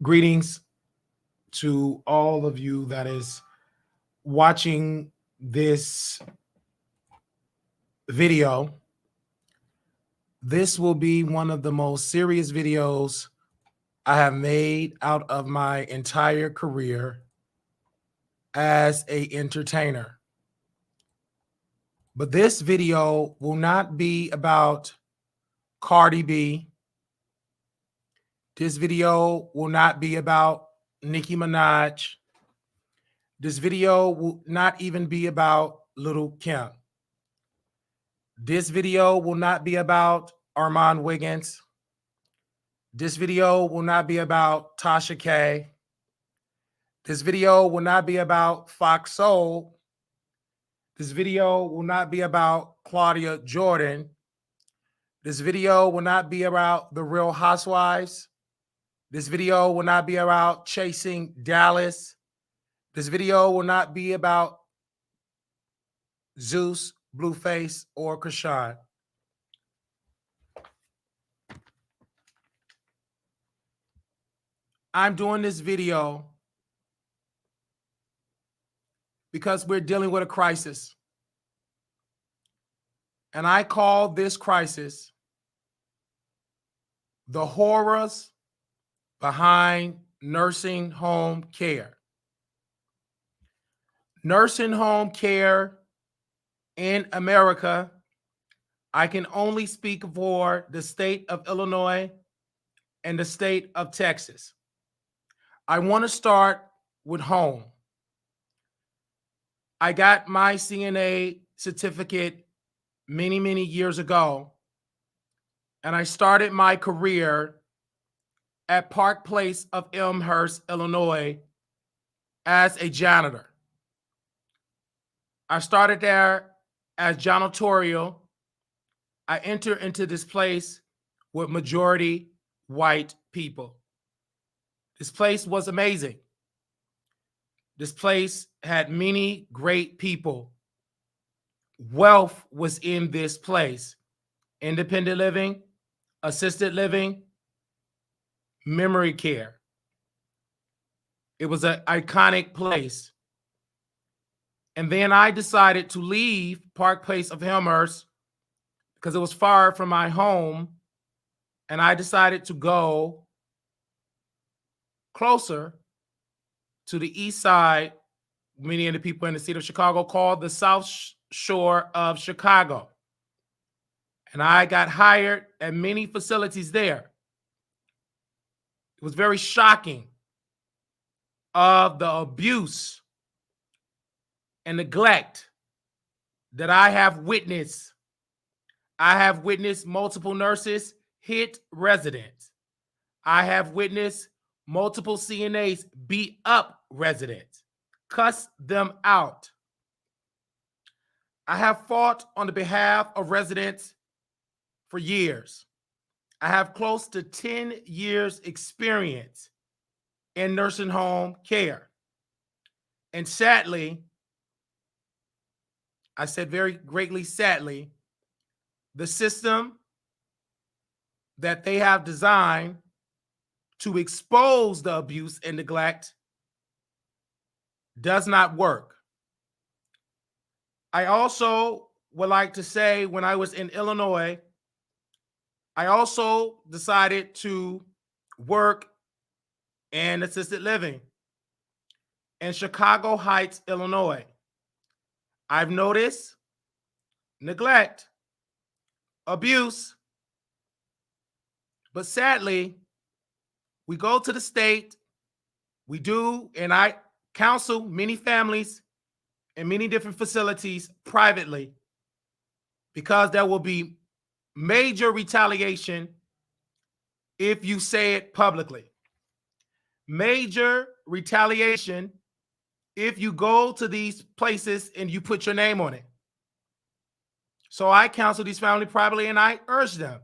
Greetings to all of you that is watching this video. This will be one of the most serious videos I have made out of my entire career as an entertainer. But this video will not be about Cardi B. This video will not be about Nicki Minaj. This video will not even be about Little Kim. This video will not be about Armand Wiggins. This video will not be about Tasha K. This video will not be about Fox Soul. This video will not be about Claudia Jordan. This video will not be about The Real Housewives. This video will not be about Chasing Dallas. This video will not be about Zeus, Blueface, or Krishan. I'm doing this video because we're dealing with a crisis. And I call this crisis the horrors behind nursing home care. Nursing home care in America, I can only speak for the state of Illinois and the state of Texas. I want to start with home. I got my CNA certificate many years ago, and I started my career at Park Place of Elmhurst, Illinois, as a janitor. I started there as janitorial. I entered into this place with majority white people. This place was amazing. This place had many great people. Wealth was in this place. Independent living, assisted living, memory care. It was an iconic place. And then I decided to leave Park Place of Elmhurst because it was far from my home. And I decided to go closer to the east side. Many of the people in the city of Chicago called the South Shore of Chicago. And I got hired at many facilities there. It was very shocking of the abuse and neglect that I have witnessed. I have witnessed multiple nurses hit residents. I have witnessed multiple CNAs beat up residents, cuss them out. I have fought on the behalf of residents for years. I have close to 10 years experience in nursing home care. And sadly, I said very greatly sadly, the system that they have designed to expose the abuse and neglect does not work. I also would like to say when I was in Illinois, I also decided to work in assisted living in Chicago Heights, Illinois. I've noticed neglect, abuse, but sadly, we go to the state, we do, and I counsel many families in many different facilities privately because there will be major retaliation if you say it publicly. Major retaliation if you go to these places and you put your name on it. So I counsel these families privately and I urge them,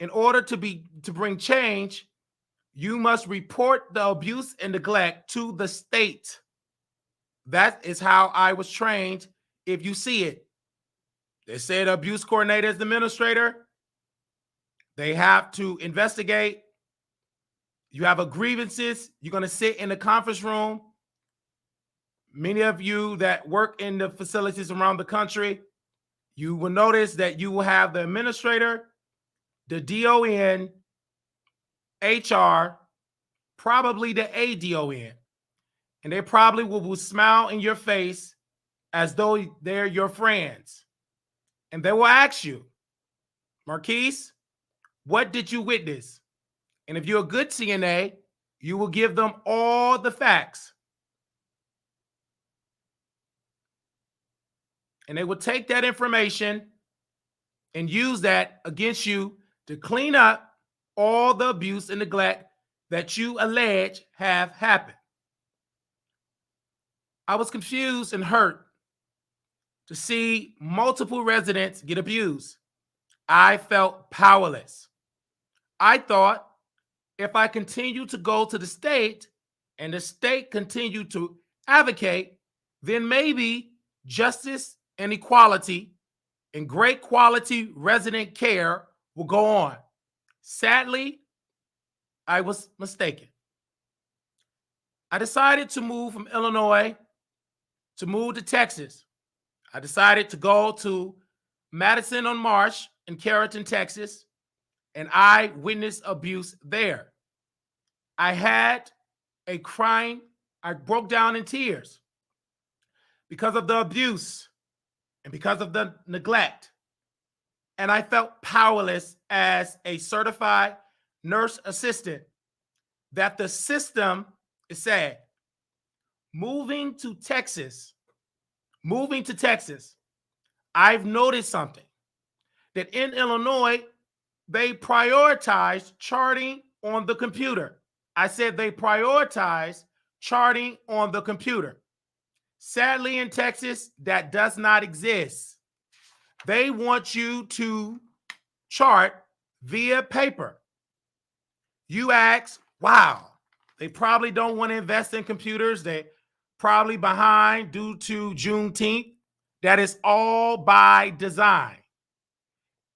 in order to bring change, you must report the abuse and neglect to the state. That is how I was trained. If you see it, they say the abuse coordinator is the administrator. They have to investigate. You have a grievances. You're going to sit in the conference room. Many of you that work in the facilities around the country, you will notice that you will have the administrator, the DON, HR, probably the ADON, and they probably will smile in your face as though they're your friends. And they will ask you, Marquise, what did you witness? And if you're a good CNA, you will give them all the facts. And they will take that information and use that against you to clean up all the abuse and neglect that you allege have happened. I was confused and hurt to see multiple residents get abused. I felt powerless. I thought if I continue to go to the state and the state continue to advocate, then maybe justice and equality and great quality resident care will go on. Sadly, I was mistaken. I decided to move from Illinois to move to Texas. I decided to go to Madison on Marsh in Carrollton, Texas, and I witnessed abuse there. I had a crying, I broke down in tears because of the abuse and because of the neglect. And I felt powerless as a certified nurse assistant that the system is sad. Moving to Texas, I've noticed something that in Illinois, they prioritize charting on the computer. I said they prioritize charting on the computer. Sadly, in Texas, that does not exist. They want you to chart via paper. You ask, wow, they probably don't want to invest in computers. They probably behind due to Juneteenth. That is all by design.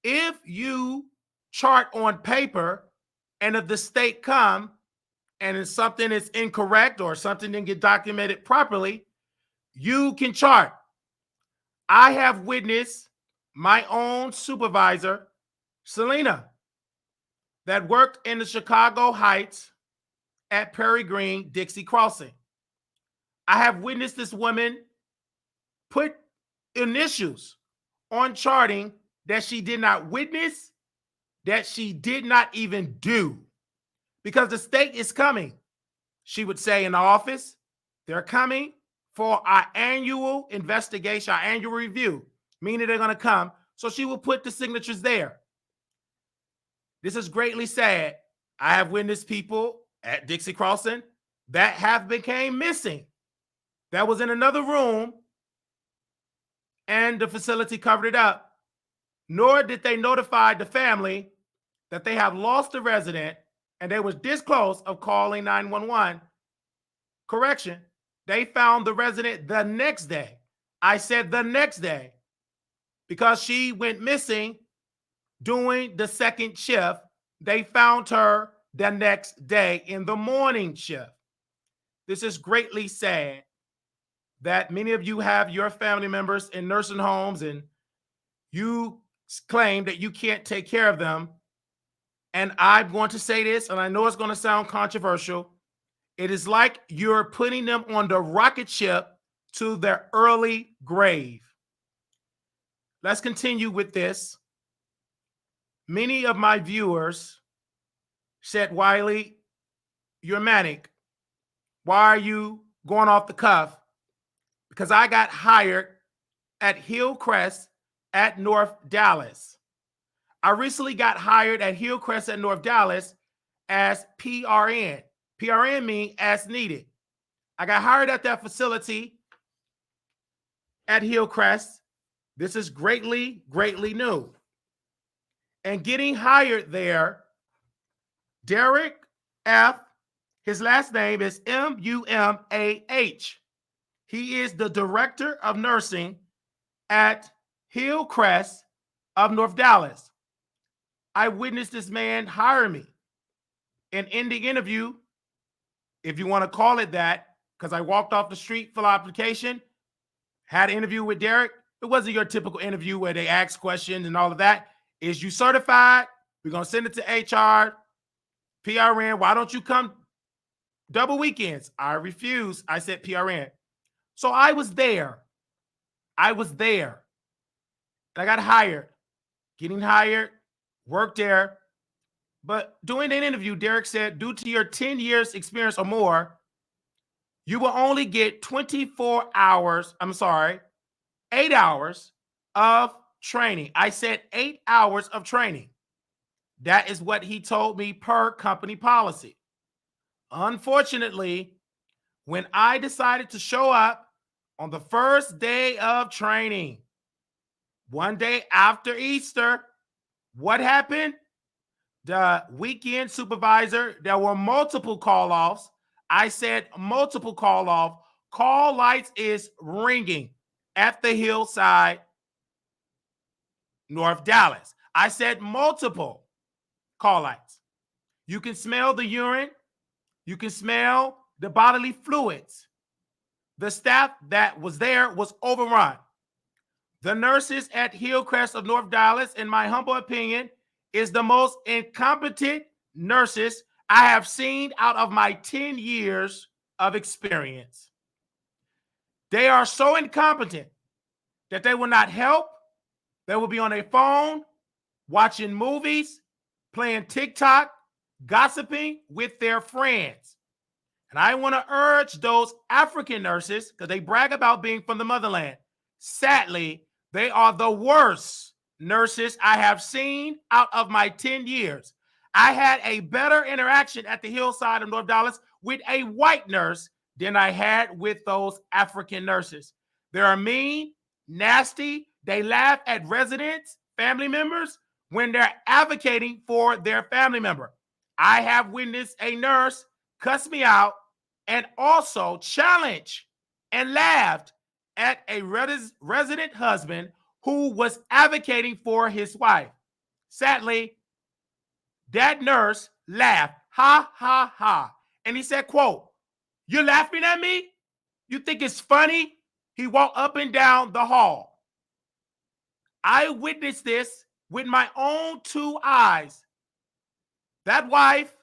If you chart on paper and if the state come and if something is incorrect or something didn't get documented properly, you can chart. I have witnessed my own supervisor, Selena, that worked in the Chicago Heights at Prairie Green, Dixie Crossing. I have witnessed this woman put initials on charting that she did not witness, that she did not even do, because the state is coming. She would say in the office, they're coming for our annual investigation, our annual review, meaning they're going to come. So she will put the signatures there. This is greatly sad. I have witnessed people at Dixie Crossing that have became missing. That was in another room and the facility covered it up. Nor did they notify the family that they have lost a resident and they was this close of calling 911. Correction, they found the resident the next day. I said the next day because she went missing during the second shift. They found her the next day in the morning shift. This is greatly sad that many of you have your family members in nursing homes and you claim that you can't take care of them. And I'm going to say this, and I know it's going to sound controversial. It is like you're putting them on the rocket ship to their early grave. Let's continue with this. Many of my viewers said, Wiley, you're manic. Why are you going off the cuff? Because I got hired at Hillcrest at North Dallas. I recently got hired at Hillcrest at North Dallas as PRN. PRN means as needed. I got hired at that facility at Hillcrest. This is greatly, greatly new. And getting hired there, Derek F., his last name is M-U-M-A-H. He is the director of nursing at Hillcrest of North Dallas. I witnessed this man hire me. an ending interview, if you want to call it that, because I walked off the street, full application, had an interview with Derek. It wasn't your typical interview where they ask questions and all of that. Is you certified? We're going to send it to HR, PRN. Why don't you come double weekends? I refused. I said PRN. So I was there. And I got hired, getting hired, worked there. But during that interview, Derek said, due to your 10 years experience or more, you will only get 24 hours, 8 hours of training. I said 8 hours of training. That is what he told me per company policy. Unfortunately, when I decided to show up on the first day of training, one day after Easter, what happened? The weekend supervisor, there were multiple call-offs. I said multiple call-off. Call lights is ringing at the hillside, North Dallas. I said multiple call lights. You can smell the urine. You can smell the bodily fluids. The staff that was there was overrun. The nurses at Hillcrest of North Dallas, in my humble opinion, is the most incompetent nurses I have seen out of my 10 years of experience. They are so incompetent that they will not help. They will be on their phone, watching movies, playing TikTok, gossiping with their friends. And I want to urge those African nurses, because they brag about being from the motherland. Sadly, they are the worst nurses I have seen out of my 10 years. I had a better interaction at the hillside of North Dallas with a white nurse than I had with those African nurses. They are mean, nasty. They laugh at residents, family members, when they're advocating for their family member. I have witnessed a nurse cuss me out and also challenge and laughed at a resident husband who was advocating for his wife. Sadly, that nurse laughed, ha, ha, ha. And he said, quote, "You're laughing at me? You think it's funny?" He walked up and down the hall. I witnessed this with my own 2 eyes. That wife,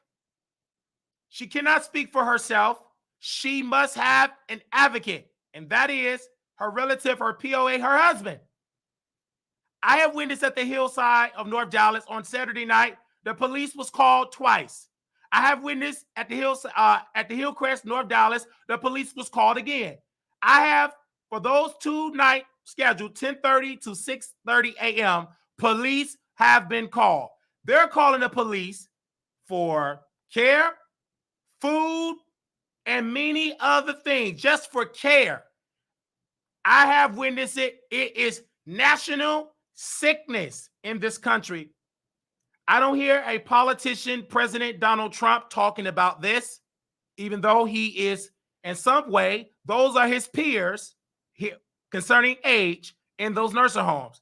she cannot speak for herself. She must have an advocate, and that is her relative, her POA, her husband. I have witnessed at the hillside of North Dallas on Saturday night, the police was called twice. I have witnessed at the Hillcrest, North Dallas, the police was called again. I have, for those 2 nights scheduled, 10:30 to 6:30 a.m., police have been called. They're calling the police for care, food, and many other things, just for care. I have witnessed it. It is national sickness in this country. I don't hear a politician, President Donald Trump, talking about this, even though he is, in some way, those are his peers concerning age in those nursing homes.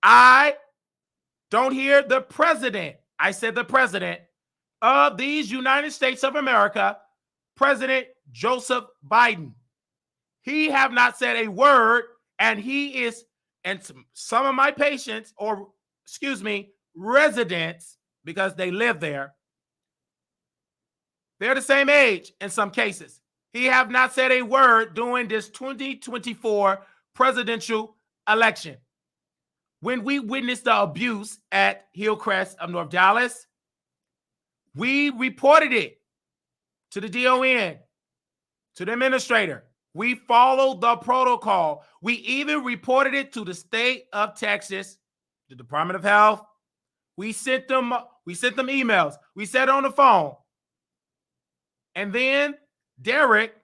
I don't hear the president, I said the president of these United States of America, President Joseph Biden. He have not said a word, and he is, and some of my patients, or excuse me, residents, because they live there, they're the same age in some cases. He have not said a word during this 2024 presidential election. When we witnessed the abuse at Hillcrest of North Dallas, we reported it to the DON, to the administrator. We followed the protocol. We even reported it to the state of Texas, the Department of Health. We sent them emails. We said on the phone. And then Derek,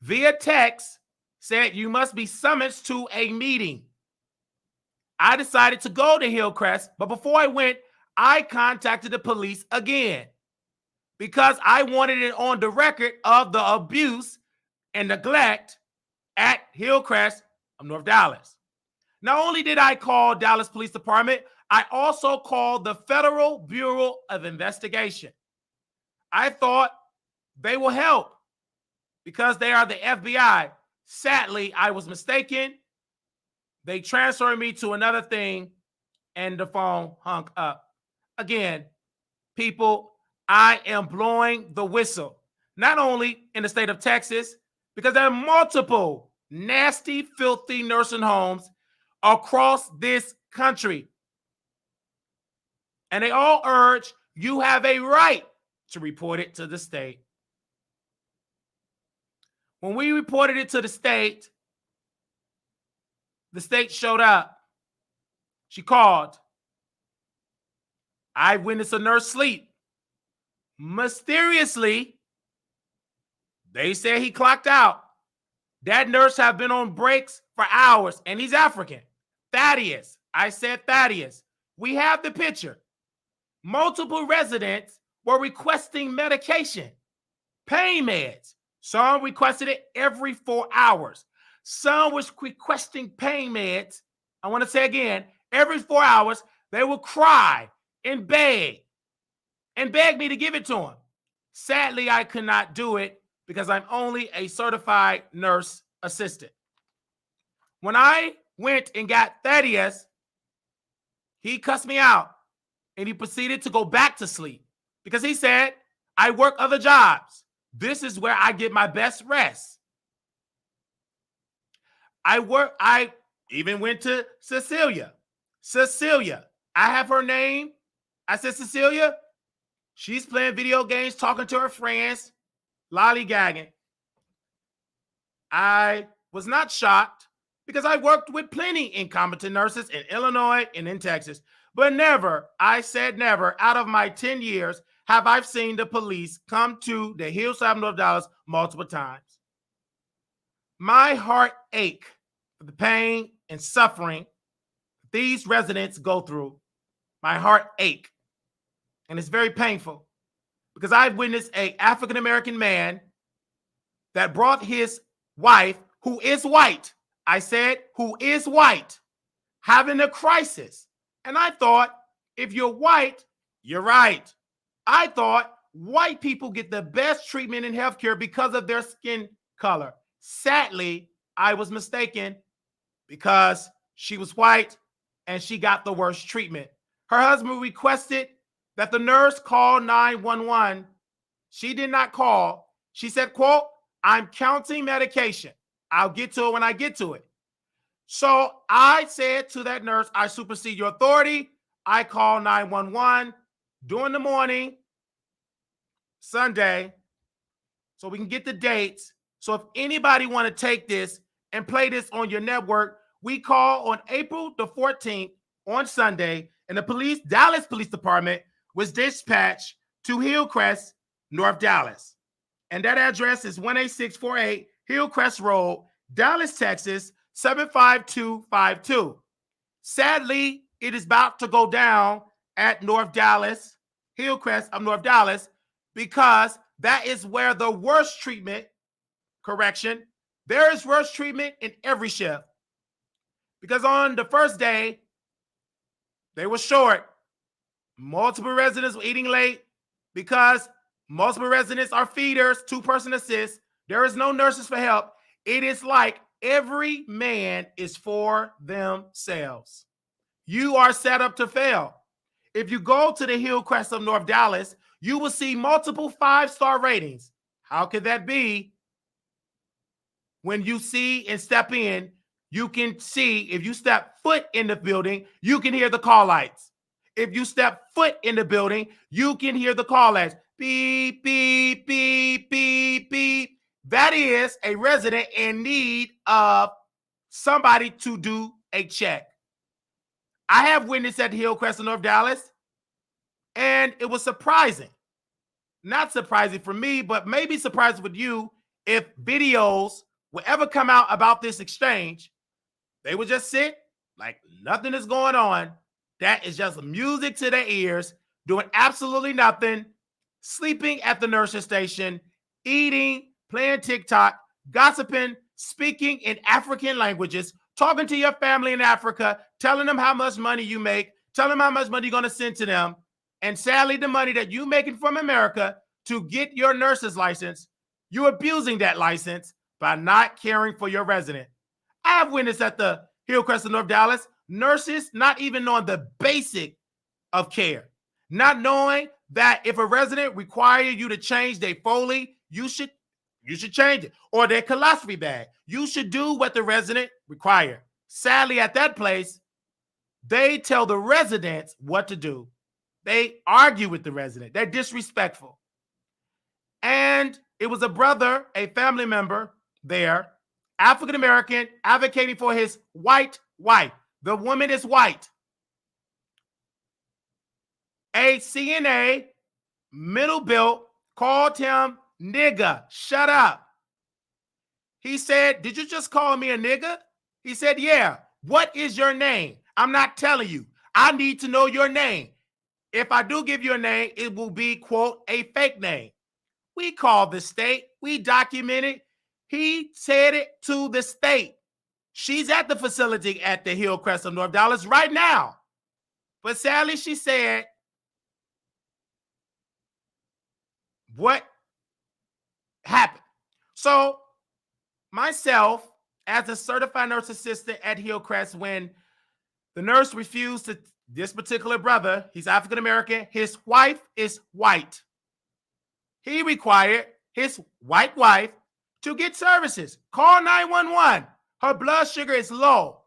via text, said you must be summoned to a meeting. I decided to go to Hillcrest, but before I went, I contacted the police again because I wanted it on the record of the abuse and neglect at Hillcrest of North Dallas. Not only did I call Dallas Police Department, I also called the Federal Bureau of Investigation. I thought they will help because they are the FBI. Sadly, I was mistaken. They transferred me to another thing and the phone hung up. Again, people, I am blowing the whistle, not only in the state of Texas, because there are multiple nasty, filthy nursing homes across this country. And they all urge you have a right to report it to the state. When we reported it to the state showed up. She called. I witnessed a nurse sleep. Mysteriously, they said he clocked out. That nurse have been on breaks for hours, and he's African. Thaddeus. I said Thaddeus. We have the picture. Multiple residents were requesting medication, pain meds. Some requested it every 4 hours. Some was requesting pain meds. I want to say again, every 4 hours, they would cry and beg me to give it to them. Sadly, I could not do it because I'm only a certified nurse assistant. When I went and got Thaddeus, he cussed me out and he proceeded to go back to sleep because he said, I work other jobs. This is where I get my best rest. I even went to Cecilia. I have her name. I said, Cecilia, she's playing video games, talking to her friends, lollygagging. I was not shocked because I worked with plenty incompetent nurses in Illinois and in Texas, but never, I said never, out of my 10 years, have I seen the police come to the Hillside North Dallas multiple times. My heart ache for the pain and suffering these residents go through. My heart ache. And it's very painful because I've witnessed an African-American man that brought his wife, who is white, I said, who is white, having a crisis. And I thought, if you're white, you're right. I thought white people get the best treatment in healthcare because of their skin color. Sadly, I was mistaken because she was white and she got the worst treatment. Her husband requested that the nurse call 911. She did not call. She said, quote, I'm counting medication. I'll get to it when I get to it. So I said to that nurse, I supersede your authority. I call 911 during the morning, Sunday, so we can get the dates. So if anybody want to take this and play this on your network, we call on April the 14th on Sunday, and the Dallas Police Department was dispatched to Hillcrest, North Dallas. And that address is 18648 Hillcrest Road, Dallas, Texas, 75252. Sadly, it is about to go down at North Dallas, Hillcrest of North Dallas, because that is where the worst treatment, there is worse treatment in every shift. Because on the first day, they were short. Multiple residents were eating late because multiple residents are feeders, 2-person assist. There is no nurses for help. It is like every man is for themselves. You are set up to fail. If you go to the Hillcrest of North Dallas, you will see multiple 5-star ratings. How could that be? When you see and step in, you can see, if you step foot in the building, you can hear the call lights. If you step foot in the building, you can hear the call lights. Beep, beep, beep, beep, beep. That is a resident in need of somebody to do a check. I have witnessed at Hillcrest of North Dallas, and it was surprising. Not surprising for me, but maybe surprising with you if videos will ever come out about this exchange. They would just sit like nothing is going on. That is just music to their ears, doing absolutely nothing, sleeping at the nursery station, eating, playing TikTok, gossiping, speaking in African languages, talking to your family in Africa, telling them how much money you make, telling them how much money you're going to send to them. And sadly, the money that you're making from America, to get your nurse's license, you're abusing that license by not caring for your resident. I have witnessed at the Hillcrest of North Dallas, nurses not even knowing the basic of care, not knowing that if a resident required you to change their Foley, you should change it, or their colostomy bag. You should do what the resident required. Sadly, at that place, they tell the residents what to do. They argue with the resident. They're disrespectful. And it was a brother, a family member there, African American, advocating for his white wife. The woman is white. A CNA, middle built, called him nigga. Shut up. He said, "Did you just call me a nigga?" He said, "Yeah. What is your name? I'm not telling you. I need to know your name. If I do give you a name, it will be, quote, a fake name." We called the state. We documented. He said it to the state. She's at the facility at the Hillcrest of North Dallas right now. But sadly, she said, what happened? So myself, as a certified nurse assistant at Hillcrest, when the nurse refused to, this particular brother, he's African American, his wife is white. He required his white wife to get services. Call 911. Her blood sugar is low.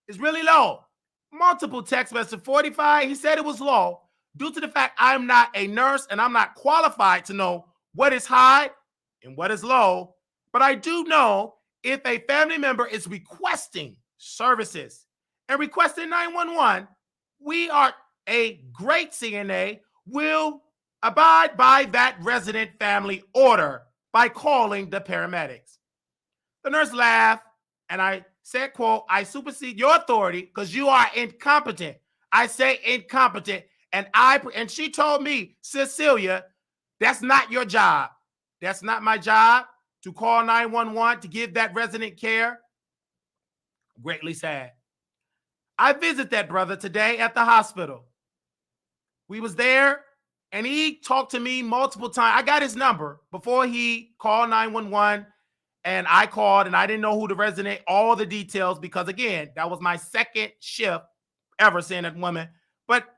It's really low. Multiple text messages, 45. He said it was low due to the fact I'm not a nurse and I'm not qualified to know what is high and what is low. But I do know if a family member is requesting services and requesting 911, we are a great CNA will abide by that resident family order by calling the paramedics. The nurse laughed and I said, quote, "I supersede your authority because you are incompetent." I say incompetent. And she told me, "Cecilia, that's not your job. That's not my job to call 911 to give that resident care." Greatly sad. I visit that brother today at the hospital. We was there and he talked to me multiple times. I got his number before he called 911 and I called and I didn't know who the resident, all the details, because again, that was my second shift ever seeing that woman. But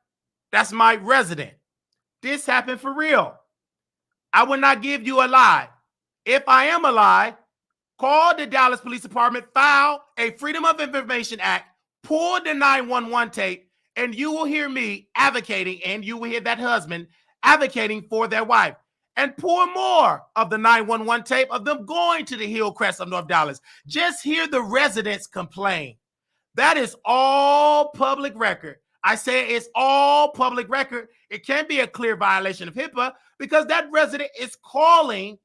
that's my resident. This happened for real. I would not give you a lie. If I am a lie, call the Dallas Police Department, file a Freedom of Information Act, pull the 911 tape, and you will hear me advocating, and you will hear that husband advocating for their wife. And pour more of the 911 tape of them going to the Hillcrest of North Dallas. Just hear the residents complain. That is all public record. I say it's all public record. It can't be a clear violation of HIPAA because that resident is calling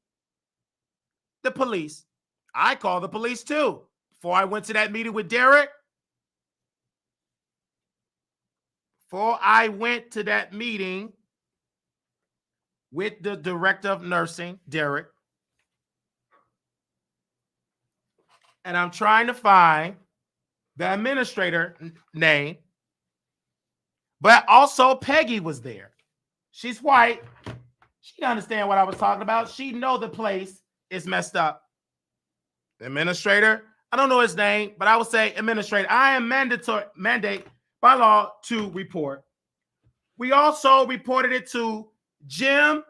the police. I called the police too. Before I went to that meeting with Derek, with the director of nursing, Derek, and I'm trying to find the administrator name, but also Peggy was there. She's white. She understand what I was talking about. She know the place is messed up. The administrator, I don't know his name, but I would say administrator. I am mandate by law to report. We also reported it to Jim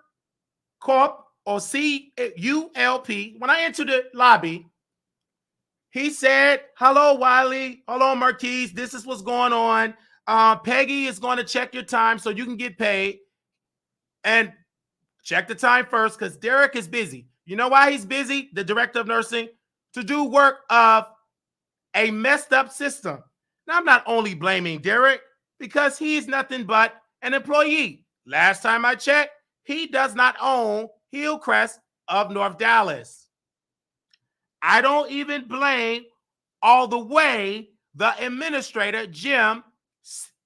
Corp or CULP. When I entered the lobby, he said, "Hello, Wiley. Hello, Marquise. This is what's going on. Peggy is going to check your time so you can get paid. And check the time first because Derek is busy." You know why he's busy? The director of nursing, to do work of a messed up system. Now, I'm not only blaming Derek because he's nothing but an employee. Last time I checked, he does not own Hillcrest of North Dallas. I don't even blame all the way the administrator, Jim,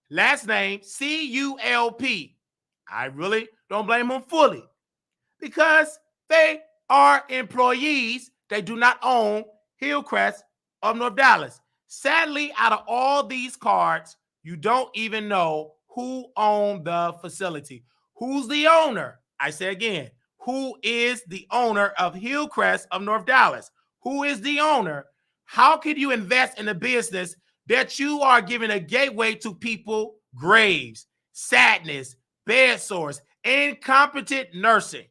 last name CULP. I really don't blame him fully because they are employees. They do not own Hillcrest of North Dallas. Sadly, out of all these cards, you don't even know who owned the facility. Who's the owner? I say again, who is the owner of Hillcrest of North Dallas? Who is the owner? How can you invest in a business that you are giving a gateway to people, graves, sadness, bed sores, incompetent nursing?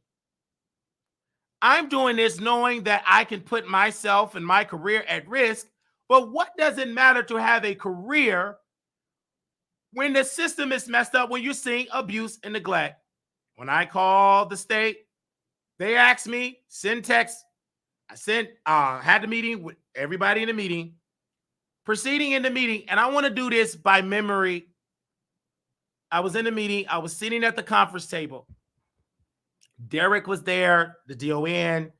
I'm doing this knowing that I can put myself and my career at risk, but what does it matter to have a career when the system is messed up, when you're seeing abuse and neglect? When I called the state, they asked me, send text. I had the meeting with everybody in the meeting, proceeding in the meeting, and I want to do this by memory. I was in the meeting. I was sitting at the conference table. Derek was there, the DON,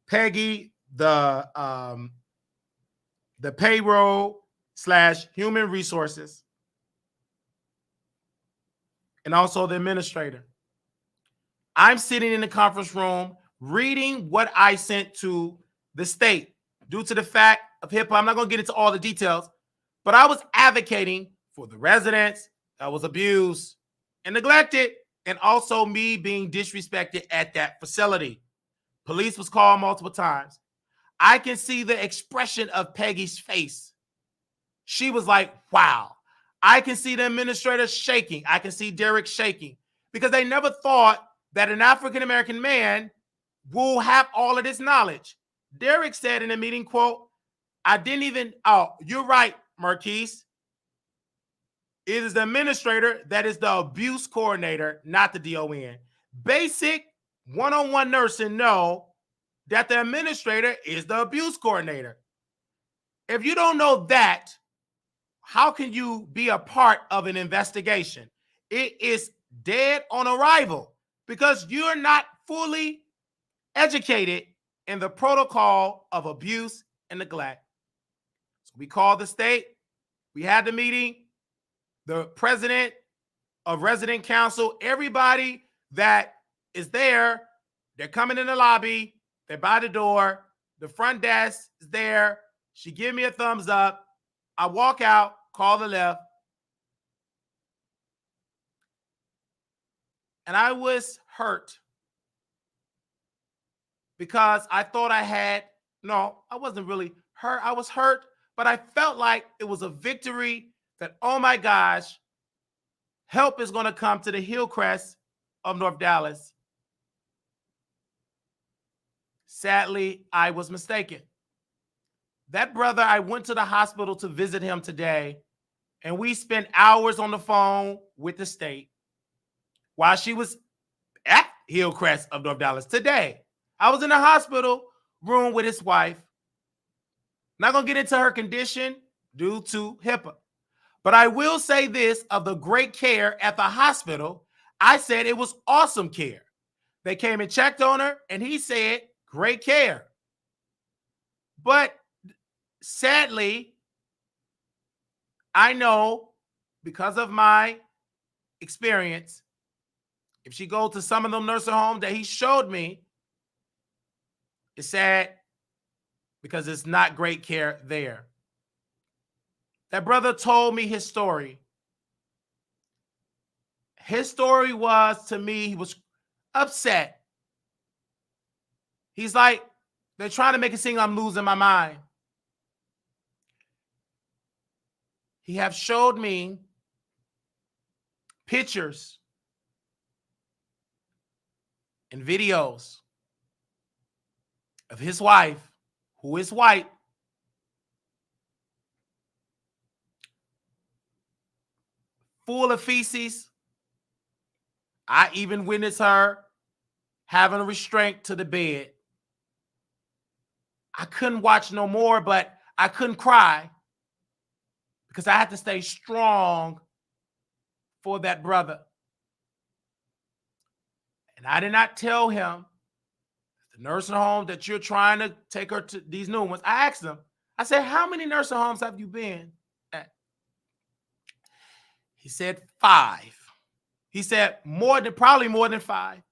Peggy, the payroll / human resources, and also the administrator. I'm sitting in the conference room reading what I sent to the state. Due to the fact of HIPAA, I'm not going to get into all the details, but I was advocating for the residents that was abused and neglected, and also me being disrespected at that facility. Police was called multiple times. I can see the expression of Peggy's face. She was like, wow. I can see the administrator shaking. I can see Derek shaking because they never thought that an African-American man will have all of this knowledge. Derek said in a meeting, quote, you're right, Marquise. It is the administrator that is the abuse coordinator, not the DON. Basic one-on-one nursing know that the administrator is the abuse coordinator. If you don't know that, how can you be a part of an investigation? It is dead on arrival because you're not fully educated in the protocol of abuse and neglect. So we called the state. We had the meeting. The president of resident council, everybody that is there, they're coming in the lobby. They're by the door. The front desk is there. She gave me a thumbs up. I walk out, call the left. And I was hurt because I thought I wasn't really hurt. I was hurt, but I felt like it was a victory that, oh my gosh, help is going to come to the Hillcrest of North Dallas. Sadly, I was mistaken. That brother, I went to the hospital to visit him today, and we spent hours on the phone with the state while she was at Hillcrest of North Dallas today. I was in the hospital room with his wife. Not going to get into her condition due to HIPAA. But I will say this of the great care at the hospital. I said it was awesome care. They came and checked on her, and he said, great care. But sadly, I know because of my experience, if she goes to some of them nursing homes that he showed me, it's sad because it's not great care there. That brother told me his story. His story was, to me, he was upset. He's like, they're trying to make it seem I'm losing my mind. He have showed me pictures and videos of his wife, who is white, full of feces. I even witnessed her having a restraint to the bed. I couldn't watch no more, but I couldn't cry because I had to stay strong for that brother. And I did not tell him the nursing home that you're trying to take her to, these new ones. I asked him, I said, how many nursing homes have you been at? He said 5. He said probably more than 5.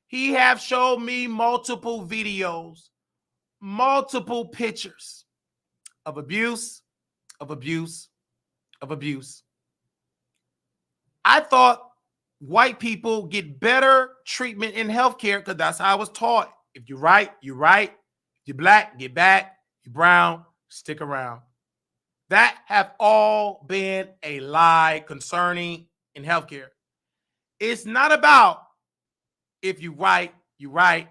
He have showed me multiple videos, multiple pictures of abuse, of abuse, of abuse. I thought white people get better treatment in healthcare because that's how I was taught. If you're right, you're right. If you're black, get back. You're brown, stick around. That have all been a lie concerning in healthcare. It's not about if you right, you right.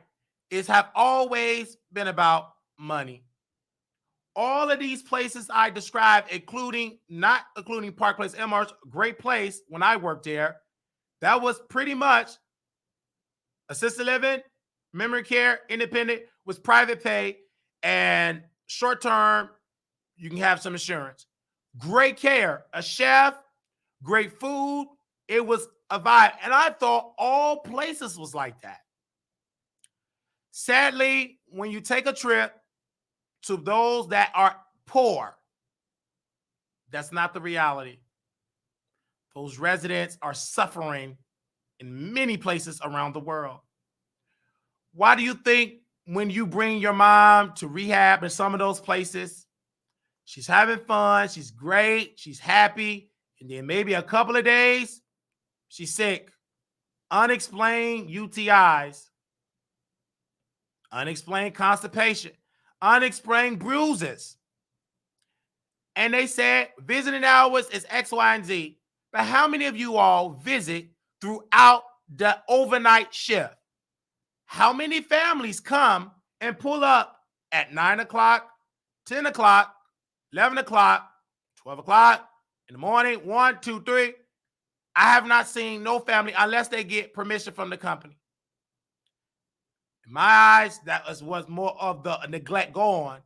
It's have always been about money. All of these places I described, not including Park Place, MR's great place when I worked there, that was pretty much assisted living, memory care, independent, was private pay, and short term, you can have some insurance. Great care, a chef, great food. It was a vibe. And I thought all places was like that. Sadly, when you take a trip to those that are poor, that's not the reality. Those residents are suffering in many places around the world. Why do you think when you bring your mom to rehab in some of those places, she's having fun, she's great, she's happy, and then maybe a couple of days, she's sick? Unexplained UTIs, unexplained constipation, unexplained bruises. And they said visiting hours is X, Y, and Z. But how many of you all visit throughout the overnight shift? How many families come and pull up at 9 o'clock, 10 o'clock, 11 o'clock, 12 o'clock in the morning, 1, 2, 3? I have not seen no family unless they get permission from the company. In my eyes, that was more of the neglect going,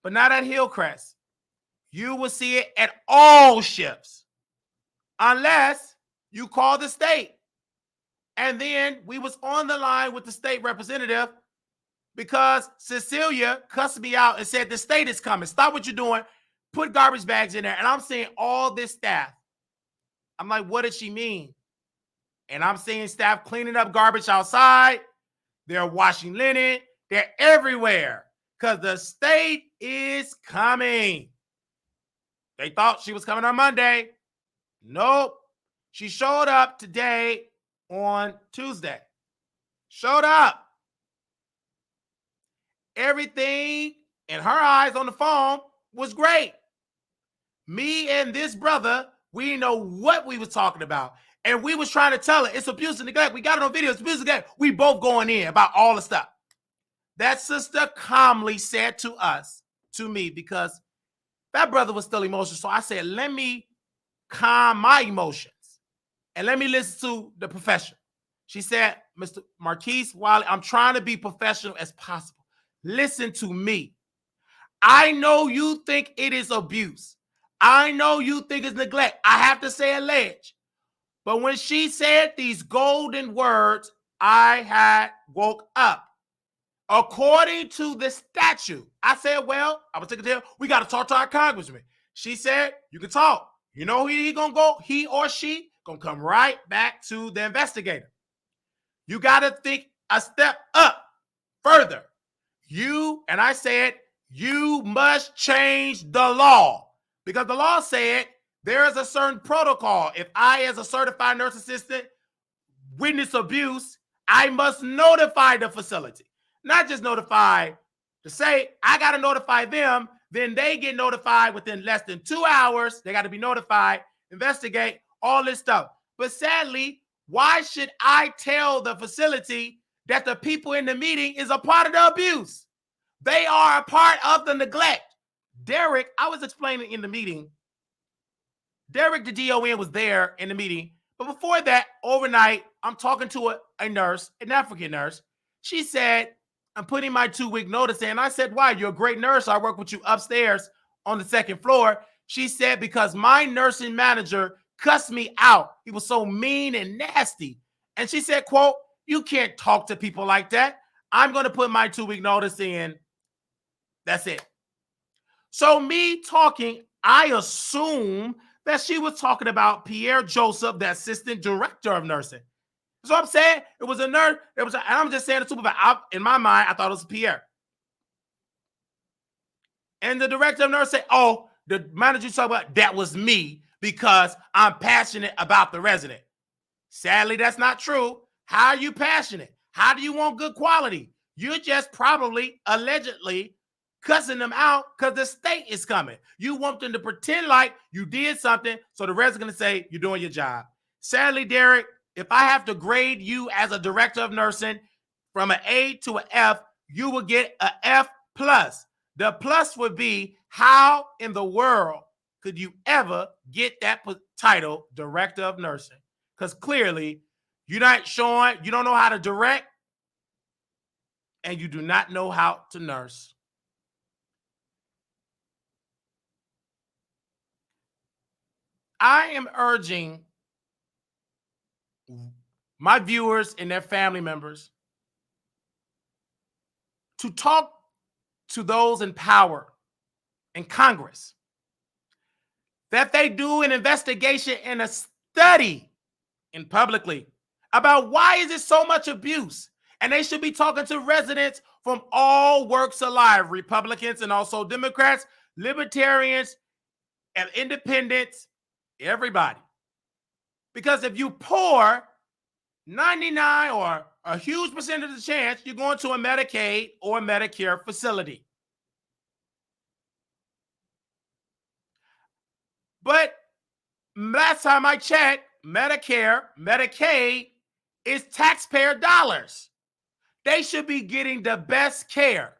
but not at Hillcrest. You will see it at all shifts unless you call the state. And then we was on the line with the state representative because Cecilia cussed me out and said, the state is coming. Stop what you're doing. Put garbage bags in there. And I'm seeing all this staff. I'm like, what did she mean? And I'm seeing staff cleaning up garbage outside. They're washing linen. They're everywhere because the state is coming. They thought she was coming on Monday. Nope. She showed up today on Tuesday. Showed up. Everything in her eyes on the phone was great. Me and this brother, we didn't know what we was talking about. And we was trying to tell her it's abuse and neglect. We got it on video. It's abuse and neglect. We both going in about all the stuff. That sister calmly said to me, because that brother was still emotional. So I said, let me calm my emotions and let me listen to the professional. She said, Mr. Marquise Wiley, I'm trying to be professional as possible. Listen to me. I know you think it is abuse. I know you think it's neglect. I have to say alleged. But when she said these golden words, I had woke up. According to the statute, I said, well, I was taking to we got to talk to our congressman. She said, you can talk. You know who he gonna go? He or she gonna come right back to the investigator. You got to think a step up further. And I said, you must change the law because the law said there is a certain protocol. If I, as a certified nurse assistant, witness abuse, I must notify the facility. Not just notify to say, I got to notify them. Then they get notified within less than 2 hours. They got to be notified, investigate, all this stuff. But sadly, why should I tell the facility that the people in the meeting is a part of the abuse? They are a part of the neglect. Derek, I was explaining in the meeting. Derek, the DON, was there in the meeting. But before that, overnight, I'm talking to a nurse, an African nurse. She said, I'm putting my 2-week notice in. I said, why? You're a great nurse. I work with you upstairs on the 2nd floor. She said, because my nursing manager cussed me out. He was so mean and nasty. And she said, quote, you can't talk to people like that. I'm going to put my 2-week notice in. That's it. So me talking, I assume that she was talking about Pierre Joseph, the assistant director of nursing. So I'm saying it was a nurse. And I'm just saying the supervisor. In my mind, I thought it was Pierre. And the director of nursing said, oh, the manager talking about that was me because I'm passionate about the resident. Sadly, that's not true. How are you passionate? How do you want good quality? You're just probably, allegedly, cussing them out because the state is coming. You want them to pretend like you did something so the rest are going to say you're doing your job. Sadly, Derek, if I have to grade you as a director of nursing from an A to an F, you will get an F plus. The plus would be, how in the world could you ever get that title, director of nursing? Because clearly you're not showing, you don't know how to direct, and you do not know how to nurse. I am urging my viewers and their family members to talk to those in power in Congress, that they do an investigation and a study in publicly about why is it so much abuse. And they should be talking to residents from all walks of life, Republicans and also Democrats, libertarians, and independents, everybody. Because if you pour 99 or a huge percentage of the chance, you're going to a Medicaid or Medicare facility. But last time I checked, Medicare, Medicaid is taxpayer dollars. They should be getting the best care.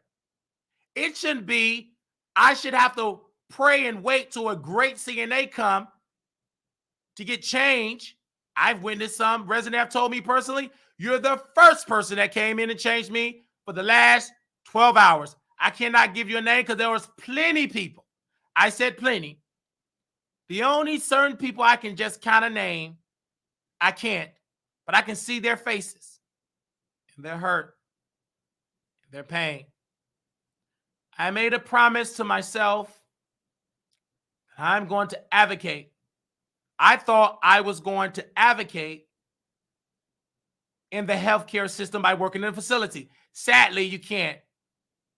It shouldn't be, I should have to pray and wait till a great CNA come to get change. I've witnessed some residents have told me personally, you're the first person that came in and changed me for the last 12 hours. I cannot give you a name because there was plenty people. I said plenty. The only certain people I can just kind of name, I can't, but I can see their faces and their hurt, their pain. I made a promise to myself. I'm going to advocate. I thought I was going to advocate in the healthcare system by working in a facility. Sadly, you can't,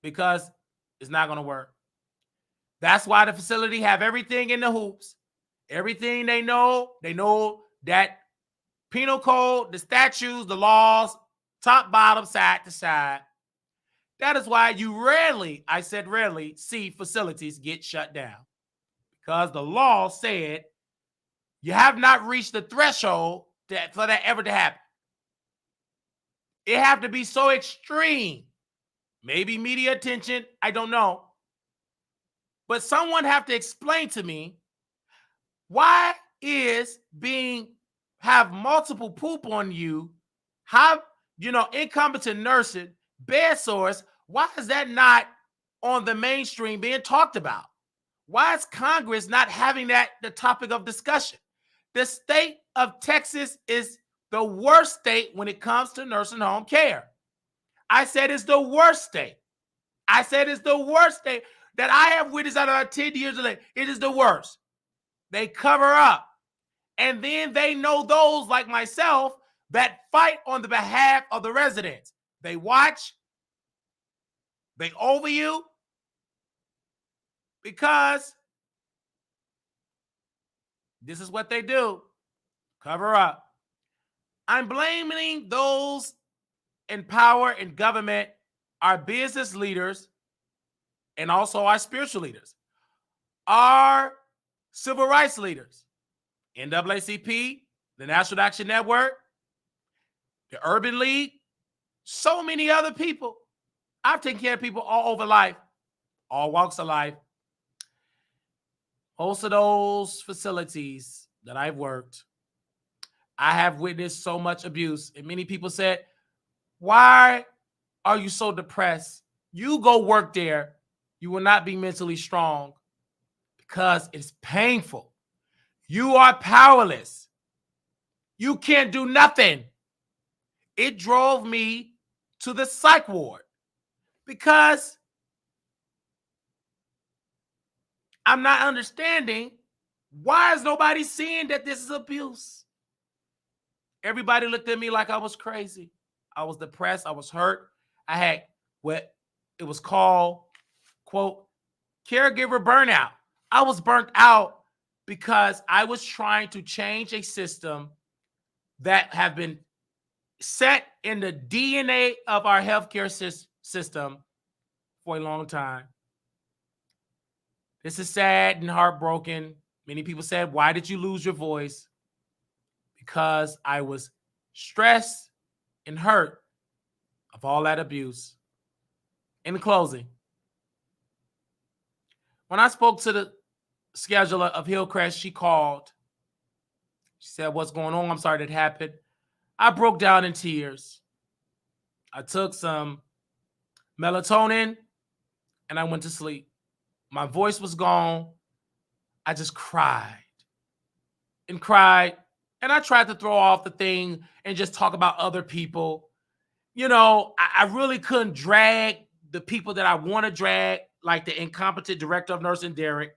because it's not going to work. That's why the facility have everything in the hoops. Everything they know that penal code, the statutes, the laws, top, bottom, side to side. That is why you rarely, I said rarely, see facilities get shut down. Because the law said you have not reached the threshold for that ever to happen. It have to be so extreme. Maybe media attention, I don't know. But someone have to explain to me, why is have multiple poop on you, have, incompetent nursing, bed sores, why is that not on the mainstream being talked about? Why is Congress not having that the topic of discussion? The state of Texas is the worst state when it comes to nursing home care. I said it's the worst state. I said it's the worst state that I have witnessed out of our 10 years of it. It is the worst. They cover up. And then they know those like myself that fight on the behalf of the residents. They watch. They over you. Because this is what they do. Cover up. I'm blaming those in power and government, our business leaders, and also our spiritual leaders, our civil rights leaders, NAACP, the National Action Network, the Urban League, so many other people. I've taken care of people all over life, all walks of life. Most of those facilities that I've worked, I have witnessed so much abuse. And many people said, why are you so depressed? You go work there. You will not be mentally strong because it's painful. You are powerless. You can't do nothing. It drove me to the psych ward because I'm not understanding, why is nobody seeing that this is abuse? Everybody looked at me like I was crazy. I was depressed. I was hurt. I had what it was called, quote, caregiver burnout. I was burnt out because I was trying to change a system that have been set in the DNA of our healthcare system for a long time. This is sad and heartbroken. Many people said, why did you lose your voice? Because I was stressed and hurt of all that abuse. In closing, when I spoke to the scheduler of Hillcrest, she called. She said, what's going on? I'm sorry that happened. I broke down in tears. I took some melatonin and I went to sleep. My voice was gone. I just cried and cried. And I tried to throw off the thing and just talk about other people. You know, I really couldn't drag the people that I want to drag, like the incompetent director of nursing, Derek,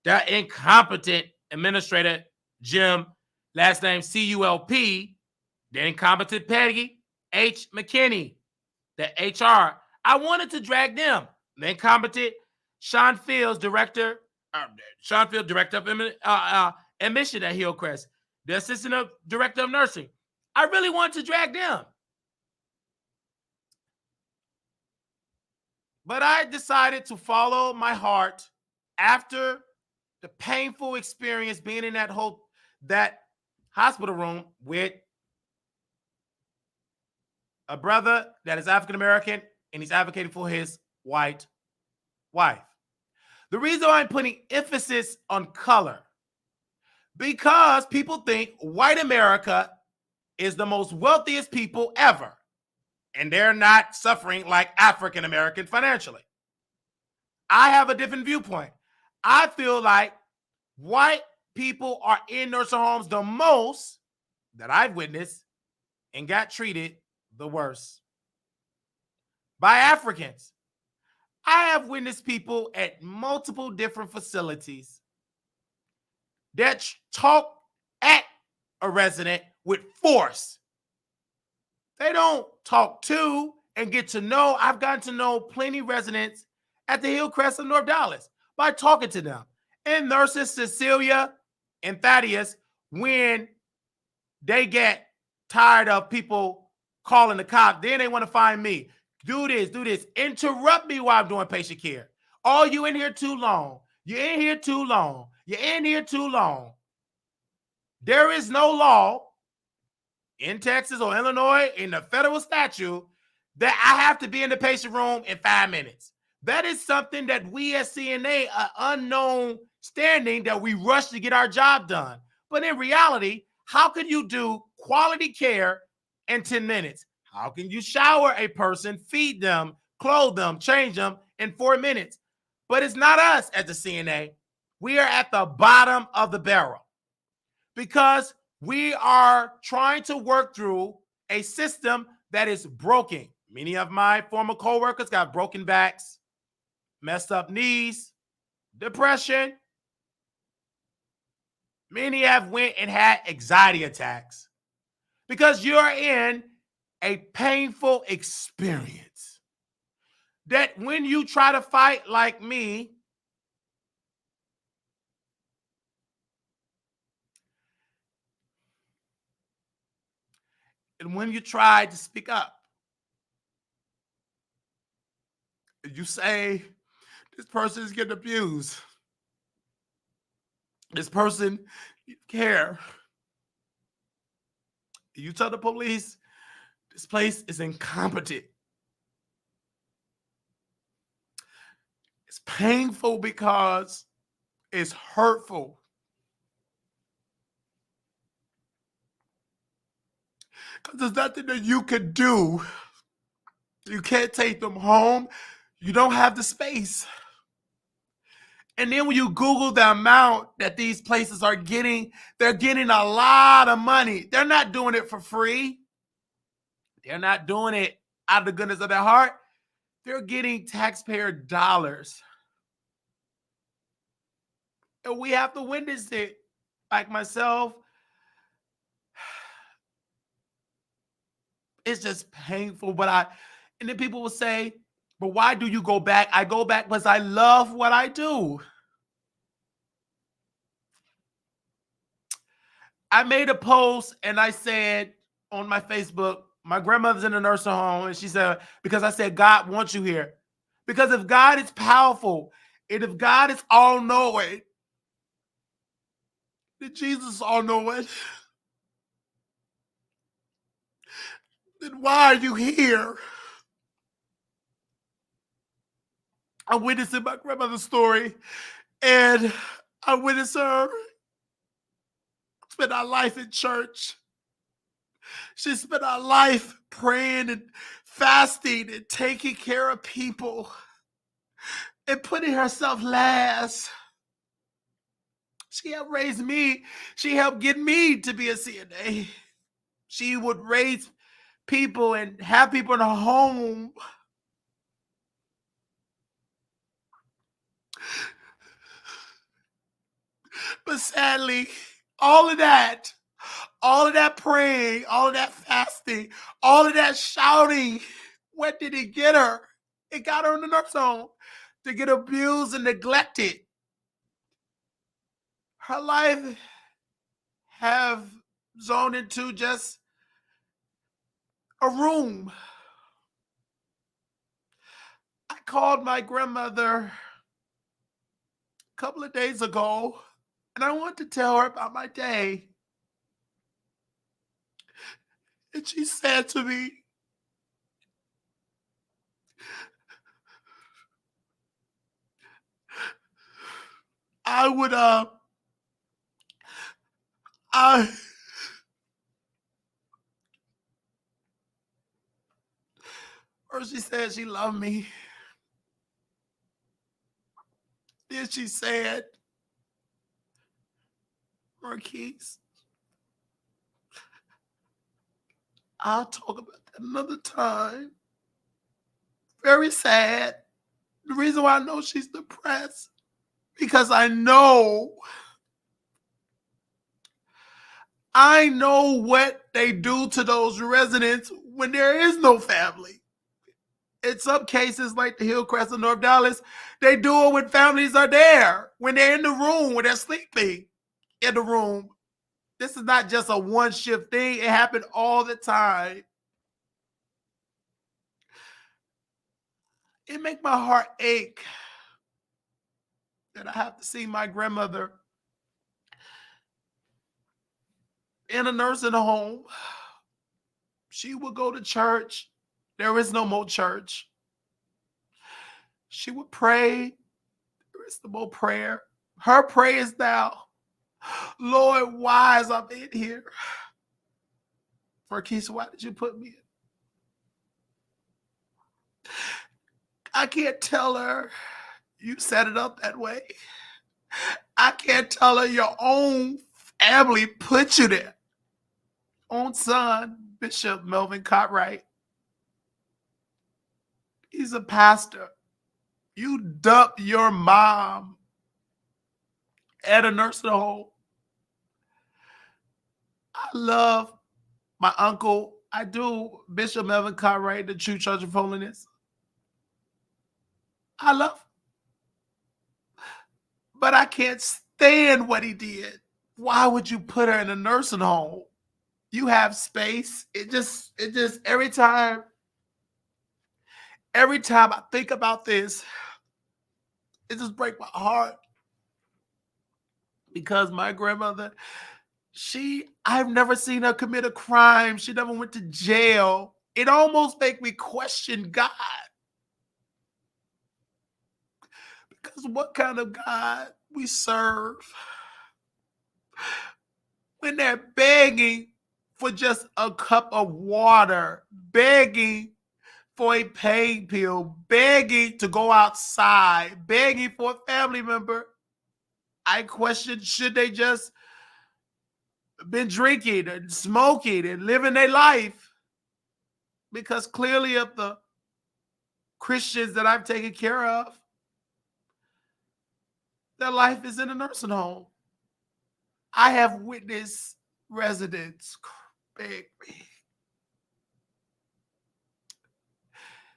the incompetent administrator, Jim, last name C-U-L-P, the incompetent Peggy H. McKinney, the HR. I wanted to drag them. The incompetent Sean Fields, director of admission at Hillcrest, the assistant director of nursing. I really wanted to drag them. But I decided to follow my heart after the painful experience being in that hospital room with a brother that is African-American and he's advocating for his white wife. The reason why I'm putting emphasis on color, because people think white America is the most wealthiest people ever, and they're not suffering like African-American financially. I have a different viewpoint. I feel like white people are in nursing homes the most that I've witnessed and got treated the worst by Africans. I have witnessed people at multiple different facilities that talk at a resident with force. They don't talk to and get to know. I've gotten to know plenty residents at the Hillcrest of North Dallas by talking to them. And nurses Cecilia and Thaddeus, when they get tired of people calling the cops, then they want to find me. Do this. Interrupt me while I'm doing patient care. Oh, you in here too long. You're in here too long. You're in here too long. There is no law in Texas or Illinois in the federal statute that I have to be in the patient room in 5 minutes. That is something that we as CNA, an unknown standing, that we rush to get our job done. But in reality, how can you do quality care in 10 minutes? How can you shower a person, feed them, clothe them, change them in 4 minutes? But it's not us at the CNA. We are at the bottom of the barrel because we are trying to work through a system that is broken. Many of my former coworkers got broken backs, messed up knees, depression. Many have went and had anxiety attacks because you're in a painful experience that when you try to fight like me, and when you try to speak up, you say, this person is getting abused. This person care. You tell the police, this place is incompetent. It's painful because it's hurtful. Because there's nothing that you can do. You can't take them home. You don't have the space. And then when you Google the amount that these places are getting, they're getting a lot of money. They're not doing it for free. They're not doing it out of the goodness of their heart. They're getting taxpayer dollars. And we have to witness it. Like myself, it's just painful. And then people will say, but why do you go back? I go back because I love what I do. I made a post and I said on my Facebook, my grandmother's in a nursing home, and she said, because I said, God wants you here. Because if God is powerful, and if God is all knowing, then Jesus is all knowing, then why are you here? I'm witnessing my grandmother's story, and I witnessed her spend our life in church. She spent our life praying and fasting and taking care of people and putting herself last. She helped raise me. She helped get me to be a CNA. She would raise people and have people in her home. But sadly, all of that praying, all of that fasting, all of that shouting, what did it get her? It got her in the nursing home to get abused and neglected. Her life have zoned into just a room. I called my grandmother a couple of days ago, and I wanted to tell her about my day. And she said to me, I would, or she said she loved me. Then she said, Marquise, I'll talk about that another time. Very sad. The reason why I know she's depressed, because I know what they do to those residents when there is no family. In some cases, like the Hillcrest of North Dallas, they do it when families are there, when they're in the room, when they're sleeping in the room. This is not just a one-shift thing. It happened all the time. It makes my heart ache that I have to see my grandmother in a nursing home. She would go to church. There is no more church. She would pray. There is no more prayer. Her prayers now, Lord, why is I in here? Marquise, why did you put me in? I can't tell her you set it up that way. I can't tell her your own family put you there. Own son, Bishop Melvin Cartwright, he's a pastor. You dumped your mom at a nursing home. I love my uncle. I do, Bishop Melvin Cartwright, the True Church of Holiness. I love him, but I can't stand what he did. Why would you put her in a nursing home? You have space. It just every time I think about this, it just breaks my heart. Because my grandmother, I've never seen her commit a crime. She never went to jail. It almost makes me question God. Because what kind of God we serve when they're begging for just a cup of water, begging for a pain pill, begging to go outside, begging for a family member. I question, should they just been drinking and smoking and living their life? Because clearly of the Christians that I've taken care of, their life is in a nursing home. I have witnessed residents beg me.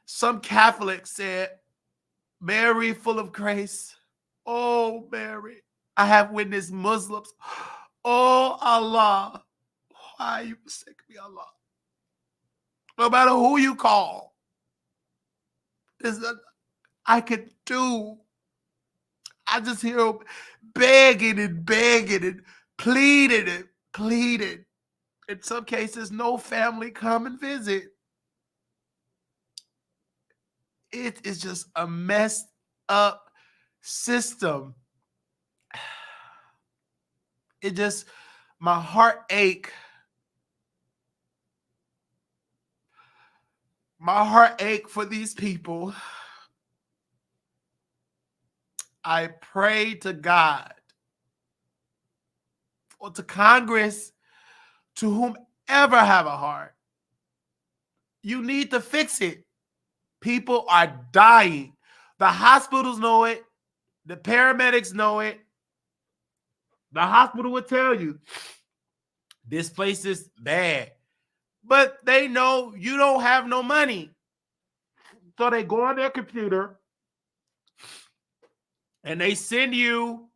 Some Catholics said, Mary, full of grace. Oh, Mary. I have witnessed Muslims. Oh Allah, why you forsake me, Allah? No matter who you call, there's nothing I could do. I just hear him begging and begging and pleading and pleading. In some cases, no family come and visit. It is just a messed up system. It just, my heart ache. My heart ache for these people. I pray to God or to Congress, to whomever have a heart. You need to fix it. People are dying. The hospitals know it. The paramedics know it. The hospital will tell you this place is bad. But they know you don't have no money. So they go on their computer and they send you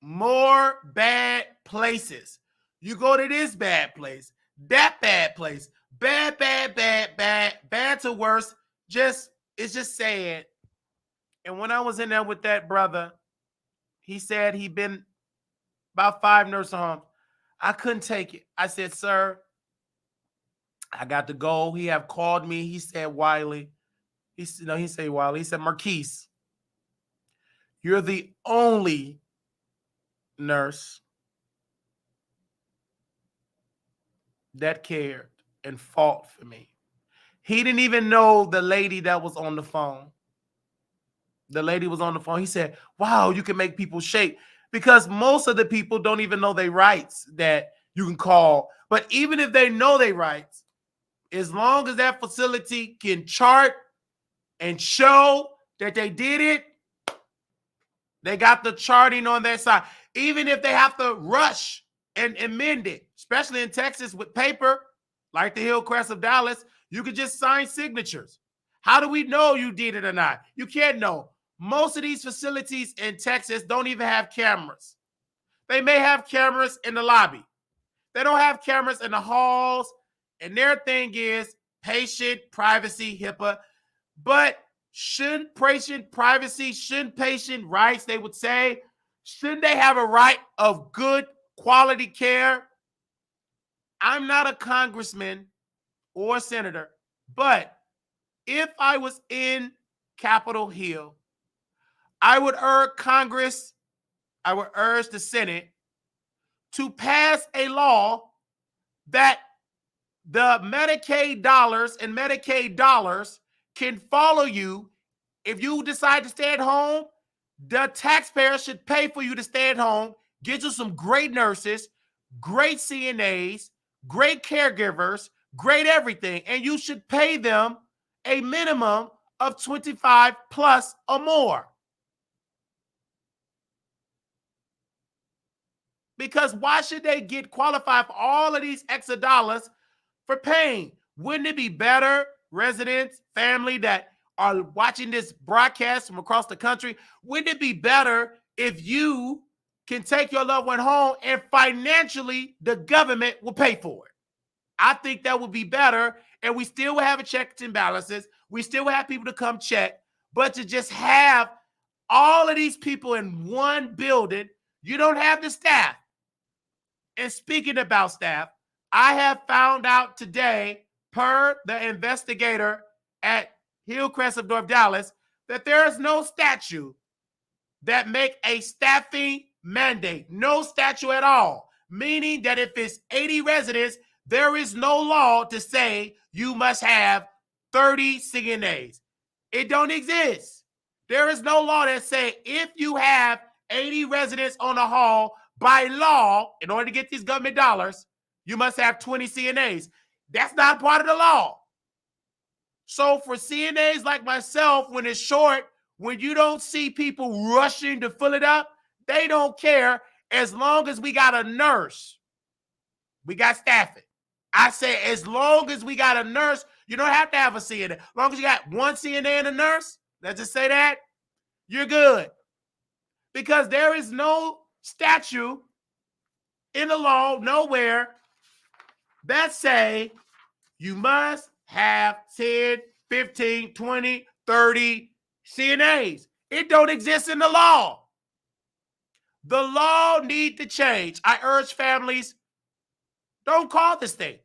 more bad places. You go to this bad place, that bad place, bad, bad, bad, bad, bad to worse. It's just sad. And when I was in there with that brother, he said he'd been about 5 nursing homes. I couldn't take it. I said, sir, I got to go. He have called me. He said, Wiley. He said, Wiley. He said, Marquise, you're the only nurse that cared and fought for me. He didn't even know the lady that was on the phone. The lady was on the phone. He said, wow, you can make people shake. Because most of the people don't even know their rights that you can call. But even if they know their rights, as long as that facility can chart and show that they did it, they got the charting on their side. Even if they have to rush and amend it, especially in Texas with paper, like the Hillcrest of Dallas, you could just sign signatures. How do we know you did it or not? You can't know. Most of these facilities in Texas don't even have cameras. They may have cameras in the lobby. They don't have cameras in the halls. And their thing is patient privacy, HIPAA. But shouldn't patient privacy, shouldn't patient rights, they would say, shouldn't they have a right of good quality care? I'm not a congressman or a senator, but if I was in Capitol Hill, I would urge Congress, I would urge the Senate to pass a law that the Medicaid dollars and Medicaid dollars can follow you. If you decide to stay at home, the taxpayer should pay for you to stay at home, get you some great nurses, great CNAs, great caregivers, great everything, and you should pay them a minimum of 25 plus or more. Because why should they get qualified for all of these extra dollars for paying? Wouldn't it be better, residents, family that are watching this broadcast from across the country, wouldn't it be better if you can take your loved one home and financially the government will pay for it? I think that would be better, and we still will have a checks and balances. We still will have people to come check, but to just have all of these people in one building, you don't have the staff. And speaking about staff, I have found out today, per the investigator at Hillcrest of North Dallas, that there is no statute that make a staffing mandate. No statute at all. Meaning that if it's 80 residents, there is no law to say you must have 30 CNAs. It don't exist. There is no law that say if you have 80 residents on a hall, by law, in order to get these government dollars, you must have 20 CNAs. That's not part of the law. So for CNAs like myself, when it's short, when you don't see people rushing to fill it up, they don't care as long as we got a nurse. We got staffing. I say as long as we got a nurse, you don't have to have a CNA. As long as you got one CNA and a nurse, let's just say that, you're good. Because there is no statute in the law nowhere that say you must have 10, 15, 20, 30 CNAs. It don't exist in the law. The law need to change. I urge families, don't call the state.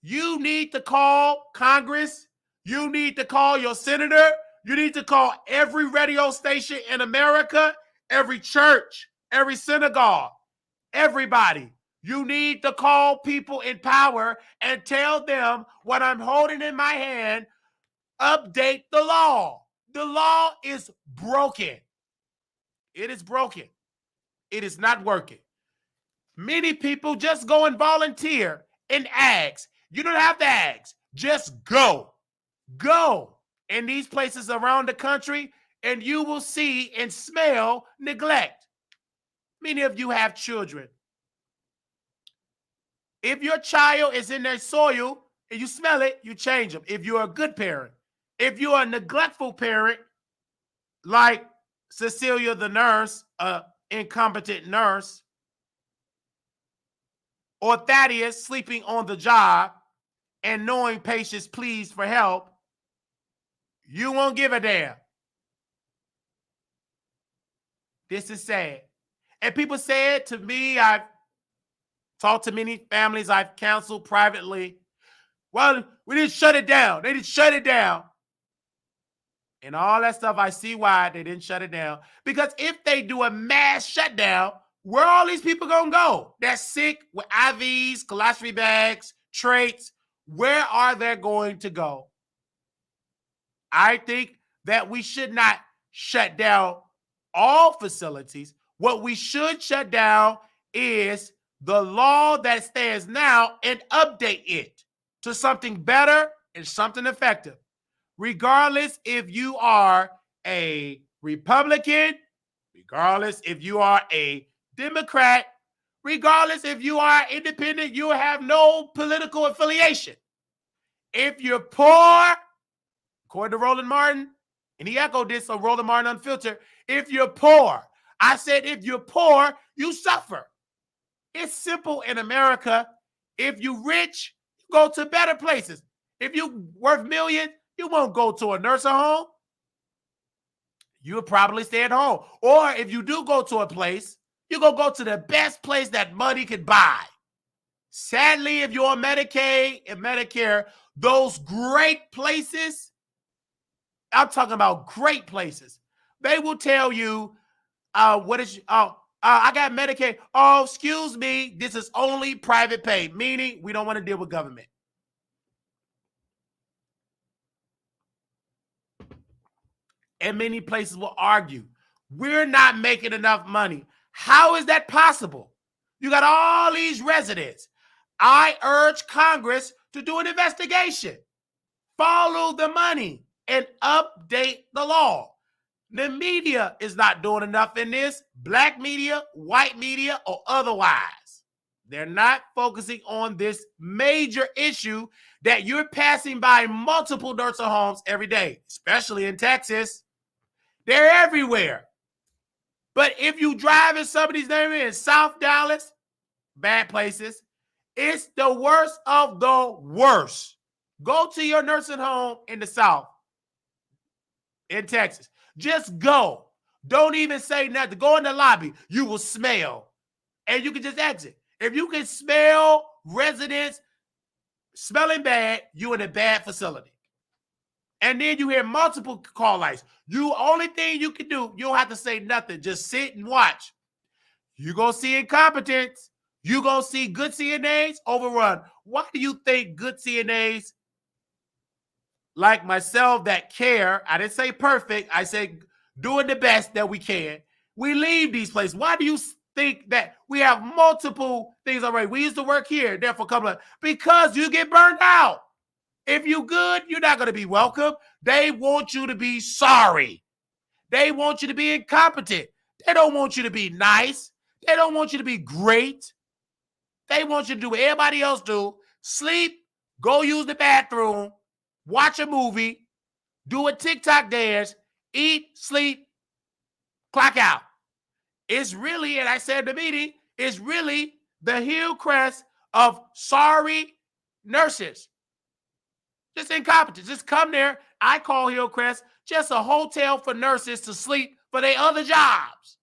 You need to call Congress. You need to call your senator. You need to call every radio station in America, every church, every synagogue, everybody. You need to call people in power and tell them what I'm holding in my hand. Update the law. The law is broken. It is broken. It is not working. Many people just go and volunteer and ask. You don't have to ask. Just go. Go in these places around the country and you will see and smell neglect. Many of you have children. If your child is in their soil and you smell it, you change them. If you're a good parent. If you're a neglectful parent, like Cecilia the nurse, an incompetent nurse, or Thaddeus sleeping on the job and knowing patients pleas for help, you won't give a damn. This is sad. And people say it to me. I've talked to many families. I've counseled privately. Well, we didn't shut it down. They didn't shut it down. And all that stuff, I see why they didn't shut it down. Because if they do a mass shutdown, where are all these people going to go? They're sick with IVs, colostomy bags, traits. Where are they going to go? I think that we should not shut down all facilities. What we should shut down is the law that stands now and update it to something better and something effective. Regardless if you are a Republican, regardless if you are a Democrat, regardless if you are independent, you have no political affiliation. If you're poor, according to Roland Martin, and he echoed this on Roland Martin Unfiltered, if you're poor, I said if you're poor, you suffer. It's simple in America. If you're rich, you go to better places. If you're worth millions, you won't go to a nursing home. You'll probably stay at home. Or if you do go to a place, you're going to go to the best place that money can buy. Sadly, if you're on Medicaid and Medicare, those great places, I'm talking about great places, they will tell you, I got Medicaid. Oh, excuse me, this is only private pay, meaning we don't want to deal with government. And many places will argue, we're not making enough money. How is that possible? You got all these residents. I urge Congress to do an investigation, follow the money, and update the law. The media is not doing enough in this, black media, white media, or otherwise. They're not focusing on this major issue that you're passing by multiple nursing homes every day, especially in Texas. They're everywhere. But if you drive in some of these neighborhoods in South Dallas, bad places, it's the worst of the worst. Go to your nursing home in the South, in Texas. Just go. Don't even say nothing. Go in the lobby. You will smell. And you can just exit. If you can smell residents smelling bad, you're in a bad facility. And then you hear multiple call lights. Only thing you can do, you don't have to say nothing. Just sit and watch. You're going to see incompetence. You're going to see good CNAs overrun. Why do you think good CNAs like myself that care, I didn't say perfect, I said doing the best that we can, we leave these places? Why do you think that we have multiple things already? We used to work here, there for a couple of, because you get burned out. If you good, you're not going to be welcome. They want you to be sorry. They want you to be incompetent. They don't want you to be nice. They don't want you to be great. They want you to do what everybody else do. Sleep, go use the bathroom, watch a movie, do a TikTok dance, eat, sleep, clock out. It's really, and I said in the meeting, it's really the Hillcrest of sorry nurses. Just incompetent. Just come there. I call Hillcrest just a hotel for nurses to sleep for their other jobs.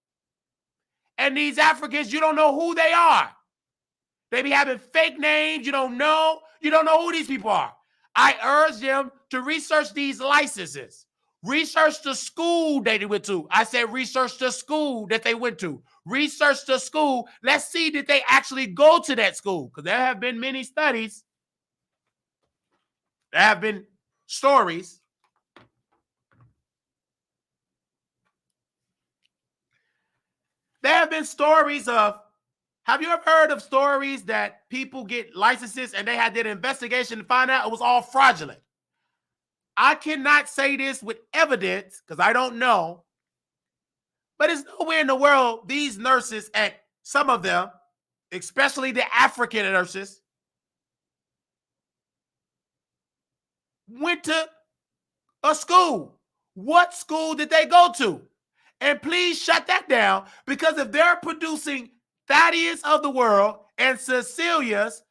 And these Africans, you don't know who they are. They be having fake names. You don't know who these people are. I urge them to research these licenses. Research the school they went to. I said research the school that they went to. Research the school. Let's see did they actually go to that school. Because there have been many studies. There have been stories. There have been stories of, have you ever heard of stories that people get licenses and they had their investigation to find out it was all fraudulent? I cannot say this with evidence because I don't know, but it's nowhere in the world these nurses, and some of them, especially the African nurses, went to a school. What school did they go to? And please shut that down, because if they're producing Thaddeus of the world and Cecilia's,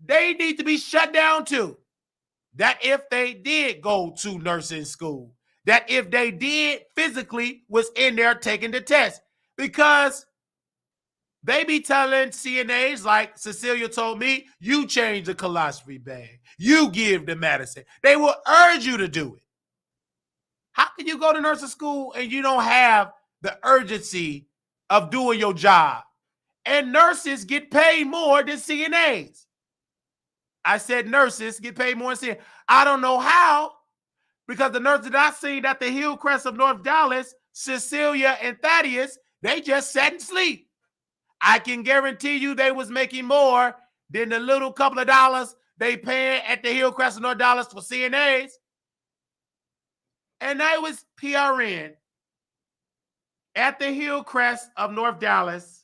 they need to be shut down too. That if they did go to nursing school, that if they did physically was in there taking the test, because they be telling CNAs, like Cecilia told me, you change the colostrum bag, you give the medicine. They will urge you to do it. How can you go to nursing school and you don't have the urgency of doing your job? And nurses get paid more than CNAs. I said nurses get paid more than CNAs. I don't know how, because the nurses that I seen at the Hillcrest of North Dallas, Cecilia and Thaddeus, they just sat and sleep. I can guarantee you they was making more than the little couple of dollars they paying at the Hillcrest of North Dallas for CNAs. And I was PRN at the Hillcrest of North Dallas,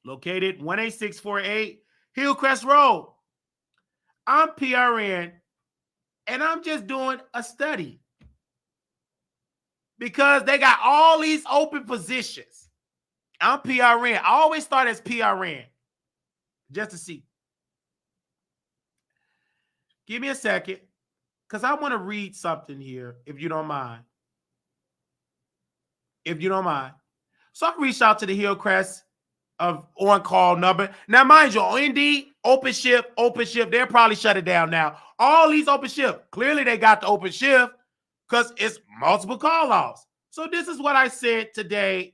located 18648 Hillcrest Road. I'm PRN, and I'm just doing a study because they got all these open positions. I'm PRN. I always start as PRN just to see. Give me a second, because I want to read something here, if you don't mind. If you don't mind. So I reached out to the Hillcrest of on-call number. Now, mind you, on Indeed, open shift, they'll probably shut it down now. All these open shift, clearly they got the open shift because it's multiple call-offs. So this is what I said today.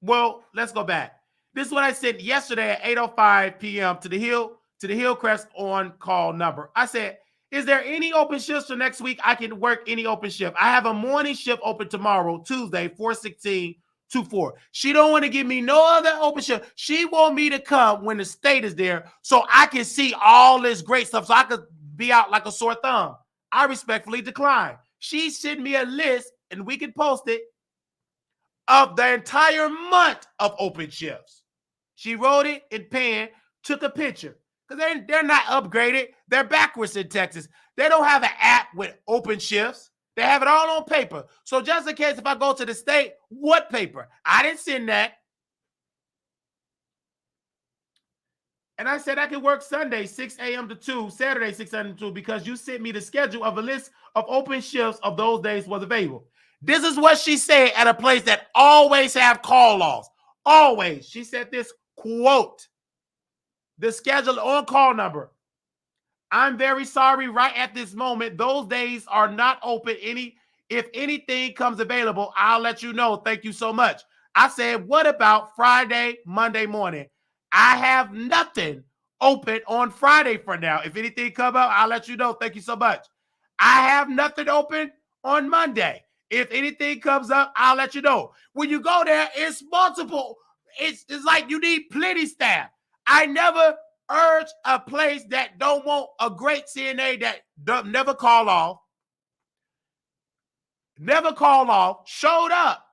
Well, let's go back. This is what I said yesterday at 8:05 p.m. to the Hillcrest on-call number. I said, is there any open shifts for next week? I can work any open shift. I have a morning shift open tomorrow, Tuesday, 4/16 to 4. She don't want to give me no other open shift. She want me to come when the state is there so I can see all this great stuff, so I could be out like a sore thumb. I respectfully decline. She sent me a list, and we can post it, of the entire month of open shifts. She wrote it in pen, took a picture. Because they're not upgraded. They're backwards in Texas. They don't have an app with open shifts. They have it all on paper. So just in case if I go to the state, what paper? I didn't send that. And I said I could work Sunday, 6 a.m. to 2, Saturday, 6 a.m. to 2, because you sent me the schedule of a list of open shifts of those days was available. This is what she said at a place that always have call-offs. Always. She said this, quote, the schedule on-call number. I'm very sorry right at this moment. Those days are not open. If anything comes available, I'll let you know. Thank you so much. I said, what about Friday, Monday morning? I have nothing open on Friday for now. If anything come up, I'll let you know. Thank you so much. I have nothing open on Monday. If anything comes up, I'll let you know. When you go there, it's multiple. It's like you need plenty staff. I never urge a place that don't want a great CNA that never call off, showed up,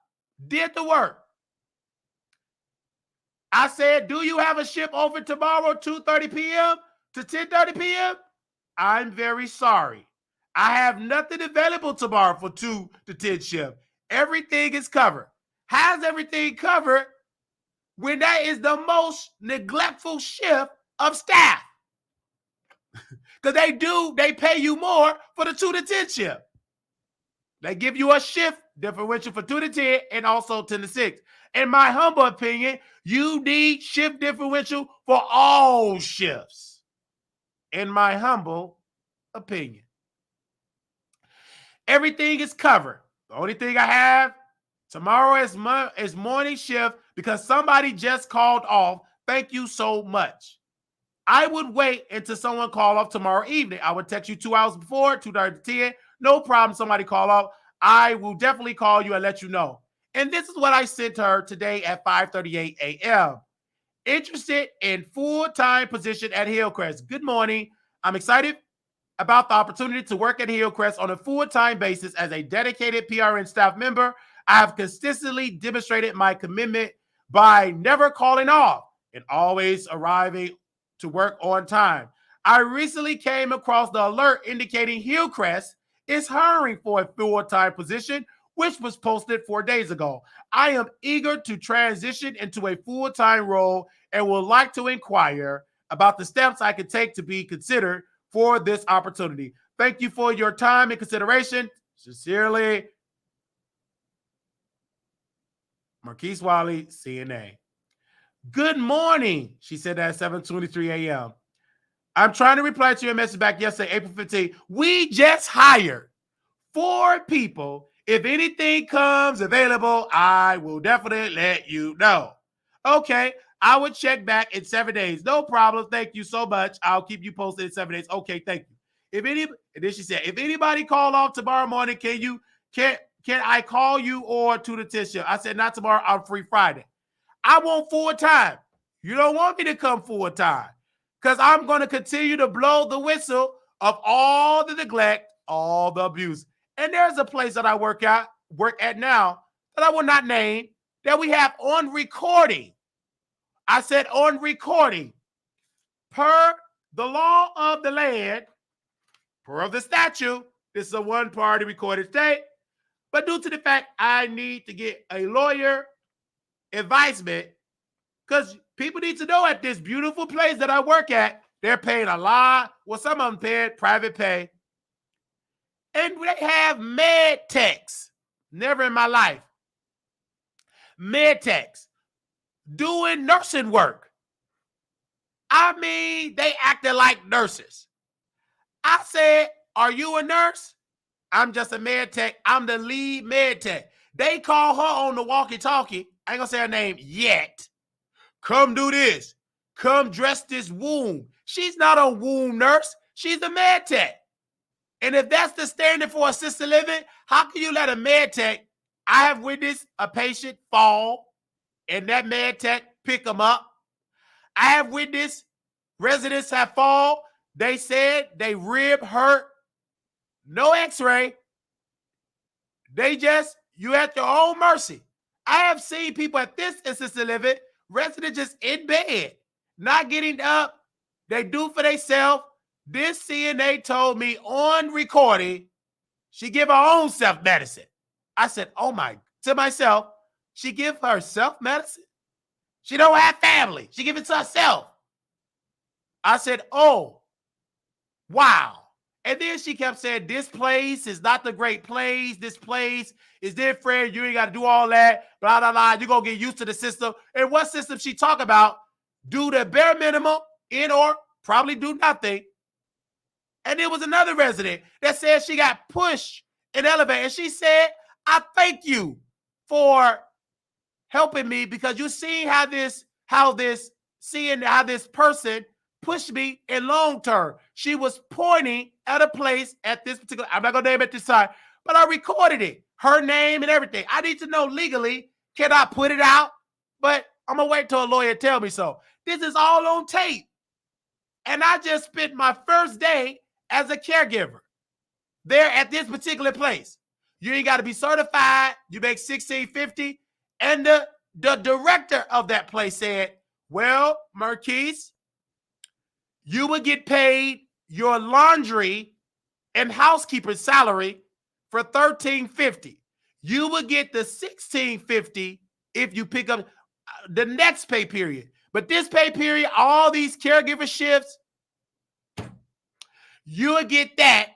did the work. I said, do you have a shift open tomorrow, 2:30 p.m. to 10:30 p.m.? I'm very sorry. I have nothing available tomorrow for 2 to 10 shift. Everything is covered. How's everything covered when that is the most neglectful shift of staff. Because they pay you more for the 2 to 10 shift. They give you a shift differential for 2 to 10 and also 10 to 6. In my humble opinion, you need shift differential for all shifts. In my humble opinion. Everything is covered. The only thing I have tomorrow is morning shift because somebody just called off. Thank you so much. I would wait until someone call off tomorrow evening. I would text you 2 hours before, 2:30 to 10. No problem. Somebody call off. I will definitely call you and let you know. And this is what I sent her today at 5:38 a.m. Interested in full-time position at Hillcrest. Good morning. I'm excited about the opportunity to work at Hillcrest on a full-time basis as a dedicated PRN staff member. I have consistently demonstrated my commitment by never calling off and always arriving to work on time. I recently came across the alert indicating Hillcrest is hiring for a full-time position, which was posted 4 days ago. I am eager to transition into a full-time role and would like to inquire about the steps I can take to be considered for this opportunity. Thank you for your time and consideration. Sincerely, Marquise Wiley, CNA. Good morning, she said at 7:23 a.m. I'm trying to reply to your message back yesterday, April 15th. We just hired 4 people. If anything comes available, I will definitely let you know. Okay, I would check back in 7 days. No problem. Thank you so much. I'll keep you posted in 7 days. Okay, thank you. And then she said, if anybody call off tomorrow morning, can I call you or to the 10 shift? I said, not tomorrow. I'm free Friday. I want full time. You don't want me to come full time because I'm going to continue to blow the whistle of all the neglect, all the abuse. And there's a place that I work at now that I will not name that we have on recording. I said on recording. Per the law of the land, per the statute, this is a one-party recorded state. But due to the fact I need to get a lawyer advisement, because people need to know at this beautiful place that I work at, they're paying a lot. Well, some of them paying private pay. And they have med techs. Never in my life. Med techs doing nursing work. I mean, they acted like nurses. I said, are you a nurse? I'm just a med tech. I'm the lead med tech. They call her on the walkie-talkie. I ain't gonna say her name yet. Come do this. Come dress this wound. She's not a wound nurse. She's a med tech. And if that's the standard for assisted living, how can you let a med tech? I have witnessed a patient fall and that med tech pick them up. I have witnessed residents have fall. They said they rib hurt. No x-ray. You at your own mercy. I have seen people at this assisted living, residents just in bed, not getting up. They do for themselves. This CNA told me on recording, she give her own self-medicine. I said, oh my, to myself, she give herself medicine? She don't have family. She give it to herself. I said, oh, wow. And then she kept saying, this place is not the great place. This place is different. You ain't got to do all that. Blah, blah, blah. You're going to get used to the system. And what system she talk about? Do the bare minimum or probably do nothing. And there was another resident that said she got pushed in the elevator. And she said, I thank you for helping me because you see how this person pushed me in long term. She was pointing at a place at this particular, I'm not going to name it this time, but I recorded it, her name and everything. I need to know legally, can I put it out? But I'm going to wait till a lawyer tell me so. This is all on tape. And I just spent my first day as a caregiver there at this particular place. You ain't got to be certified. You make $16.50. And the director of that place said, well, Marquise, you would get paid your laundry and housekeeper salary for $13.50. You would get the $16.50 if you pick up. the next pay period. But this pay period, all these caregiver shifts, you'll get that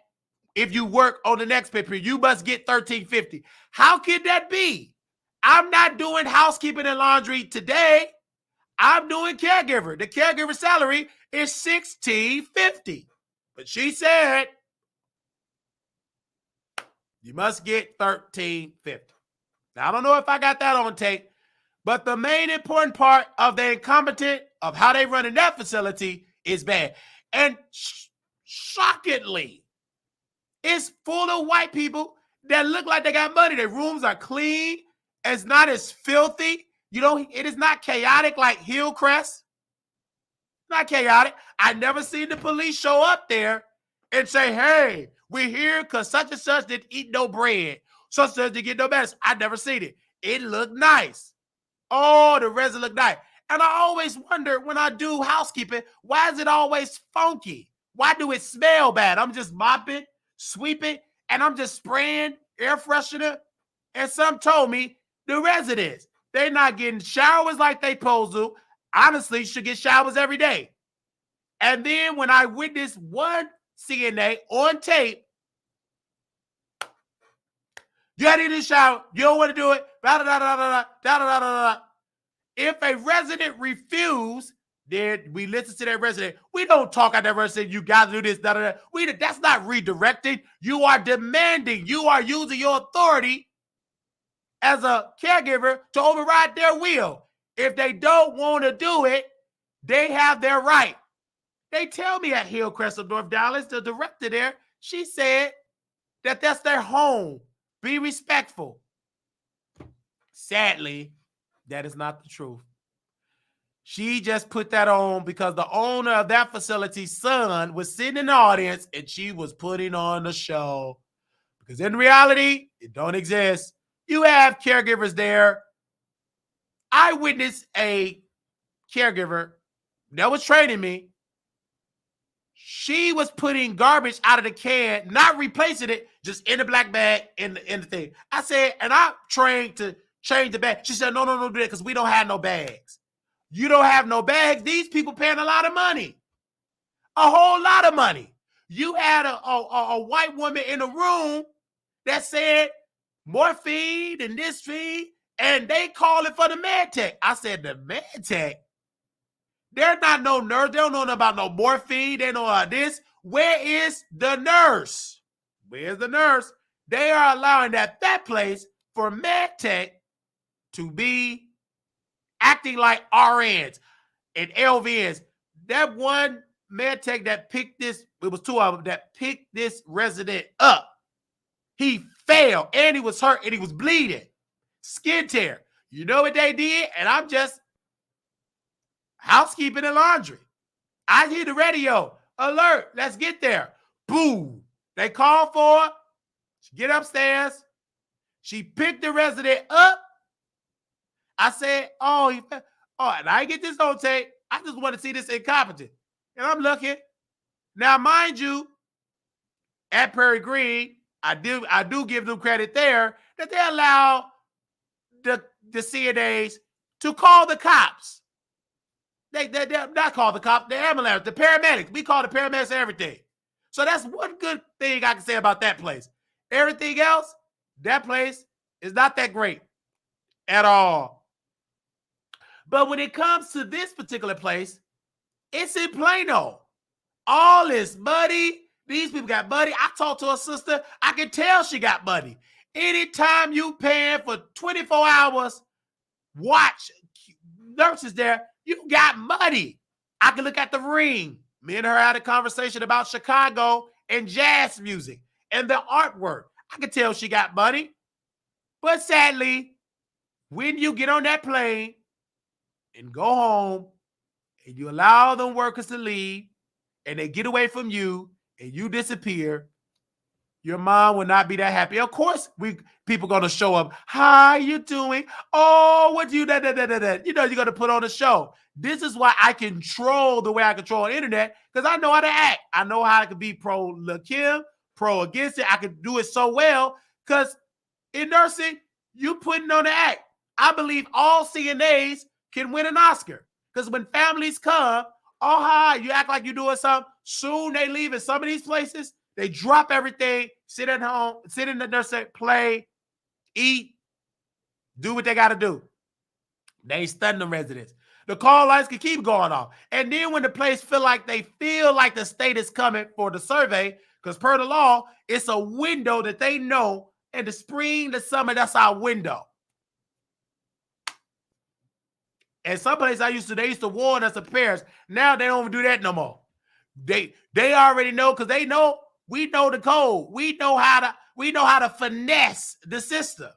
if you work on the next pay period. You must get $13.50. How can that be? I'm not doing housekeeping and laundry today. I'm doing caregiver. The caregiver salary is $16.50. But she said, you must get $13.50. Now, I don't know if I got that on tape, but the main important part of the incompetent of how they run in that facility is bad. And shockingly, it's full of white people that look like they got money. Their rooms are clean. It's not as filthy. It is not chaotic like Hillcrest. Not chaotic. I never seen the police show up there and say, hey, we're here because such and such didn't eat no bread. Such and such didn't get no medicine. I never seen it. It looked nice. Oh, the resin looked nice. And I always wonder when I do housekeeping, why is it always funky? Why do it smell bad? I'm just mopping, sweeping, and I'm just spraying air freshener. And some told me the residents, they're not getting showers like they supposed to. Honestly, should get showers every day. And then when I witnessed one CNA on tape, you got to in the shower, you don't want to do it, da da da da da da da da da. If a resident refuse, then we listen to that resident. We don't talk at that resident, you got to do this, da da da. That's not redirecting. You are demanding. You are using your authority as a caregiver to override their will. If they don't want to do it, they have their right. They tell me at Hillcrest of North Dallas, the director there, she said that that's their home. Be respectful. Sadly, that is not the truth. She just put that on because the owner of that facility's son was sitting in the audience and she was putting on the show. Because in reality, it don't exist. You have caregivers there. I witnessed a caregiver that was training me. She was putting garbage out of the can, not replacing it, just in the black bag in the thing. I said, and I'm trained to change the bag. She said, no, do that because we don't have no bags. You don't have no bags. These people paying a lot of money, a whole lot of money. You had a white woman in the room that said morphine and this fee, and they call it for the med tech. I said, the med tech? They're not no nurse. They don't know about no morphine. They know about this. Where is the nurse? Where's the nurse? They are allowing that place for med tech to be acting like RNs and LVNs. That one med tech that picked this, it was two of them that picked this resident up. He fell and he was hurt and he was bleeding. Skin tear. You know what they did? And I'm just housekeeping and laundry. I hear the radio. Alert. Let's get there. Boom. They call for her. She get upstairs. She picked the resident up. I said, and I get this on tape. I just want to see this incompetent. And I'm looking. Now, mind you, at Prairie Green, I do give them credit there that they allow the CNAs to call the cops. They not call the cops, the ambulance, the paramedics. We call the paramedics everything. So that's one good thing I can say about that place. Everything else, that place is not that great at all. But when it comes to this particular place, it's in Plano. All is muddy. These people got money. I talked to a sister. I can tell she got money. Anytime you paying for 24 hours, watch nurses there, you got money. I can look at the ring. Me and her had a conversation about Chicago and jazz music and the artwork. I can tell she got money. But sadly, when you get on that plane and go home and you allow them workers to leave and they get away from you and you disappear, your mom will not be that happy. Of course, people going to show up. How you doing? Oh, what do you da. You know, you're going to put on a show. This is why I control the way I control the internet, because I know how to act. I know how I can be pro Lakim, pro against it. I can do it so well because in nursing, you putting on the act. I believe all CNAs can win an Oscar. Because when families come, oh, hi, you act like you're doing something. Soon they leave in some of these places. They drop everything, sit at home, sit in the nursery, play, eat, do what they got to do. They ain't studying the residents. The call lights can keep going off. And then when the place feel like the state is coming for the survey, because per the law, it's a window that they know in the spring, the summer, that's our window. And some places they used to warn us as parents. Now they don't do that no more. They already know, because they know we know the code. We know how to finesse the system.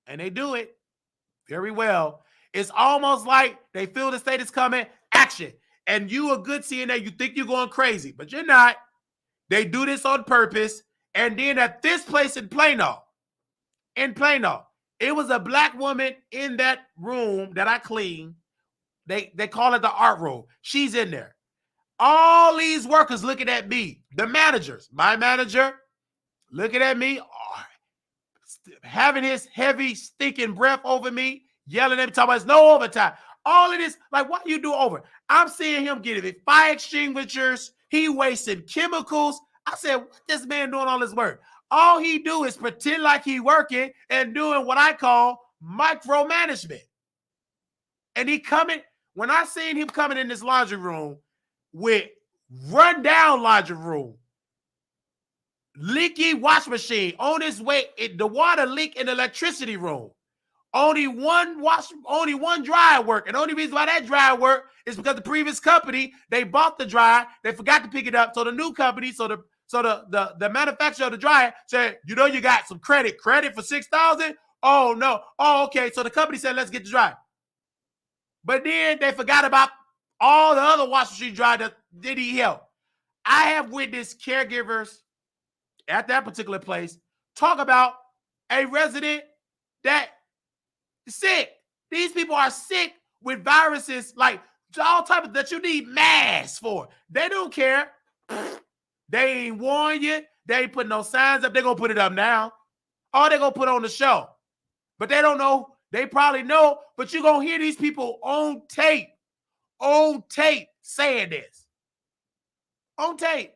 And they do it very well. It's almost like they feel the state is coming, action. And you a good CNA, you think you're going crazy, but you're not. They do this on purpose. And then at this place in Plano, it was a black woman in that room that I cleaned. They call it the art room. She's in there. All these workers looking at me. The managers, my manager, looking at me, having his heavy, stinking breath over me, yelling at me, talking about it's no overtime. All of this, like, what you do over? I'm seeing him getting fire extinguishers. He wasting chemicals. I said, what this man doing all this work? All he do is pretend like he working and doing what I call micromanagement. And he coming, when I seen him coming in this laundry room with run down laundry room, leaky wash machine on his way, the water leak in the electricity room. Only one dryer work. And the only reason why that dryer work is because the previous company, they bought the dryer, they forgot to pick it up. So the new company, the manufacturer of the dryer said, you got some credit for $6,000. Oh no. Oh, okay. So the company said, let's get the dryer. But then they forgot about all the other wash machine dryer that did he help. I have witnessed caregivers at that particular place talk about a resident that is sick. These people are sick with viruses, like all types that you need masks for. They don't care. They ain't warn you. They ain't put no signs up. They're going to put it up now. Or they're going to put on the show. But they don't know. They probably know. But you're going to hear these people on tape saying this. On tape.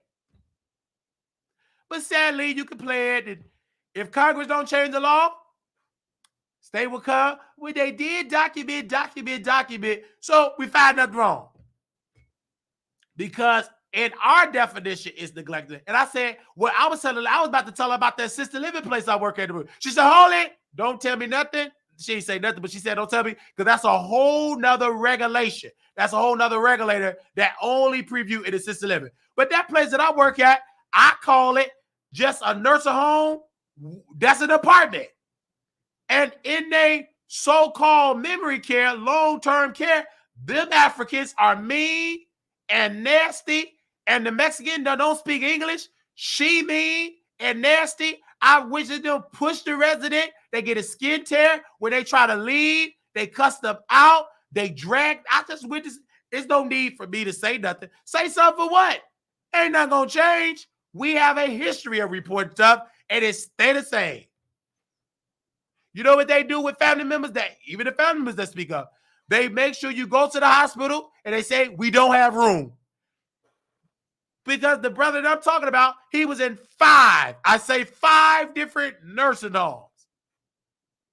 But sadly, you can play it. If Congress don't change the law, state will come. Well, they did document. So we find nothing wrong. Because in our definition is neglected. And I said, well, I was about to tell her about the assisted living place I work at. She said, hold it. Don't tell me nothing. She didn't say nothing, but she said, don't tell me, because that's a whole nother regulation. That's a whole nother regulator that only preview in assisted living. But that place that I work at, I call it just a nursing home. That's an apartment. And in their so-called memory care, long-term care, them Africans are mean and nasty. And the Mexican that don't speak English, she mean and nasty. I wish they don't push the resident. They get a skin tear. When they try to leave, they cuss them out. They drag. I just witnessed. There's no need for me to say nothing. Say something for what? Ain't nothing gonna change. We have a history of reporting stuff, and it stay the same. You know what they do with family members? Even the family members that speak up, they make sure you go to the hospital and they say, we don't have room. Because the brother that I'm talking about, he was in 5 different nursing homes.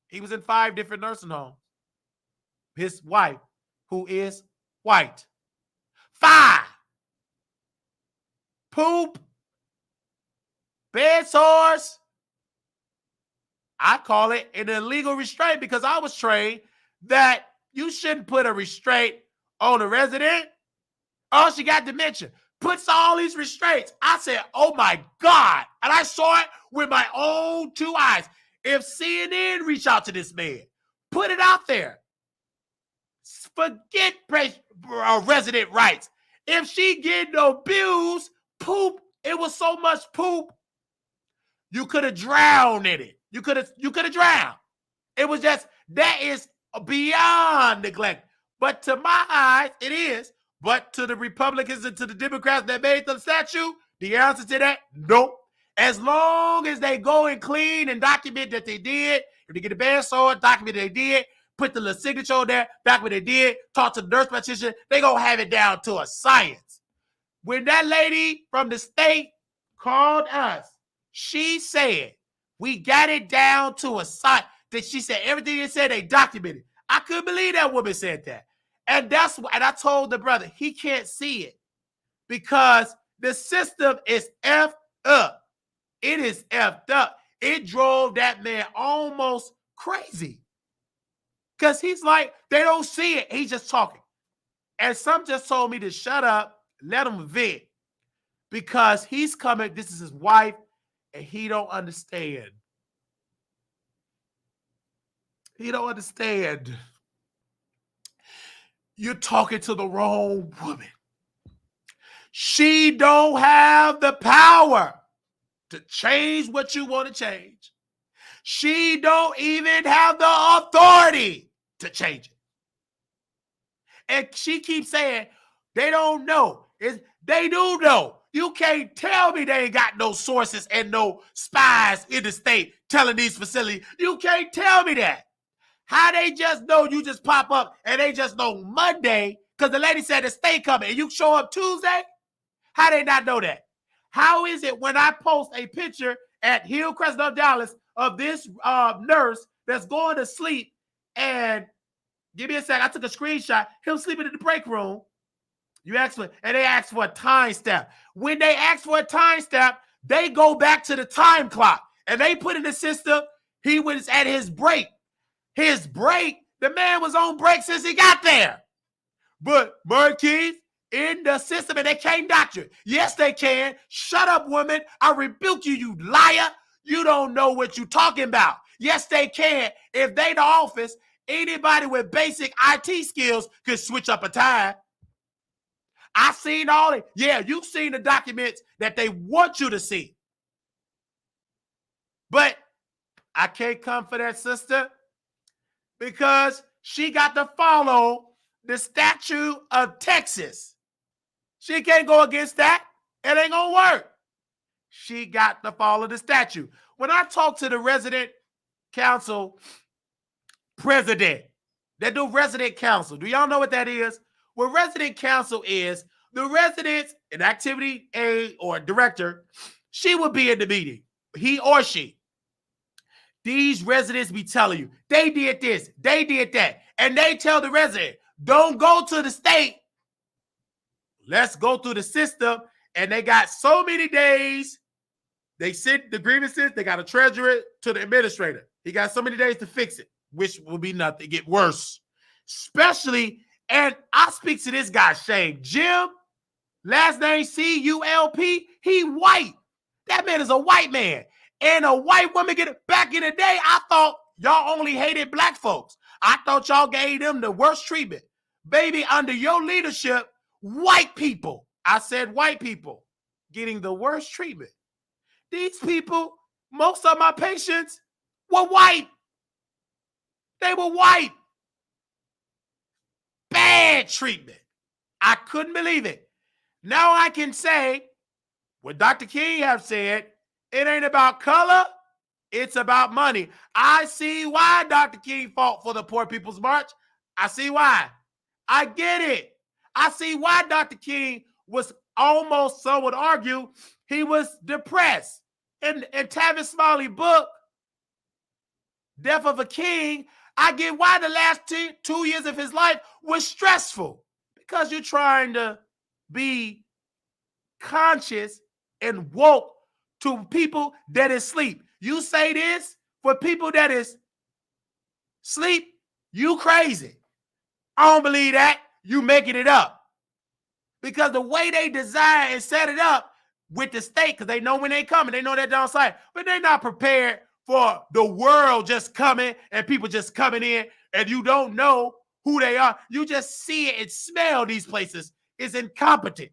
He was in 5 different nursing homes. His wife, who is white. 5. Poop. Bed sores. I call it an illegal restraint because I was trained that you shouldn't put a restraint on a resident. Oh, she got dementia. Puts all these restraints. I said, oh my God. And I saw it with my own 2 eyes. If CNN reach out to this man, put it out there. Forget resident rights. If she getting abused, poop, it was so much poop, you could have drowned in it. You could have drowned. It was just, that is beyond neglect. But to my eyes, it is. But to the Republicans and to the Democrats that made the statute, the answer to that, nope. As long as they go and clean and document that they did, if they get a bad sword, document they did, put the little signature on there, back when they did, talk to the nurse practitioner, they gonna have it down to a science. When that lady from the state called us, she said, we got it down to a science. That she said everything they said, they documented. I couldn't believe that woman said that. And that's why, and I told the brother, he can't see it because the system is effed up. It is effed up. It drove that man almost crazy. Because he's like, they don't see it. He's just talking. And some just told me to shut up, let him vent. Because he's coming, this is his wife, and he don't understand. He don't understand. You're talking to the wrong woman. She don't have the power to change what you want to change. She don't even have the authority to change it. And she keeps saying, they don't know. They do know. You can't tell me they ain't got no sources and no spies in the state telling these facilities. You can't tell me that. How they just know you just pop up and they just know Monday because the lady said the state coming and you show up Tuesday? How they not know that? How is it when I post a picture at Hillcrest of Dallas of this nurse that's going to sleep and give me a sec, I took a screenshot, him sleeping in the break room. You asked for, and they asked for a time stamp. When they ask for a time stamp, they go back to the time clock and they put in the system, he was at his break. His break, the man was on break since he got there. But Marquise, in the system, and they can't doctor it. Yes, they can. Shut up, woman. I rebuke you, you liar. You don't know what you're talking about. Yes, they can. If they the office, anybody with basic IT skills could switch up a time. I seen all it. Yeah, you've seen the documents that they want you to see. But I can't come for that sister because she got to follow the statute of Texas. She can't go against that. It ain't gonna work. She got to follow the statute. When I talk to the resident council president, they do resident council. Do y'all know what that is? What resident council is, the residents, an activity aide or director, she will be in the meeting, he or she. These residents be telling you, they did this, they did that. And they tell the resident, don't go to the state. Let's go through the system. And they got so many days. They sent the grievances. They got to treasure it to the administrator. He got so many days to fix it, which will be nothing. Get worse. Especially, and I speak to this guy, Shane. Jim, last name C-U-L-P. He white. That man is a white man. And a white woman back in the day, I thought y'all only hated black folks. I thought y'all gave them the worst treatment. Baby, under your leadership, white people, I said white people, getting the worst treatment. These people, most of my patients were white. They were white. Bad treatment. I couldn't believe it. Now I can say what Dr. King have said, it ain't about color, it's about money. I see why Dr. King fought for the Poor People's March. I see why. I get it. I see why Dr. King was almost, some would argue, he was depressed. In Tavis Smiley's book, Death of a King, I get why the last 2 years of his life was stressful. Because you're trying to be conscious and woke to people that is sleep. You say this for people that is sleep, you crazy. I don't believe that. You making it up. Because the way they design and set it up with the state, because they know when they coming, they know they're downside, but they're not prepared for the world just coming and people just coming in and you don't know who they are. You just see it and smell these places. It's incompetent.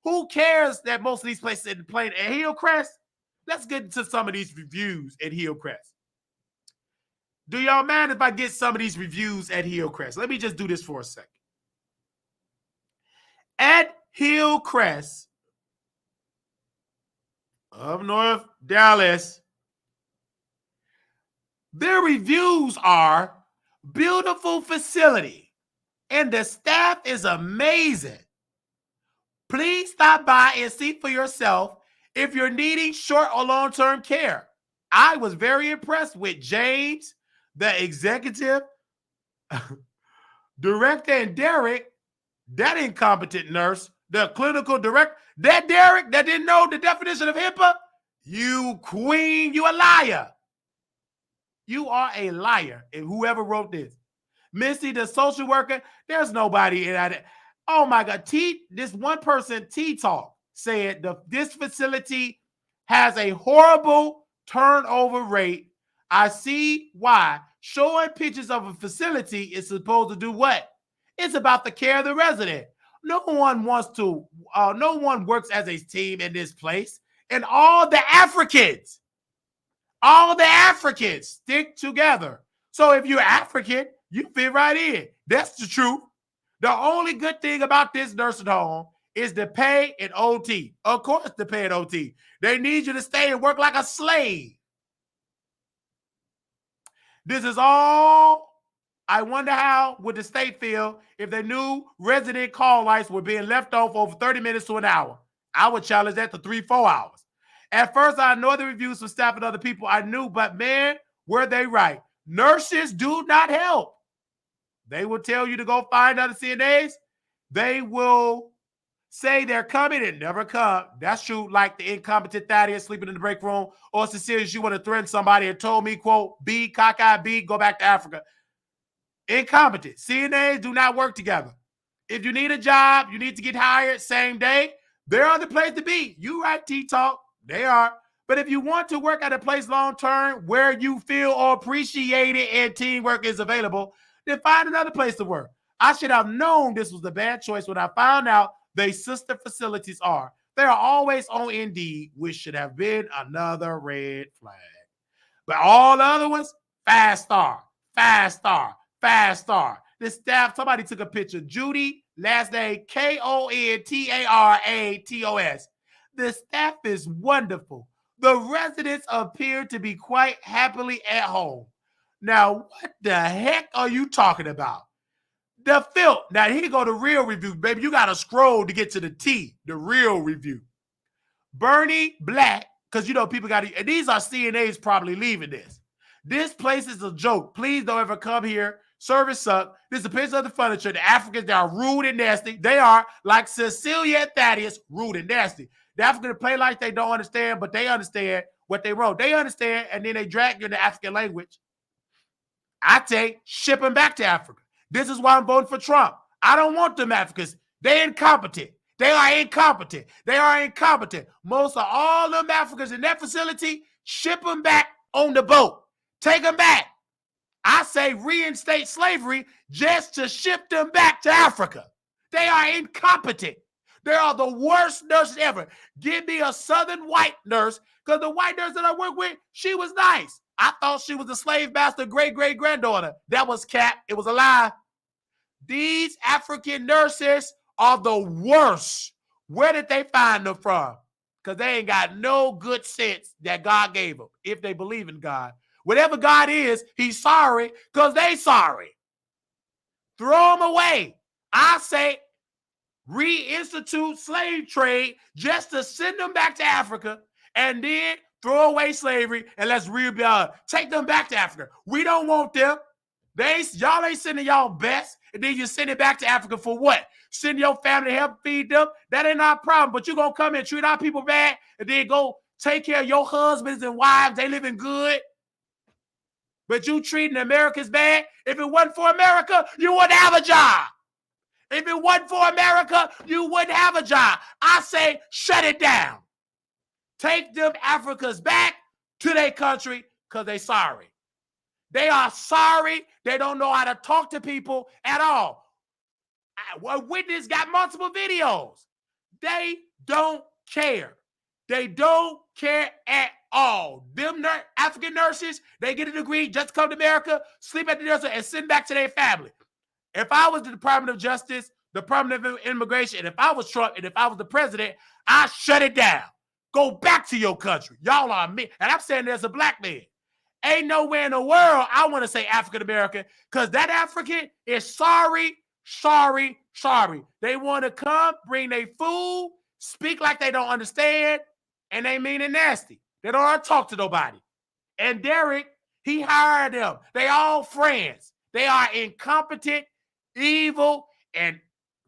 Who cares that most of these places in the plane at Hillcrest? Let's get into some of these reviews at Hillcrest. Do y'all mind if I get some of these reviews at Hillcrest? Let me just do this for a second. At Hillcrest of North Dallas, their reviews are Beautiful facility. And the staff is amazing. Please stop by and see for yourself if you're needing short or long-term care. I was very impressed with James, the executive director, and Derek, that incompetent nurse, the clinical director. That Derek that didn't know the definition of HIPAA, you queen, you a liar. You are a liar. And whoever wrote this. Missy, the social worker, there's nobody in that. Oh my God. This one person, Talk, said this facility has a horrible turnover rate. I see why. Showing pictures of a facility is supposed to do what? It's about the care of the resident. No one works as a team in this place. And all the Africans stick together. So if you're African, you fit right in. That's the truth. The only good thing about this nursing home is the pay and OT. Of course, the pay and OT. They need you to stay and work like a slave. This is all. I wonder how would the state feel if they knew resident call lights were being left on for over 30 minutes to an hour. I would challenge that to 3-4 hours. At first, I know the reviews from staff and other people I knew, but man, were they right. Nurses do not help. They will tell you to go find other CNAs. They will say they're coming and never come. That's true, like the incompetent Thaddeus sleeping in the break room, or Cecilia, you want to threaten somebody and told me, quote, B, cockeyed B, go back to Africa. Incompetent. CNAs do not work together. If you need a job, you need to get hired same day, they're the place to be. You right, Talk. They are. But if you want to work at a place long-term where you feel appreciated and teamwork is available, then find another place to work. I should have known this was a bad choice when I found out they sister facilities are. They are always on Indeed, which should have been another red flag. But all the other ones, 5-star, 5-star, 5-star. This staff, somebody took a picture. Judy, last name Kontaratos. The staff is wonderful. The residents appear to be quite happily at home. Now, what the heck are you talking about? The filth. Now, here go the real review, baby. You got to scroll to get to the T, the real review. Bernie Black, because, you know, people got to, and these are CNAs probably leaving this. This place is a joke. Please don't ever come here. Service suck. This is a picture of the furniture. The Africans, they are rude and nasty. They are, like Cecilia and Thaddeus, rude and nasty. The Africans play like they don't understand, but they understand what they wrote. They understand, and then they drag you in the African language. I ship them back to Africa. This is why I'm voting for Trump. I don't want them Africans. They're incompetent. They are incompetent. They are incompetent. Most of all them Africans in that facility, ship them back on the boat. Take them back. I say reinstate slavery just to ship them back to Africa. They are incompetent. They are the worst nurses ever. Give me a Southern white nurse, because the white nurse that I work with, she was nice. I thought she was a slave master great-great-granddaughter. That was cap. It was a lie. These African nurses are the worst. Where did they find them from? Because they ain't got no good sense that God gave them, if they believe in God. Whatever God is, he's sorry because they sorry. Throw them away. I say reinstitute slave trade just to send them back to Africa and then throw away slavery and let's rebuild. Take them back to Africa. We don't want them. Y'all ain't sending y'all best, and then you send it back to Africa for what? Send your family to help feed them? That ain't our problem, but you going to come and treat our people bad and then go take care of your husbands and wives. They living good. But you treating Americans bad. If it wasn't for America, you wouldn't have a job. If it wasn't for America, you wouldn't have a job. I say shut it down. Take them Africans back to their country because they sorry. They are sorry. They don't know how to talk to people at all. A witness got multiple videos. They don't care. They don't care at all. Them African nurses, they get a degree, just come to America, sleep at the nursery, and send back to their family. If I was the Department of Justice, the Department of Immigration, and if I was Trump, and if I was the president, I'd shut it down. Go back to your country. Y'all are me. And I'm saying there's a black man. Ain't nowhere in the world I want to say African American, because that African is sorry, sorry, sorry. They want to come, bring their food, speak like they don't understand, and they mean it nasty. They don't want to talk to nobody. And Derek, he hired them. They all friends. They are incompetent, evil, and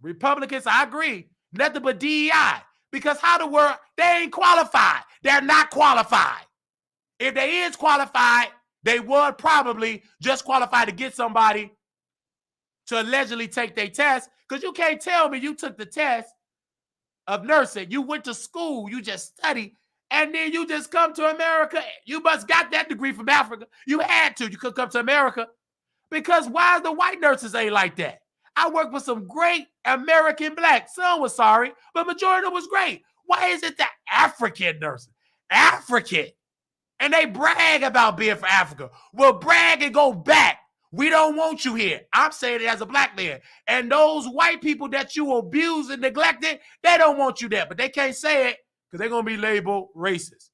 Republicans, I agree, nothing but DEI. Because how the world, they ain't qualified. They're not qualified. If they is qualified, they would probably just qualify to get somebody to allegedly take their test. Because you can't tell me you took the test of nursing. You went to school, you just studied, and then you just come to America. You must got that degree from Africa. You had to. You could come to America. Because why the white nurses ain't like that? I worked with some great American black. Some was sorry, but majority of them was great. Why is it the African nurses? African. And they brag about being from Africa. Well, brag and go back. We don't want you here. I'm saying it as a black man. And those white people that you abuse and neglected, they don't want you there. But they can't say it because they're going to be labeled racist.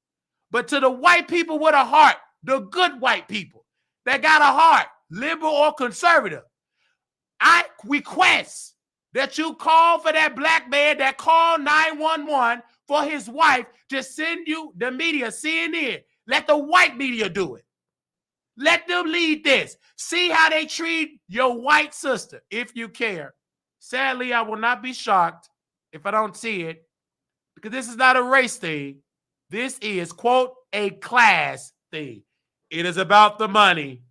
But to the white people with a heart, the good white people that got a heart, liberal or conservative, I request that you call for that black man that called 911 for his wife to send you the media, CNN. Let the white media do it. Let them lead this. See how they treat your white sister, if you care. Sadly, I will not be shocked if I don't see it, because this is not a race thing. This is, quote, a class thing. It is about the money.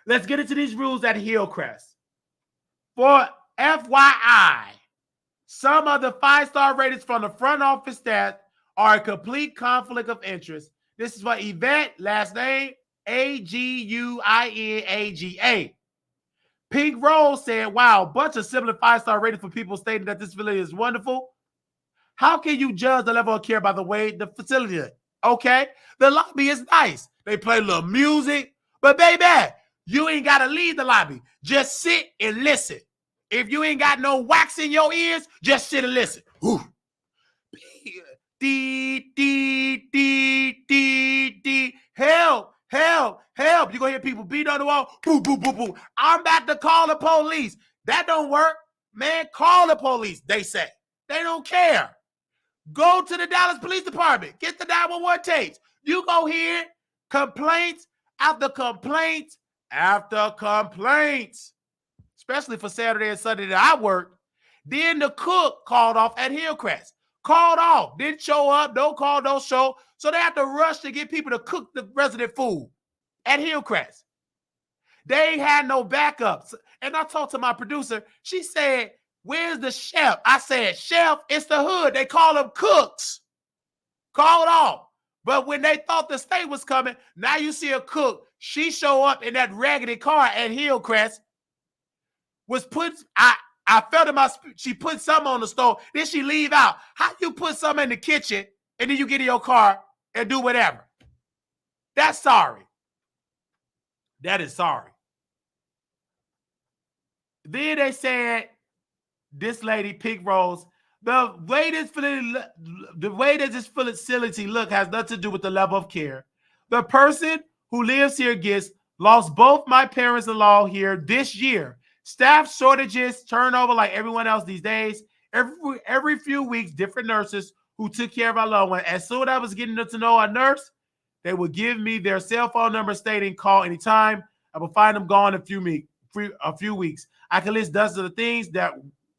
Let's get into these rules at Hillcrest. For FYI, some of the 5-star ratings from the front office staff are a complete conflict of interest. This is for Yvette, last name, Aguinaga. Pink Rose said, wow, bunch of similar 5-star ratings for people stating that this facility is wonderful. How can you judge the level of care by the way the facility is? Okay, the lobby is nice. They play a little music, but baby, you ain't got to leave the lobby. Just sit and listen. If you ain't got no wax in your ears, just sit and listen. Ooh. Dee, dee, dee, dee, dee. Help, help, help. You're going to hear people beat on the wall. Boo, boo, boo, boo. I'm about to call the police. That don't work. Man, call the police, they say. They don't care. Go to the Dallas Police Department. Get the 911 tapes. You go hear complaints after complaints after complaints, especially for Saturday and Sunday that I worked. Then the cook called off at Hillcrest. Called off. Didn't show up. No call, no show. So they have to rush to get people to cook the resident food at Hillcrest. They ain't had no backups. And I talked to my producer. She said, where's the chef? I said, chef, it's the hood. They call them cooks. Called off. But when they thought the state was coming, now you see a cook. She show up in that raggedy car at Hillcrest. Was put, I felt in my spirit, she put something on the stove. Then she leave out. How you put something in the kitchen and then you get in your car and do whatever? That's sorry. That is sorry. Then they said, this lady, Pink Rose, the way this facility look has nothing to do with the level of care. The person who lives here gets lost both my parents-in-law here this year. Staff shortages, turnover like everyone else these days. Every few weeks, different nurses who took care of our loved one. As soon as I was getting to know a nurse, they would give me their cell phone number stating call anytime. I will find them gone in a few weeks. I can list dozens of the things that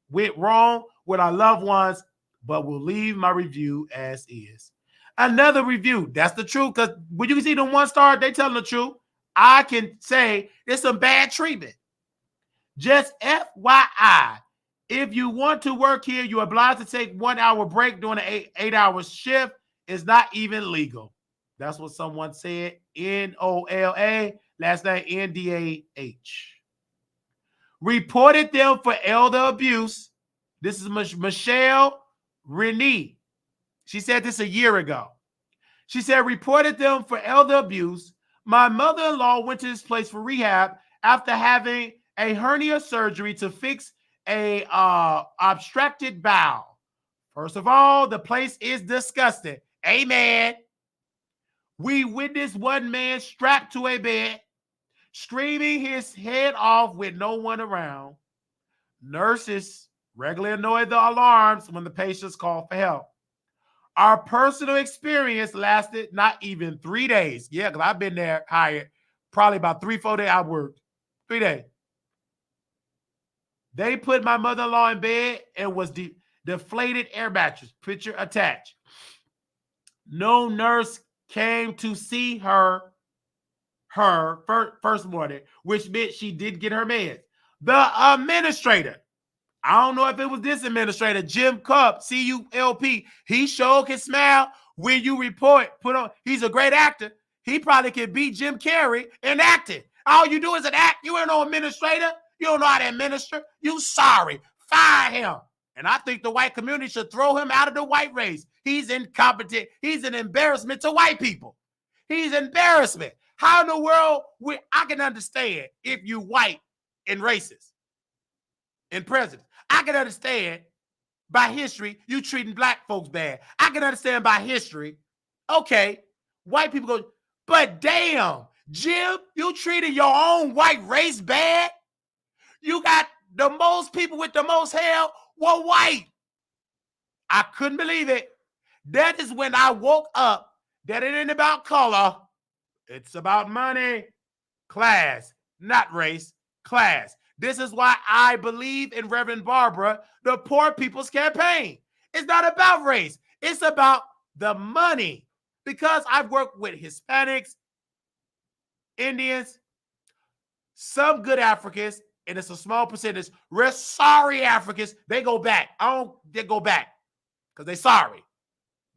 went wrong with our loved ones, but we'll leave my review as is. Another review. That's the truth, because when you can see the 1-star, they telling the truth. I can say it's some bad treatment. Just FYI, if you want to work here, you're obliged to take 1-hour break during an 8-hour shift. It's not even legal. That's what someone said. NOLA, last name NDAH. Reported them for elder abuse. This is Michelle Renee. She said this a year ago. She said, reported them for elder abuse. My mother-in-law went to this place for rehab after having a hernia surgery to fix a obstructed bowel. First of all, the place is disgusting. Amen. We witnessed one man strapped to a bed, screaming his head off with no one around. Nurses regularly annoyed the alarms when the patients called for help. Our personal experience lasted not even 3 days. Yeah, because I've been there hired probably about 3-4 days I worked. 3 days. They put my mother-in-law in bed and was deflated air mattress, picture attached. No nurse came to see her first morning, which meant she did get her meds. The administrator, I don't know if it was this administrator, Jim Cup, CULP, he sure can smile when you report, he's a great actor. He probably could beat Jim Carrey in acting. All you do is an act. You ain't no administrator. You don't know how to administer. You sorry. Fire him. And I think the white community should throw him out of the white race. He's incompetent. He's an embarrassment to white people. He's embarrassment. How in the world, I can understand if you white and racist and president. I can understand by history, you treating black folks bad. I can understand by history, okay, white people go, but damn, Jim, you treating your own white race bad? You got the most people with the most hair were white. I couldn't believe it. That is when I woke up that it ain't about color. It's about money, class, not race, class. This is why I believe in Reverend Barbara, the Poor People's Campaign. It's not about race. It's about the money. Because I've worked with Hispanics, Indians, some good Africans, and it's a small percentage. We're sorry Africans. They go back. They go back because they're sorry.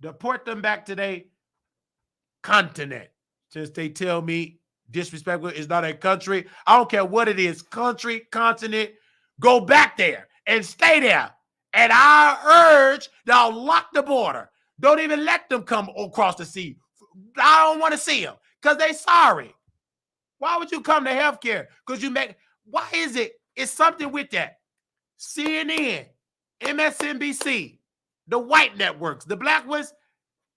Deport them back to their continent. Since they tell me disrespectful is not a country. I don't care what it is. Country, continent. Go back there and stay there. And I urge y'all lock the border. Don't even let them come across the sea. I don't want to see them because they sorry. Why would you come to healthcare? Because why is it? It's something with that. CNN, MSNBC, the white networks, the black ones,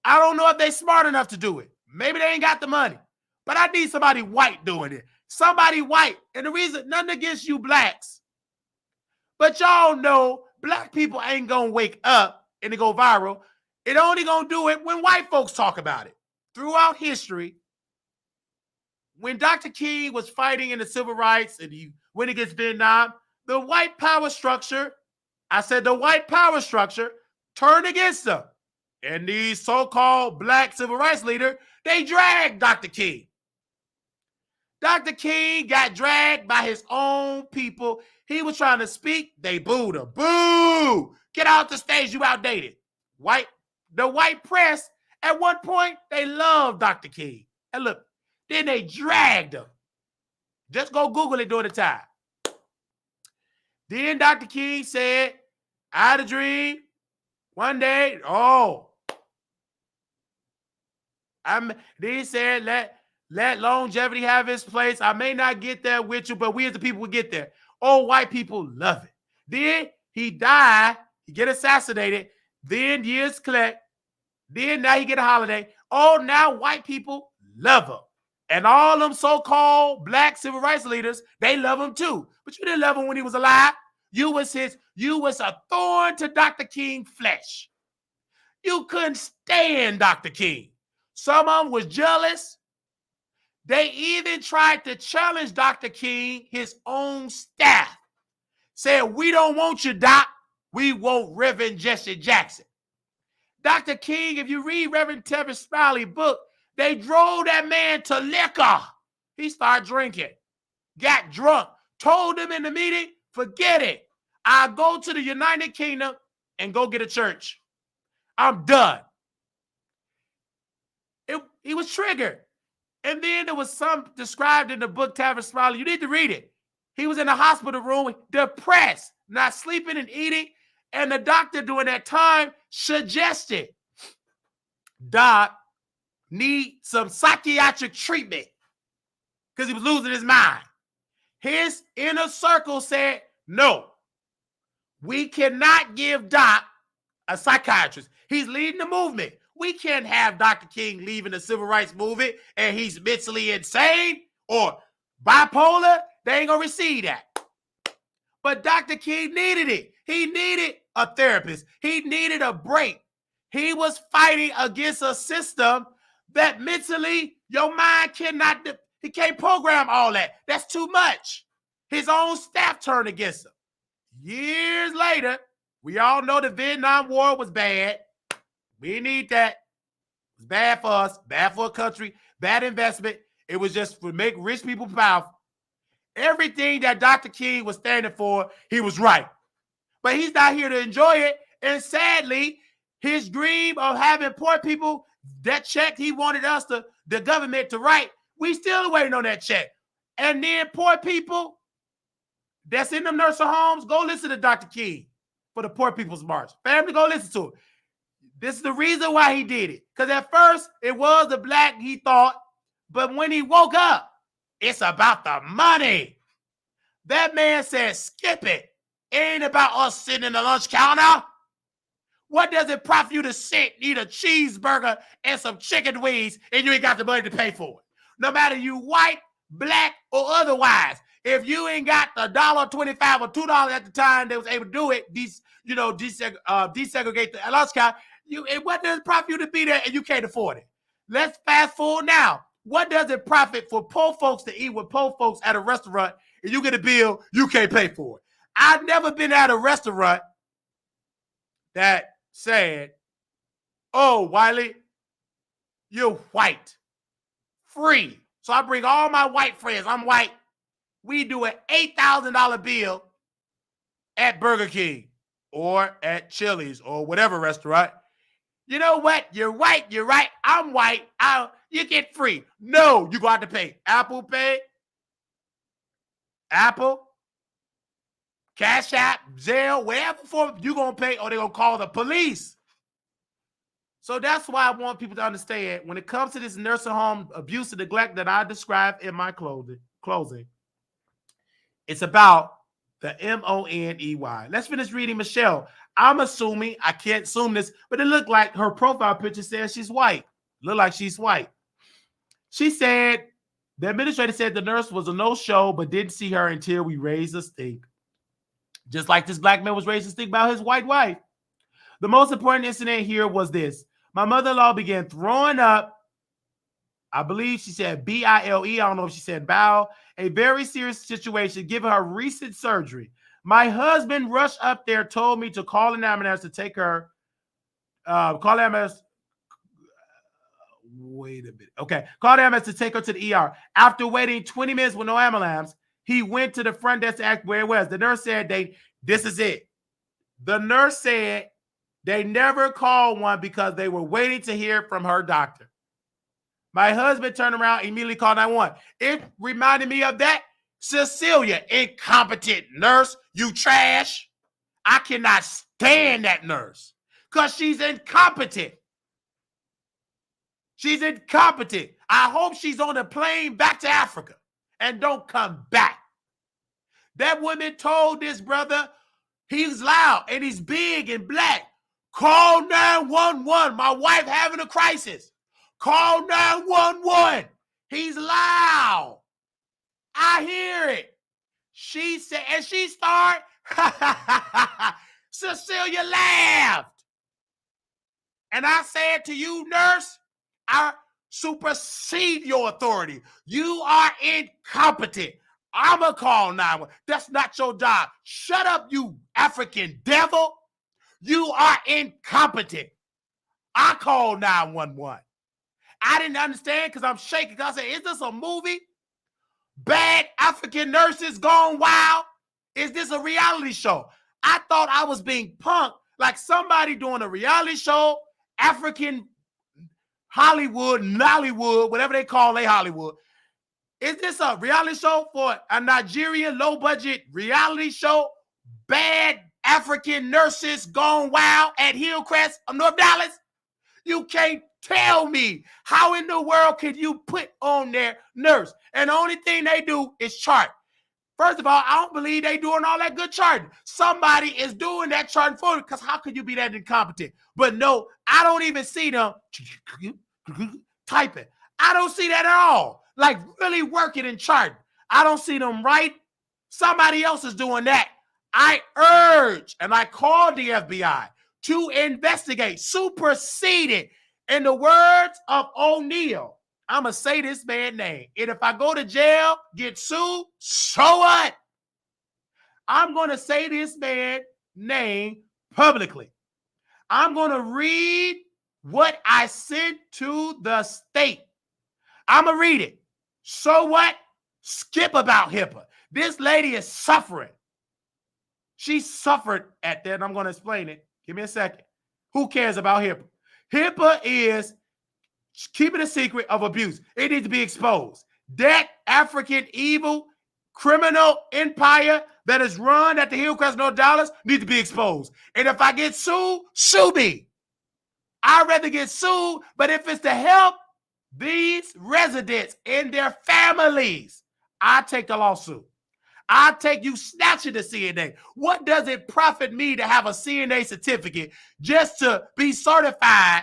I don't know if they're smart enough to do it. Maybe they ain't got the money. But I need somebody white doing it. Somebody white. And the reason, nothing against you blacks. But y'all know black people ain't going to wake up and it go viral. It only going to do it when white folks talk about it. Throughout history, when Dr. King was fighting in the civil rights and he went against Vietnam, the white power structure, the white power structure turned against them. And these so-called black civil rights leaders, they dragged Dr. King. Dr. King got dragged by his own people. He was trying to speak. They booed him. Boo! Get out the stage. You outdated. The white press, at one point, they loved Dr. King. And look, then they dragged him. Just go Google it during the time. Then Dr. King said, I had a dream one day. Then he said, let longevity have its place. I may not get there with you, but we as the people will get there. Old white people love it. Then he died. He get assassinated. Then years collect. Then now he get a holiday. Now white people love him. And all them so-called black civil rights leaders, they love him too. But you didn't love him when he was alive. You was a thorn to Dr. King's flesh. You couldn't stand Dr. King. Some of them was jealous. They even tried to challenge Dr. King, his own staff. Said, we don't want you, Doc. We want Reverend Jesse Jackson. Dr. King, if you read Reverend Tevin Smiley's book, they drove that man to liquor. He started drinking, got drunk, told him in the meeting, forget it. I'll go to the United Kingdom and go get a church. I'm done. He was triggered. And then there was some described in the book, Tevin Smiley. You need to read it. He was in the hospital room, depressed, not sleeping and eating. And the doctor during that time suggested, Doc, need some psychiatric treatment because he was losing his mind. His inner circle said, no, we cannot give Doc a psychiatrist. He's leading the movement. We can't have Dr. King leaving the civil rights movement and he's mentally insane or bipolar. They ain't gonna receive that. But Dr. King needed it. He needed a therapist. He needed a break. He was fighting against a system that mentally your mind cannot, he can't program all that. That's too much. His own staff turned against him. Years later, we all know the Vietnam War was bad. We need that. It was bad for us, bad for a country, bad investment. It was just to make rich people powerful. Everything that Dr. King was standing for, he was right. But he's not here to enjoy it. And sadly, his dream of having poor people, that check he wanted us to, the government to write, we still waiting on that check. And then poor people that's in them nursing homes, go listen to Dr. King for the Poor People's March. Family, go listen to it. This is the reason why he did it. Because at first, it was the black, he thought. But when he woke up, it's about the money. That man said, skip it. It ain't about us sitting in the lunch counter. What does it profit you to sit, eat a cheeseburger and some chicken wings, and you ain't got the money to pay for it? No matter you white, black, or otherwise, if you ain't got the $1.25 or $2 at the time they was able to do it, desegregate the lunch counter, what does it profit you to be there and you can't afford it? Let's fast forward now. What does it profit for poor folks to eat with poor folks at a restaurant and you get a bill you can't pay for it? I've never been at a restaurant that said, oh, Wiley, you're white, free. So I bring all my white friends. I'm white. We do an $8,000 bill at Burger King or at Chili's or whatever restaurant. You know what? You're white. You're right. I'm white. You get free. No, you got to pay. Apple Pay, Apple, Cash App, Zelle, whatever form you're going to pay, or they're going to call the police. So that's why I want people to understand when it comes to this nursing home abuse and neglect that I described in my closing, it's about the MONEY. Let's finish reading Michelle. I'm assuming, I can't assume this, but it looked like her profile picture says she's white. Look like she's white. She said, the administrator said the nurse was a no-show, but didn't see her until we raised a stink. Just like this black man was raised a stink about his white wife. The most important incident here was this. My mother-in-law began throwing up. I believe she said BILE. I don't know if she said bowel. A very serious situation, given her recent surgery. My husband rushed up there, told me to call an ambulance to take her. Call an ambulance. Wait a minute. Okay. Call the ambulance to take her to the ER. After waiting 20 minutes with no ambulance, he went to the front desk to ask where it was. The nurse said, this is it. The nurse said they never called one because they were waiting to hear from her doctor. My husband turned around, immediately called 911. It reminded me of that. Cecilia, incompetent nurse, you trash. I cannot stand that nurse because she's incompetent. She's incompetent. I hope she's on a plane back to Africa and don't come back. That woman told this brother, he's loud and he's big and black. Call 911. My wife having a crisis. Call 911. He's loud. I hear it. She said, and she started. Cecilia laughed. And I said to you, nurse, I supersede your authority. You are incompetent. I'm going to call 911. That's not your job. Shut up, you African devil. You are incompetent. I called 911. I didn't understand because I'm shaking. I said, is this a movie? Bad African nurses gone wild? Is this a reality show? I thought I was being punked like somebody doing a reality show, African Hollywood, Nollywood, whatever they call it, Hollywood. Is this a reality show for a Nigerian low-budget reality show? Bad African nurses gone wild at Hillcrest of North Dallas? You can't tell me how in the world could you put on their nurse? And the only thing they do is chart. First of all, I don't believe they doing all that good charting. Somebody is doing that charting for you, because how could you be that incompetent? But no, I don't even see them typing. I don't see that at all. Like really working and charting. I don't see them right. Somebody else is doing that. I urge and I call the FBI to investigate, supersede it. In the words of O'Neal, I'm going to say this man's name. And if I go to jail, get sued, so what? I'm going to say this man's name publicly. I'm going to read what I sent to the state. I'm going to read it. So what? Skip about HIPAA. This lady is suffering. She suffered at that, and I'm going to explain it. Give me a second. Who cares about HIPAA? HIPAA is keeping a secret of abuse. It needs to be exposed. That African evil criminal empire that is run at the Hillcrest No Dollars needs to be exposed. And if I get sued, sue me. I'd rather get sued, but if it's to help these residents and their families, I take the lawsuit. I take you snatching the CNA. What does it profit me to have a CNA certificate just to be certified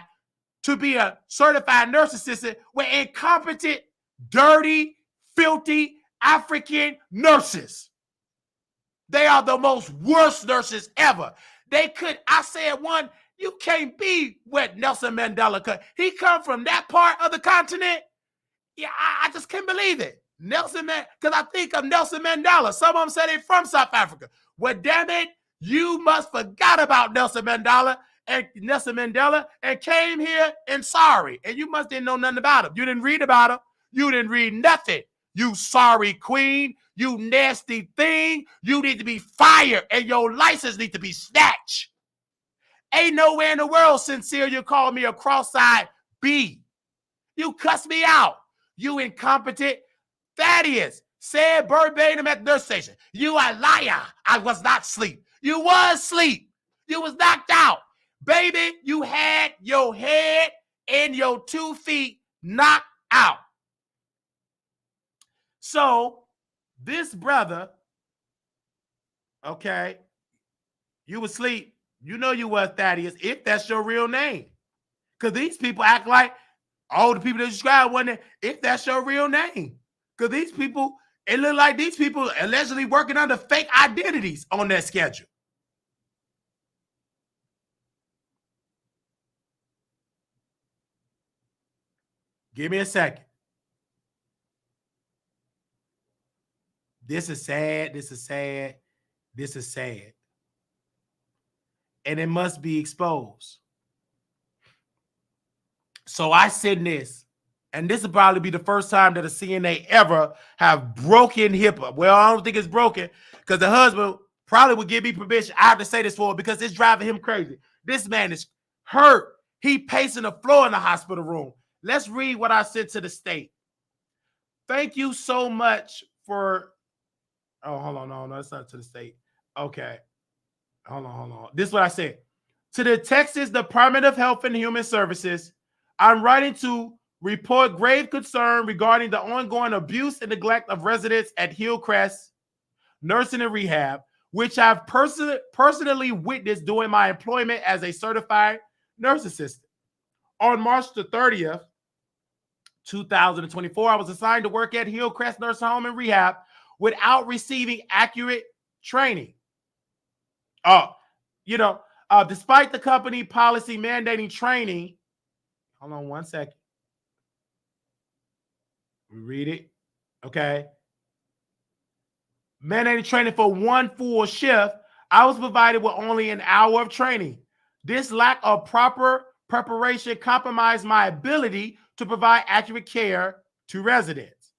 to be a certified nurse assistant with incompetent, dirty, filthy African nurses? They are the most worst nurses ever. I said one, you can't be what Nelson Mandela could. He come from that part of the continent. Yeah, I just can't believe it. Nelson Mandela, because I think of Nelson Mandela. Some of them say they're from South Africa. Well, damn it, you must forgot about Nelson Mandela and came here and sorry. And you must didn't know nothing about him. You didn't read about him. You didn't read nothing. You sorry queen. You nasty thing. You need to be fired and your license need to be snatched. Ain't nowhere in the world, Sincere, you call me a cross-eyed B. You cuss me out. You incompetent. Thaddeus said verbatim at the nurse station, you a liar. I was not asleep. You was asleep. You was knocked out. Baby, you had your head and your 2 feet knocked out. So this brother, okay, you was asleep. You know you was Thaddeus, if that's your real name. Because these people act like all the people that described wasn't it, if that's your real name. Because these people, it look like these people allegedly working under fake identities on their schedule. Give me a second. This is sad. This is sad. This is sad. And it must be exposed. So I send this, and this will probably be the first time that a CNA ever have broken HIPAA. Well, I don't think it's broken because the husband probably would give me permission. I have to say this for him because it's driving him crazy. This man is hurt. He pacing the floor in the hospital room. Let's read what I sent to the state. Thank you so much for... Oh, hold on. No, it's not to the state. Okay. Hold on. This is what I said. To the Texas Department of Health and Human Services, I'm writing to report grave concern regarding the ongoing abuse and neglect of residents at Hillcrest Nursing and Rehab, which I've personally witnessed during my employment as a certified nurse assistant. On March the 30th, 2024, I was assigned to work at Hillcrest Nursing Home and Rehab without receiving accurate training. Despite the company policy mandating training, hold on one second. Read it. Okay. Mandating training for one full shift, I was provided with only an hour of training. This lack of proper preparation compromised my ability to provide accurate care to residents.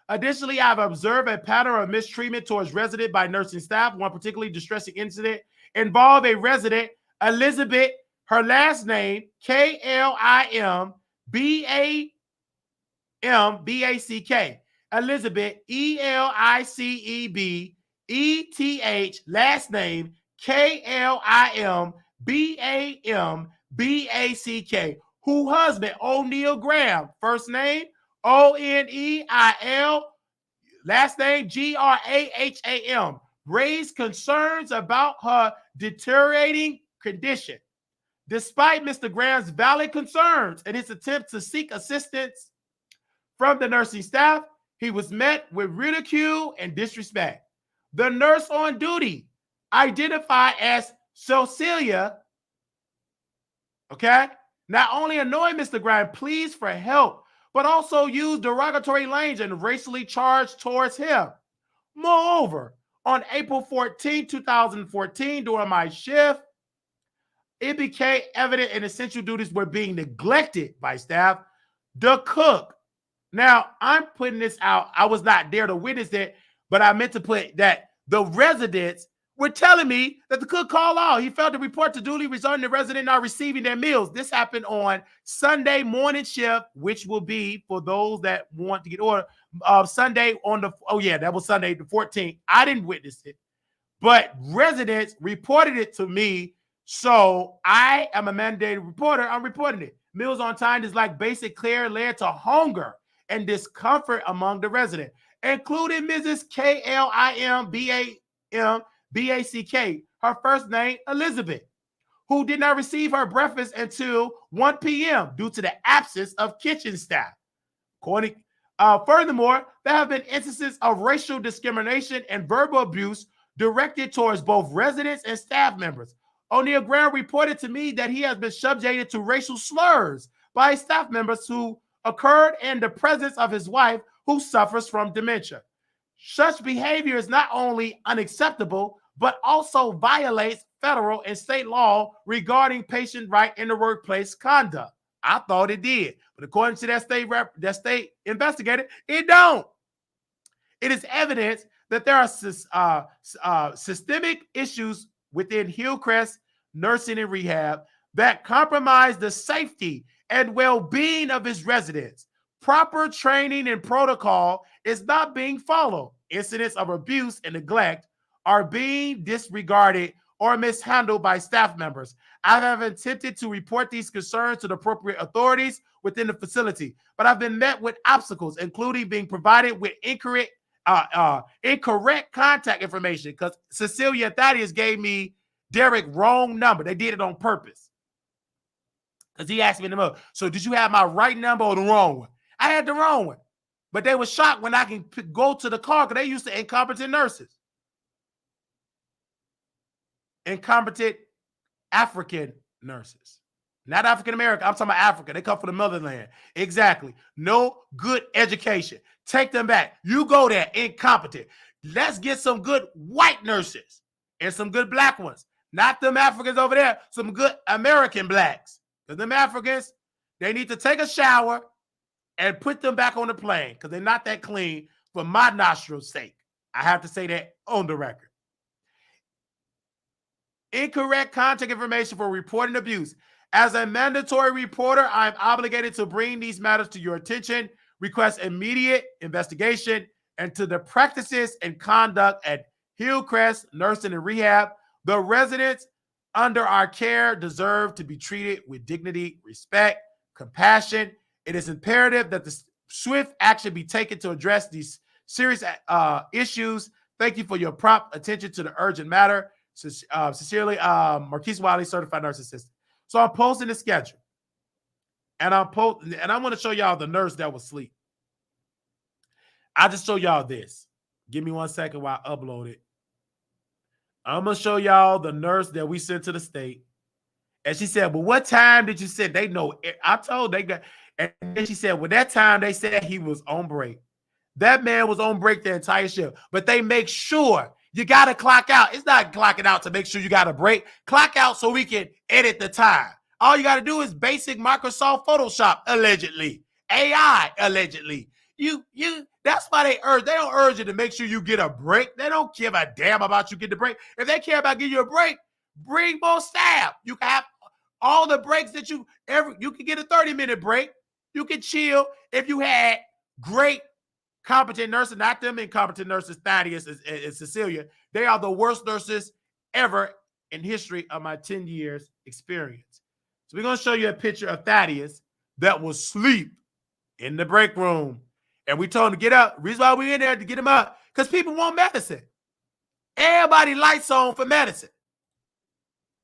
Additionally, I've observed a pattern of mistreatment towards residents by nursing staff. One particularly distressing incident involved a resident, Elizabeth, her last name, K-L-I-M-B-A-M-B-A-C-K. Elizabeth, E-L-I-C-E-B-E-T-H, last name, K-L-I-M-B-A-M-B-A-C-K, who husband, O'Neal Graham, first name, O-N-E-I-L, last name Graham, raised concerns about her deteriorating condition. Despite Mr. Graham's valid concerns and his attempt to seek assistance from the nursing staff, he was met with ridicule and disrespect. The nurse on duty, identified as Cecilia, okay, not only annoyed Mr. Graham, pleads for help, but also used derogatory language and racially charged towards him. Moreover, on April 14, 2014, during my shift, it became evident and essential duties were being neglected by staff. The cook. Now, I'm putting this out. I was not there to witness it, but I meant to put that the residents were telling me that the cook called out. He failed to report to duly returning the resident not receiving their meals. This happened on Sunday morning shift, which will be for those that want to get order. Sunday on the, oh yeah, that was Sunday the 14th. I didn't witness it, but residents reported it to me. So I am a mandated reporter. I'm reporting it. Meals on time is like basic care led to hunger and discomfort among the resident, including Mrs. KLIMBACK, her first name Elizabeth, who did not receive her breakfast until 1 p.m. due to the absence of kitchen staff. Furthermore, there have been instances of racial discrimination and verbal abuse directed towards both residents and staff members. O'Neal Graham reported to me that he has been subjected to racial slurs by staff members who occurred in the presence of his wife, who suffers from dementia. Such behavior is not only unacceptable, but also violates federal and state law regarding patient right in the workplace conduct. I thought it did, but according to that state investigator, it don't. It is evidence that there are systemic issues within Hillcrest Nursing and Rehab that compromise the safety and well-being of its residents. Proper training and protocol is not being followed. Incidents of abuse and neglect are being disregarded or mishandled by staff members. I have attempted to report these concerns to the appropriate authorities within the facility, but I've been met with obstacles, including being provided with incorrect contact information, because Cecilia and Thaddeus gave me Derek wrong number. They did it on purpose. Because he asked me to know, so did you have my right number or the wrong one? I had the wrong one. But they were shocked when I can go to the car because they used to incompetent nurses. Incompetent African nurses. Not African American. I'm talking about Africa. They come from the motherland. Exactly. No good education. Take them back. You go there, incompetent. Let's get some good white nurses and some good black ones. Not them Africans over there, some good American blacks. Because them Africans, they need to take a shower and put them back on the plane because they're not that clean for my nostrils' sake. I have to say that on the record. Incorrect contact information for reporting abuse. As a mandatory reporter, I am obligated to bring these matters to your attention, request immediate investigation into the practices and conduct at Hillcrest Nursing and Rehab. The residents under our care deserve to be treated with dignity, respect, compassion. It is imperative that the swift action be taken to address these serious issues. Thank you for your prompt attention to the urgent matter. Sincerely, Marquise Wiley, certified nurse assistant. So I'm posting the schedule, and I'm going to show y'all the nurse that was asleep. I'll just show y'all this. Give me 1 second while I upload it. I'm going to show y'all the nurse that we sent to the state. And she said, well, what time did you send? They know. I told they got. And then she said, well, that time they said he was on break. That man was on break the entire shift. But they make sure you got to clock out. It's not clocking out to make sure you got a break. Clock out so we can edit the time. All you got to do is basic Microsoft Photoshop, allegedly. AI, allegedly. That's why they don't urge you to make sure you get a break. They don't give a damn about you getting a break. If they care about giving you a break, bring more staff. You can have all the breaks that you can get a 30-minute break. You can chill if you had great competent nurses, not them incompetent nurses, Thaddeus and Cecilia. They are the worst nurses ever in history of my 10 years experience. So we're going to show you a picture of Thaddeus that was asleep in the break room. And we told him to get up. The reason why we in there to get him up, because people want medicine. Everybody lights on for medicine.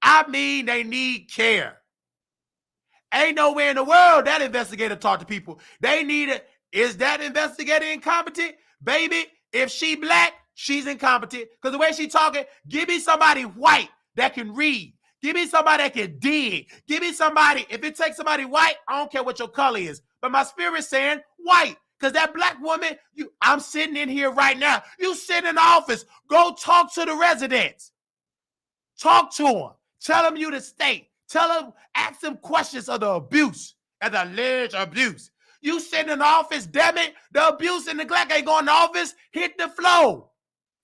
I mean, they need care. Ain't nowhere in the world that investigator talk to people. They need it. Is that investigator incompetent? Baby, if she black, she's incompetent. Because the way she talking, give me somebody white that can read. Give me somebody that can dig. Give me somebody, if it takes somebody white, I don't care what your color is. But my spirit's saying white. Because that black woman, I'm sitting in here right now. You sit in the office. Go talk to the residents. Talk to them. Tell them you the state. Tell them, ask them questions of the abuse and the alleged abuse. You sit in the office, damn it. The abuse and neglect ain't going to office. Hit the floor.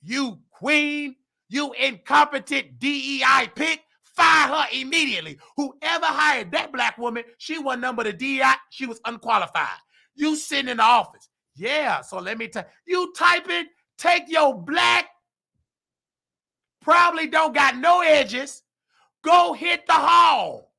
You queen, you incompetent DEI pick, fire her immediately. Whoever hired that black woman, she wasn't none but a DEI. She was unqualified. You sitting in the office. Yeah, so let me tell you, typing, take your black, probably don't got no edges. Go hit the hall.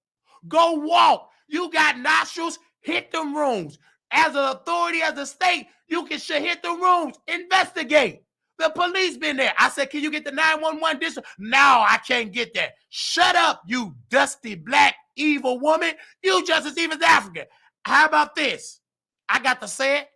Go walk. You got nostrils, hit them rooms. As an authority, as a state, you can hit the rooms. Investigate. The police been there. I said, can you get the 911 district? No, I can't get that. Shut up, you dusty, black, evil woman. You just as evil as African. How about this? I got to say it.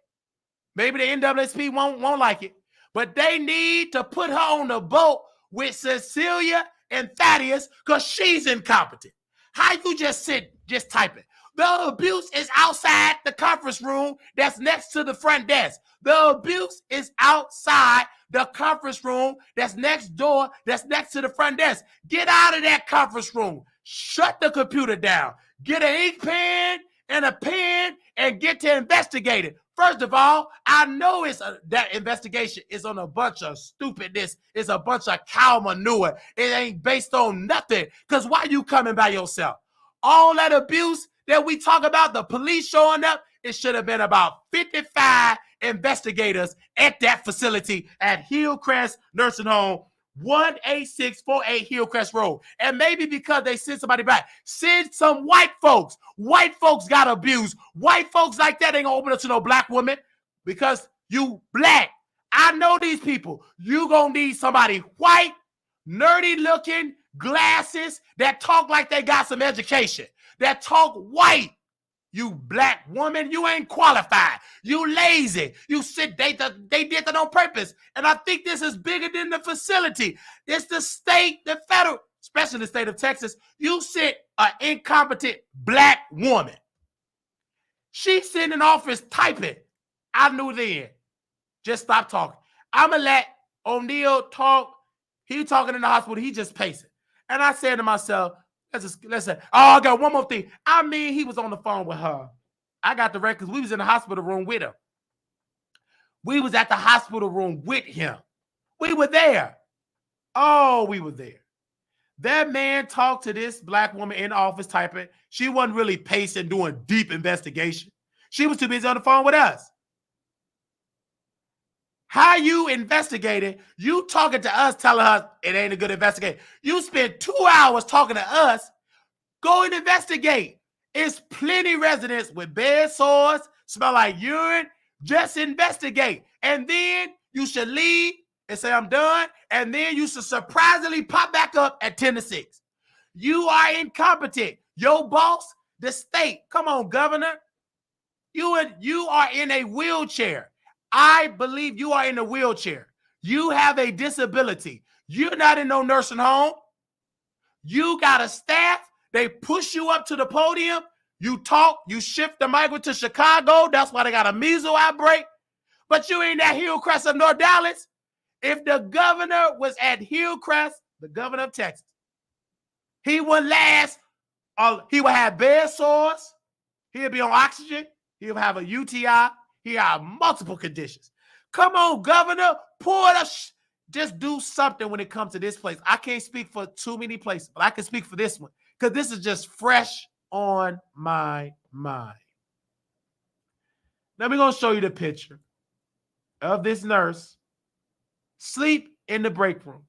Maybe the NAACP won't like it. But they need to put her on the boat with Cecilia and Thaddeus because she's incompetent. How you just sit, just type it? The abuse is outside the conference room that's next to the front desk. The abuse is outside the conference room that's next door, that's next to the front desk. Get out of that conference room. Shut the computer down. Get an ink pen and a pen and get to investigate it. First of all, I know that investigation is on a bunch of stupidness. It's a bunch of cow manure. It ain't based on nothing. Because why you coming by yourself? All that abuse that we talk about, the police showing up, it should have been about 55 investigators at that facility at Hillcrest Nursing Home, 18648 Hillcrest Road. And maybe because they sent somebody back, send some white folks. White folks got abused. White folks like that ain't gonna open up to no black woman because you black. I know these people. You gonna need somebody white, nerdy looking, glasses, that talk like they got some education, that talk white. You black woman, you ain't qualified. You lazy. You sit, they did that on purpose. And I think this is bigger than the facility. It's the state, the federal, especially the state of Texas. You sit an incompetent black woman. She's sitting in office typing. I knew then. Just stop talking. I'm going to let O'Neal talk. He talking in the hospital. He just pacing. And I said to myself, let's say, oh, I got one more thing. I mean, he was on the phone with her. I got the records. We was in the hospital room with him. We was at the hospital room with him. We were there. Oh, we were there. That man talked to this black woman in the office typing. She wasn't really pacing, doing deep investigation. She was too busy on the phone with us. How you investigating? You talking to us, telling us it ain't a good investigation. You spend 2 hours talking to us. Go and investigate. It's plenty residents with bed sores, smell like urine. Just investigate. And then you should leave and say, I'm done. And then you should surprisingly pop back up at 10 to 6. You are incompetent. Your boss, the state. Come on, governor. You are in a wheelchair. I believe you are in a wheelchair. You have a disability. You're not in no nursing home. You got a staff. They push you up to the podium. You talk. You shift the migrant to Chicago. That's why they got a measles outbreak. But you ain't at Hillcrest of North Dallas. If the governor was at Hillcrest, the governor of Texas, he would last. He would have bed sores. He'll be on oxygen. He'll have a UTI. He have multiple conditions. Come on, governor, just do something when it comes to this place. I can't speak for too many places, but I can speak for this one because this is just fresh on my mind. Now we're going to show you the picture of this nurse sleep in the break room.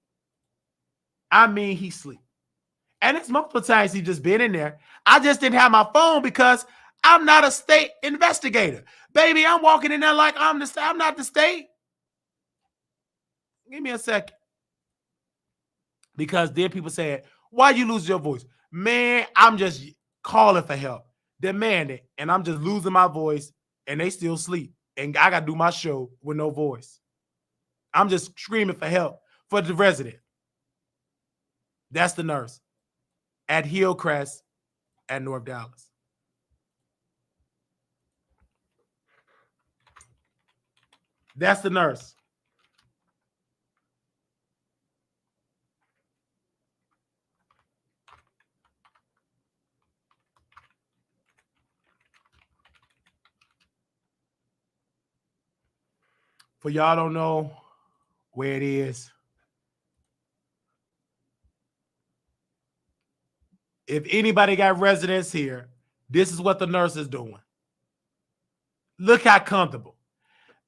I mean, he sleep. And it's multiple times he just been in there. I just didn't have my phone because I'm not a state investigator. Baby, I'm walking in there like I'm not the state. Give me a second. Because then people said, why you lose your voice? Man, I'm just calling for help, demanding, and I'm just losing my voice, and they still sleep. And I got to do my show with no voice. I'm just screaming for help for the resident. That's the nurse at Hillcrest at North Dallas. That's the nurse. For y'all don't know where it is, if anybody got residents here, this is what the nurse is doing. Look how comfortable.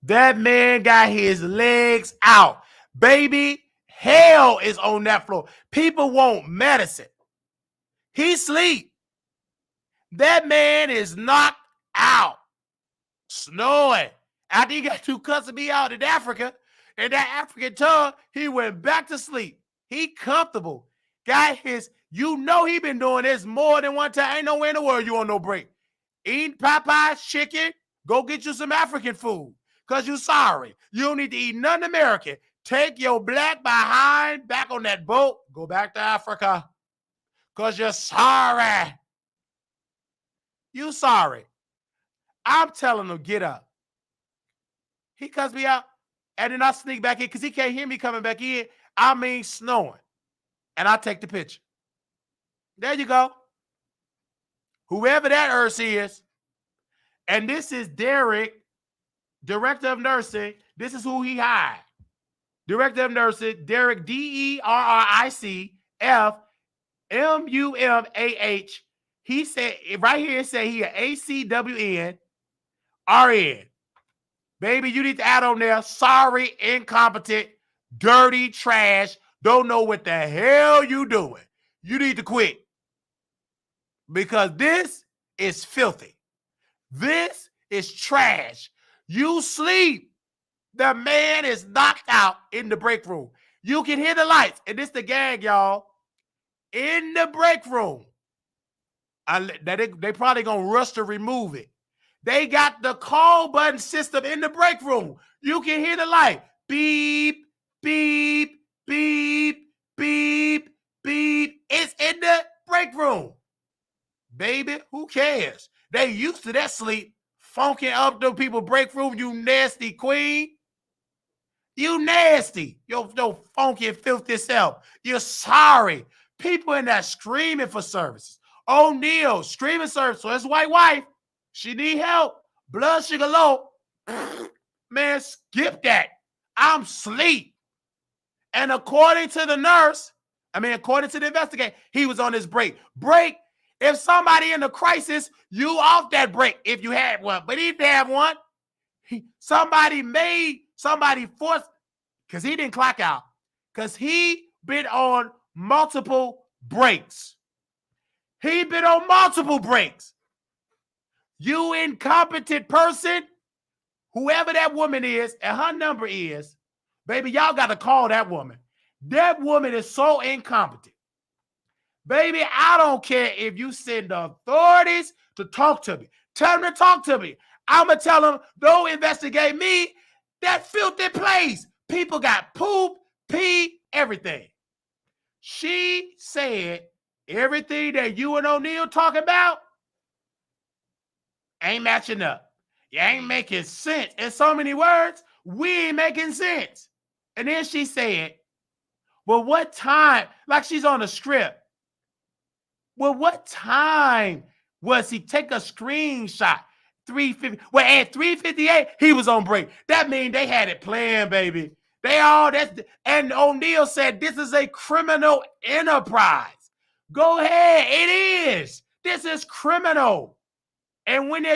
That man got his legs out. Baby, hell is on that floor. People want medicine. He sleep. That man is knocked out, snoring. After he got too cussing me out in Africa, in that African tongue, he went back to sleep. He comfortable. Got his, you know he been doing this more than one time. Ain't nowhere in the world you on no break. Eating Popeye's chicken, go get you some African food. Because you sorry. You don't need to eat nothing American. Take your black behind back on that boat. Go back to Africa. Because you're sorry. You sorry. I'm telling him, get up. He cussed me out. And then I sneak back in because he can't hear me coming back in. I mean snoring. And I take the picture. There you go. Whoever that nurse is. And this is Derek, Director of Nursing. This is who he hired. Director of Nursing, Derek, DERRICFMUMAH. He said, right here, it said he an ACWN RN. Baby, you need to add on there, sorry, incompetent, dirty, trash, don't know what the hell you doing. You need to quit. Because this is filthy. This is trash. You sleep. The man is knocked out in the break room. You can hear the lights. And this the gag, y'all. In the break room. They probably going to rush to remove it. They got the call button system in the break room. You can hear the light. Beep, beep, beep, beep, beep. It's in the break room. Baby, who cares? They used to that sleep. Funking up the people break room, you nasty queen. You nasty. Yo, funky and filthy self. You're sorry. People in there screaming for services. O'Neal screaming service. So his white wife, she need help. Blood sugar low. Man, skip that. I'm sleep. And according to the nurse, according to the investigator, he was on his break. Break. If somebody in a crisis, you off that break if you had one. But he didn't have one. Somebody forced, because he didn't clock out, because he been on multiple breaks. He been on multiple breaks. You incompetent person, whoever that woman is, and her number is, baby, y'all got to call that woman. That woman is so incompetent. Baby, I don't care if you send the authorities to talk to me. Tell them to talk to me. I'm going to tell them, don't investigate me. That filthy place. People got poop, pee, everything. She said everything that you and O'Neal talking about ain't matching up. You ain't making sense. In so many words, we ain't making sense. And then she said, well, what time? Like she's on a script. Well, what time was he? Take a screenshot. 3:50. Well, at 3:58, he was on break. That means they had it planned, baby. And O'Neal said this is a criminal enterprise. Go ahead. It is. This is criminal. And when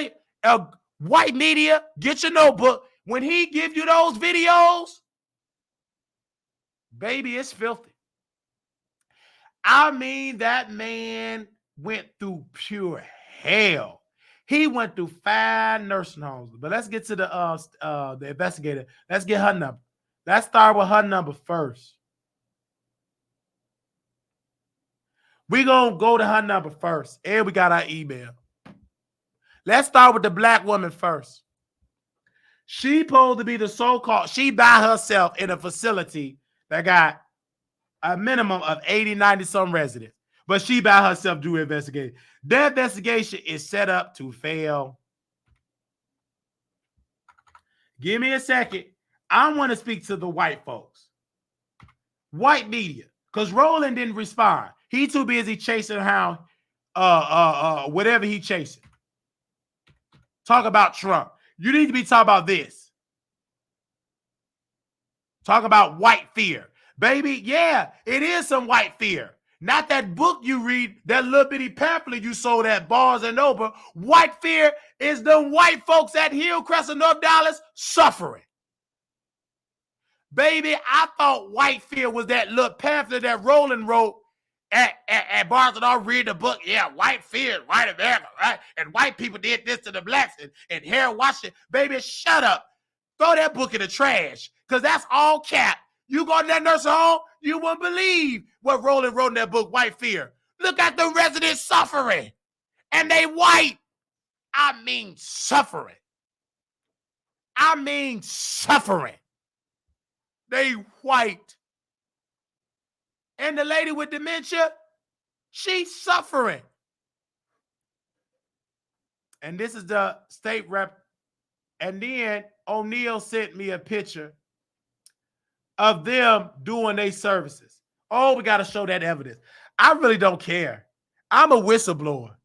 white media, get your notebook. When he give you those videos, baby, it's filthy. I mean, that man went through pure hell. He went through 5 nursing homes. But let's get to the investigator. Let's get her number. Let's start with her number first. We're going to go to her number first. And we got our email. Let's start with the black woman first. She supposed to be the so-called, she by herself in a facility that got a minimum of 80, 90 some residents. But she by herself do investigate. The investigation is set up to fail. Give me a second. I want to speak to the white folks. White media. Because Roland didn't respond. He too busy chasing how whatever he chasing. Talk about Trump. You need to be talking about this. Talk about white fear. Baby, yeah, it is some white fear. Not that book you read, that little bitty pamphlet you sold at Barnes and Noble. White fear is the white folks at Hillcrest and North Dallas suffering. Baby, I thought white fear was that little pamphlet that Roland wrote at Barnes and Noble. Read the book. Yeah, white fear, white America, right? And white people did this to the blacks and Harold Washington. Baby, shut up. Throw that book in the trash because that's all cap. You go to that nursing home, you won't believe what Roland wrote in that book, White Fear. Look at the residents suffering. And they white. I mean suffering. I mean suffering. They white. And the lady with dementia, she's suffering. And this is the state rep. And then O'Neill sent me a picture of them doing their services. Oh, we got to show that evidence. I really don't care. I'm a whistleblower.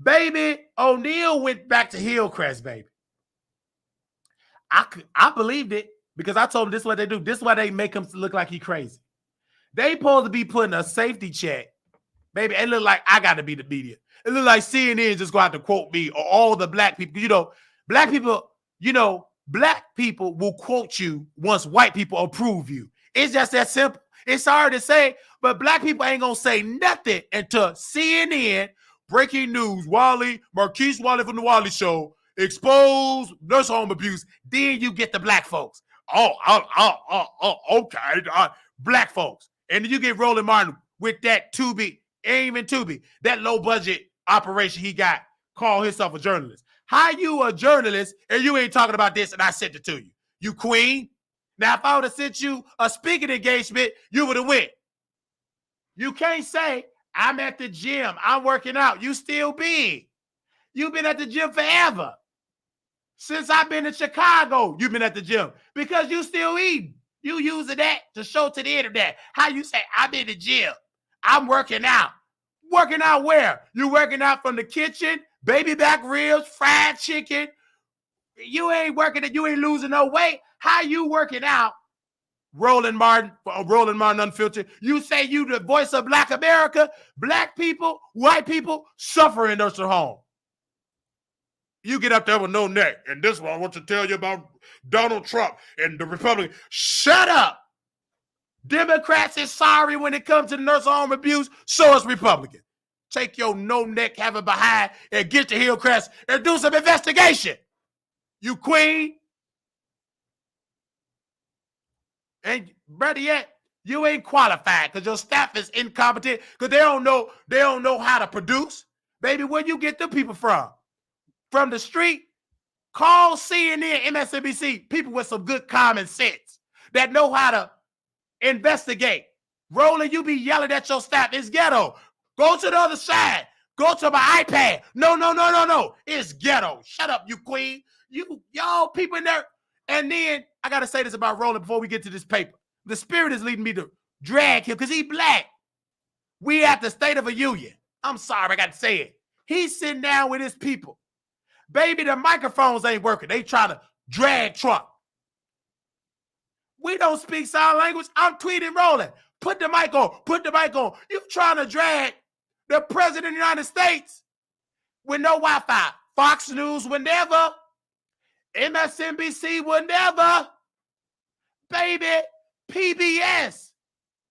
Baby, O'Neill went back to Hillcrest, baby. I believed it because I told him this is what they do. This is why they make him look like he crazy. They supposed to be putting a safety check. Baby, it look like I got to be the media. It look like CNN just going to have to quote me or all the black people. You know, black people, black people will quote you once white people approve you. It's just that simple. It's hard to say, but black people ain't going to say nothing until CNN, breaking news, Marquise Wally from the Wally Show, expose nurse home abuse. Then you get the black folks. Okay. Black folks. And then you get Roland Martin with that Tubi, ain't even Tubi, that low budget operation he got, call himself a journalist. How you a journalist and you ain't talking about this and I sent it to you? You queen. Now, if I would have sent you a speaking engagement, you would have went. You can't say, I'm at the gym, I'm working out. You still big. You've been at the gym forever. Since I've been in Chicago, you've been at the gym because you still eating. You using that to show to the internet how you say, I'm in the gym. I'm working out. Working out where? You working out from the kitchen, baby back ribs, fried chicken. You ain't working it. You ain't losing no weight. How you working out? Roland Martin Unfiltered. You say you the voice of Black America. Black people, white people suffer in nursing home. You get up there with no neck. And this one I want to tell you about Donald Trump and the Republican. Shut up. Democrats is sorry when it comes to nursing home abuse. So is Republican. Take your no neck, have it behind, and get to Hillcrest and do some investigation. You queen. And better yet, you ain't qualified because your staff is incompetent because they don't know how to produce. Baby, where you get the people from? From the street? Call CNN, MSNBC, people with some good common sense that know how to investigate. Roland, you be yelling at your staff. It's ghetto. Go to the other side. Go to my iPad. No. It's ghetto. Shut up, you queen. Y'all people in there. And then I got to say this about Roland before we get to this paper. The spirit is leading me to drag him because he black. We at the State of a Union. I'm sorry, I got to say it. He's sitting down with his people. Baby, the microphones ain't working. They trying to drag Trump. We don't speak sign language. I'm tweeting Roland. Put the mic on. Put the mic on. You trying to drag the president of the United States with no Wi-Fi. Fox News will never. MSNBC will never. Baby, PBS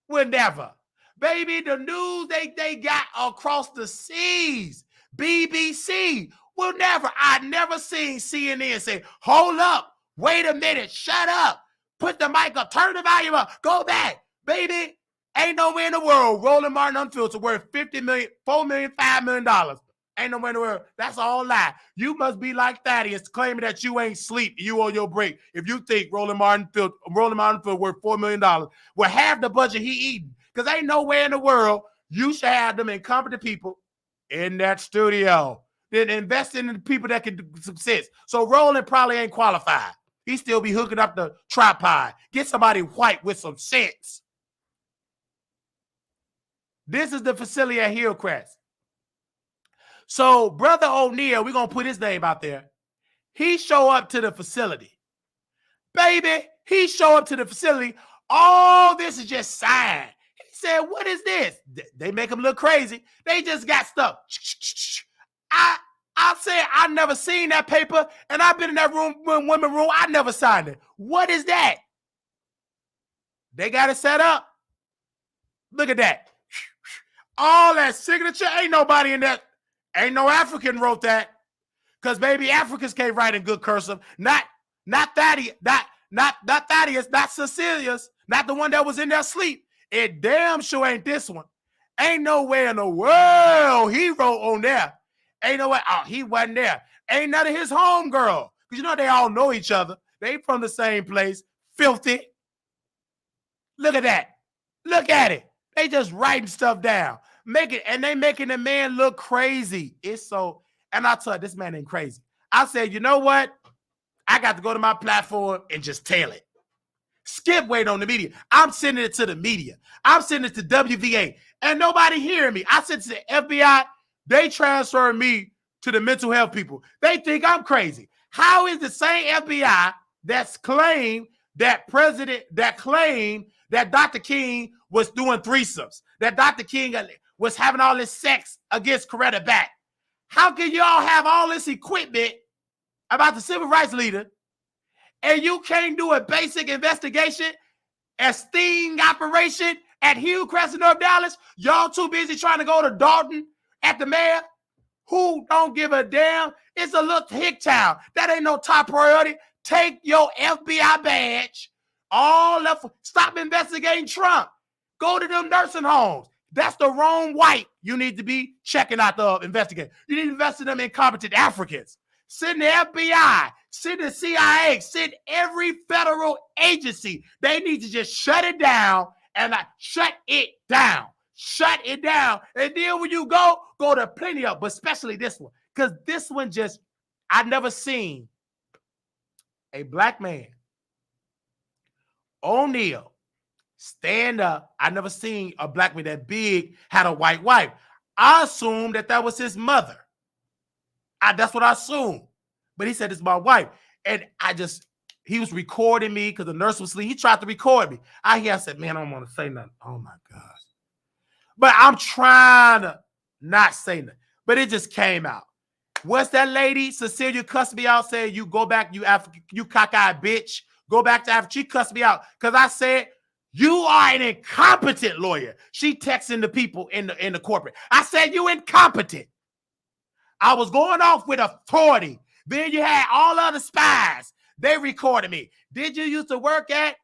will never. Baby, the news they got across the seas. BBC will never. I never seen CNN say, hold up, wait a minute, shut up, put the mic up, turn the volume up, go back. Baby, ain't nowhere in the world Roland Martin Unfiltered worth $50 million, $4 million, $5 million. Ain't nowhere in the world. That's all lie. You must be like Thaddeus, claiming that you ain't sleep, you on your break. If you think Roland Martin Field worth $4 million, well, half the budget he eating. Because ain't nowhere in the world you should have them incompetent people in that studio. Then invest in the people that can do success. So Roland probably ain't qualified. He still be hooking up the tripod. Get somebody white with some sense. This is the facility at Hillcrest. So Brother O'Neal, we're going to put his name out there. He show up to the facility. Baby, he show up to the facility. All this is just sign. He said, what is this? They make him look crazy. They just got stuff. I said, I never seen that paper, and I've been in that room, women room. I never signed it. What is that? They got it set up. Look at that. All that signature. Ain't nobody in that. Ain't no African wrote that. Because, baby, Africans can't write in good cursive. Not Thaddeus, not Thaddeus, not Cecilia's, not the one that was in their sleep. It damn sure ain't this one. Ain't no way in the world he wrote on there. Ain't no way. Oh, he wasn't there. Ain't none of his homegirl. Because you know they all know each other. They from the same place. Filthy. Look at that. Look at it. They just writing stuff down. And they making the man look crazy. It's so, and I tell you, this man ain't crazy. I said, you know what? I got to go to my platform and just tell it. Skip wait on the media. I'm sending it to the media. I'm sending it to WVA. And nobody hearing me. I sent it to the FBI. They transfer me to the mental health people. They think I'm crazy. How is the same FBI that's claimed that Dr. King was doing threesomes, that Dr. King was having all this sex against Coretta Back? How can y'all have all this equipment about the civil rights leader and you can't do a basic investigation, a sting operation at Hillcrest in North Dallas? Y'all too busy trying to go to Dalton at the mayor, who don't give a damn. It's a little hick town. That ain't no top priority. Take your FBI badge. Stop investigating Trump. Go to them nursing homes. That's the wrong white you need to be checking out the investigating. You need to invest in them incompetent Africans. Send the FBI, send the CIA, send every federal agency. They need to just shut it down and shut it down. Shut it down. And then when you go to plenty of, but especially this one. Because this one I never seen a black man, O'Neal, stand up. I never seen a black man that big had a white wife. I assumed that was his mother. That's what I assumed. But he said, it's my wife. And he was recording me because the nurse was asleep. He tried to record me. I said, man, I don't want to say nothing. Oh my gosh. But I'm trying to not say nothing. But it just came out. What's that lady, Cecilia, cussed me out, saying, you go back, you cockeyed bitch. Go back to Africa. She cussed me out because I said, you are an incompetent lawyer. She texting the people in the corporate. I said, you incompetent. I was going off with authority. Then you had all other spies. They recorded me. Did you used to work at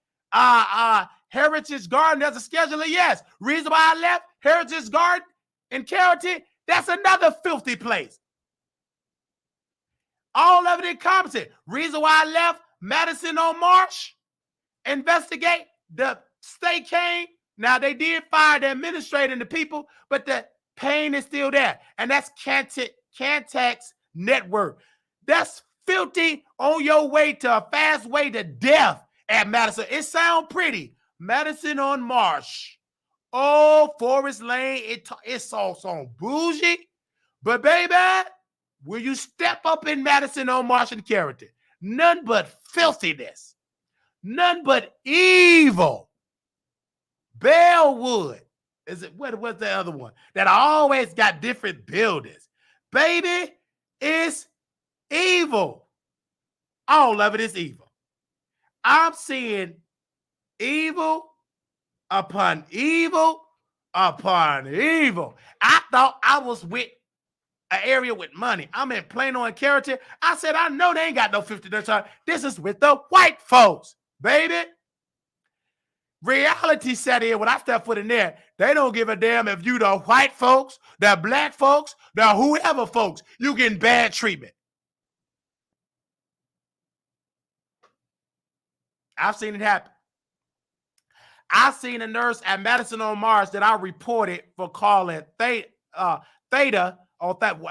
Heritage Garden as a scheduler? Yes. Reason why I left Heritage Garden in Carrollton, that's another filthy place. All of it incompetent. Reason why I left Madison on Marsh, investigate. The state came. Now, they did fire the administrator and the people, but the pain is still there. And that's Cantex Network. That's filthy on your way to a fast way to death at Madison. It sounds pretty. Madison on Marsh. Oh, Forest Lane. It's all so bougie. But, baby, will you step up in Madison on Marsh and Carrollton? None but filthiness. None but evil. Bellwood. What's the other one? That always got different buildings. Baby, it's evil. All of it is evil. I'm seeing evil upon evil upon evil. I thought I was with an area with money. I'm in Plano and Carrollton. I said, I know they ain't got no 50 time. This is with the white folks, baby. Reality set in when I step foot in there. They don't give a damn if you the white folks, the black folks, the whoever folks. You getting bad treatment. I've seen it happen. I seen a nurse at Madison on Mars that I reported for calling Theta.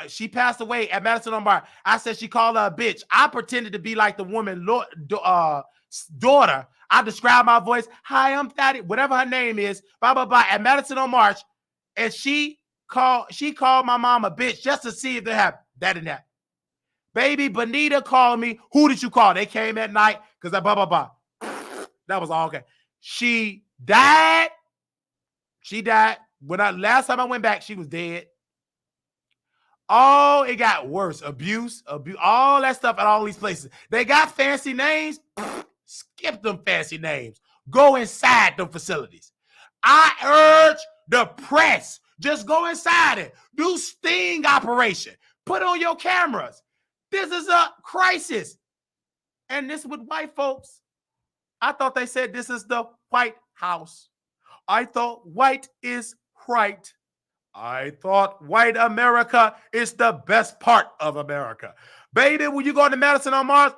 She passed away at Madison on Mars. I said she called her a bitch. I pretended to be like the woman daughter. I described my voice. Hi, I'm Theta, whatever her name is. Blah blah blah. At Madison on March, and she called my mom a bitch just to see if they have that didn't happen. Baby Bonita called me. Who did you call? They came at night because I blah blah blah. That was all okay. She died. Last time I went back, she was dead. Oh, it got worse. Abuse, all that stuff at all these places. They got fancy names. Skip them fancy names. Go inside the facilities. I urge the press, just go inside it. Do sting operation. Put on your cameras. This is a crisis. And this with white folks. I thought they said this is the White House. I thought white is right. I thought white America is the best part of America. Baby, when you go to Madison on Mars,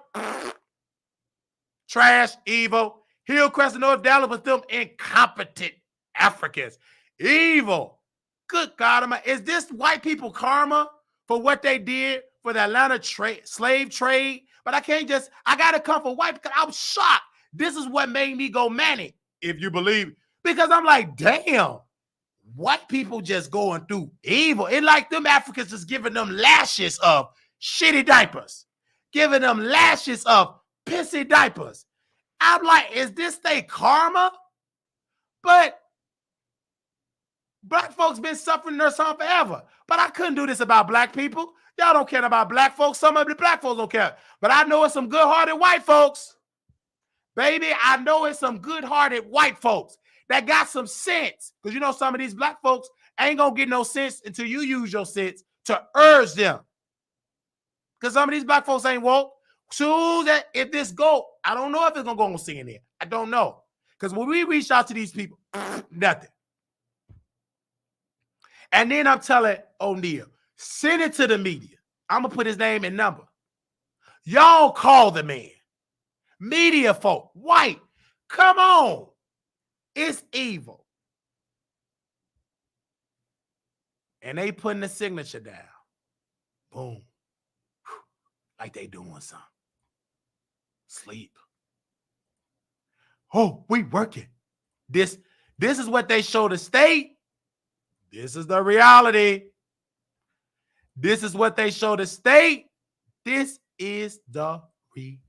trash, evil. Hillcrest and North Dallas with them incompetent Africans. Evil. Good God, is this white people karma for what they did for the Atlanta slave trade? But I got to come for white because I'm shocked. This is what made me go manic, if you believe. Because I'm like, damn, white people just going through evil. It's like them Africans just giving them lashes of shitty diapers. Giving them lashes of pissy diapers. I'm like, is this their karma? But black folks been suffering their song forever. But I couldn't do this about black people. Y'all don't care about black folks. Some of the black folks don't care. But I know it's some good-hearted white folks. Baby, I know it's some good-hearted white folks that got some sense. Because you know some of these black folks ain't going to get no sense until you use your sense to urge them. Because some of these black folks ain't woke. Soon that if this go, I don't know if it's going to go on CNN. I don't know. Because when we reach out to these people, nothing. And then I'm telling O'Neal, send it to the media. I'm going to put his name and number. Y'all call the man. Media folk, white, come on. It's evil. And they putting the signature down. Boom. Like they doing something. Sleep. Oh, we working. This is what they show the state. This is the reality. This is what they show the state. This is the reality.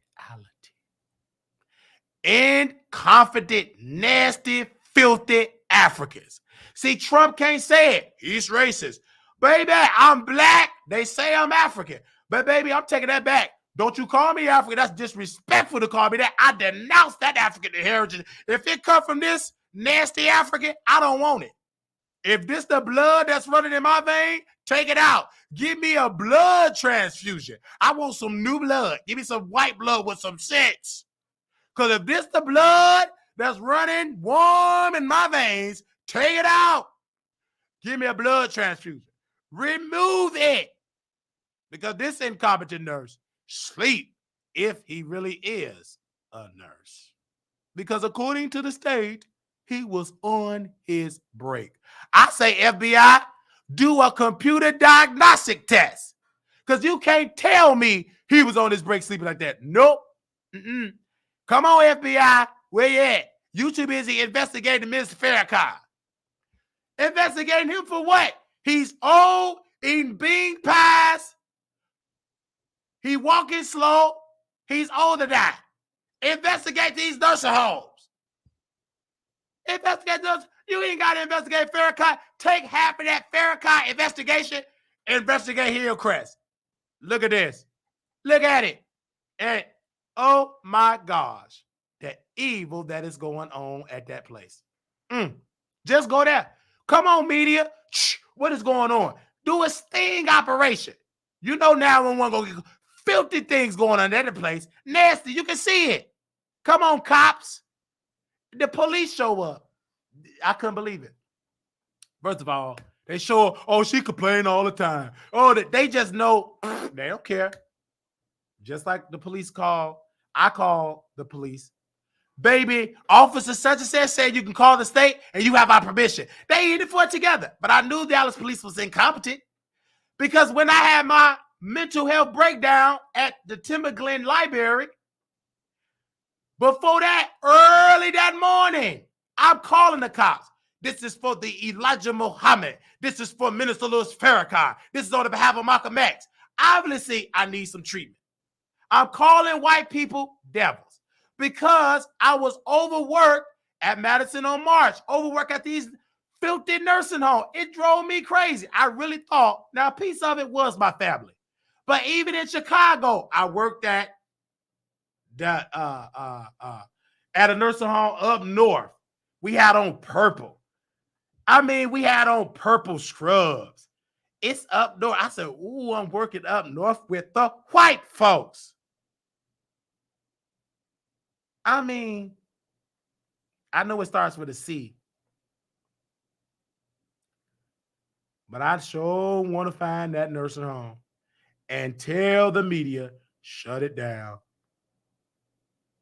Inconfident, nasty, filthy Africans. See, Trump can't say it. He's racist. Baby, I'm black. They say I'm African. But baby, I'm taking that back. Don't you call me African. That's disrespectful to call me that. I denounce that African heritage. If it comes from this nasty African, I don't want it. If this the blood that's running in my vein, take it out. Give me a blood transfusion. I want some new blood. Give me some white blood with some sense. Because if this the blood that's running warm in my veins, take it out. Give me a blood transfusion. Remove it. Because this incompetent nurse sleep if he really is a nurse. Because according to the state, he was on his break. I say, FBI, do a computer diagnostic test. Because you can't tell me he was on his break sleeping like that. Nope. Come on, FBI. Where you at? You too busy investigating Mr. Farrakhan. Investigating him for what? He's old, eating bean pies. He walking slow. He's older now. Investigate these nursing homes. Investigate those. You ain't got to investigate Farrakhan. Take half of that Farrakhan investigation and investigate Hillcrest. Look at this. Look at it. And oh my gosh, the evil that is going on at that place. Just go there. Come on, media. What is going on? Do a sting operation. You know 911 gonna get filthy things going on in that place. Nasty. You can see it. Come on, cops. The police show up. I couldn't believe it. First of all, they show, oh, she complain all the time. Oh, they just know they don't care. Just like the police call, I call the police. Baby, officer such and such said you can call the state and you have our permission. They ain't it for it together. But I knew Dallas police was incompetent because when I had my mental health breakdown at the Timber Glen Library, before that, early that morning, I'm calling the cops. This is for the Elijah Muhammad. This is for Minister Louis Farrakhan. This is on the behalf of Malcolm X. Obviously, I need some treatment. I'm calling white people devils because I was overworked at Madison on March, overworked at these filthy nursing homes. It drove me crazy. I really thought, now a piece of it was my family. But even in Chicago, I worked at a nursing home up north. We had on purple. I mean, we had on purple scrubs. It's up north. I said, ooh, I'm working up north with the white folks. I mean, I know it starts with a C. But I sure want to find that nursing home and tell the media, shut it down.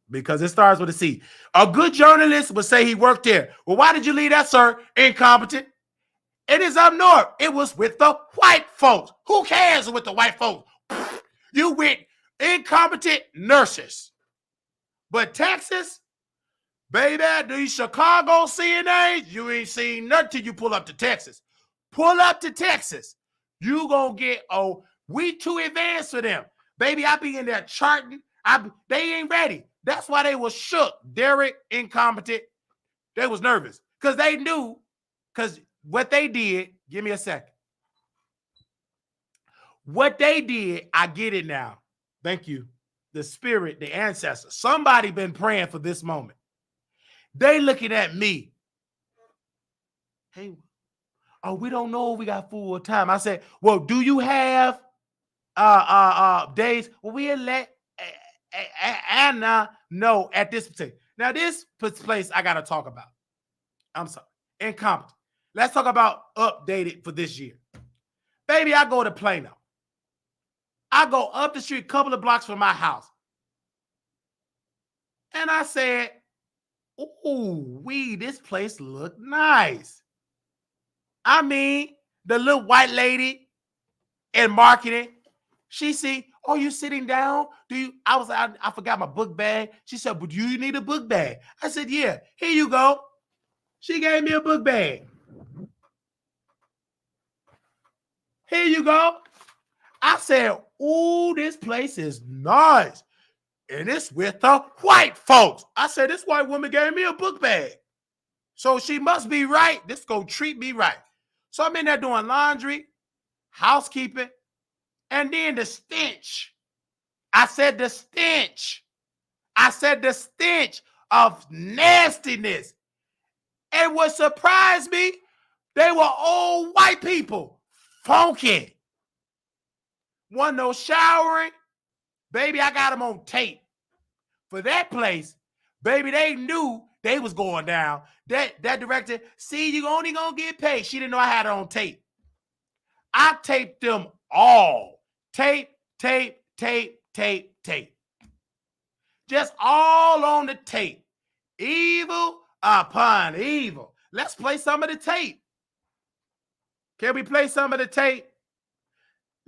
Because it starts with a C. A good journalist would say he worked there. Well, why did you leave that, sir? Incompetent. It is up north. It was with the white folks. Who cares with the white folks? You with incompetent nurses. But Texas, baby, these Chicago CNAs, you ain't seen nothing till you pull up to Texas. Pull up to Texas. You gonna get, oh, we too advanced for them. Baby, I be in there charting. They ain't ready. That's why they was shook. Derek, incompetent. They was nervous because they knew, because what they did, give me a second. What they did, I get it now. Thank you. The spirit, the ancestors. Somebody been praying for this moment. They looking at me. Hey, oh, we don't know if we got full time. I said, well, do you have days? Well, we'll let Anna know at this particular. Now, this place I got to talk about. I'm sorry. Incompetent. Let's talk about updated for this year. Baby, I go to Plano. I go up the street a couple of blocks from my house. And I said, ooh, this place look nice. I mean, the little white lady in marketing, she see, oh, you sitting down? I forgot my book bag. She said, but do you need a book bag? I said, yeah, here you go. She gave me a book bag. Here you go. I said, ooh, this place is nice. And it's with the white folks. I said, this white woman gave me a book bag. So she must be right. This gonna treat me right. So I'm in there doing laundry, housekeeping, and then the stench. I said the stench. I said the stench of nastiness. And what surprised me, they were old white people. Funky. One no showering. Baby, I got them on tape. For that place, baby, they knew they was going down. That director, see, you only gonna get paid. She didn't know I had it on tape. I taped them all. Tape. Just all on the tape. Evil upon evil. Let's play some of the tape. Can we play some of the tape?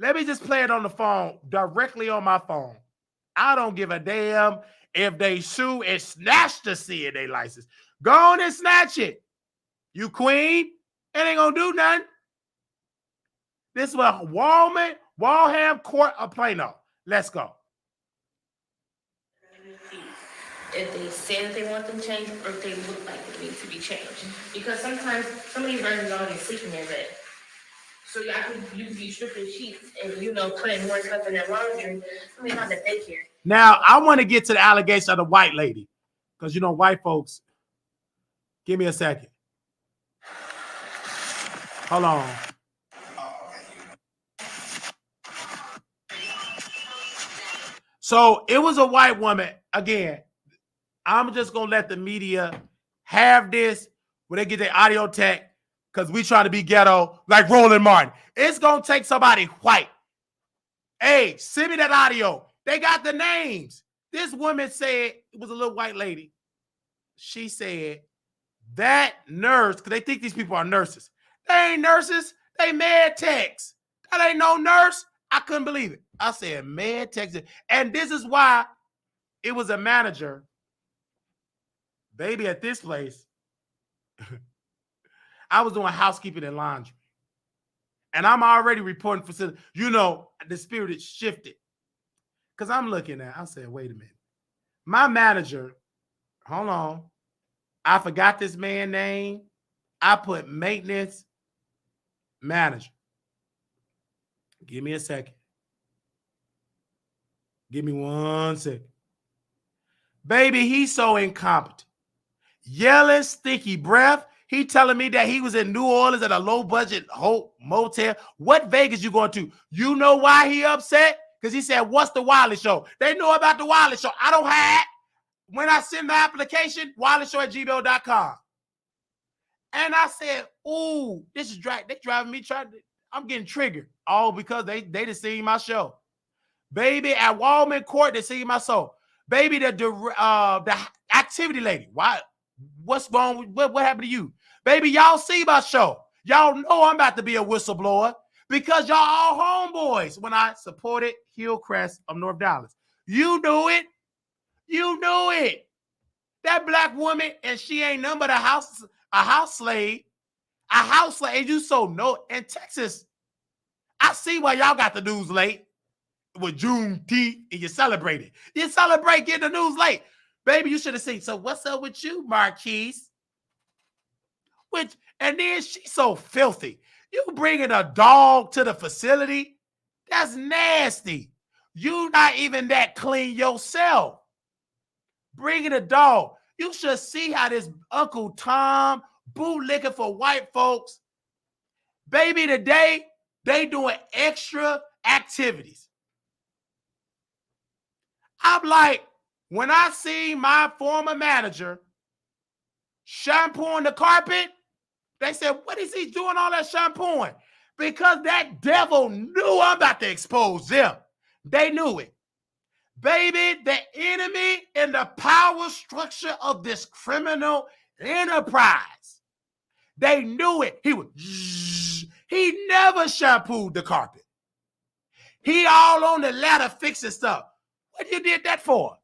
Let me just play it on the phone, directly on my phone. I don't give a damn if they sue and snatch the CNA license. Go on and snatch it. You queen, it ain't gonna do nothing. This was Walham Court of Plano. Let's go. If they say that they want them changed, or if they look like it needs to be changed. Because sometimes some of these residents already sleep in their bed. So I could use these stripping sheets and, putting more stuff in their laundry. I mean, not that they care. Now, I want to get to the allegation of the white lady. Because, white folks, give me a second. Hold on. So it was a white woman. Again, I'm just going to let the media have this when they get their audio tech because we trying to be ghetto like Roland Martin. It's going to take somebody white. Hey, send me that audio. They got the names. This woman said, it was a little white lady. She said, that nurse, because they think these people are nurses. They ain't nurses. They med techs. That ain't no nurse. I couldn't believe it. I said med techs. And this is why it was a manager. Baby, at this place, I was doing housekeeping and laundry. And I'm already reporting facility. You know, the spirit had shifted. Because I'm looking at, I said, wait a minute. My manager, hold on. I forgot this man's name. I put maintenance manager. Give me a second. Give me 1 second. Baby, he's so incompetent. Yelling, sticky breath. He telling me that he was in New Orleans at a low-budget motel. What Vegas you going to? You know why he upset? Because he said, what's the Wiley Show? They know about the Wiley Show. I don't have it. When I send the application, wileyshow@gmail.com. And I said, ooh, this is they driving me. I'm getting triggered. All because they just seen my show. Baby, at Wallman Court, they seen my show. Baby, the activity lady. Why? What's wrong? What happened to you? Baby, y'all see my show. Y'all know I'm about to be a whistleblower because y'all all homeboys when I supported Hillcrest of North Dallas. You knew it. You knew it. That black woman, and she ain't nothing but a house slave. A house slave. You so know in Texas. I see why y'all got the news late with Juneteenth and you celebrate it. You celebrate getting the news late. Baby, you should have seen. So what's up with you, Marquise? And then she's so filthy. You bringing a dog to the facility? That's nasty. You not even that clean yourself. Bringing a dog. You should see how this Uncle Tom bootlicking for white folks. Baby, today, they doing extra activities. I'm like, when I see my former manager shampooing the carpet, they said, what is he doing all that shampooing? Because that devil knew I'm about to expose them. They knew it. Baby, the enemy in the power structure of this criminal enterprise. They knew it. He never shampooed the carpet. He all on the ladder fixing stuff. What you did that for?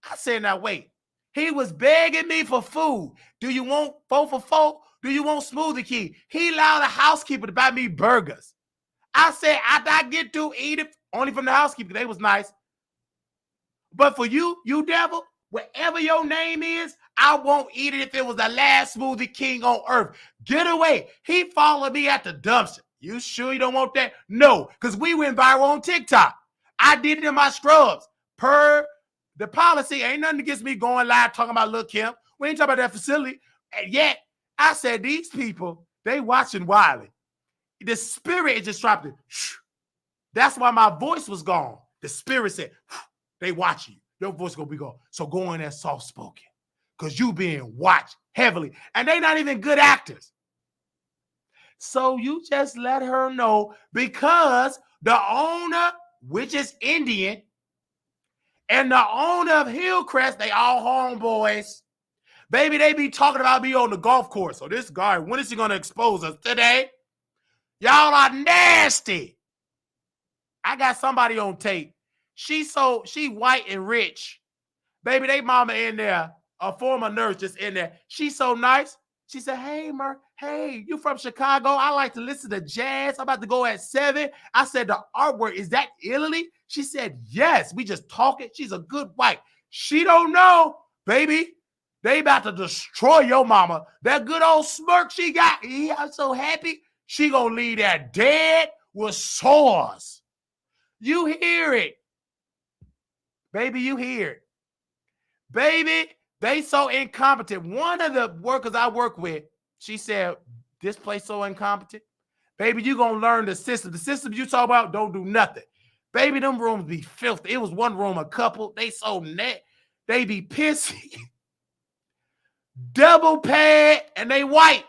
I said, now wait. He was begging me for food. Do you want 4 for 4? Do you want smoothie key? He allowed a housekeeper to buy me burgers. I said, after I get to eat it, only from the housekeeper, they was nice. But for you devil, whatever your name is, I won't eat it if it was the last smoothie king on earth. Get away. He followed me at the dumpster. You sure you don't want that? No, because we went viral on TikTok. I did it in my scrubs. Per the policy, ain't nothing against me going live talking about Lil' Kim. We ain't talking about that facility. And yet, I said, these people, they watching Wiley. The spirit is just dropped it. That's why my voice was gone. The spirit said, they watching you. Your voice going to be gone. So go in there soft-spoken because you being watched heavily. And they not even good actors. So you just let her know because the owner, which is Indian, and the owner of Hillcrest, they all homeboys. Baby, they be talking about me on the golf course. So this guy, when is he going to expose us? Today? Y'all are nasty. I got somebody on tape. She white and rich. Baby, they mama in there, a former nurse just in there. She's so nice. She said, hey, you from Chicago? I like to listen to jazz. I'm about to go at 7. I said, the artwork, is that Italy? She said, yes. We just talking. She's a good wife. She don't know, baby. They about to destroy your mama. That good old smirk she got. I'm so happy. She gonna leave that dead with sores. You hear it. Baby, you hear it. Baby, they so incompetent. One of the workers I work with, she said, this place so incompetent. Baby, you going to learn the system. The system you talk about don't do nothing. Baby, them rooms be filthy. It was one room, a couple. They so net. They be pissy. Double pad, and they white.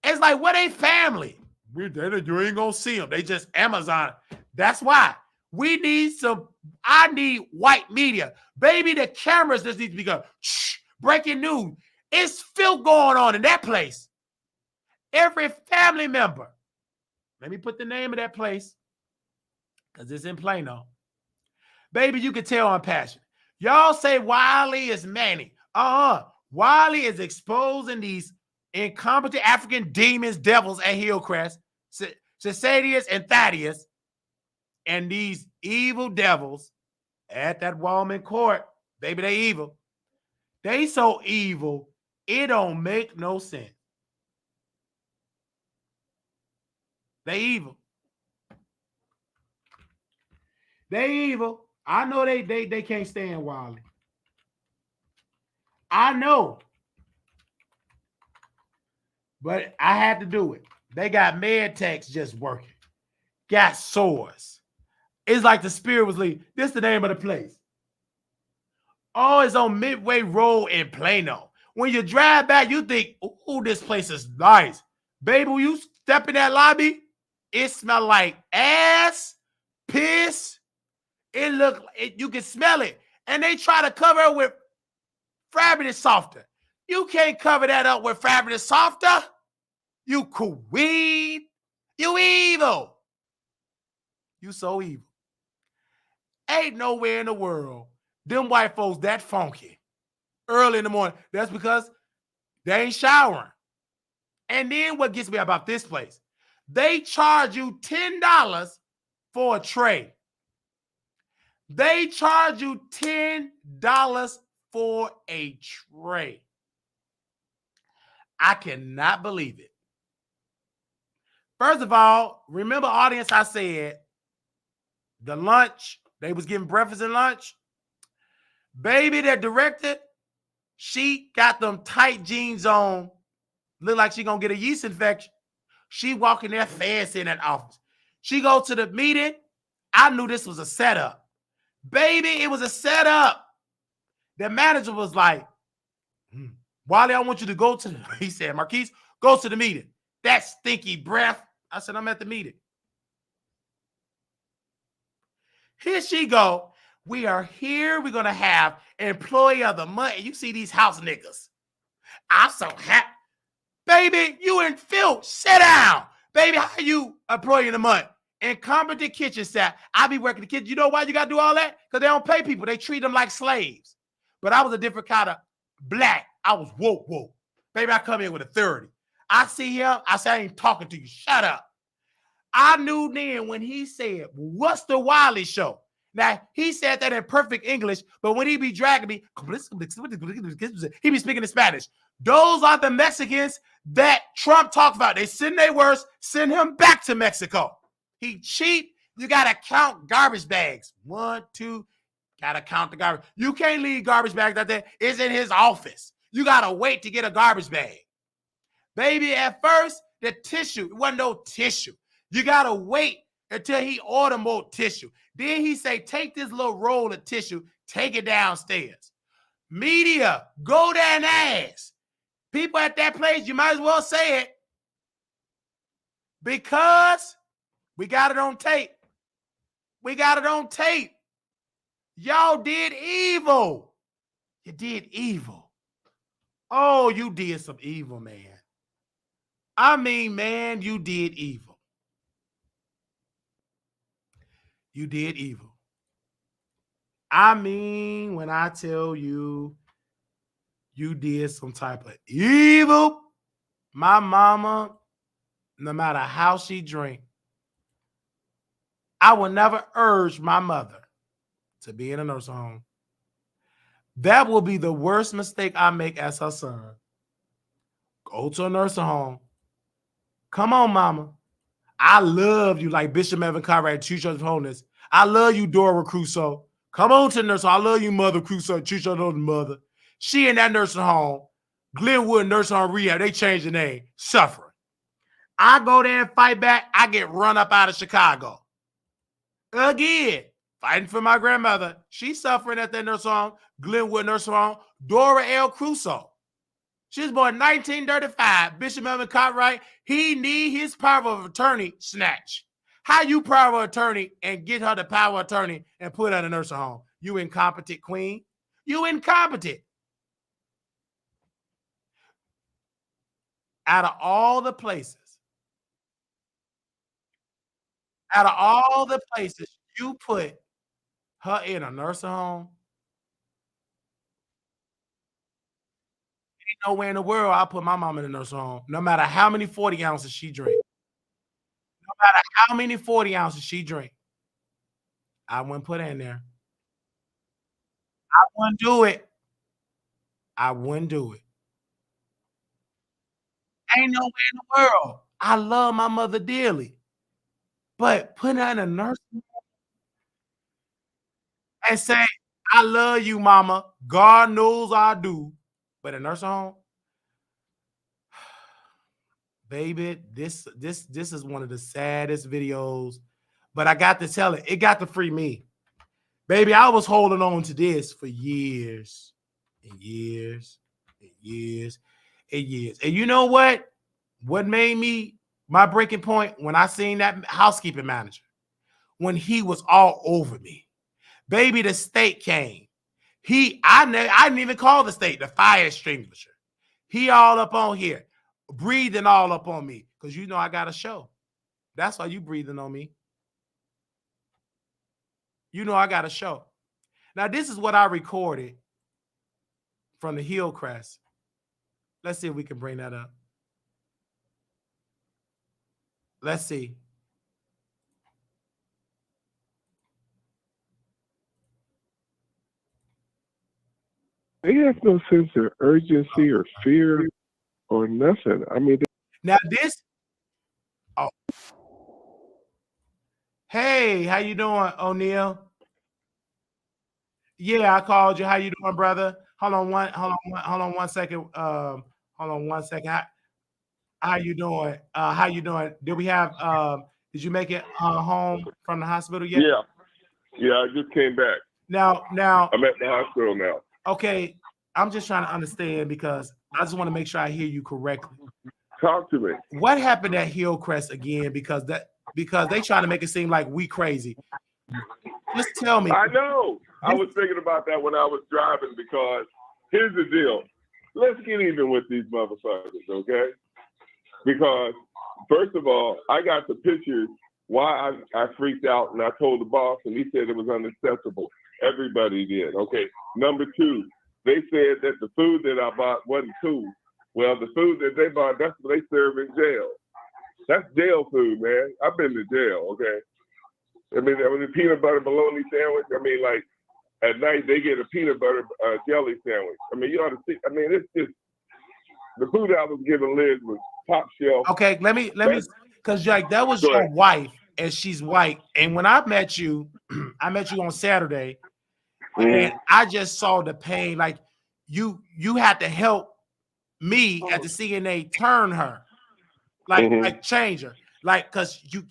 It's like, where they family? You ain't gonna see them. They just Amazon. That's why we need some. I need white media. Baby, the cameras just need to be going. Shh, breaking news. It's filth going on in that place. Every family member. Let me put the name of that place because it's in Plano. Baby, you can tell I'm passionate. Y'all say Wiley is Manny. Wiley is exposing these incompetent African demons, devils at Hillcrest, Cesadius and Thaddeus, and these evil devils at that Wallman court. Baby, they evil. They so evil, it don't make no sense. They evil. They evil. I know they can't stand Wiley. I know. But I had to do it. They got med techs just working. Got sores. It's like the spirit was leaving. This is the name of the place. Oh, it's on Midway Road in Plano. When you drive back, you think, oh, this place is nice. Baby, when you step in that lobby, it smell like ass, piss. You can smell it. And they try to cover it with Fabric Softer. You can't cover that up with Fabric Softer. You queen. You evil. You so evil. Ain't nowhere in the world them white folks that funky early in the morning. That's because they ain't showering. And then what gets me about this place, they charge you $10 for a tray. They charge you $10 for a tray. I cannot believe it. First of all, remember, audience, I said the lunch, they was giving breakfast and lunch. Baby, that director, she got them tight jeans on. Look like she gonna get a yeast infection. She walking there fast in that office. She go to the meeting. I knew this was a setup. Baby, it was a setup. The manager was like, Wally, I want you to go to the, he said, Marquise, go to the meeting. That stinky breath. I said, I'm at the meeting. Here she go. We are here. We're going to have employee of the month. You see these house niggas. I'm so happy. Baby, you in filth. Sit down. Baby, how you employee of the month? Incompetent kitchen staff. I be working the kitchen. You know why you got to do all that? Because they don't pay people. They treat them like slaves. But I was a different kind of black. I was woke. Baby, I come in with a 30. I see him. I say, I ain't talking to you. Shut up. I knew then when he said, what's the Wiley show? Now, he said that in perfect English, but when he be dragging me, he be speaking in Spanish. Those are the Mexicans that Trump talked about. They send their worst, send him back to Mexico. He cheap. You got to count garbage bags. 1, 2, got to count the garbage. You can't leave garbage bags out there. It's in his office. You got to wait to get a garbage bag. Baby, at first, the tissue, it wasn't no tissue. You got to wait until he order more tissue. Then he say, take this little roll of tissue, take it downstairs. Media, go there and ask. People at that place, you might as well say it. Because we got it on tape. We got it on tape. Y'all did evil. You did evil. Oh, you did some evil, man. I mean, man, you did evil. You did evil. I mean, when I tell you, you did some type of evil, my mama, no matter how she drink, I would never urge my mother to be in a nursing home. That will be the worst mistake I make as her son. Go to a nursing home. Come on, mama. I love you like Bishop Evan Conrad, True Church of Holiness. I love you, Dora Crusoe. Come on to the nursing home. I love you, Mother Crusoe, True Church of Holiness mother. She in that nursing home, Glenwood Nursing Home Rehab, they changed the name, suffering. I go there and fight back, I get run up out of Chicago. Again, fighting for my grandmother. She's suffering at that nursing home, Glenwood Nursing Home. Dora L. Crusoe. She was born in 1935. Bishop Melvin Cartwright, he need his power of attorney snatch. How you power of attorney and get her the power of attorney and put her in a nursing home? You incompetent queen. You incompetent. Out of all the places, you put her in a nursing home, ain't nowhere in the world I'll put my mom in a nursing home, no matter how many 40 ounces she drink. No matter how many 40 ounces she drink, I wouldn't put her in there. I wouldn't do it. I wouldn't do it. Ain't no way in the world. I love my mother dearly, but putting her in a nursing and say, "I love you, mama. God knows I do," but a nursing home, baby, this is one of the saddest videos. But I got to tell it. It got to free me, baby. I was holding on to this for years and years and years and years. And you know what? What made me my breaking point when I seen that housekeeping manager, when he was all over me. Baby, the state came. I didn't even call the state, the fire extinguisher. He all up on here, breathing all up on me. Because you know I got a show. That's why you breathing on me. You know I got a show. Now, this is what I recorded from the Hillcrest. Let's see if we can bring that up. Let's see. They have no sense of urgency or fear or nothing. I mean, now this. Oh, hey, how you doing, O'Neal? Yeah, I called you. How you doing, brother? Hold on one second. Hold on one second. How you doing? How you doing? Did we have? Did you make it home from the hospital yet? Yeah, I just came back. Now, I'm at the hospital now. Okay, I'm just trying to understand because I just want to make sure I hear you correctly. Talk to me. What happened at Hillcrest again? Because they trying to make it seem like we crazy. Just tell me. I know. I was thinking about that when I was driving because here's the deal. Let's get even with these motherfuckers, okay? Because first of all, I got the pictures why I freaked out and I told the boss and he said it was unacceptable. Everybody did. Okay. Number two, they said that the food that I bought wasn't cool. Well, the food that they bought, that's what they serve in jail. That's jail food, man. I've been to jail, okay? I mean, the peanut butter bologna sandwich, I mean, like, at night they get a peanut butter jelly sandwich. I mean, you ought to see, I mean, it's just, the food I was giving Liz was top shelf. Okay, let me, because like that was your wife and she's white. And when I met you, I met you on Saturday and I just saw the pain. Like you had to help me at the CNA turn her, like change her, like because you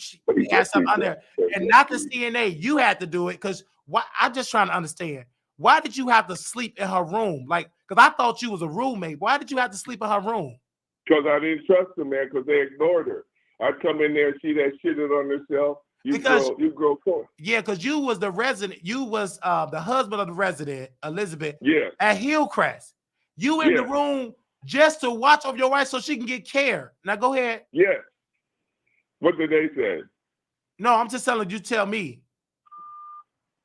had something on there, and not the CNA. You had to do it because why? I'm just trying to understand. Why did you have to sleep in her room? Like, because I thought you was a roommate. Why did you have to sleep in her room? Because I didn't trust her, man. Because they ignored her. I'd come in there and see that shit on herself. You grow cold. Yeah, because you was the resident. You was the husband of the resident, Elizabeth. Yeah. At Hillcrest. You in the room just to watch over your wife so she can get care. Now go ahead. Yeah. What did they say? No, I'm just telling you. Tell me.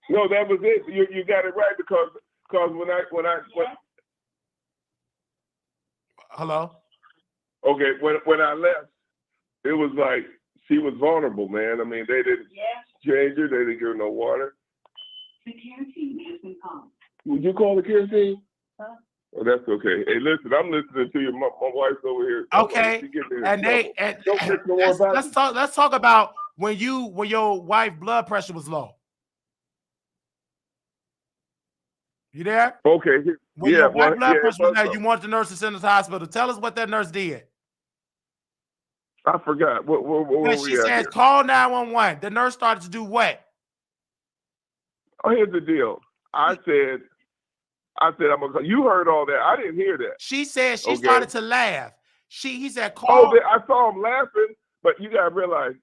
No, that was it. You got it right because when hello. Okay, when I left, it was like she was vulnerable, man. I mean, they didn't change her. They didn't give her no water. The care team has been called. Would you call the care team? Huh? Oh, that's okay. Hey, listen, I'm listening to you. My wife's over here. Okay, let's talk about when your wife's blood pressure was low. You there? Okay. When your wife's blood pressure was low, you wanted the nurse to send us to the hospital. Tell us what that nurse did. I forgot. What she says, call 911. The nurse started to do what? here's the deal. I said, I'm gonna. You heard all that. I didn't hear that. She said she Okay. started to laugh. He said, Oh, call. I saw him laughing, but you gotta realize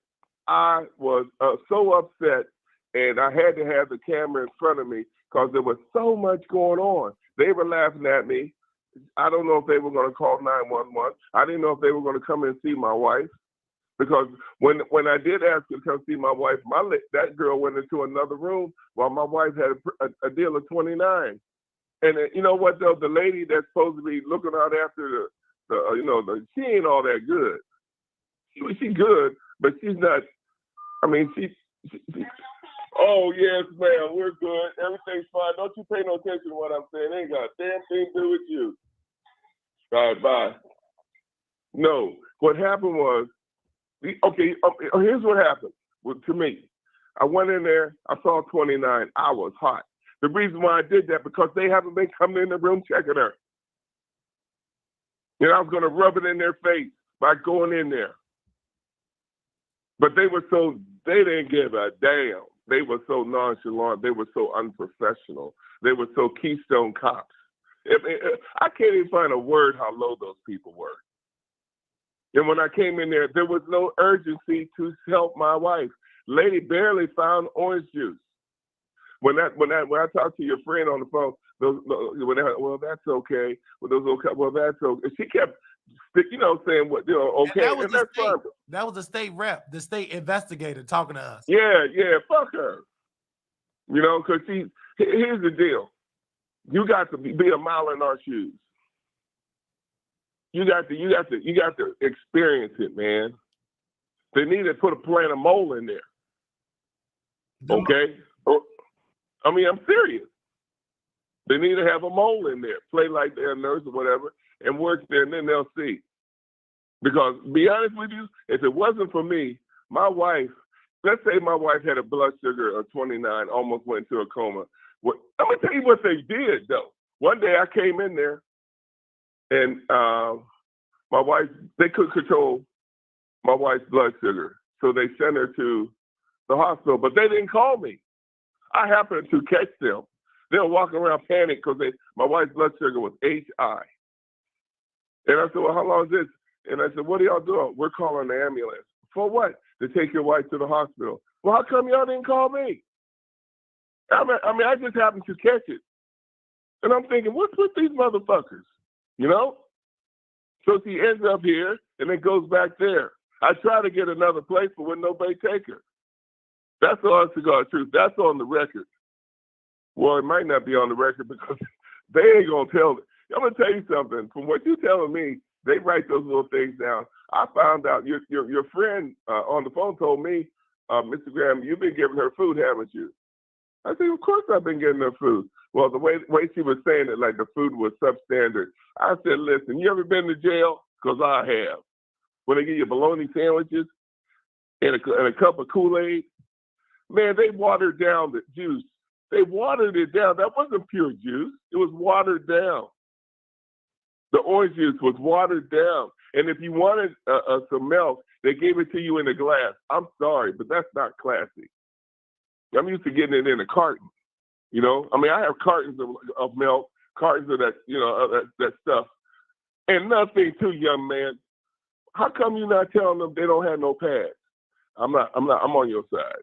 I was so upset, and I had to have the camera in front of me because there was so much going on. They were laughing at me. I don't know if they were going to call 911. I didn't know if they were going to come and see my wife, because when I did ask her to come see my wife, that girl went into another room while my wife had a deal of 29. And you know what though? The lady that's supposed to be looking out after she ain't all that good. She's good, but she's not. I mean, she. Oh yes, ma'am, we're good. Everything's fine. Don't you pay no attention to what I'm saying. It ain't got a damn thing to do with you. All right, bye. No, what happened was, here's what happened to me. I went in there. I saw 29. I was hot. The reason why I did that, because they haven't been coming in the room checking her. And I was going to rub it in their face by going in there. But they didn't give a damn. They were so nonchalant. They were so unprofessional. They were so Keystone cops. I can't even find a word how low those people were. And when I came in there, there was no urgency to help my wife. Lady barely found orange juice. When I talked to your friend on the phone, well, that's okay. Well, that's okay. She kept, saying what, okay. That was and that's fine. That was the state rep, the state investigator talking to us. Yeah, fuck her. Because here's the deal. You got to be a mile in our shoes. You got to experience it, man. They need to plant a mole in there. Okay? I mean, I'm serious. They need to have a mole in there, play like they're a nurse or whatever, and work there, and then they'll see. Because, be honest with you, if it wasn't for me, my wife, let's say my wife had a blood sugar of 29, almost went into a coma. I'm going to tell you what they did, though. One day I came in there, and my wife, they couldn't control my wife's blood sugar. So they sent her to the hospital, but they didn't call me. I happened to catch them. They were walking around panicked because my wife's blood sugar was HI. And I said, well, how long is this? And I said, what are y'all doing? We're calling the ambulance. For what? To take your wife to the hospital. Well, how come y'all didn't call me? I mean, I just happened to catch it. And I'm thinking, what's with these motherfuckers? So she ends up here and then goes back there. I try to get another place, but when nobody take her. That's the honest to God truth. That's on the record. Well, it might not be on the record because they ain't going to tell it. I'm going to tell you something. From what you're telling me, they write those little things down. I found out your friend on the phone told me, Mr. Graham, you've been giving her food, haven't you? I said, of course I've been getting her food. Well, the way she was saying it, like the food was substandard. I said, listen, you ever been to jail? Because I have. When they give you bologna sandwiches and a cup of Kool-Aid, man, they watered down the juice. They watered it down. That wasn't pure juice. It was watered down. The orange juice was watered down. And if you wanted some milk, they gave it to you in a glass. I'm sorry, but that's not classy. I'm used to getting it in a carton. I mean, I have cartons of milk, cartons of that, that stuff. And nothing too, young man. How come you're not telling them they don't have no pads? I'm on your side.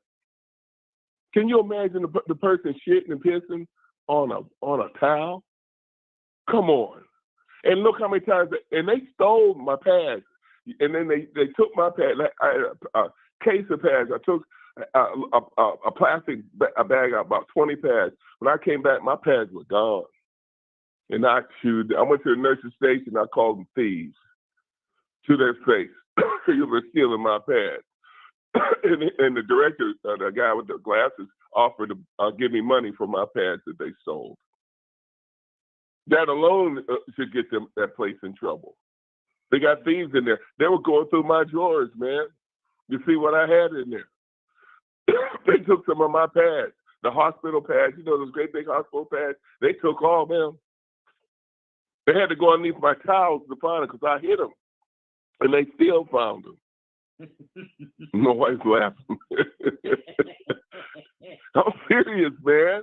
Can you imagine the person shitting and pissing on a towel? Come on. And look how many times, and they stole my pads. And then they took my pads. I had a case of pads. I took a plastic bag out, about 20 pads. When I came back, my pads were gone. And I went to the nurse's station. I called them thieves to their face. You were stealing my pads. and the director, the guy with the glasses, offered to give me money for my pads that they sold. That alone should get that place in trouble. They got thieves in there. They were going through my drawers, man. You see what I had in there? They took some of my pads, the hospital pads, those great big hospital pads. They took all them. They had to go underneath my towels to find them because I hid them. And they still found them. My wife's laughing. I'm serious, man.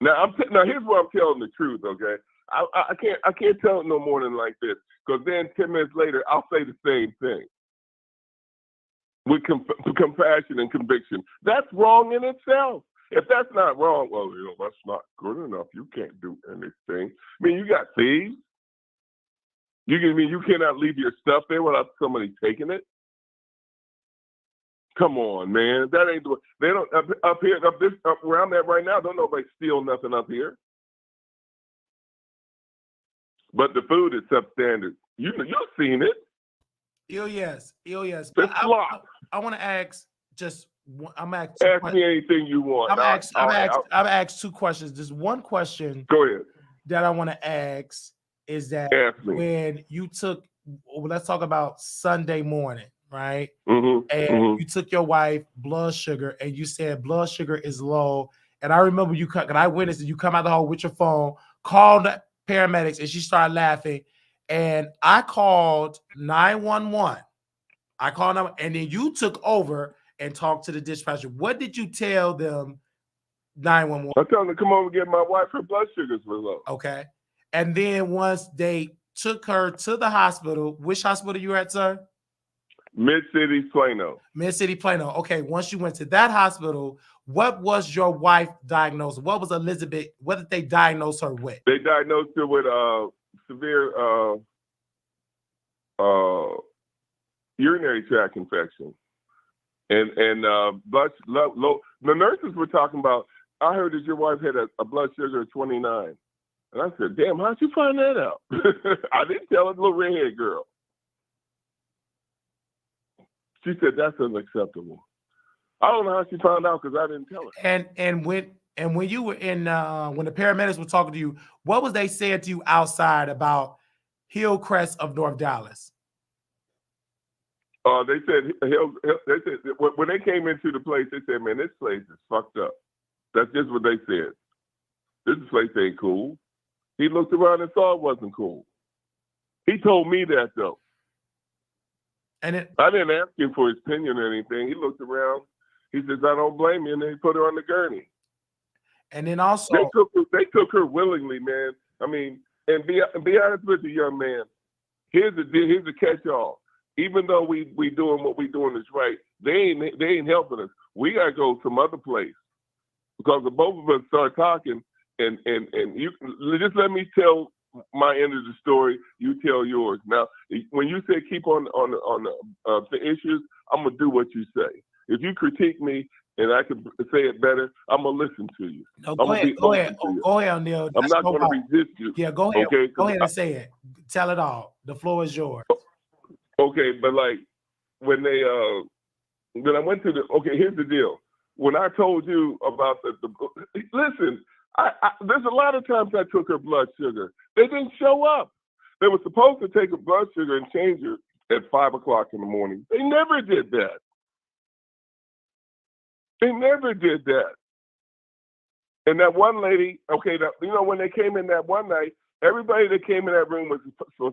Now here's where I'm telling the truth, okay? I can't tell it no more than like this, because then 10 minutes later I'll say the same thing with compassion and conviction. That's wrong in itself. If that's not wrong, well, that's not good enough. You can't do anything. I mean, you got thieves. You cannot leave your stuff there without somebody taking it? Come on, man. That ain't the way. They don't up here, up where I'm at right now. Don't nobody steal nothing up here. But the food is substandard. You've seen it. Yes. It's flop. I want to ask just. I'm Ask me anything you want. I've asked two questions. There's one question. Go ahead. That I want to ask is that when you took, let's talk about Sunday morning, right? Mm-hmm. And you took your wife blood sugar, and you said blood sugar is low. And I remember and I witnessed you come out the hall with your phone, called the paramedics, and she started laughing. And I called 911. I called them, and then you took over and talked to the dispatcher. What did you tell them? 911. I told them to come over and get my wife. Her blood sugars were low. Okay. And then once they took her to the hospital, which hospital you were at, sir? Mid-City, Plano. Mid-City, Plano. Okay. Once you went to that hospital, what was your wife diagnosed? What was Elizabeth? What did they diagnose her with? They diagnosed her with severe urinary tract infection. And blood low. The nurses were talking about, I heard that your wife had a blood sugar of 29. And I said, damn, how'd you find that out? I didn't tell her, little redhead girl. She said, that's unacceptable. I don't know how she found out because I didn't tell her. And when you were in, when the paramedics were talking to you, what was they saying to you outside about Hillcrest of North Dallas? They said when they came into the place, they said, man, this place is fucked up. That's just what they said. This place ain't cool. He looked around and saw it wasn't cool. He told me that, though. I didn't ask him for his opinion or anything. He looked around. He says, I don't blame you. And they put her on the gurney. And then also, they took her willingly, man. I mean, and be honest with you, young man. Here's the catch-all. Even though we doing what we doing is right, they ain't helping us. We gotta go some other place, because the both of us start talking, and you just let me tell my end of the story. You tell yours. Now, when you say keep on the issues, I'm gonna do what you say. If you critique me and I can say it better, I'm gonna listen to you. No, go ahead, Neil. I'm not gonna resist you. Yeah, go ahead. Okay? Go ahead and say it. Tell it all. The floor is yours. Okay, but like when I went to here's the deal. When I told you about listen, there's a lot of times I took her blood sugar. They didn't show up. They were supposed to take her blood sugar and change her at 5 o'clock in the morning. They never did that. They never did that. And that one lady, when they came in that one night, everybody that came in that room was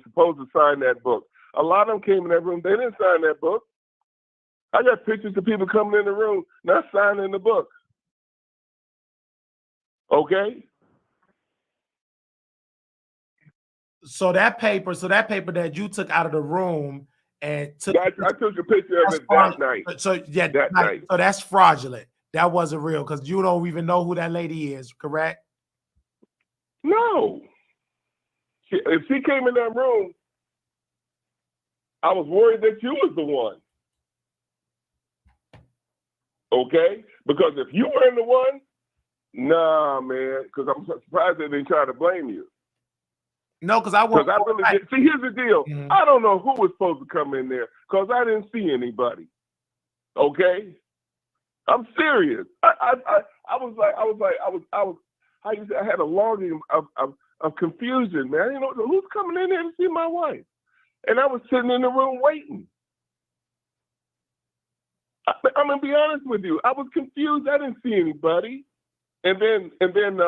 supposed to sign that book. A lot of them came in that room. They didn't sign that book. I got pictures of people coming in the room not signing the book. Okay? So that paper that you took out of the room and took. I took a picture of it that night. So yeah, that night. So that's fraudulent. That wasn't real because you don't even know who that lady is, correct? No. If she came in that room, I was worried that you was the one. Okay? Because if you weren't the one, nah, man, because I'm surprised they didn't try to blame you. No, because I really did. See, here's the deal. Mm-hmm. I don't know who was supposed to come in there because I didn't see anybody. Okay? I'm serious. I had a longing of confusion, man. You know, who's coming in there to see my wife? And I was sitting in the room waiting. I'm gonna be honest with you. I was confused. I didn't see anybody. And then when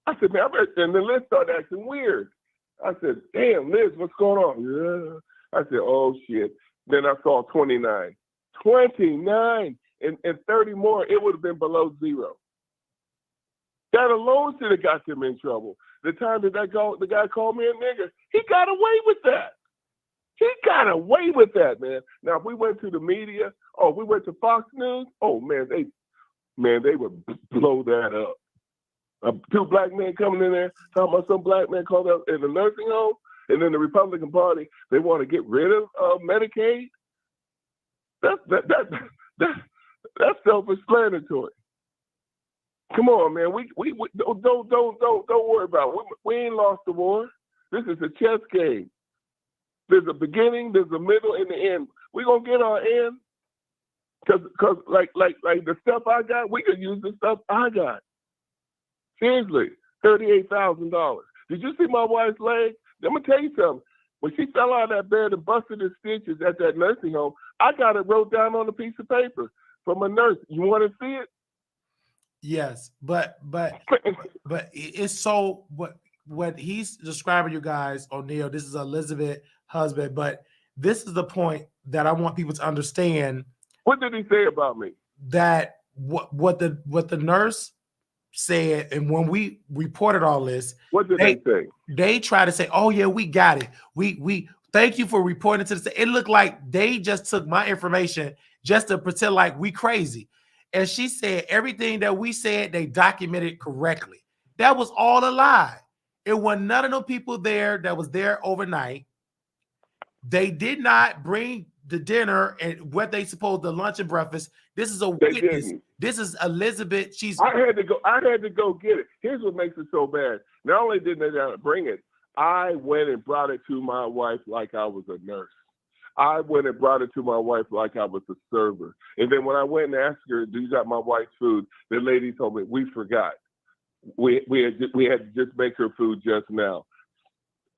I said, man, and then Liz started acting weird. I said, damn, Liz, what's going on? Yeah. I said, oh shit. Then I saw 29. 29 and 30 more, it would have been below zero. That alone should have got them in trouble. The time that the guy called me a nigger, he got away with that. He got away with that, man. Now, if we went to the media, we went to Fox News, they would blow that up. Two black men coming in there talking about some black man called up in the nursing home, and then the Republican Party, they want to get rid of Medicaid. That's self-explanatory. Come on, man. We don't worry about it. We ain't lost the war. This is a chess game. There's a beginning, there's a middle, and the end. We're gonna get our end. Cause like the stuff I got, we could use the stuff I got. Seriously, $38,000. Did you see my wife's leg? Let me tell you something. When she fell out of that bed and busted her stitches at that nursing home, I got it wrote down on a piece of paper from a nurse. You want to see it? Yes, but it's so what he's describing, you guys, O'Neal. This is Elizabeth husband, but this is the point that I want people to understand. What did he say about me? That what the nurse said, and when we reported all this, what did they say? They try to say, "Oh yeah, we got it. We thank you for reporting to the." It looked like they just took my information just to pretend like we crazy. And she said everything that we said they documented correctly. That was all a lie. It was none of the people there that was there overnight. They did not bring the dinner and what they supposed the lunch and breakfast. This is a witness. This is Elizabeth. I had to go get it. Here's what makes it so bad. Not only did they not bring it, I went and brought it to my wife like I was a nurse. I went and brought it to my wife like I was a server. And then when I went and asked her, "Do you got my wife's food?" the lady told me, "We forgot. We had to just make her food just now."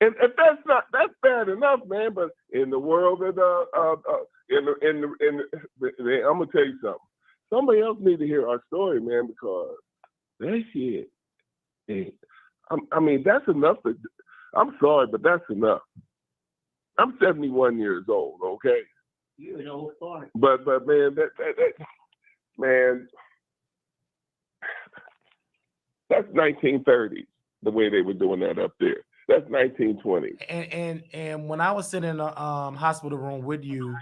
And that's bad enough, man. But in the world of I'm gonna tell you something. Somebody else need to hear our story, man, because that shit. I mean, that's enough. I'm sorry, but that's enough. I'm 71 years old. Okay. You're an old fart. But man, that man, that's 1930s. The way they were doing that up there. That's 1920. And when I was sitting in the hospital room with you,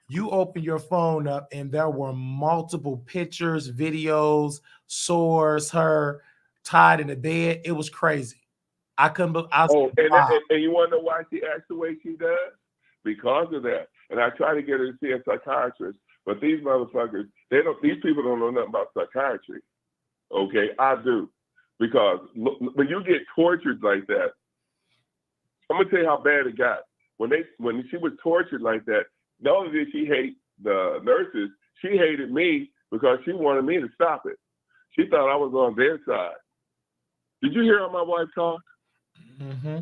you opened your phone up and there were multiple pictures, videos, sores, her tied in the bed. It was crazy. I couldn't believe. And you want to know why she acts the way she does? Because of that. And I try to get her to see a psychiatrist, but these motherfuckers, these people don't know nothing about psychiatry. Okay, I do. Because when you get tortured like that, I'm gonna tell you how bad it got. When she was tortured like that, not only did she hate the nurses, she hated me because she wanted me to stop it. She thought I was on their side. Did you hear how my wife talked? Mm-hmm.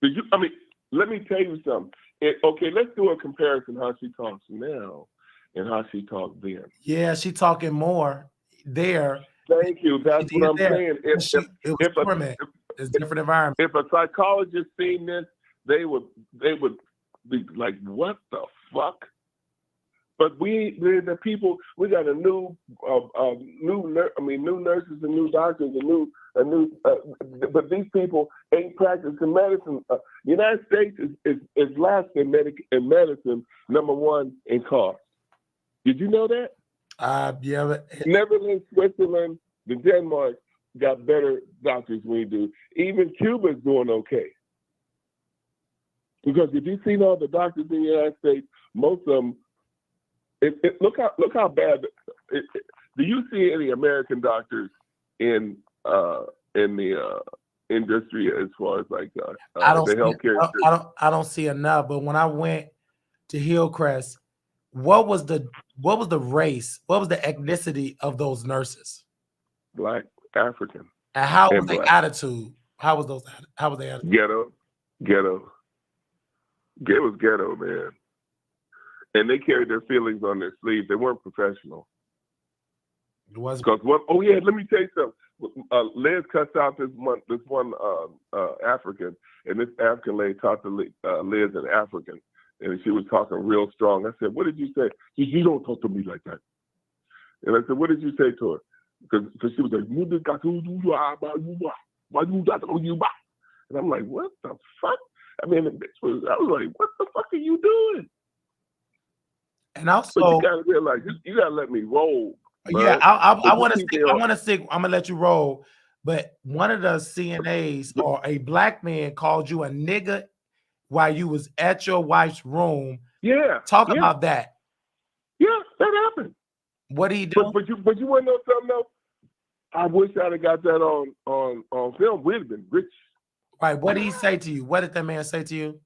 Did you? I mean, let me tell you something. Okay, let's do a comparison how she talks now and how she talked then. Yeah, she talking more there. Thank you. That's what I'm saying. It's different environment. If a psychologist seen this, they would be like, "What the fuck?" But the people, we got a new nurses and new doctors and but these people ain't practicing medicine. United States is last in medicine, number one in cost. Did you know that? Yeah. But Netherlands, Switzerland, the Denmark got better doctors than we do. Even Cuba's doing okay. Because if you've seen all the doctors in the United States, most of them. Look how bad. Do you see any American doctors in the industry as far as like the healthcare? I don't see enough. But when I went to Hillcrest, what was the race? What was the ethnicity of those nurses? Black, African. And how was their attitude? How was their attitude? Ghetto. It was ghetto, man. And they carried their feelings on their sleeve. They weren't professional. It wasn't. Because let me tell you something. Liz cussed out this one African, and this African lady talked to Liz in African, And she was talking real strong. I said, what did you say? She said, you don't talk to me like that. And I said, what did you say to her? Because she was like, and I'm like, what the fuck? I mean, I was like, what the fuck are you doing? And also, but you gotta realize, you gotta let me roll. Yeah, man. I want to see. I want to see. I'm gonna let you roll. But one of the CNAs or a black man called you a nigga while you was at your wife's room. Yeah. Talk about that. Yeah, that happened. What did he do? But you want to know something though? I wish I'd have got that on film. We'd have been rich. Right. What did he say to you? What did that man say to you?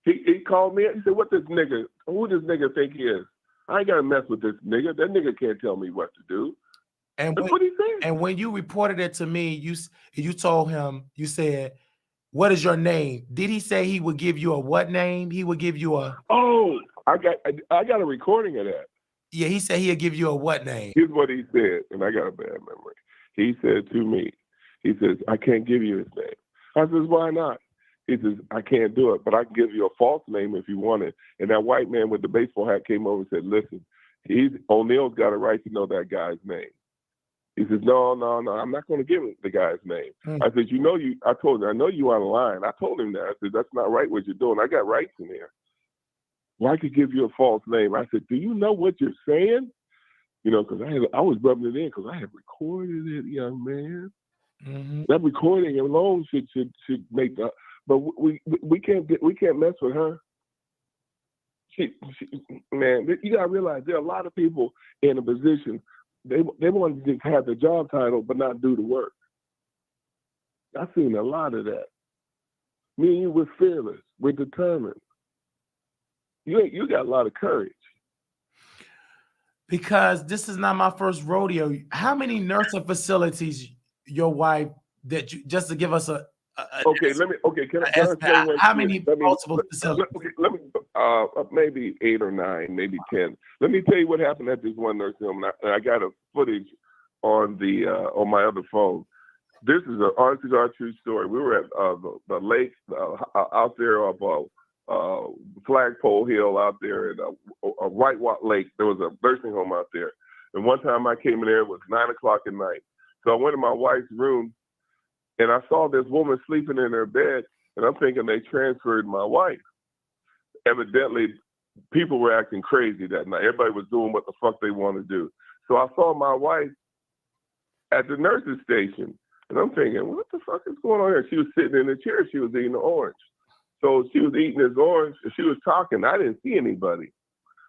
He called me. He said, "What this nigga? Who does nigga think he is? I ain't gotta mess with this nigga. That nigga can't tell me what to do." And that's what he said. And when you reported it to me, you told him, you said, "What is your name?" Did he say he would give you a what name? He would give you a. Oh, I got a recording of that. Yeah, he said he'll give you a what name? Here's what he said, and I got a bad memory. He said to me, he says, "I can't give you his name." I says, "Why not?" He says, "I can't do it, but I can give you a false name if you want it." And that white man with the baseball hat came over and said, "Listen, O'Neill's got a right to know that guy's name." He says, no, I'm not going to give him the guy's name. I said, I told him, I know you online. I told him that. I said, that's not right what you're doing. I got rights in here. Well, I could give you a false name. I said, do you know what you're saying? You know, because I was rubbing it in because I had recorded it, young man. Mm-hmm. That recording alone should make the. But we can't mess with her. Man, you gotta realize there are a lot of people in a position they want to just have the job title but not do the work. I've seen a lot of that. Me and you, we're fearless, we're determined. You got a lot of courage. Because this is not my first rodeo. How many nursing facilities your wife that you just to give us a can I say how many multiple facilities? Let me maybe 8 or 9, maybe 10. Let me tell you what happened at this one nursing home. I got a footage on on my other phone. This is an honest to God true story. We were at the lake out there of Flagpole Hill out there at a Whitewater Lake. There was a nursing home out there, and one time I came in there. It was 9 o'clock at night. So I went to my wife's room. And I saw this woman sleeping in her bed, and I'm thinking they transferred my wife. Evidently, people were acting crazy that night. Everybody was doing what the fuck they want to do. So I saw my wife at the nurse's station, and I'm thinking, what the fuck is going on here? She was sitting in a chair. She was eating an orange. So she was eating this orange, and she was talking. I didn't see anybody.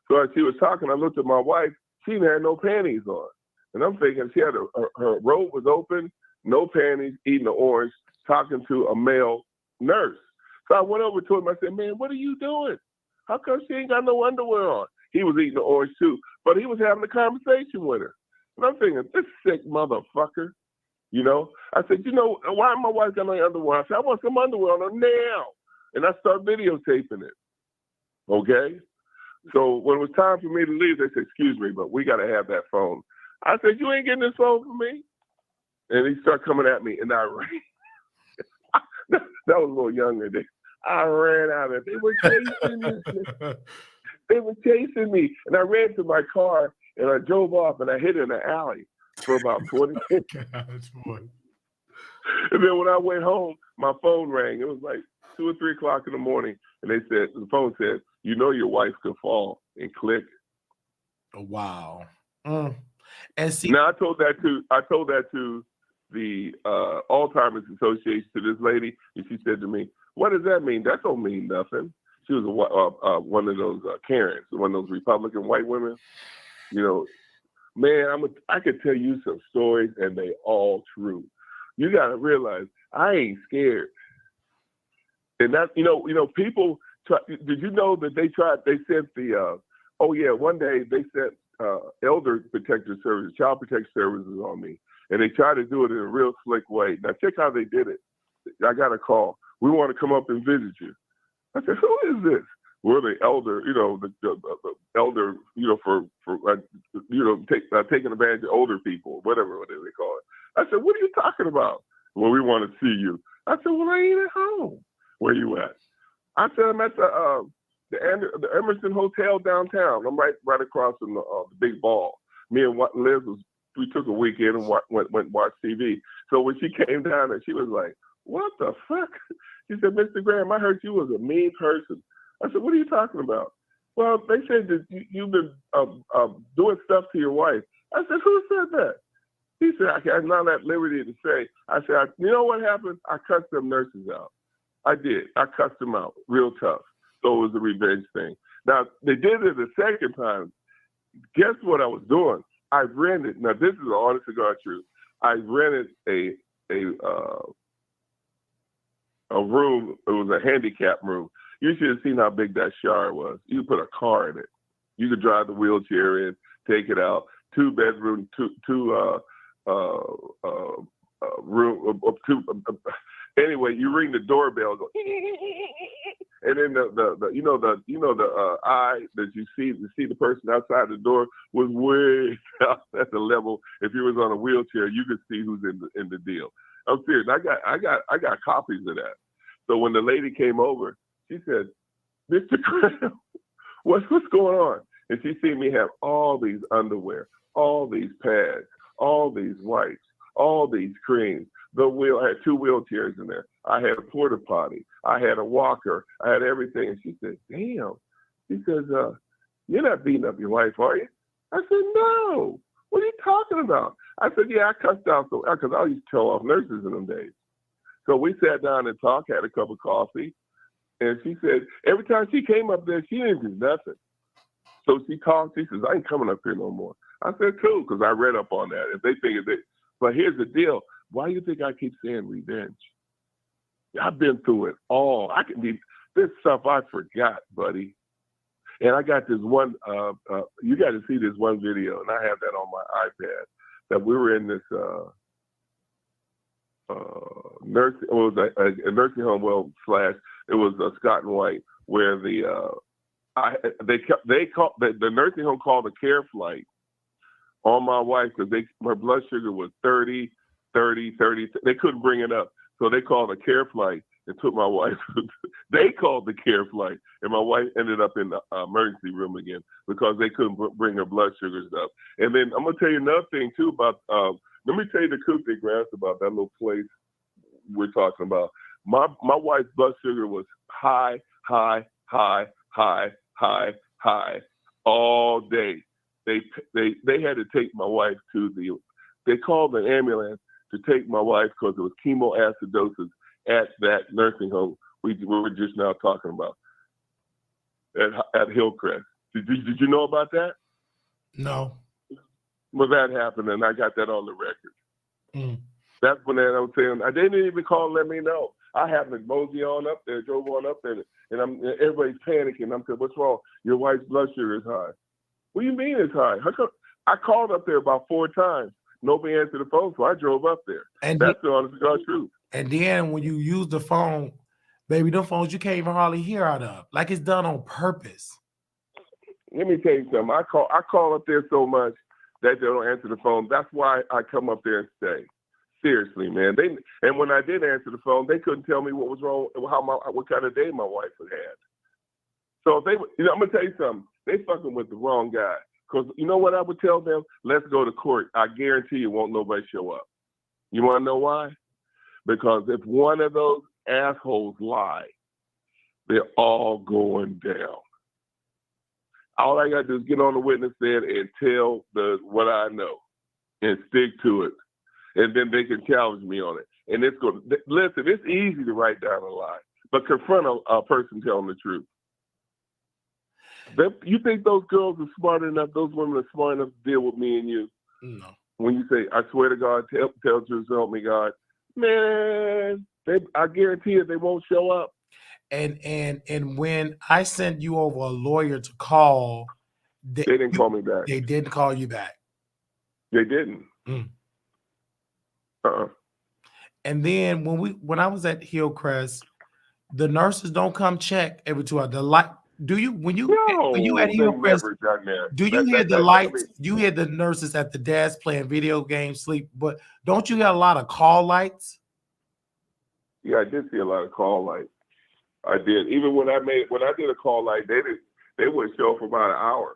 So as she was talking, I looked at my wife. She didn't have no panties on. And I'm thinking she had her robe was open, no panties, eating an orange, talking to a male nurse. So I went over to him. I said, man, what are you doing? How come she ain't got no underwear on? He was eating the orange too, but he was having a conversation with her. And I'm thinking, this sick motherfucker, you know? I said, why my wife got no underwear? I said, I want some underwear on her now. And I started videotaping it, okay? So when it was time for me to leave, they said, excuse me, but we got to have that phone. I said, you ain't getting this phone from me? And he started coming at me, and I ran. That was a little younger. I ran out of it. They were chasing me. They were chasing me. And I ran to my car, and I drove off, and I hid in an alley for about 20 minutes. And then when I went home, my phone rang. It was like 2 or 3 o'clock in the morning, and the phone said, your wife could fall, and click. Wow. And see, now I told that to the Alzheimer's Association, to this lady, and she said to me, what does that mean? That don't mean nothing. She was one of those Karens, one of those Republican white women. Man, I could tell you some stories, and they all true. You got to realize I ain't scared. And that, people try. Did you know that they sent one day they sent elder protective services, child protective services on me. And they tried to do it in a real slick way. Now check how they did it. I got a call. We want to come up and visit you. I said, who is this? We're the elder, the elder, taking advantage of older people, whatever they call it. I said, what are you talking about? Well, we want to see you. I said, well, I ain't at home. Where you at? I said, I'm at the the Emerson Hotel downtown. I'm right across from the big ball. Me and Liz we took a weekend and went and watched TV. So when she came down and she was like, "What the fuck?" She said, "Mr. Graham, I heard you was a mean person." I said, "What are you talking about?" "Well, they said that you've been doing stuff to your wife." I said, "Who said that?" He said, "I'm not at liberty to say." I said, "You know what happened? I cussed them nurses out. I did. I cussed them out real tough. So it was a revenge thing." Now, they did it the second time. Guess what I was doing? I rented, now this is the honest to God truth. I rented a room. It was a handicap room. You should have seen how big that shower was. You could put a car in it. You could drive the wheelchair in, take it out. 2 bedroom, anyway, you ring the doorbell, go, and then the eye that you see the person outside the door was way out at the level. If you was on a wheelchair, you could see who's in the deal. I'm serious. I got copies of that. So when the lady came over, she said, "Mr. Graham, what's going on?" And she seen me have all these underwear, all these pads, all these wipes, all these creams. I had 2 wheelchairs in there. I had a porta potty. I had a walker. I had everything. And she said, "Damn." She says, "You're not beating up your wife, are you?" I said, "No. What are you talking about?" I said, "Yeah, I cussed out because I used to tell off nurses in them days." So we sat down and talked, had a cup of coffee. And she said, every time she came up there, she didn't do nothing. So she talked. She says, "I ain't coming up here no more." I said, "Cool," because I read up on that. If they figured that, but here's the deal. Why do you think I keep saying revenge? I've been through it all. This stuff I forgot, buddy. And I got this one, you got to see this one video, and I have that on my iPad, that we were in this nursing, it was a nursing home, it was Scott and White, where the nursing home called a care flight on my wife because her blood sugar was 30. They couldn't bring it up. So they called a care flight and took my wife. They called the care flight, and my wife ended up in the emergency room again because they couldn't bring her blood sugars up. And then I'm going to tell you another thing, too, about, let me tell you the coup de grace about that little place we're talking about. My wife's blood sugar was high all day. They had to take my wife they called an ambulance to take my wife because it was chemoacidosis at that nursing home we were just now talking about at Hillcrest. Did you know about that? No. Well, that happened, and I got that on the record. Mm. That's when I was saying, they didn't even call and let me know. I happened to mosey on up there, drove on up there, and everybody's panicking. I'm saying, "What's wrong? Your wife's blood sugar is high." "What do you mean it's high?" How come? I called up there about 4 times. Nobody answered the phone, so I drove up there. And that's the honest to God truth. And then when you use the phone, baby, them phones you can't even hardly hear out of. Like it's done on purpose. Let me tell you something. I call up there so much that they don't answer the phone. That's why I come up there and stay. Seriously, man. And when I did answer the phone, they couldn't tell me what was wrong, what kind of day my wife had. So if I'm gonna tell you something. They fucking with the wrong guy. Because you know what I would tell them? Let's go to court. I guarantee you won't nobody show up. You want to know why? Because if one of those assholes lie, they're all going down. All I got to do is get on the witness stand and tell what I know and stick to it. And then they can challenge me on it. And listen, it's easy to write down a lie, but confront a person telling the truth. You think those girls are smart enough, those women are smart enough to deal with me and you? No. When you say, "I swear to God, tell the truth, so help me God," man, I guarantee you they won't show up. And when I sent you over a lawyer to call, they didn't call me back. They didn't call you back. They didn't. Mm. Uh-uh. And then when I was at Hillcrest, the nurses don't come check every 2 hours. When you at Hillcrest, do you hear the lights? You hear the nurses at the desk playing video games, sleep, but don't you hear a lot of call lights? Yeah, I did see a lot of call lights. I did. Even when I did a call like they wouldn't show up for about an hour.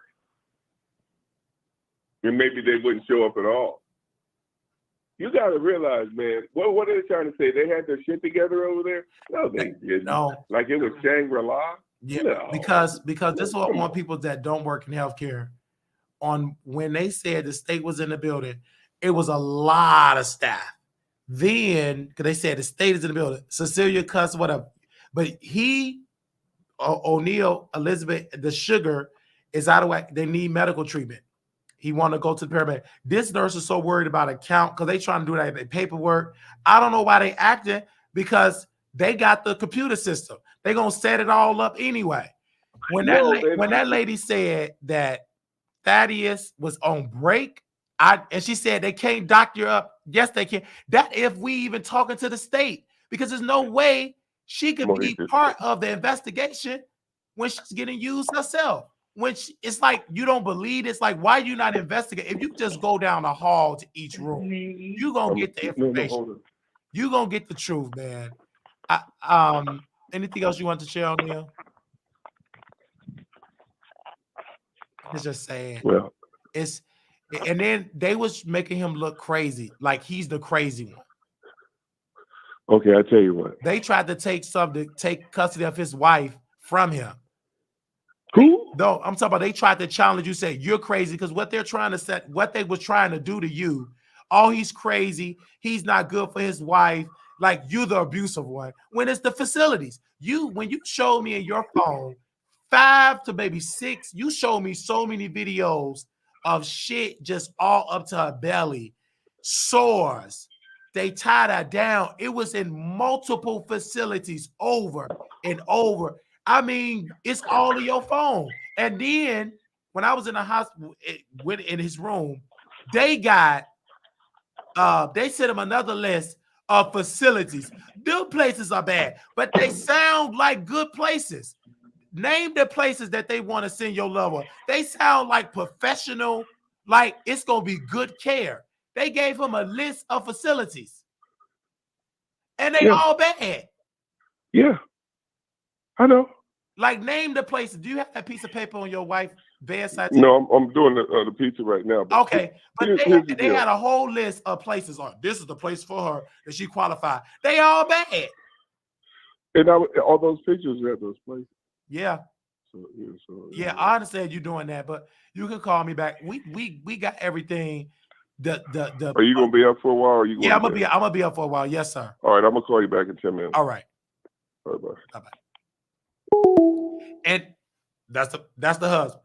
And maybe they wouldn't show up at all. You got to realize, man, what are they trying to say? They had their shit together over there? No, they didn't. No. Like it was Shangri-La? Yeah, No. because this is what I want people that don't work in healthcare. On when they said the state was in the building, it was a lot of staff. Then, because they said the state is in the building, Cecilia cuss, whatever. But O'Neill, Elizabeth, the sugar is out of whack. They need medical treatment. He want to go to the paramedic. This nurse is so worried about account because they trying to do that paperwork. I don't know why they acting, because they got the computer system. They gonna set it all up anyway. When that lady said that Thaddeus was on break, and she said they can't doctor up. Yes, they can. That if we even talking to the state, because there's no way she could be part of the investigation when she's getting used herself. When it's like you don't believe, it's like, why you not investigate? If you just go down the hall to each room, you gonna get the information. You gonna get the truth, man. Anything else you want to share, O'Neill? It's just saying. Well, and then they was making him look crazy, like he's the crazy one. Okay, I tell you what. They tried to take custody of his wife from him. Who? No, I'm talking about they tried to challenge you, say you're crazy, because what they was trying to do to you, oh, he's crazy, he's not good for his wife, like you're the abusive one. When it's the facilities, when you showed me in your phone 5 to maybe 6, you showed me so many videos of shit just all up to her belly, sores. They tied her down. It was in multiple facilities over and over. I mean, it's all in your phone. And then when I was in the hospital, in his room, they sent him another list of facilities. Them places are bad, but they sound like good places. Name the places that they want to send your loved one. They sound like professional, like it's going to be good care. They gave him a list of facilities. And they all bad. Yeah, I know. Like, name the places. Do you have that piece of paper on your wife's bedside? No, I'm doing the pizza right now. But okay, but they had a whole list of places on. This is the place for her that she qualified. They all bad. And all those pictures at those places. Yeah. Yeah, I understand you doing that, but you can call me back. We got everything. Are you gonna be up for a while? Or I'm gonna be up for a while. Yes, sir. All right, I'm gonna call you back in 10 minutes. All right. All right, bye. Bye. And that's the husband.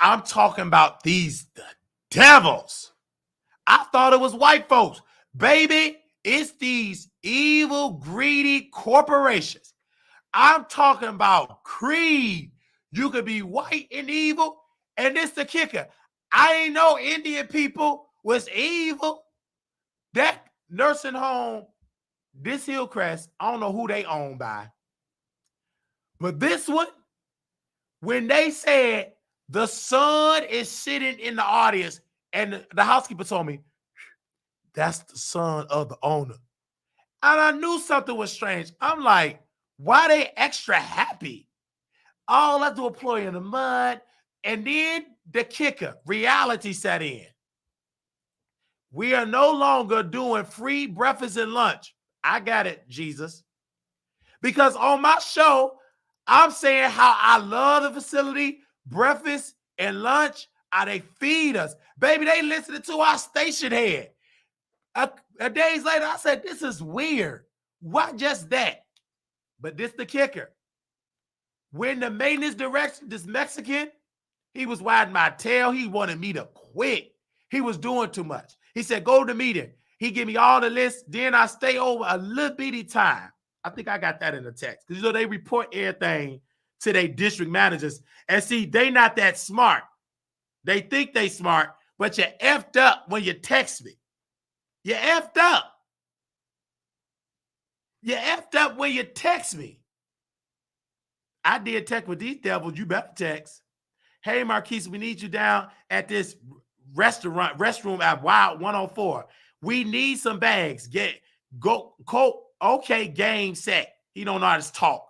I'm talking about the devils. I thought it was white folks. Baby, it's these evil, greedy corporations. I'm talking about creed. You could be white and evil, and this the kicker. I ain't know Indian people was evil. That nursing home, this Hillcrest, I don't know who they owned by. But this one, when they said the son is sitting in the audience, and the housekeeper told me, that's the son of the owner. And I knew something was strange. I'm like, why they extra happy? All I do is play in the mud. And then the kicker, reality set in. We are no longer doing free breakfast and lunch. I got it, Jesus. Because on my show, I'm saying how I love the facility, breakfast and lunch, how they feed us. Baby, they listening to our station head. A days later, I said, this is weird. Why just that? But this the kicker. When the maintenance director, this Mexican, he was wagging my tail. He wanted me to quit. He was doing too much. He said, go to the meeting. He give me all the lists. Then I stay over a little bitty time. I think I got that in the text. Because, they report everything to their district managers. And see, they not that smart. They think they smart, but you effed up when you text me. You effed up. You effed up when you text me. I did text with these devils. You better text. Hey, Marquise, we need you down at this restroom at Wild 104. We need some bags. Okay, game set. He don't know how to talk.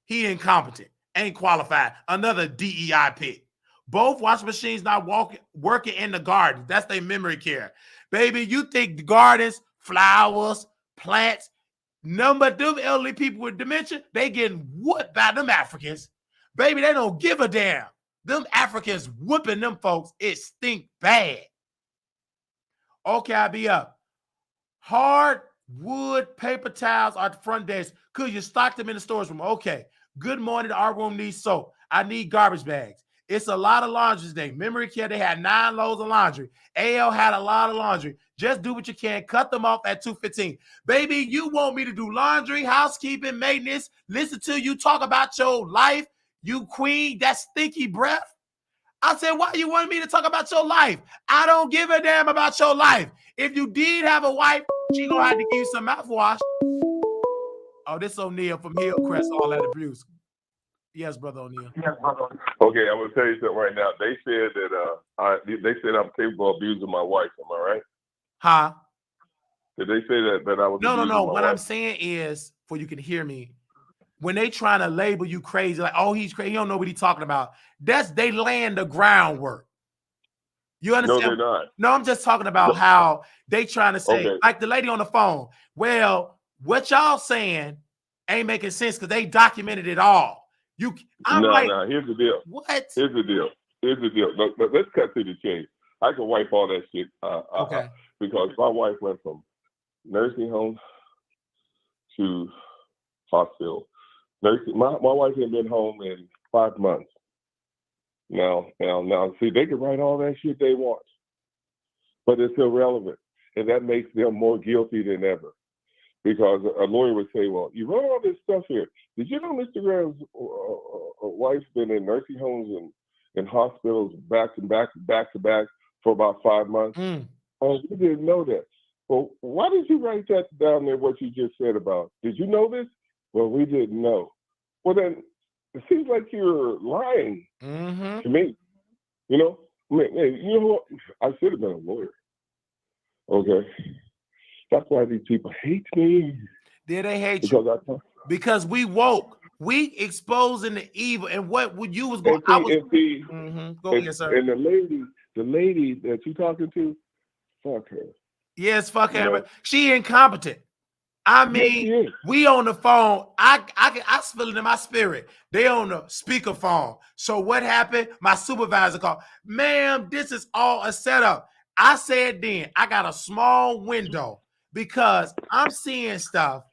He incompetent, ain't qualified. Another DEI pick. Both washing machines not working in the garden. That's their memory care. Baby, you think the gardens, flowers, plants, none but them elderly people with dementia, they getting whooped by them Africans. Baby, they don't give a damn. Them Africans whooping them folks. It stink bad. Okay, I'll be up. Hard wood paper towels are at the front desk. Could you stock them in the storage room? Okay. Good morning. Our room needs soap. I need garbage bags. It's a lot of laundry today. Memory care, they had 9 loads of laundry. AL had a lot of laundry. Just do what you can. Cut them off at 2:15. Baby, you want me to do laundry, housekeeping, maintenance, listen to you talk about your life, you queen, that stinky breath? I said, why you want me to talk about your life? I don't give a damn about your life. If you did have a wife, she gonna have to give you some mouthwash. Oh, this O'Neal from Hillcrest, all that abuse. Yes, brother O'Neal. Okay, I'm gonna tell you something right now. They said that they said I'm capable of abusing my wife. Am I right? Huh? Did they say that I was? No. abusing my What wife? I'm saying is, for you can hear me, when they trying to label you crazy, like, oh, he's crazy, he don't know what he's talking about. That's they laying the groundwork. You understand? No, they're not. No, I'm just talking about how they trying to say, Okay. like the lady on the phone. Well, what y'all saying ain't making sense because they documented it all. No. Here's the deal. What? Here's the deal. Look, let's cut to the chase. I can wipe all that shit. Okay. Because my wife went from nursing home to hospital. My wife had been home in 5 months. Now, see, they can write all that shit they want, but it's irrelevant, and that makes them more guilty than ever. Because a lawyer would say, well, you wrote all this stuff here. Did you know Mr. Graham's wife's been in nursing homes and hospitals back to back for about 5 months? Oh, you didn't know that. Well, why did you write that down there, what you just said about? Did you know this? Well, we didn't know. Well, then it seems like you're lying to me. You know? Man, you know what? I should have been a lawyer. Okay? That's why these people hate me. Did they hate you? Because we woke. We exposing the evil. And what would you was going to Go ahead, sir. And the lady that you talking to, fuck her. Yes, fuck her. She incompetent. I mean, we on the phone. I feel it in my spirit. They on the speakerphone. So what happened? My supervisor called. Ma'am, this is all a setup. I said then, I got a small window because I'm seeing stuff.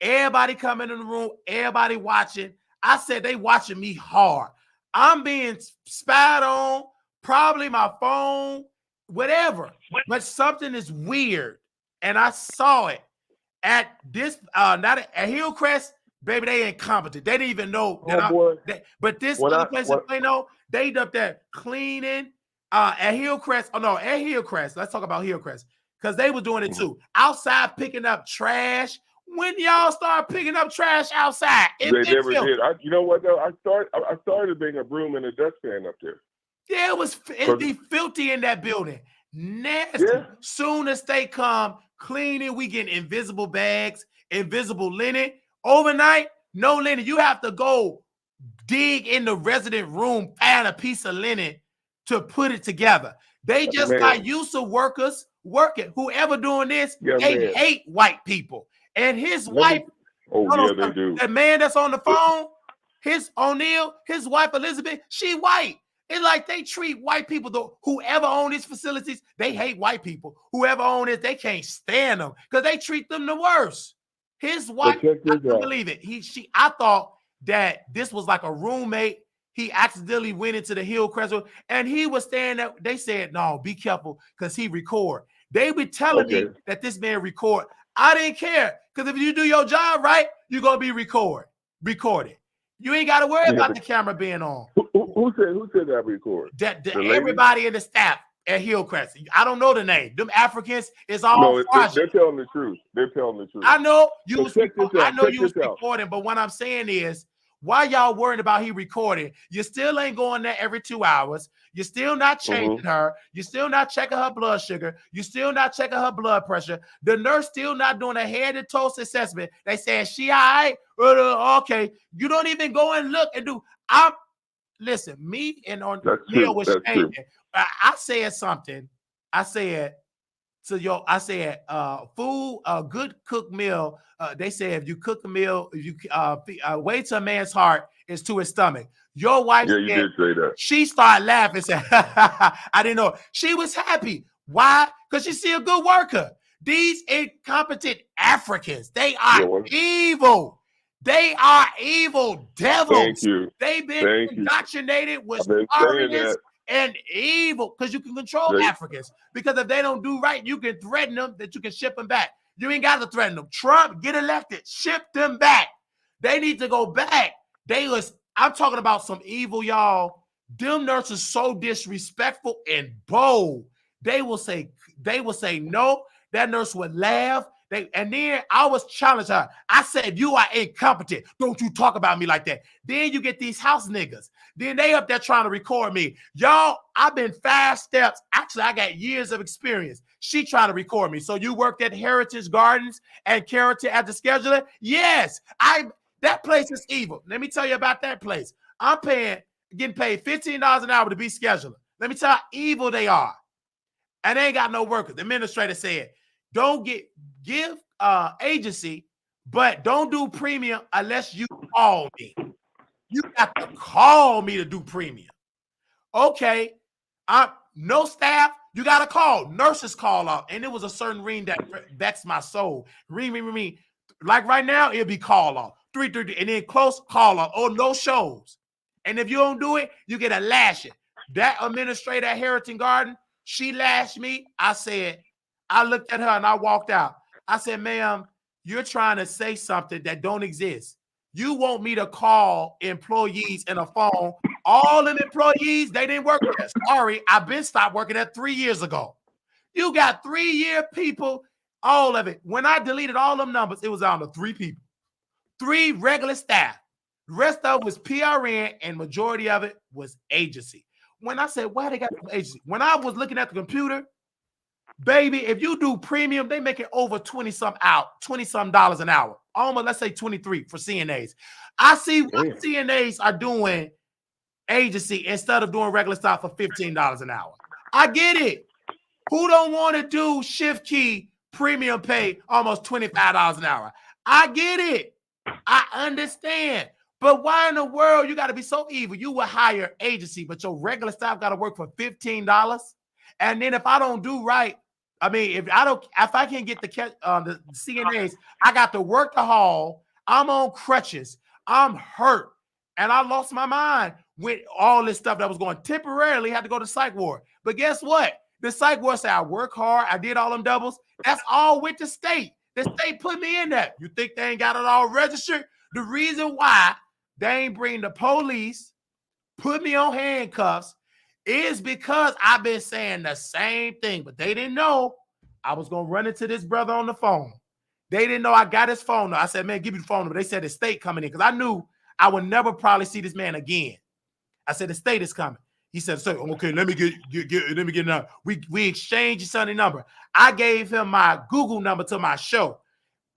Everybody coming in the room, everybody watching. I said they watching me hard. I'm being spied on, probably my phone, whatever. But something is weird. And I saw it. At this, not at Hillcrest, baby, they incompetent. They didn't even know that. But this other place in Plano, they up there cleaning. At Hillcrest, at Hillcrest. Let's talk about Hillcrest because they were doing it too. Outside picking up trash. When y'all start picking up trash outside, they never did. You know what though? I started being a broom and a dustpan up there. Yeah, it'd be filthy in that building. Nasty. Yeah. Soon as they come cleaning, we get invisible bags, invisible linen. Overnight, no linen. You have to go dig in the resident room, find a piece of linen to put it together. They just got used to workers working. Whoever doing this, they hate white people. And his wife, they do. That man that's on the phone, his O'Neal, his wife Elizabeth, she white. It's like they treat white people, though. Whoever own these facilities, they hate white people. Whoever own it, they can't stand them because they treat them the worst. His wife, I couldn't believe it. I thought that this was like a roommate. He accidentally went into the Hillcrest and he was standing there. They said, no, be careful because he record. They were telling me that this man record. I didn't care because if you do your job right, you're going to be recorded. You ain't got to worry about the camera being on. Who said that record? Everybody in the staff at Hillcrest. I don't know the name. Them Africans is all they're telling the truth. They're telling the truth. I know you was recording, but what I'm saying is Why y'all worried about he recording? You still ain't going there every 2 hours. You're still not changing her. You're still not checking her blood sugar. You're still not checking her blood pressure. The nurse still not doing a head-to-toe assessment. They saying she all right. Okay. You don't even go and look and do. Listen, me and on Neil was saying, I said something. I said, food, a good cooked meal. They say if you cook a meal, if you way to a man's heart is to his stomach. Your wife, yeah, you did say that. She started laughing and said, I didn't know. She was happy. Why? Because she see a good worker. These incompetent Africans, they are evil. They are evil devils. Thank you. They've been indoctrinated with stubbornness and evil, because you can control Africans. Because if they don't do right, you can threaten them that you can ship them back. You ain't got to threaten them. Trump, get elected, ship them back. They need to go back. I'm talking about some evil, y'all. Them nurses so disrespectful and bold. They will say no. That nurse would laugh. And then I was challenged her. I said, you are incompetent. Don't you talk about me like that. Then you get these house niggas. Then they up there trying to record me. Y'all, I've been 5 steps. Actually, I got years of experience. She trying to record me. So you worked at Heritage Gardens and Carrollton at the scheduler? Yes. That place is evil. Let me tell you about that place. I'm getting paid $15 an hour to be scheduler. Let me tell you how evil they are. And they ain't got no workers. The administrator said, don't give agency, but don't do premium unless you call me. You got to call me to do premium. Okay, no staff. You got to call. Nurses call off, and it was a certain ring that vexed my soul. Ring. Like right now, it'll be call off 3:30, and then close call off. Oh, no shows. And if you don't do it, you get a lashing. That administrator at Heritage Garden, she lashed me. I looked at her and I walked out. I said, ma'am, you're trying to say something that don't exist. You want me to call employees in a phone. All them employees, they didn't work there. Sorry, I've been stopped working there 3 years ago. You got 3-year people, all of it. When I deleted all them numbers, it was down to 3 people. 3 regular staff. The rest of it was PRN, and majority of it was agency. When I said, why they got agency? When I was looking at the computer, baby, if you do premium, they make it over $20-some an hour. Almost, let's say 23 for CNAs. I see what CNAs are doing agency instead of doing regular stuff for $15 an hour. I get it. Who don't want to do shift key premium pay almost $25 an hour? I get it. I understand. But why in the world you got to be so evil? You will hire agency, but your regular staff got to work for $15. And then if I don't do right, I mean, if I can't get the CNAs, I got to work the hall. I'm on crutches. I'm hurt. And I lost my mind with all this stuff that was going. Temporarily had to go to psych ward. But guess what? The psych ward said I work hard. I did all them doubles. That's all with the state. The state put me in that. You think they ain't got it all registered? The reason why they ain't bring the police, put me on handcuffs, is because I've been saying the same thing, but they didn't know I was going to run into this brother on the phone. They didn't know I got his phone number. I said, man, give me the phone number. They said the state coming in, because I knew I would never probably see this man again. I said, the state is coming. He said, so, okay, let me get a number. We exchanged his Sunday number. I gave him my Google number to my show.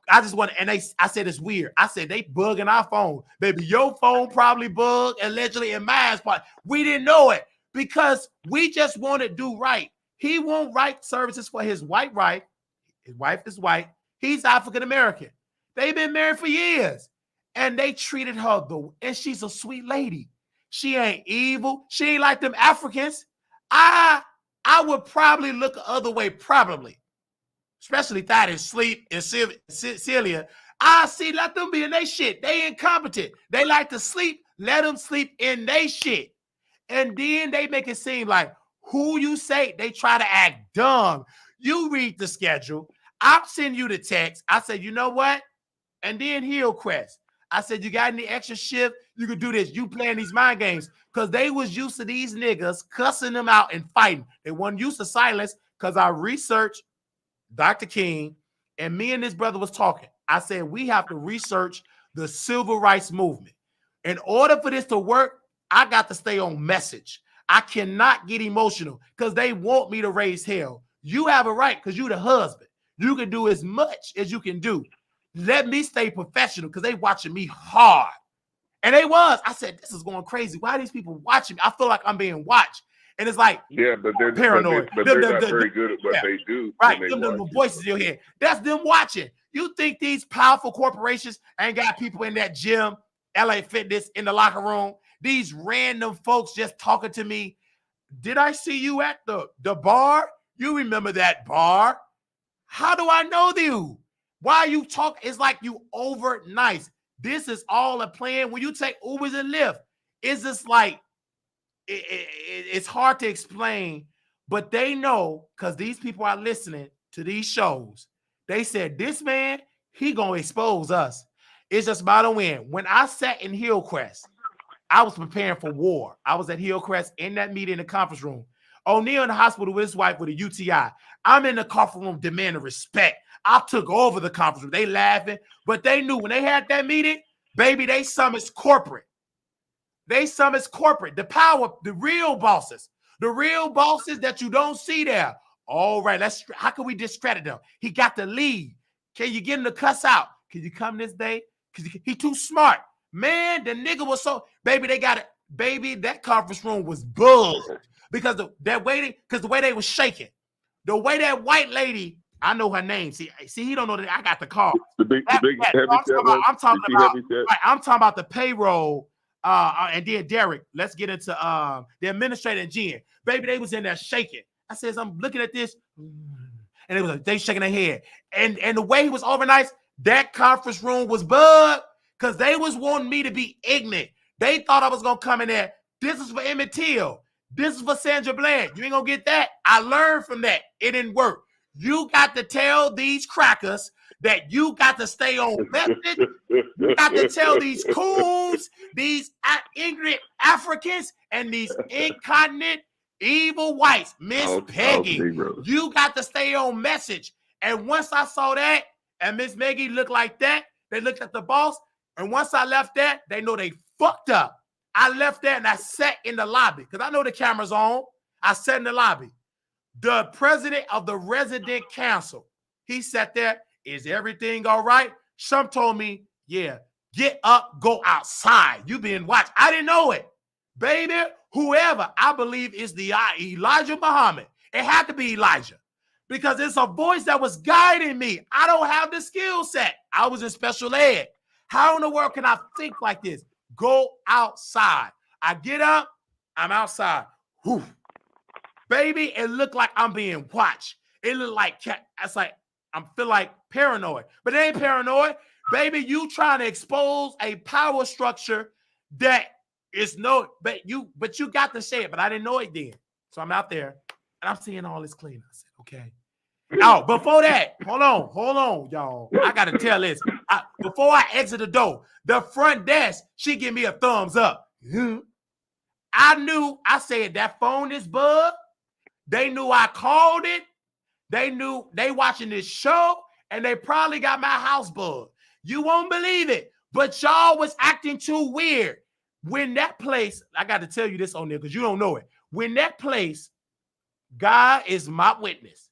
I said, it's weird. I said, they bugging our phone. Baby, your phone probably bugged, allegedly, in mine's part. We didn't know it. Because we just want to do right. He won't write services for his white wife. His wife is white. He's African American. They've been married for years. And they treated her, and she's a sweet lady. She ain't evil. She ain't like them Africans. I would probably look the other way, probably. Especially Thaddeus, Sleep, and Celia. Let them be in their shit. They incompetent. They like to sleep. Let them sleep in their shit. And then they make it seem like who you say, they try to act dumb. You read the schedule. I'll send you the text. I said, you know what? And then Hillcrest. I said, you got any extra shift? You could do this. You playing these mind games. Because they was used to these niggas cussing them out and fighting. They weren't used to silence, because I researched Dr. King, and me and this brother was talking. I said, we have to research the civil rights movement. In order for this to work, I got to stay on message. I cannot get emotional because they want me to raise hell. You have a right because you're the husband. You can do as much as you can do. Let me stay professional because they watching me hard. And they was. I said, this is going crazy. Why are these people watching me? I feel like I'm being watched. And it's like, Yeah, but they're paranoid. But they're not very good at what yeah, they do. right. When they Them watch voices in your head. That's them watching. You think these powerful corporations ain't got people in that gym, LA Fitness, in the locker room? These random folks just talking to me. Did I see you at the bar? You remember that bar? How do I know you? Why you talk? It's like you over nice. This is all a plan. When you take Ubers and Lyft, it's just like it's hard to explain, but they know because these people are listening to these shows. They said, this man, he gonna expose us. It's just about a win. When I sat in Hillcrest, I was preparing for war. I was at Hillcrest in that meeting in the conference room. O'Neal in the hospital with his wife with a UTI. I'm in the conference room demanding respect. I took over the conference room. They laughing, but they knew when they had that meeting, baby, they summons corporate. They summons corporate, the power, the real bosses that you don't see there. All right, how can we discredit them? He got the lead. Can you get him to cuss out? Can you come this day? Because he too smart. Man, the nigga was so, baby, they got it. Baby, that conference room was buzzed because the way they was shaking. The way that white lady, I know her name. See, he don't know that I got the call. The big heavy set. I'm talking about the payroll. And then Derek, let's get into the administrator and Jen. Baby, they was in there shaking. I says, I'm looking at this, and it was they shaking their head. And the way he was organized, that conference room was bugged because they was wanting me to be ignorant. They thought I was gonna come in there. This is for Emmett Till. This is for Sandra Bland. You ain't gonna get that. I learned from that. It didn't work. You got to tell these crackers that you got to stay on message. You got to tell these coons, these ignorant Africans, and these incontinent evil whites, Miss Peggy. You got to stay on message. And once I saw that, and Miss Maggie looked like that, they looked at the boss. And once I left that, they know they fucked up. I left there and I sat in the lobby because I know the camera's on. I sat in the lobby. The president of the resident council, he sat there. Is everything all right? Some told me, yeah, get up, go outside. You being watched. I didn't know it. Baby, whoever I believe is the Elijah Muhammad. It had to be Elijah because it's a voice that was guiding me. I don't have the skill set. I was in special ed. How in the world can I think like this? Go outside. I get up, I'm outside. Whew. Baby, it looked like I'm being watched. It looked like it's like I feel like paranoid, but it ain't paranoid. Baby, you trying to expose a power structure that is but you got to say it, but I didn't know it then. So I'm out there and I'm seeing all this clean. I said, okay. Now, before that, hold on, y'all. I got to tell this. Before I exit the door, the front desk, she give me a thumbs up. I said that phone is bugged. They knew I called it. They knew they watching this show, and they probably got my house bugged. You won't believe it, but y'all was acting too weird. When that place, I got to tell you this on there because you don't know it. When that place, God is my witness.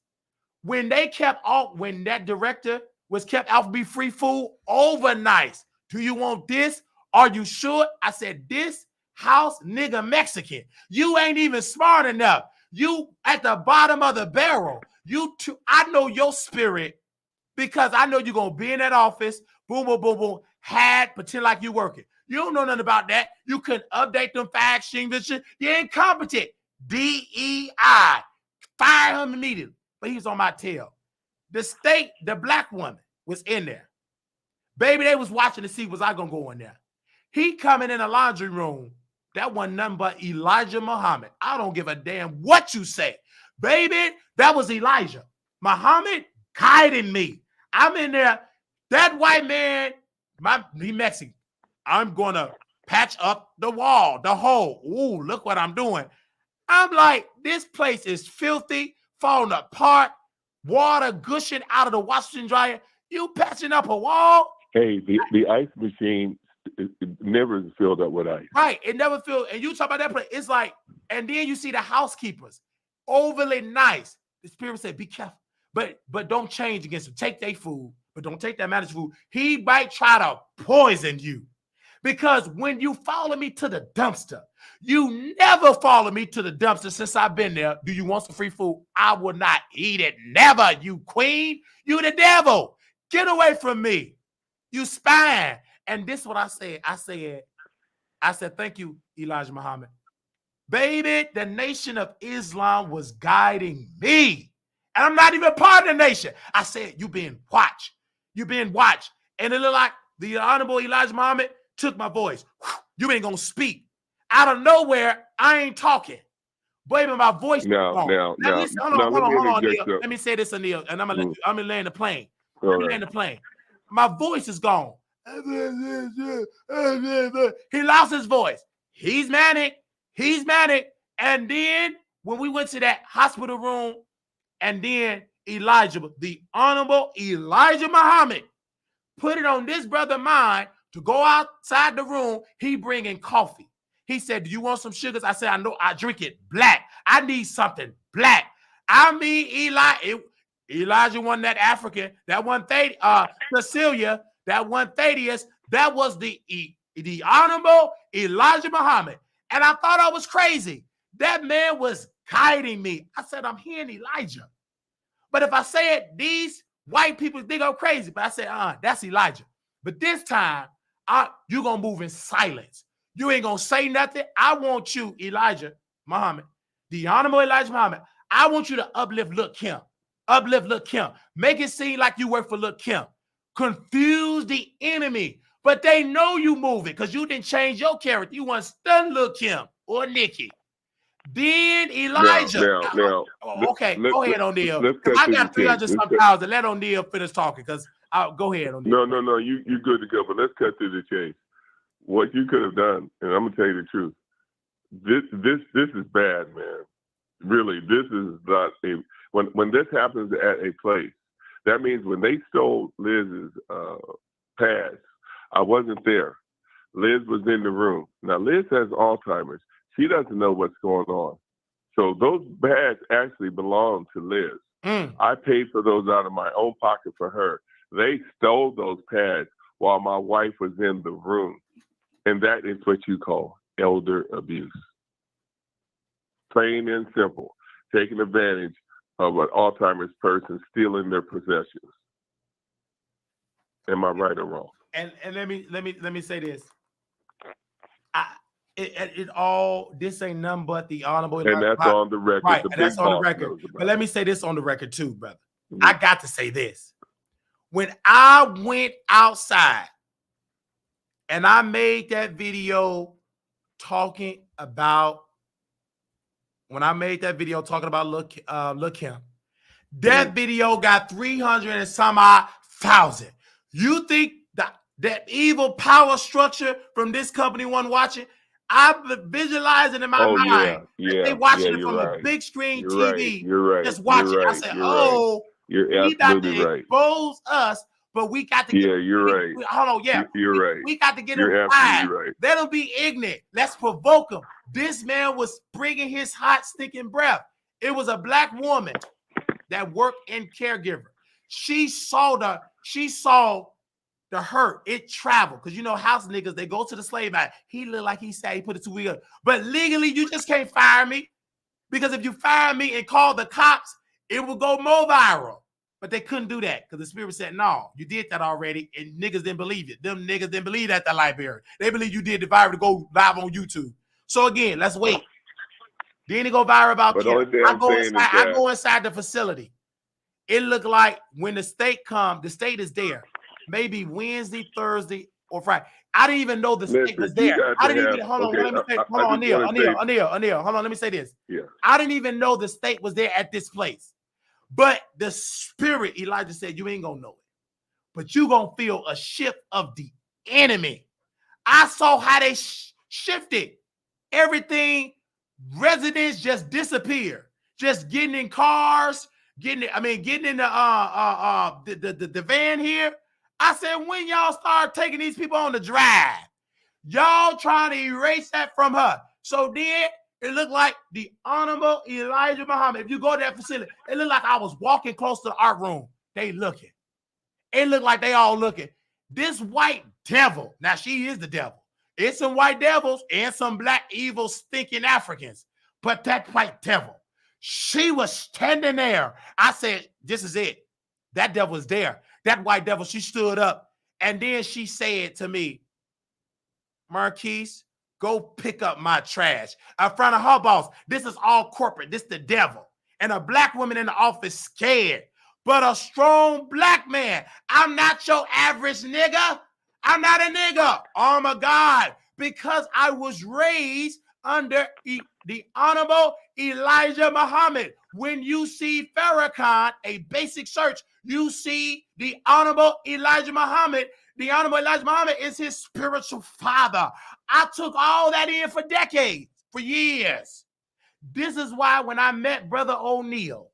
When that director was kept out be free food overnight. Do you want this? Are you sure? I said, this house nigga Mexican. You ain't even smart enough. You at the bottom of the barrel. I know your spirit because I know you're going to be in that office. Boom, boom, boom, boom. Pretend like you working. You don't know nothing about that. You couldn't update them facts. You're incompetent. DEI. Fire him immediately. But he was on my tail. The black woman was in there. Baby, they was watching to see was I going to go in there. He coming in the laundry room. That wasn't nothing but Elijah Muhammad. I don't give a damn what you say. Baby, that was Elijah. Muhammad guiding me. I'm in there. That white man, he Mexican. I'm going to patch up the wall, the hole. Ooh, look what I'm doing. I'm like, this place is filthy, falling apart, water gushing out of the washing dryer. You patching up a wall? Hey, the ice machine it never is filled up with ice. Right. It never feels, and you talk about that place, it's like, and then you see the housekeepers, overly nice. The Spirit said, be careful, but don't change against them. Take their food, but don't take that manager's food. He might try to poison you. Because when you follow me to the dumpster, you never follow me to the dumpster since I've been there. Do you want some free food? I will not eat it. Never, you queen. You the devil. Get away from me. You spying. And this is what I said. I said, thank you, Elijah Muhammad. Baby, the nation of Islam was guiding me. And I'm not even part of the nation. I said, you being watched. You being watched. And it looked like the Honorable Elijah Muhammad took my voice. You ain't gonna speak. Out of nowhere, I ain't talking. Baby, my voice is gone. Hold on, Neil. Let me say this, Neil, and I'm gonna land the plane. Land the plane. My voice is gone. He lost his voice. He's manic. And then when we went to that hospital room, and then Elijah, the Honorable Elijah Muhammad, put it on this brother mine to go outside the room. He bringing coffee. He said, do you want some sugars? I said, I know, I drink it black. I need something black. I mean, Elijah won that African, that 130, Cecilia, that 130th, that was the Honorable Elijah Muhammad. And I thought I was crazy. That man was guiding me. I said, I'm hearing Elijah. But if I say it, these white people think I'm crazy. But I said, that's Elijah. But this time, you're going to move in silence. You ain't going to say nothing. I want you, Elijah Muhammad, the Honorable Elijah Muhammad, I want you to uplift Lil' Kim. Uplift Lil' Kim. Make it seem like you work for Lil' Kim. Confuse the enemy. But they know you moving because you didn't change your character. You want to stun Lil' Kim or Nikki. Then Elijah. Okay, go ahead, O'Neal. I got 300-some-thousand. Let O'Neal finish talking because I'll go ahead, O'Neal. No, you're good to go. But let's cut to the chase. What you could have done, and I'm gonna tell you the truth. This is bad, man. Really, this is not a. When this happens at a place, that means when they stole Liz's pads, I wasn't there. Liz was in the room. Now Liz has Alzheimer's. She doesn't know what's going on. So those pads actually belong to Liz. I paid for those out of my own pocket for her. They stole those pads while my wife was in the room. And that is what you call elder abuse. Plain and simple. Taking advantage of an Alzheimer's person, stealing their possessions. Am I right or wrong? And let me say this. This ain't nothing but the Honorable. And that's on the record. Right, and that's on the record. But let me say this on the record too, brother. I got to say this. When I went outside and I made that video talking about Lil' Kim, that video got 300 and some odd thousand. You think that evil power structure from this company wasn't watching? I'm visualizing in my mind. They watching it from a big screen TV. Just watching. I said, you're we got to right. expose us, but we got to hold on, we got to get them fired. Right. Let them be ignorant. Let's provoke them. This man was bringing his hot, stinking breath. It was a black woman that worked in caregiver. She saw the hurt. It traveled. Because you know, house niggas, they go to the slave line. He looked like he said he put it 2 weeks ago. But legally, you just can't fire me. Because if you fire me and call the cops, it will go more viral. But they couldn't do that because the Spirit said, no, you did that already. And niggas didn't believe it. Them niggas didn't believe that, the library. They believe you did the viral to go live on YouTube. So again, let's wait. Then it go viral about Kim. I go inside the facility. It looked like when the state come, the state is there. Maybe Wednesday, Thursday, or Friday. I didn't even know the state was there. I didn't even hold on, let me say this. Yeah. I didn't even know the state was there at this place. But the Spirit, Elijah said, you ain't gonna know it. But you gonna feel a shift of the enemy. I saw how they shifted. Everything, residents just disappear. Just getting in cars, getting in the van here. I said, when y'all start taking these people on the drive, Y'all trying to erase that from her. So then it looked like the Honorable Elijah Muhammad. If you go to that facility, it looked like I was walking close to the art room. They looking. It looked like they all looking. This white devil, now she is the devil. It's some white devils and some black evil stinking Africans. But that white devil, she was standing there. I said, this is it. That devil is there. That white devil, she stood up. And then she said to me, Marquise, go pick up my trash. In front of her boss. This is all corporate. This the devil. And a black woman in the office scared. But a strong black man. I'm not your average nigga. I'm not a nigga. Oh my God. Because I was raised under the Honorable Elijah Muhammad. When you see Farrakhan, a basic search, you see the Honorable Elijah Muhammad. The Honorable Elijah Muhammad is his spiritual father. I took all that in for decades, for years. This is why when I met Brother O'Neal,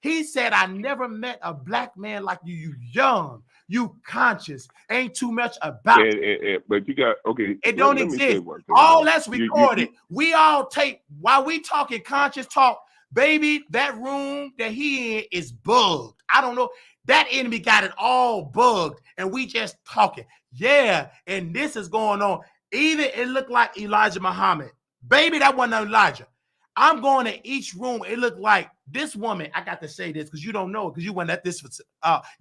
he said, I never met a black man like you. You young, you conscious, ain't too much about it. But you got, okay. It don't exist. All that's recorded. We all take, while we talking conscious talk, baby, that room that he in is bugged. I don't know. That enemy got it all bugged, and we just talking. Yeah, and this is going on. Even it looked like Elijah Muhammad. Baby, that wasn't Elijah. I'm going to each room. It looked like this woman. I got to say this because you don't know, because you went at this.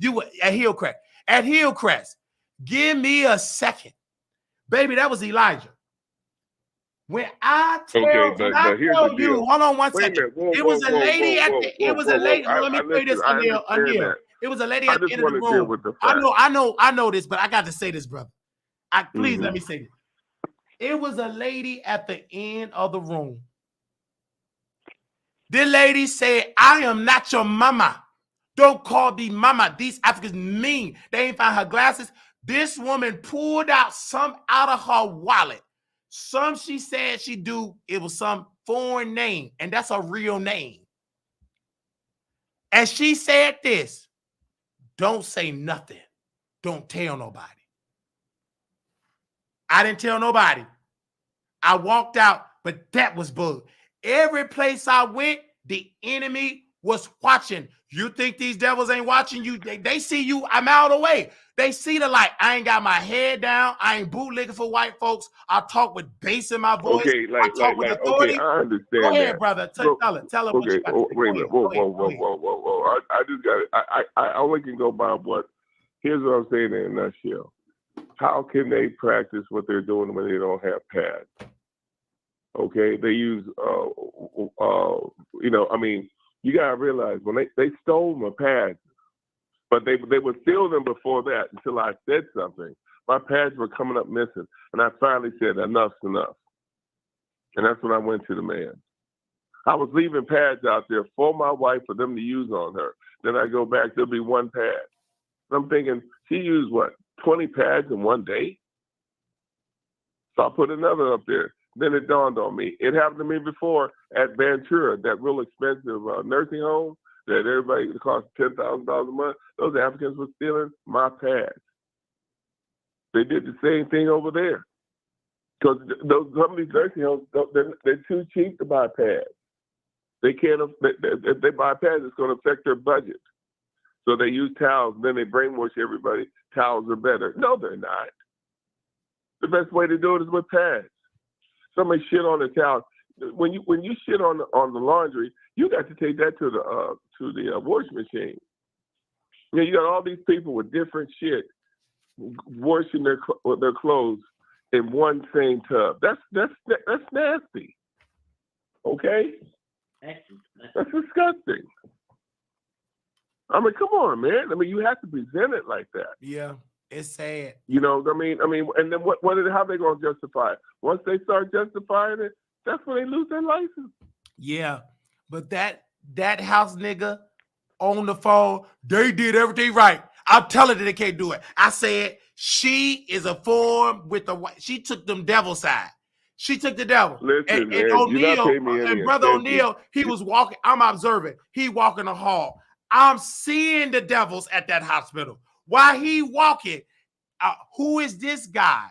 You were at Hillcrest. At Hillcrest, give me a second, baby. That was Elijah. When I tell, you, hold on one second. It was a lady at the. It was a lady. Let me play this, Anil. It was a lady at the end of the room. I know this, but I got to say this, brother. Please let me say this. It was a lady at the end of the room. The lady said, I am not your mama. Don't call me mama. These Africans mean. They ain't find her glasses. This woman pulled out some out of her wallet. Some she said she do. It was some foreign name, and that's a real name. And she said this, don't say nothing. Don't tell nobody. I didn't tell nobody. I walked out, but that was bull. Every place I went, the enemy was watching. You think these devils ain't watching you? They see you a mile away. They see the light. I ain't got my head down. I ain't bootlegging for white folks. I talk with bass in my voice. Okay, I talk with authority. Okay, I understand. Go ahead, that. brother. Tell her what you got to say. Wait a minute. Whoa. I just got it. I only can go by what. Here's what I'm saying in a nutshell. How can they practice what they're doing when they don't have pads? Okay, they use, you gotta realize when they stole my pads, but they would steal them before that until I said something. My pads were coming up missing, and I finally said enough's enough, and that's when I went to the man. I was leaving pads out there for my wife for them to use on her. Then I go back, there'll be one pad. And I'm thinking she used 20 pads in one day. So I put another up there. Then it dawned on me. It happened to me before at Ventura, that real expensive nursing home that everybody cost $10,000 a month. Those Africans were stealing my pads. They did the same thing over there. Because some of these nursing homes, they're too cheap to buy pads. They can't. If they buy pads, it's going to affect their budget. So they use towels. Then they brainwash everybody. Towels are better. No, they're not. The best way to do it is with pads. Somebody shit on the towel. When you shit on the laundry, you got to take that to the wash machine. You know, you got all these people with different shit washing their clothes in one same tub. That's nasty. Okay, that's disgusting. I mean, come on, man. I mean, you have to present it like that. Yeah. It's sad. You know, I mean, and then how they gonna justify it? Once they start justifying it, that's when they lose their license. Yeah, but that house nigga on the phone, they did everything right. I'm telling her they can't do it. I said she is a form with the white. She took them devil side. She took the devil. Listen, and O'Neal and Brother O'Neal, he was walking. I'm observing. He walking the hall. I'm seeing the devils at that hospital. While he walking, who is this guy?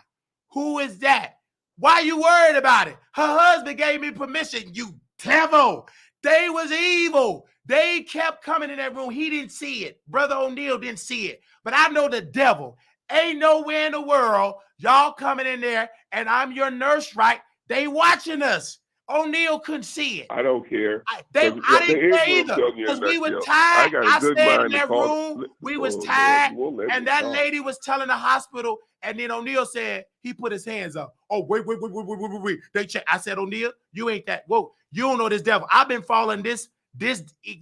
Who is that? Why you worried about it? Her husband gave me permission, you devil. They was evil. They kept coming in that room. He didn't see it. Brother O'Neal didn't see it. But I know the devil. Ain't nowhere in the world y'all coming in there and I'm your nurse, right? They watching us. O'Neal couldn't see it. I don't care. I didn't care either because we were tired. I stayed in that room. We was tired, and that lady was telling the hospital. And then O'Neal said he put his hands up. Oh, wait. They check. I said, O'Neal, you ain't that. Whoa, you don't know this devil. I've been following this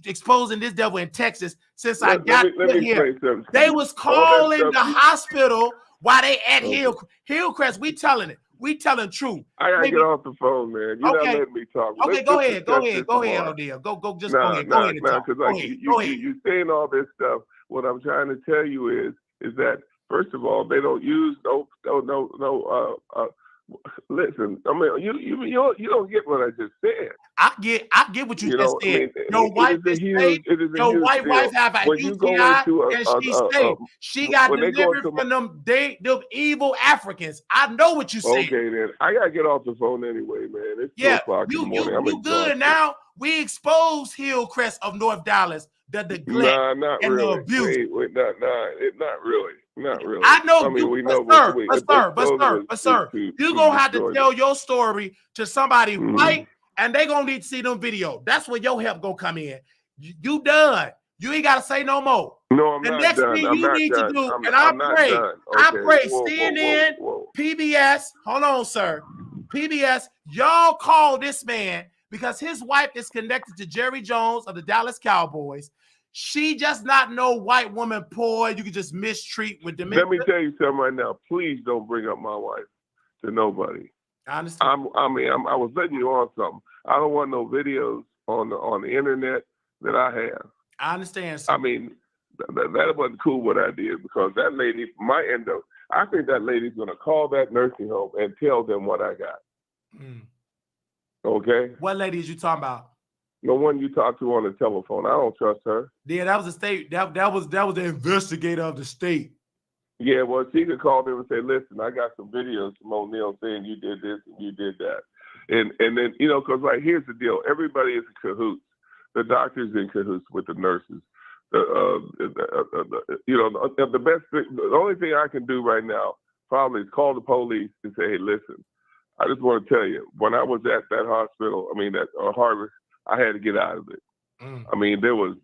exposing this devil in Texas since I got here. They was calling the hospital while they at Hillcrest. We telling it. We telling truth. I gotta get off the phone, man. You're not letting me talk. Okay, go ahead, O'Neal. Go, just go ahead. Go ahead and talk. Because you saying all this stuff. What I'm trying to tell you is that first of all, they don't use no. Listen, I mean, you don't get what I just said. I get what you just said. Your wife is safe. Your white wife have a UTI and she's safe. She got delivered from them evil Africans. I know what you said. Okay, then I gotta get off the phone anyway, man. It's 2 o'clock in the morning. You good now? We exposed Hillcrest of North Dallas, the neglect and the abuse. Wait, not really. Not really. I know, but sir, you're gonna have to tell your story to somebody white, and they gonna need to see them video. That's where your help gonna come in. You done. You ain't gotta say no more. No, I'm the not next done. thing you need to do, and I pray, CNN, PBS. Hold on, sir. PBS, y'all call this man because his wife is connected to Jerry Jones of the Dallas Cowboys. She just not no white woman poor. You can just mistreat with dementia. Let me tell you something right now. Please don't bring up my wife to nobody. I understand. I was letting you on something. I don't want no videos on the internet that I have. I understand, sir. I mean, that wasn't cool what I did because that lady, I think that lady's gonna call that nursing home and tell them what I got. Okay. What lady is you talking about? The one you talked to on the telephone. I don't trust her. Yeah, that was the state. That was the investigator of the state. Yeah, well, she could call them and say, "Listen, I got some videos from O'Neal saying you did this and you did that," and then because here's the deal: everybody is in cahoots. The doctors in cahoots with the nurses. The best thing, the only thing I can do right now probably is call the police and say, "Hey, listen, I just want to tell you, when I was at that hospital, at Harvard, I had to get out of it. I mean, there was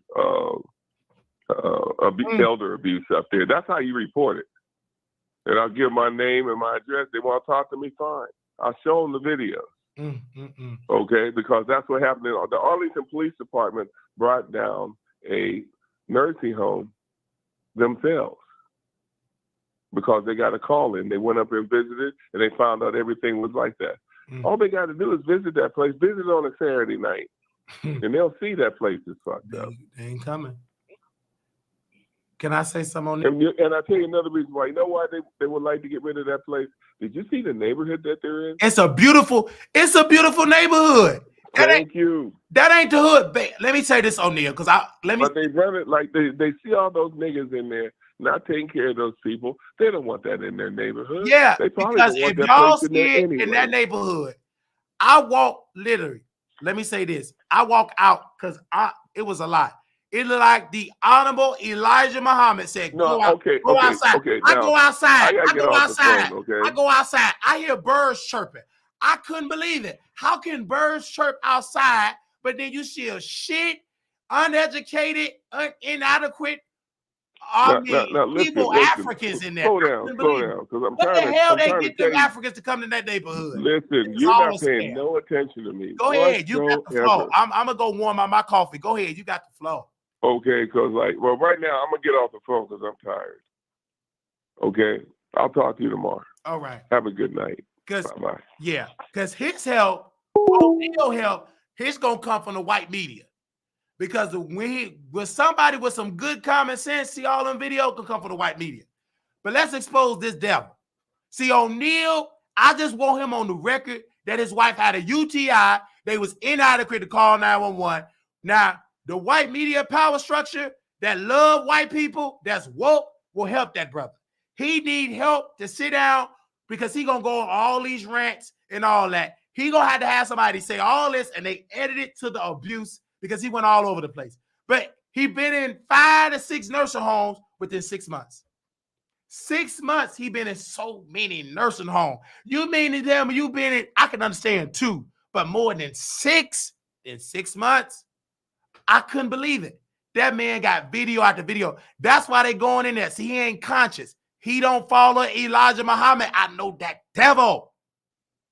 elder abuse up there. That's how you report it. And I'll give my name and my address. They want to talk to me, fine. I'll show them the videos. Okay, because that's what happened. The Arlington Police Department brought down a nursing home themselves because they got a call in. They went up and visited, and they found out everything was like that. All they got to do is visit that place. Visit on a Saturday night. And they'll see that place is fucked up. They ain't coming. Can I say something on that? And I'll tell you another reason why. You know why they would like to get rid of that place? Did you see the neighborhood that they're in? It's a beautiful neighborhood. Thank you. That ain't the hood. Let me say this, O'Neal, because But they run it like they see all those niggas in there not taking care of those people. They don't want that in their neighborhood. Yeah, they because if y'all see it in that neighborhood, I walk literally. Let me say this. I walk out because it was a lot. It looked like the Honorable Elijah Muhammad said, go outside. Okay, I go outside. I go outside. I hear birds chirping. I couldn't believe it. How can birds chirp outside, but then you see a shit, uneducated, inadequate, people, Africans in there. Slow down. What the hell they get them Africans to come to that neighborhood? Listen, you're not paying no attention to me. Go ahead, you got the flow. I'm gonna go warm up my coffee. Go ahead, you got the flow. Okay, because right now I'm gonna get off the phone because I'm tired. Okay, I'll talk to you tomorrow. All right. Have a good night. Bye-bye. Yeah, because his help, O'Neal help, his gonna come from the white media. Because when somebody with some good common sense, see all them videos can come from the white media. But let's expose this devil. See, O'Neal, I just want him on the record that his wife had a UTI. They was inadequate to call 911. Now, the white media power structure that love white people, that's woke, will help that brother. He need help to sit down because he gonna go on all these rants and all that. He gonna have to have somebody say all this, and they edit it to the abuse because he went all over the place. But he been in 5 to 6 nursing homes within 6 months. 6 months he been in so many nursing homes. You mean to tell me you been in? I can understand 2, but more than 6 in 6 months. I couldn't believe it. That man got video after video. That's why they going in there. See, he ain't conscious. He don't follow Elijah Muhammad. I know that devil.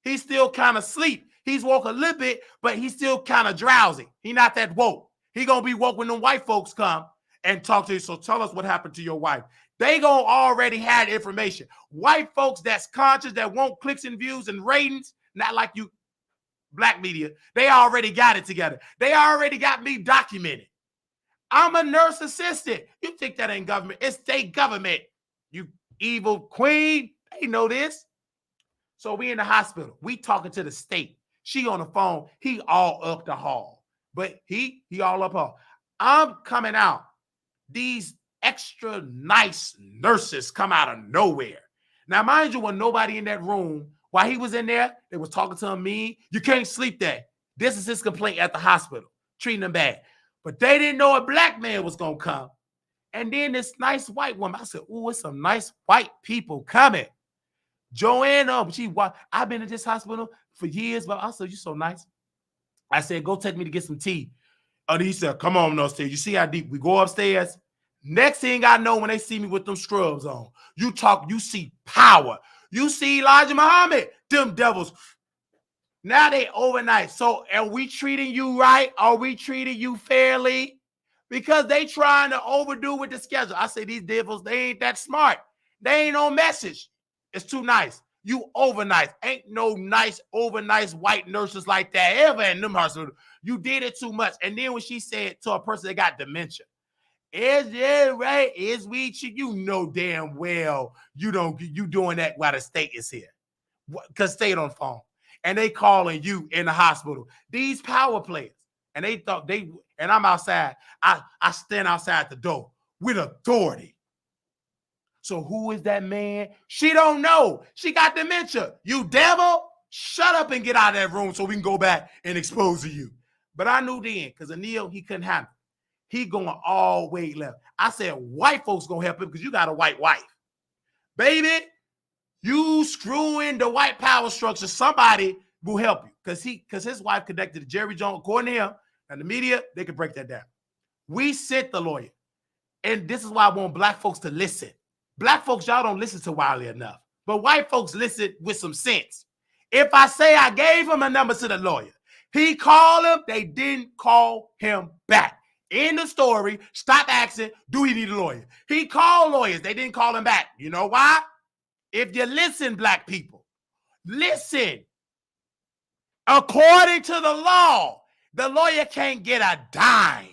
He's still kind of asleep. He's woke a little bit, but he's still kind of drowsy. He not that woke. He gonna be woke when them white folks come and talk to you. So tell us what happened to your wife. They gonna already have information. White folks that's conscious, that want clicks and views and ratings, not like you black media, they already got it together. They already got me documented. I'm a nurse assistant. You think that ain't government? It's state government. You evil queen. They know this. So we in the hospital. We talking to the state. She on the phone. He all up the hall. But he all up hall. I'm coming out. These extra nice nurses come out of nowhere. Now, mind you, when nobody in that room, while he was in there, they was talking to him mean. You can't sleep there. This is his complaint at the hospital, treating him bad. But they didn't know a black man was going to come. And then this nice white woman, I said, ooh, it's some nice white people coming. Joanna, I've been at this hospital for years, but I said, you're so nice. I said, go take me to get some tea. And he said, come on upstairs. You see how deep we go upstairs? Next thing I know, when they see me with them scrubs on, you see power. You see Elijah Muhammad, them devils. Now they overnight. So are we treating you right? Are we treating you fairly? Because they trying to overdo with the schedule. I say these devils, they ain't that smart. They ain't on message. It's too nice. You overnight. Ain't no nice, overnight white nurses like that ever in them hospitals. You did it too much. And then when she said to a person that got dementia, is it right? Is we? You know damn well you doing that while the state is here. Because state on the phone. And they calling you in the hospital. These power players. And they thought and I'm outside. I stand outside the door with authority. So who is that man? She don't know. She got dementia. You devil, shut up and get out of that room so we can go back and expose you. But I knew then, because Anil, he couldn't handle it. He going all way left. I said, white folks going to help him because you got a white wife. Baby, you screwing the white power structure. Somebody will help you because his wife connected to Jerry Jones, according to him, and the media, they could break that down. We sent the lawyer. And this is why I want black folks to listen. Black folks, y'all don't listen to Wiley enough. But white folks listen with some sense. If I say I gave him a number to the lawyer, he called him, they didn't call him back. In the story, stop asking, do he need a lawyer? He called lawyers, they didn't call him back. You know why? If you listen, black people, listen. According to the law, the lawyer can't get a dime.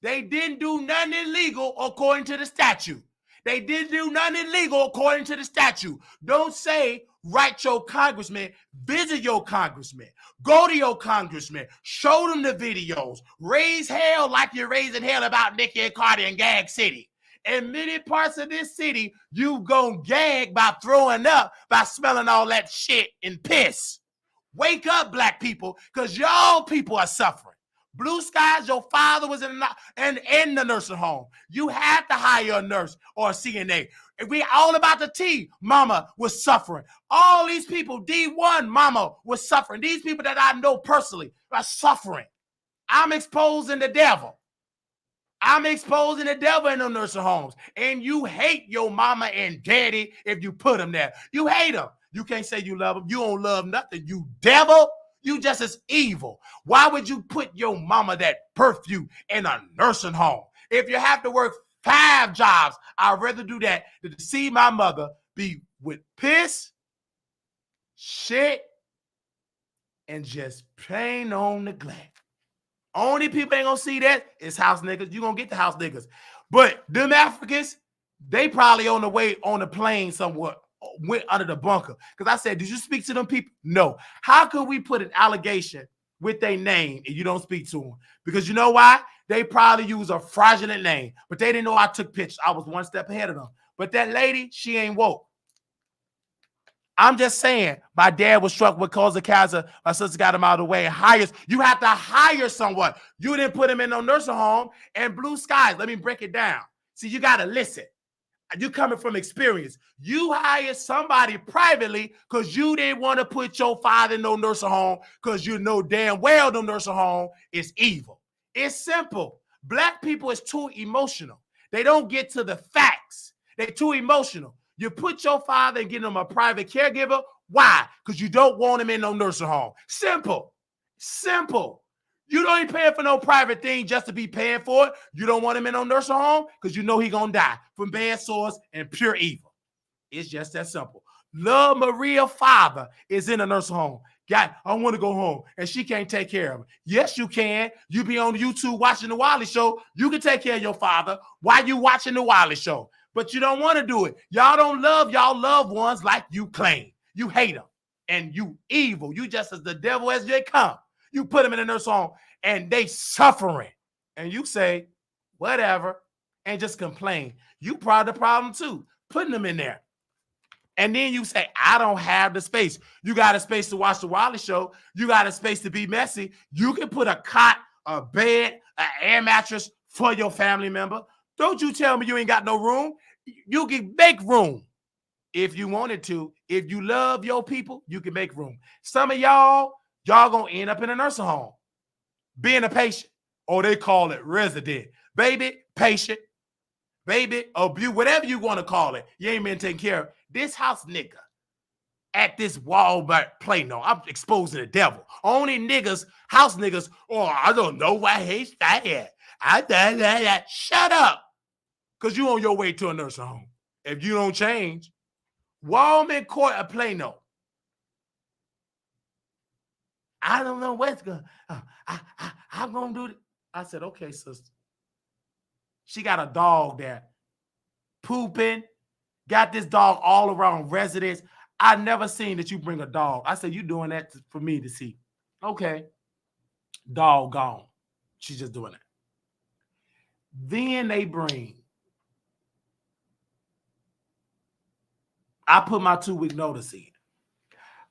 They didn't do nothing illegal according to the statute. They didn't do nothing illegal according to the statute. Don't say, write your congressman, visit your congressman, go to your congressman, show them the videos, raise hell like you're raising hell about Nicki and Cardi in Gag City. In many parts of this city, you gon' gag by throwing up, by smelling all that shit and piss. Wake up, black people, because y'all people are suffering. Blue Skies, your father was in the nursing home. You had to hire a nurse or a CNA. We all about the tea. Mama was suffering. All these people, D1 mama was suffering. These people that I know personally are suffering. I'm exposing the devil. I'm exposing the devil in the nursing homes. And you hate your mama and daddy if you put them there. You hate them. You can't say you love them. You don't love nothing. You devil. You just as evil. Why would you put your mama that birthed you in a nursing home? If you have to work 5 jobs, I'd rather do that than to see my mother be with piss, shit, and just plain on neglect. Only people ain't gonna see that is house niggas. You gonna get the house niggas. But them Africans, they probably on the way on the plane somewhere. Went under the bunker. Because I said, did you speak to them people? No. How could we put an allegation with their name and you don't speak to them? Because you know why? They probably use a fraudulent name, but they didn't know I took pictures. I was one step ahead of them. But that lady, she ain't woke. I'm just saying, my dad was struck with cause of cancer. My sister got him out of the way. You have to hire someone. You didn't put him in no nursing home and blue skies. Let me break it down. See, you got to listen. You coming from experience. You hire somebody privately because you didn't want to put your father in no nursing home because you know damn well the nursing home is evil. It's simple. Black people is too emotional. They don't get to the facts. They're too emotional. You put your father and get him a private caregiver. Why? Because you don't want him in no nursing home. Simple. Simple. You don't even pay for no private thing just to be paying for it. You don't want him in no nursing home because you know he's going to die from bad sores and pure evil. It's just that simple. Love Maria father is in a nursing home. God, I want to go home, and she can't take care of him. Yes, you can. You be on YouTube watching the Wiley Show. You can take care of your father while you watching the Wiley Show. But you don't want to do it. Y'all don't love y'all loved ones like you claim. You hate them, and you evil. You just as the devil as they come. You put them in a nursing home, and they suffering. And you say, whatever, and just complain. You part of the problem too, putting them in there. And then you say, I don't have the space. You got a space to watch the Wiley Show. You got a space to be messy. You can put a cot, a bed, an air mattress for your family member. Don't you tell me you ain't got no room. You can make room if you wanted to. If you love your people, you can make room. Some of y'all gonna end up in a nursing home being a patient. Or they call it resident. Baby, patient. Baby, abuse, whatever you want to call it. You ain't been taken care of. This house nigga at this Walmart Plano, I'm exposing the devil. Only niggas, house niggas, I don't know why he's that. Shut up. Because you on your way to a nursing home. If you don't change, Walmart Court of Plano. I don't know what's going to, I'm going to do it. I said, okay, sister. She got a dog there pooping. Got this dog all around residents. I never seen that you bring a dog. I said, you doing that for me to see. Okay. Dog gone. She's just doing it. Then they bring. I put my 2-week notice in.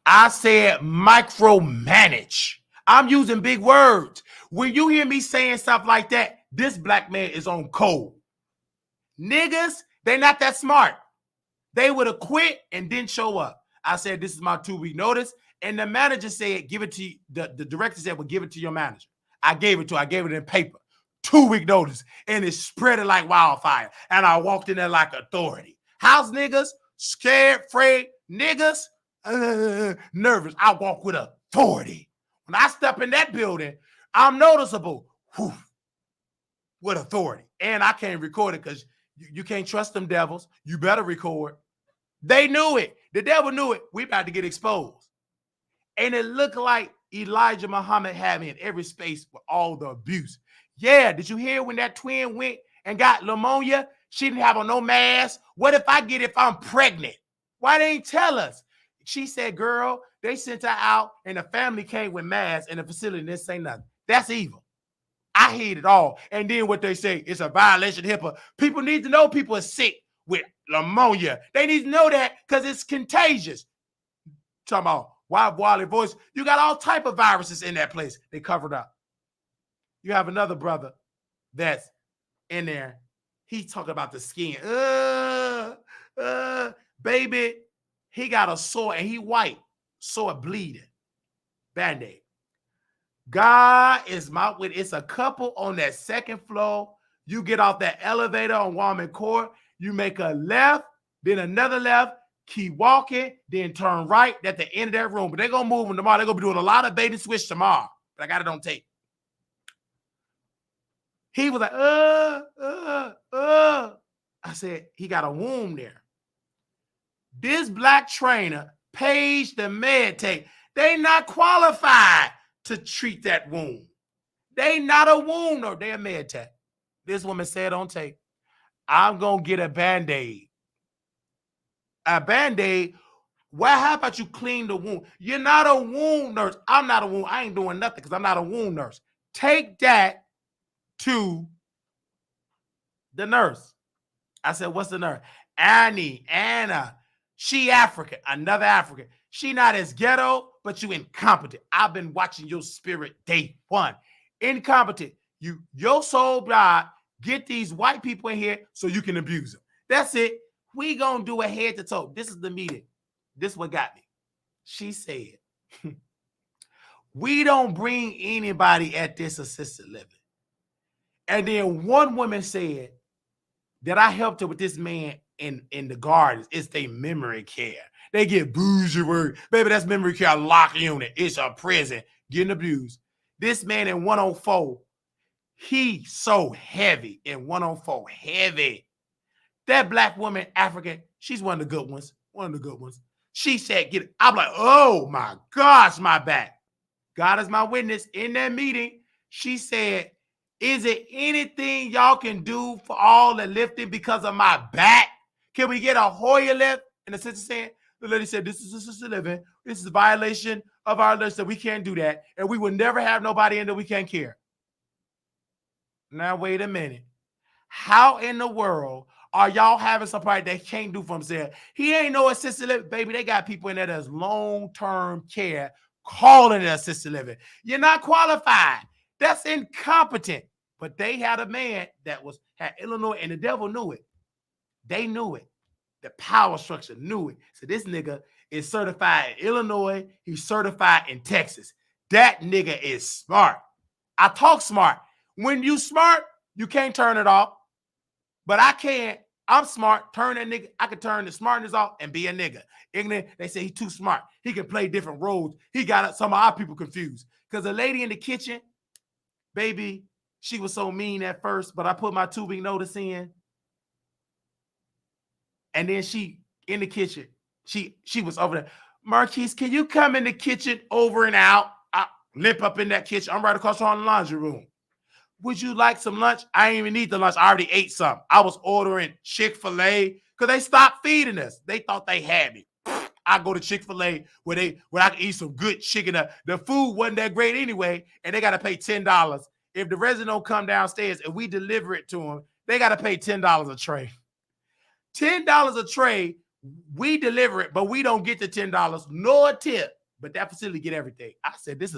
I said micromanage. I'm using big words. When you hear me saying stuff like that, this black man is on code. Niggas, they not that smart. They would have quit and didn't show up. I said, this is my 2-week notice. And the manager said, give it to you. The director said, well, give it to your manager. I gave it to her. I gave it in paper. 2-week notice. And it spread it like wildfire. And I walked in there like authority. House niggas, scared, afraid, niggas, nervous. I walk with authority. When I step in that building, I'm noticeable. Whew, with authority. And I can't record it because you can't trust them devils. You better record. They knew it. The devil knew it. We about to get exposed. And it looked like Elijah Muhammad had me in every space with all the abuse. Yeah, did you hear when that twin went and got pneumonia? She didn't have on no mask. What if I get it if I'm pregnant? Why they ain't tell us? She said, girl, they sent her out and the family came with masks and the facility didn't say nothing. That's evil. I hate it all. And then what they say, it's a violation of HIPAA. People need to know people are sick with pneumonia. They need to know that because it's contagious. Talking about wild, wily voice. You got all type of viruses in that place. They covered up. You have another brother that's in there. He's talking about the skin. Baby, he got a sore and he white. Sore bleeding. Band-Aid. God is my witness. It's a couple on that second floor. You get off that elevator on Walman Court. You make a left, then another left. Keep walking, then turn right. At the end of that room. But they're going to move them tomorrow. They're going to be doing a lot of bait and switch tomorrow. But I got it on tape. He was like, I said, he got a wound there. This black trainer, Paige the med tech, they not qualified to treat that wound. They not a wound, or they're a med tech. This woman said on tape, I'm going to get a Band-Aid. A Band-Aid. Well, how about you clean the wound? You're not a wound nurse. I'm not a wound. I ain't doing nothing because I'm not a wound nurse. Take that to the nurse. I said, what's the nurse? Anna. She African, another African. She not as ghetto, but you incompetent. I've been watching your spirit day one. Incompetent. Your sole job, get these white people in here so you can abuse them. That's it. We gonna do a head to toe. This is the meeting. This is what got me. She said, we don't bring anybody at this assisted living. And then one woman said that I helped her with this man in the gardens. It's their memory care. They get bougie work. Baby, that's memory care lock unit. It's a prison getting abused. This man in 104, he so heavy in 104, heavy. That black woman, African, she's one of the good ones. One of the good ones. She said, get it. I'm like, oh my gosh, my back. God is my witness. In that meeting, she said, is it anything y'all can do for all the lifting because of my back? Can we get a Hoyer lift? And the sister said, the lady said, this is assisted living. This is a violation of our list that we can't do that. And we will never have nobody in that we can't care. Now, wait a minute. How in the world are y'all having somebody that can't do for himself? He ain't no assisted living. Baby, they got people in there that's long-term care calling it assisted living. You're not qualified. That's incompetent. But they had a man that had Illinois, and the devil knew it. They knew it. The power structure knew it. So this nigga is certified in Illinois. He's certified in Texas. That nigga is smart. I talk smart. When you smart, you can't turn it off. But I can't. I'm smart. Turn that nigga. I can turn the smartness off and be a nigga. Ignorant. They say he's too smart. He can play different roles. He got some of our people confused. Because the lady in the kitchen, baby, she was so mean at first, but I put my 2-week notice in. And then she in the kitchen, she was over there. Marquise, can you come in the kitchen over and out? I limp up in that kitchen. I'm right across from the laundry room. Would you like some lunch? I didn't even need the lunch. I already ate some. I was ordering Chick-fil-A because they stopped feeding us. They thought they had me. I go to Chick-fil-A where I can eat some good chicken. The food wasn't that great anyway, and they got to pay $10. If the resident don't come downstairs and we deliver it to them, they got to pay $10 a tray. $10 a tray, we deliver it, but we don't get the $10 nor a tip. But that facility get everything. I said, this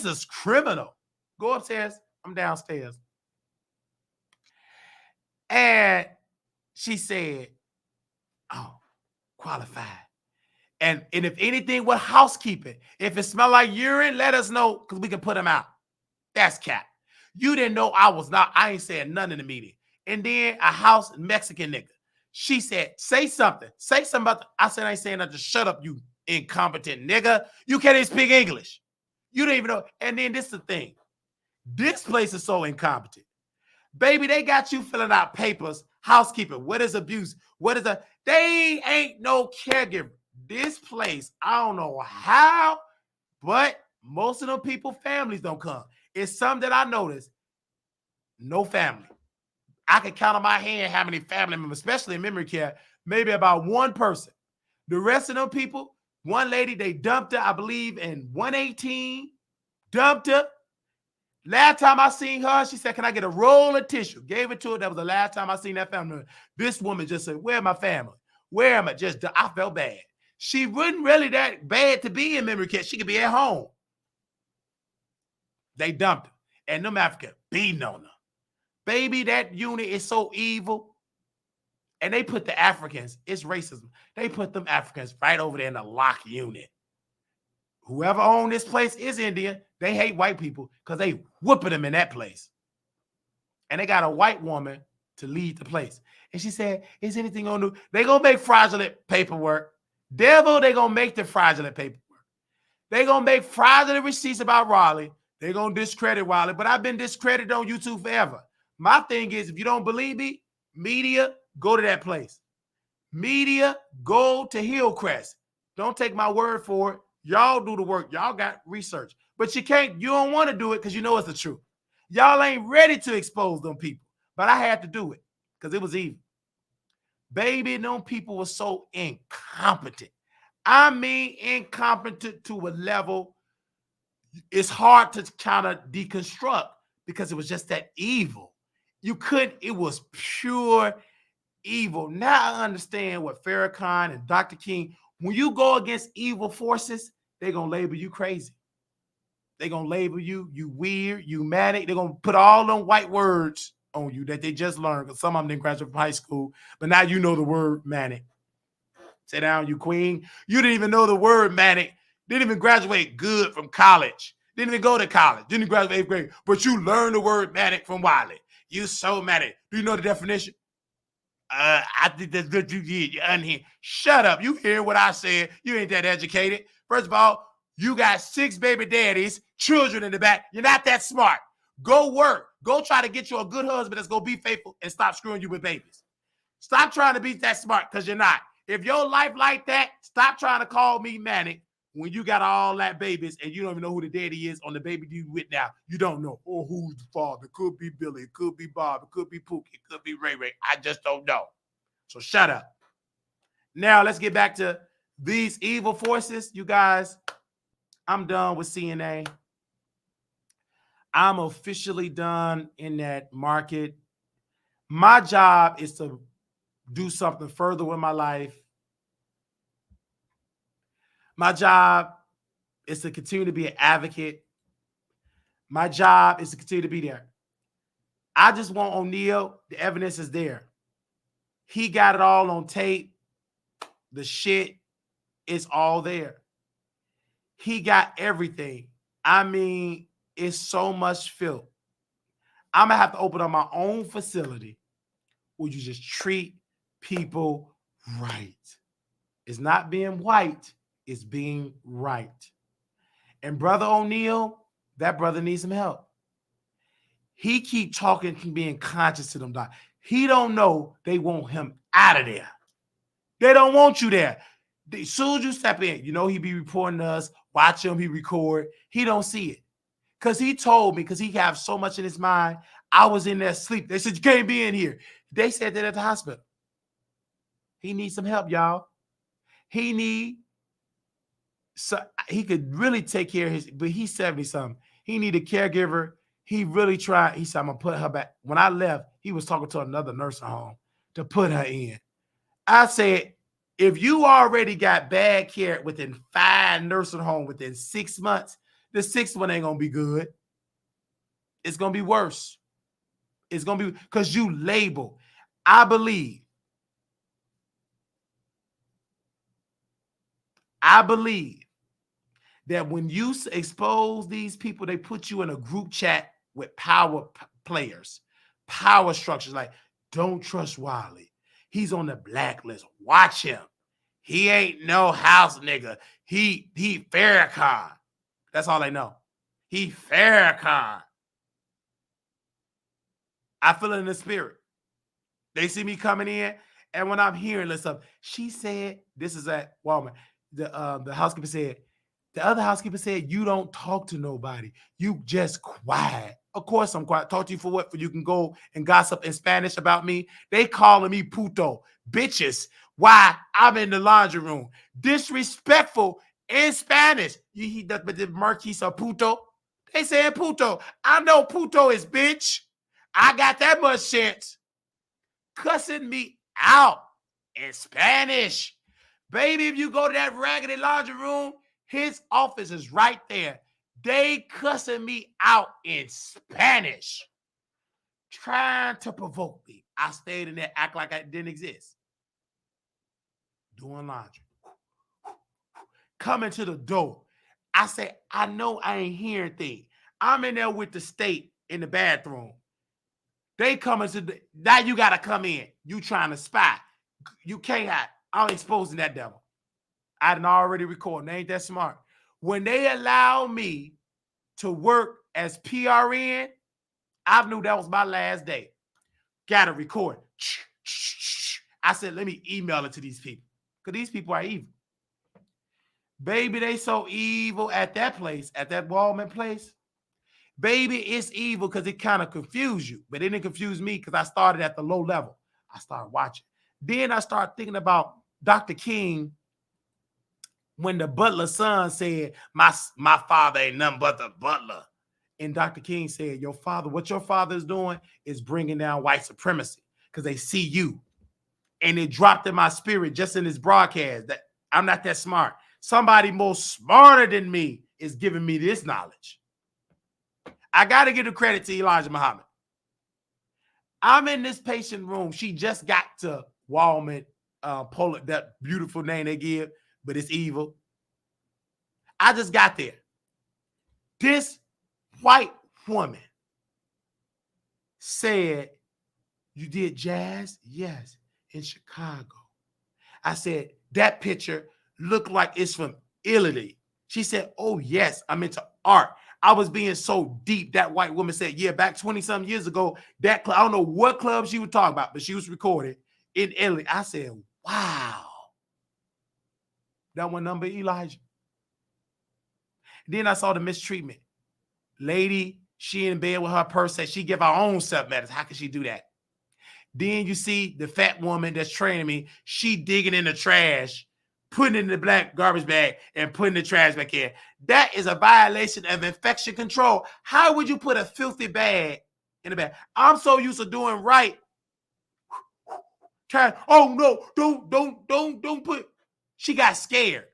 is criminal. Go upstairs. I'm downstairs. And she said, oh, qualified. And if anything with housekeeping, if it smell like urine, let us know because we can put them out. That's cap. You didn't know I ain't saying none in the meeting. And then a house Mexican nigga. She said, say something. Say something about I said, I ain't saying nothing. Shut up, you incompetent nigga. You can't even speak English. You don't even know. And then this is the thing. This place is so incompetent. Baby, they got you filling out papers, housekeeping. What is abuse? What is they ain't no caregiver. This place, I don't know how, but most of them people, families don't come. It's some that I noticed, no family. I can count on my hand how many family members, especially in memory care, maybe about one person. The rest of them people, one lady, they dumped her, I believe, in 118, dumped her. Last time I seen her, she said, can I get a roll of tissue? Gave it to her. That was the last time I seen that family. This woman just said, where my family? Where am I? I felt bad. She wasn't really that bad to be in memory care. She could be at home. They dumped her. And them Africans beating on her. Baby, that unit is so evil. And they put the Africans, it's racism. They put them Africans right over there in the lock unit. Whoever owned this place is Indian. They hate white people because they whooping them in that place. And they got a white woman to lead the place. And she said, is anything on new? They going to make fraudulent paperwork. Devil, they going to make the fraudulent paperwork. They going to make fraudulent receipts about Raleigh. They going to discredit Raleigh. But I've been discredited on YouTube forever. My thing is, if you don't believe me, media, go to that place. Media, go to Hillcrest. Don't take my word for it. Y'all do the work. Y'all got research. But you don't want to do it because you know it's the truth. Y'all ain't ready to expose them people. But I had to do it because it was evil. Baby, them people were so incompetent. I mean, incompetent to a level it's hard to kind of deconstruct because it was just that evil. You couldn't, it was pure evil. Now I understand what Farrakhan and Dr. King, when you go against evil forces, they're going to label you crazy. They're going to label you weird, you manic. They're going to put all them white words on you that they just learned, because some of them didn't graduate from high school, but now you know the word manic. Sit down, you queen. You didn't even know the word manic. Didn't even graduate good from college. Didn't even go to college. Didn't graduate 8th grade. But you learned the word manic from Wiley. You so manic. Do you know the definition? I think that's what you did. You're unhinged. Shut up. You hear what I said. You ain't that educated. First of all, you got 6 baby daddies, children in the back. You're not that smart. Go work. Go try to get you a good husband that's going to be faithful and stop screwing you with babies. Stop trying to be that smart, because you're not. If your life like that, stop trying to call me manic when you got all that babies and you don't even know who the daddy is on the baby you with now. You don't know. Oh, who's the father? Could be Billy. It could be Bob. It could be Pookie. It could be Ray Ray. I just don't know. So shut up. Now let's get back to these evil forces. You guys, I'm done with CNA. I'm officially done in that market. My job is to do something further with my life. My job is to continue to be an advocate. My job is to continue to be there. I just want O'Neal. The evidence is there. He got it all on tape. The shit is all there. He got everything. I mean, it's so much filth. I'm going to have to open up my own facility where you just treat people right. It's not being white. It's being right. And Brother O'Neal, that brother needs some help. He keep talking, being conscious to them, doc. He don't know they want him out of there. They don't want you there. As soon as you step in, you know he be reporting to us, watch him, he record. He don't see it. Because he told me, because he have so much in his mind, I was in there asleep. They said, you can't be in here. They said that at the hospital. He needs some help, y'all. So he could really take care of his, but he's 70-something. He need a caregiver. He really tried. He said, I'm going to put her back. When I left, he was talking to another nursing home to put her in. I said, if you already got bad care within 5 nursing homes within 6 months, the 6th one ain't going to be good. It's going to be worse. It's going to be because you label. I believe that when you expose these people, they put you in a group chat with power players, power structures like, don't trust Wiley. He's on the blacklist. Watch him. He ain't no house nigga. He Farrakhan. That's all they know. He Farrakhan. I feel it in the spirit. They see me coming in, and when I'm hearing this stuff, she said, this is at Walmart. The housekeeper said, the other housekeeper said, you don't talk to nobody. You just quiet. Of course I'm quiet. Talk to you for what? For you can go and gossip in Spanish about me? They calling me puto. Bitches. Why? I'm in the laundry room. Disrespectful in Spanish. But the Marquis of puto. They saying puto. I know puto is bitch. I got that much sense. Cussing me out in Spanish. Baby, if you go to that raggedy laundry room, his office is right there. They cussing me out in Spanish. Trying to provoke me. I stayed in there, act like I didn't exist. Doing laundry. Coming to the door. I say, I know I ain't hearing things. I'm in there with the state in the bathroom. They coming to the, now you got to come in. You trying to spy. You can't hide. I'm exposing that devil. I done already recorded. They ain't that smart. When they allow me to work as PRN, I knew that was my last day. Got to record. I said, let me email it to these people. Because these people are evil. Baby, they so evil at that place, at that Walmart place. Baby, it's evil because it kind of confused you. But it didn't confuse me because I started at the low level. I started watching. Then I started thinking about Dr. King when the butler's son said, my father ain't nothing but the butler. And Dr. King said, your father, what your father is doing is bringing down white supremacy because they see you. And it dropped in my spirit just in this broadcast that I'm not that smart. Somebody more smarter than me is giving me this knowledge. I got to give the credit to Elijah Muhammad. I'm in this patient room. She just got to Walmart, Poland, that beautiful name they give, but it's evil. I just got there. This white woman said, "You did jazz?" "Yes, in Chicago." I said, "That picture looked like it's from Italy." She said, "Oh, yes, I'm into art." I was being so deep. That white woman said, "Yeah, back 20-some years ago, that club," I don't know what club she was talking about, but she was recorded in Italy. I said, "Wow." That one number, Elijah. Then I saw the mistreatment. Lady, she in bed with her purse, said she give her own self medicine. How can she do that? Then you see the fat woman that's training me. She digging in the trash, putting it in the black garbage bag and putting the trash back in. That is a violation of infection control. How would you put a filthy bag in the bag? I'm so used to doing right. Oh no, don't put. She got scared.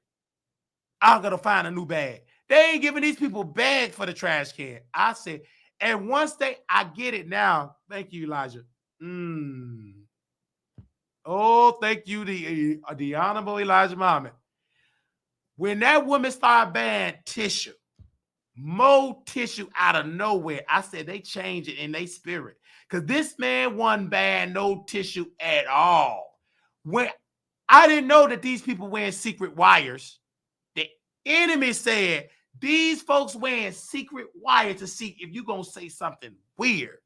I'm gonna find a new bag. They ain't giving these people bags for the trash can. I said, and once I get it now. Thank you, Elijah. Oh, thank you, the Honorable Elijah Muhammad. When that woman started banning tissue, more tissue out of nowhere, I said they changed it in their spirit. Because this man wasn't ban no tissue at all. When I didn't know that these people wearing secret wires. The enemy said these folks wearing secret wire to see if you're going to say something weird.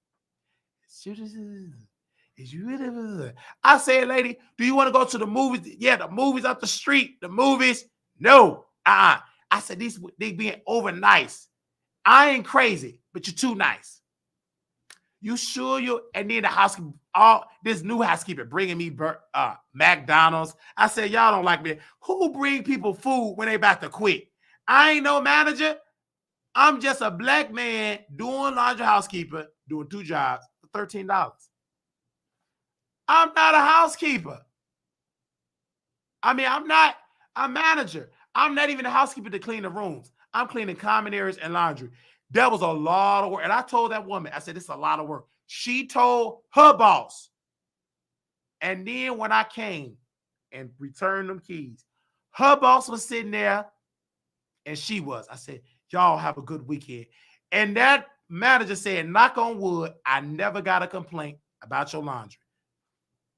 I said, "Lady, do you want to go to the movies?" "Yeah, the movies up the street. The movies." "No. I said, they being over nice. I ain't crazy, but you're too nice. You sure you?" And then the housekeeper, this new housekeeper bringing me McDonald's. I said, "Y'all don't like me." Who bring people food when they about to quit? I ain't no manager. I'm just a black man doing laundry housekeeper, doing 2 jobs for $13. I'm not a housekeeper. I mean, I'm not a manager. I'm not even a housekeeper to clean the rooms. I'm cleaning common areas and laundry. That was a lot of work. And I told that woman, I said, "This is a lot of work." She told her boss. And then when I came and returned them keys, her boss was sitting there and she was. I said, "Y'all have a good weekend." And that manager said, "Knock on wood, I never got a complaint about your laundry,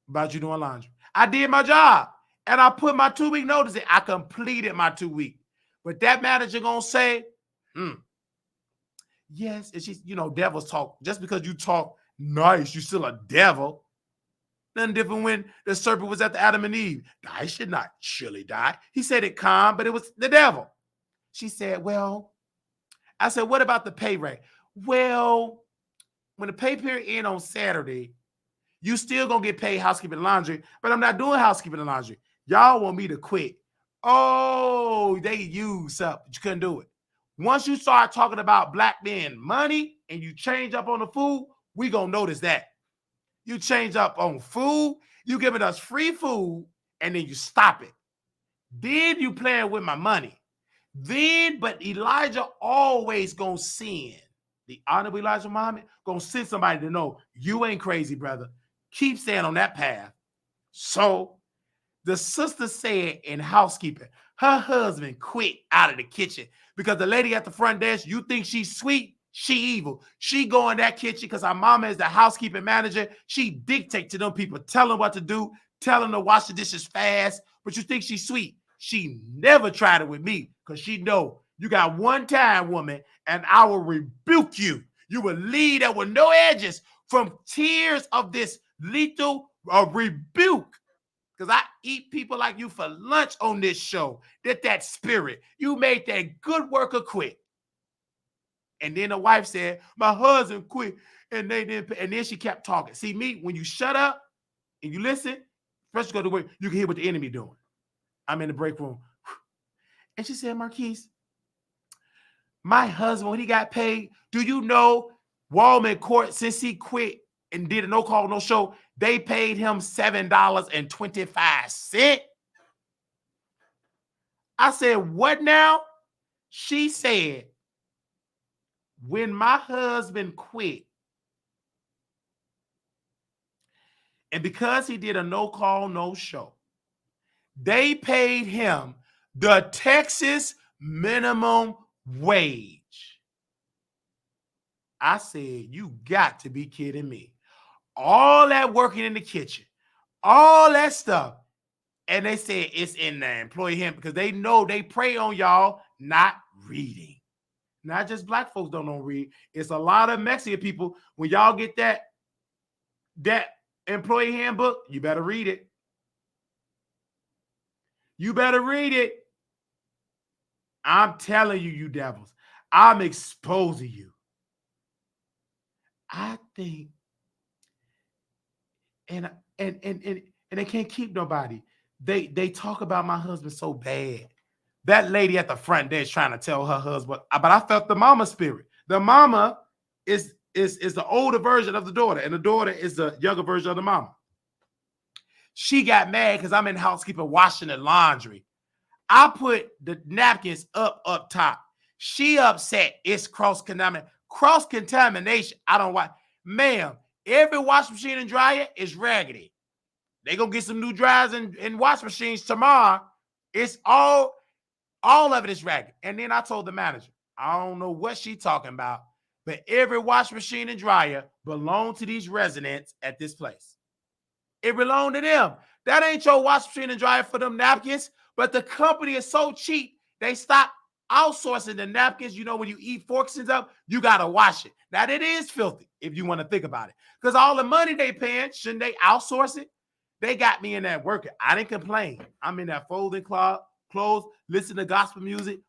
about you doing laundry. I did my job and I put my 2-week notice in. I completed my 2 week." But that manager gonna say, "Yes." And she's, devils talk. Just because you talk nice, you still a devil. Nothing different when the serpent was at the Adam and Eve. "I should not surely die." He said it calm, but it was the devil. She said, "Well," I said, "What about the pay rate?" "Well, when the pay period ends on Saturday, you still gonna get paid housekeeping and laundry, but I'm not doing housekeeping and laundry. Y'all want me to quit." Oh, they used up, but you couldn't do it. Once you start talking about black men money and you change up on the food, we gonna notice that. You change up on food, you giving us free food, and then you stop it. Then you playing with my money. But Elijah always gonna send, the Honorable Elijah Muhammad gonna send somebody to know you ain't crazy, brother. Keep staying on that path. So the sister said in housekeeping, her husband quit out of the kitchen because the lady at the front desk, you think she's sweet? She evil. She go in that kitchen because her mama is the housekeeping manager. She dictate to them people, tell them what to do, tell them to wash the dishes fast. But you think she's sweet? She never tried it with me because she know you got one time, woman, and I will rebuke you. You will leave there with no edges from tears of this lethal rebuke. Because I eat people like you for lunch on this show. That spirit. You made that good worker quit. And then the wife said, "My husband quit and they didn't pay." And then she kept talking. See, me, when you shut up and you listen, first you go to work, you can hear what the enemy doing. I'm in the break room. And she said, "Marquise, my husband, when he got paid, do you know Walmart court, since he quit and did a no call, no show, They paid him $7.25. I said, what now? She said, when my husband quit, and because he did a no call, no show, they paid him the Texas minimum wage. I said, you got to be kidding me. All that working in the kitchen, all that stuff. And they said it's in the employee handbook because they know they prey on y'all not reading. Not just black folks don't read. It's a lot of Mexican people. When y'all get that employee handbook, you better read it. You better read it. I'm telling you, you devils. I'm exposing you. I think, and they can't keep nobody. They talk about my husband so bad. That lady at the front desk trying to tell her husband, but I felt the mama spirit. The mama is the older version of the daughter, and the daughter is the younger version of the mama. She got mad because I'm in housekeeping washing the laundry. I put the napkins up top. She upset. It's cross-contamination. Cross-contamination. I don't want, ma'am, every wash machine and dryer is raggedy. They gonna get some new dryers and wash machines tomorrow. It's all of it is raggedy. And then I told the manager, I don't know what she talking about, but every wash machine and dryer belong to these residents at this place. It belonged to them. That ain't your wash machine and dryer for them napkins, but the company is so cheap, they stopped outsourcing the napkins. You know, when you eat forks and stuff, you got to wash it. Now, it is filthy if you want to think about it, because all the money they paying, shouldn't they outsource it? They got me in that working. I didn't complain. I'm in that folding clothes, listening to gospel music,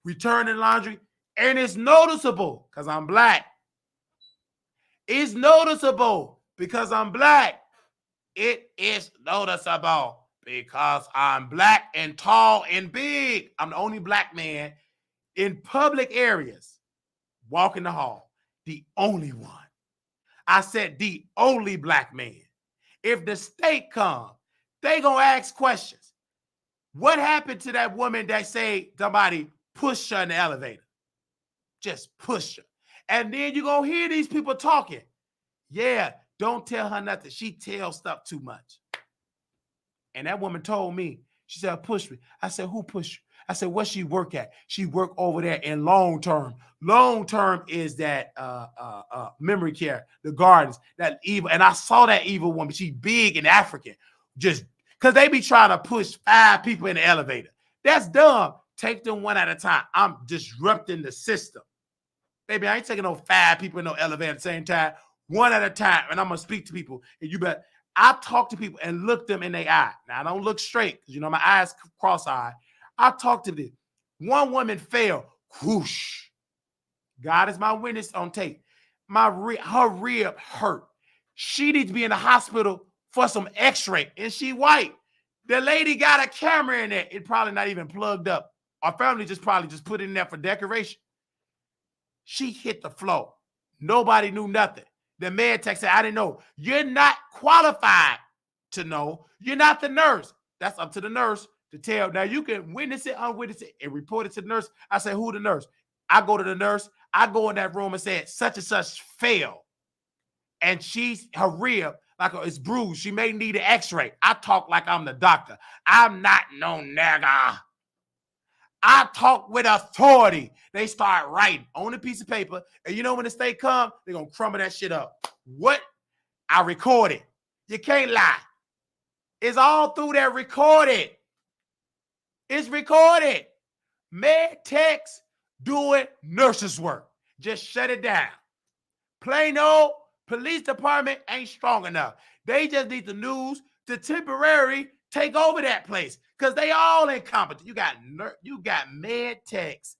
returning laundry, and it's noticeable because I'm black. It's noticeable because I'm black. It is noticeable because I'm black and tall and big. I'm the only black man in public areas walking the hall. The only one. I said the only black man. If the state comes, they gonna ask questions. What happened to that woman that say somebody pushed her in the elevator? Just push her. And then you're gonna hear these people talking. Yeah, don't tell her nothing. She tells stuff too much. And that woman told me, she said, push me. I said, who pushed you? I said, what she work at? She work over there in long term. Long term is that memory care, the gardens, that evil. And I saw that evil woman. She big and African. Just because they be trying to push 5 people in the elevator. That's dumb. Take them one at a time. I'm disrupting the system. Baby, I ain't taking no 5 people in no elevator at the same time. One at a time. And I'm going to speak to people. And you bet. I talk to people and look them in their eye. Now, I don't look straight because, you know, my eyes cross-eyed. I talk to them. One woman fell. Whoosh. God is my witness on tape. Her rib hurt. She needs to be in the hospital for some x-ray. And she white. The lady got a camera in there. It probably not even plugged up. Our family probably put it in there for decoration. She hit the floor. Nobody knew nothing. The med tech said, I didn't know. You're not qualified to know. You're not the nurse. That's up to the nurse to tell. Now, you can witness it, unwitness it, and report it to the nurse. I say, who the nurse? I go to the nurse. I go in that room and say, such and such fell. And her rib, like it's bruised. She may need an x-ray. I talk like I'm the doctor. I'm not no nigga. I talk with authority. They start writing on a piece of paper. And you know when the state come, they're going to crumble that shit up. What? I record it. You can't lie. It's all through there recorded. It's recorded. Med techs doing nurses work. Just shut it down. Plain old police department ain't strong enough. They just need the news to temporarily take over that place because they all incompetent. You got med techs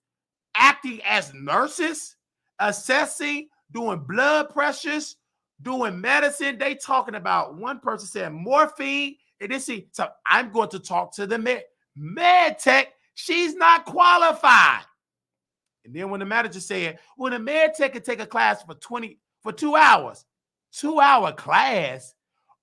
acting as nurses, assessing, doing blood pressures, doing medicine. They talking about, one person said morphine. And this, so I'm going to talk to the med tech. She's not qualified. And then when the manager said, well, the med tech could take a class for 2 hours. 2-hour class,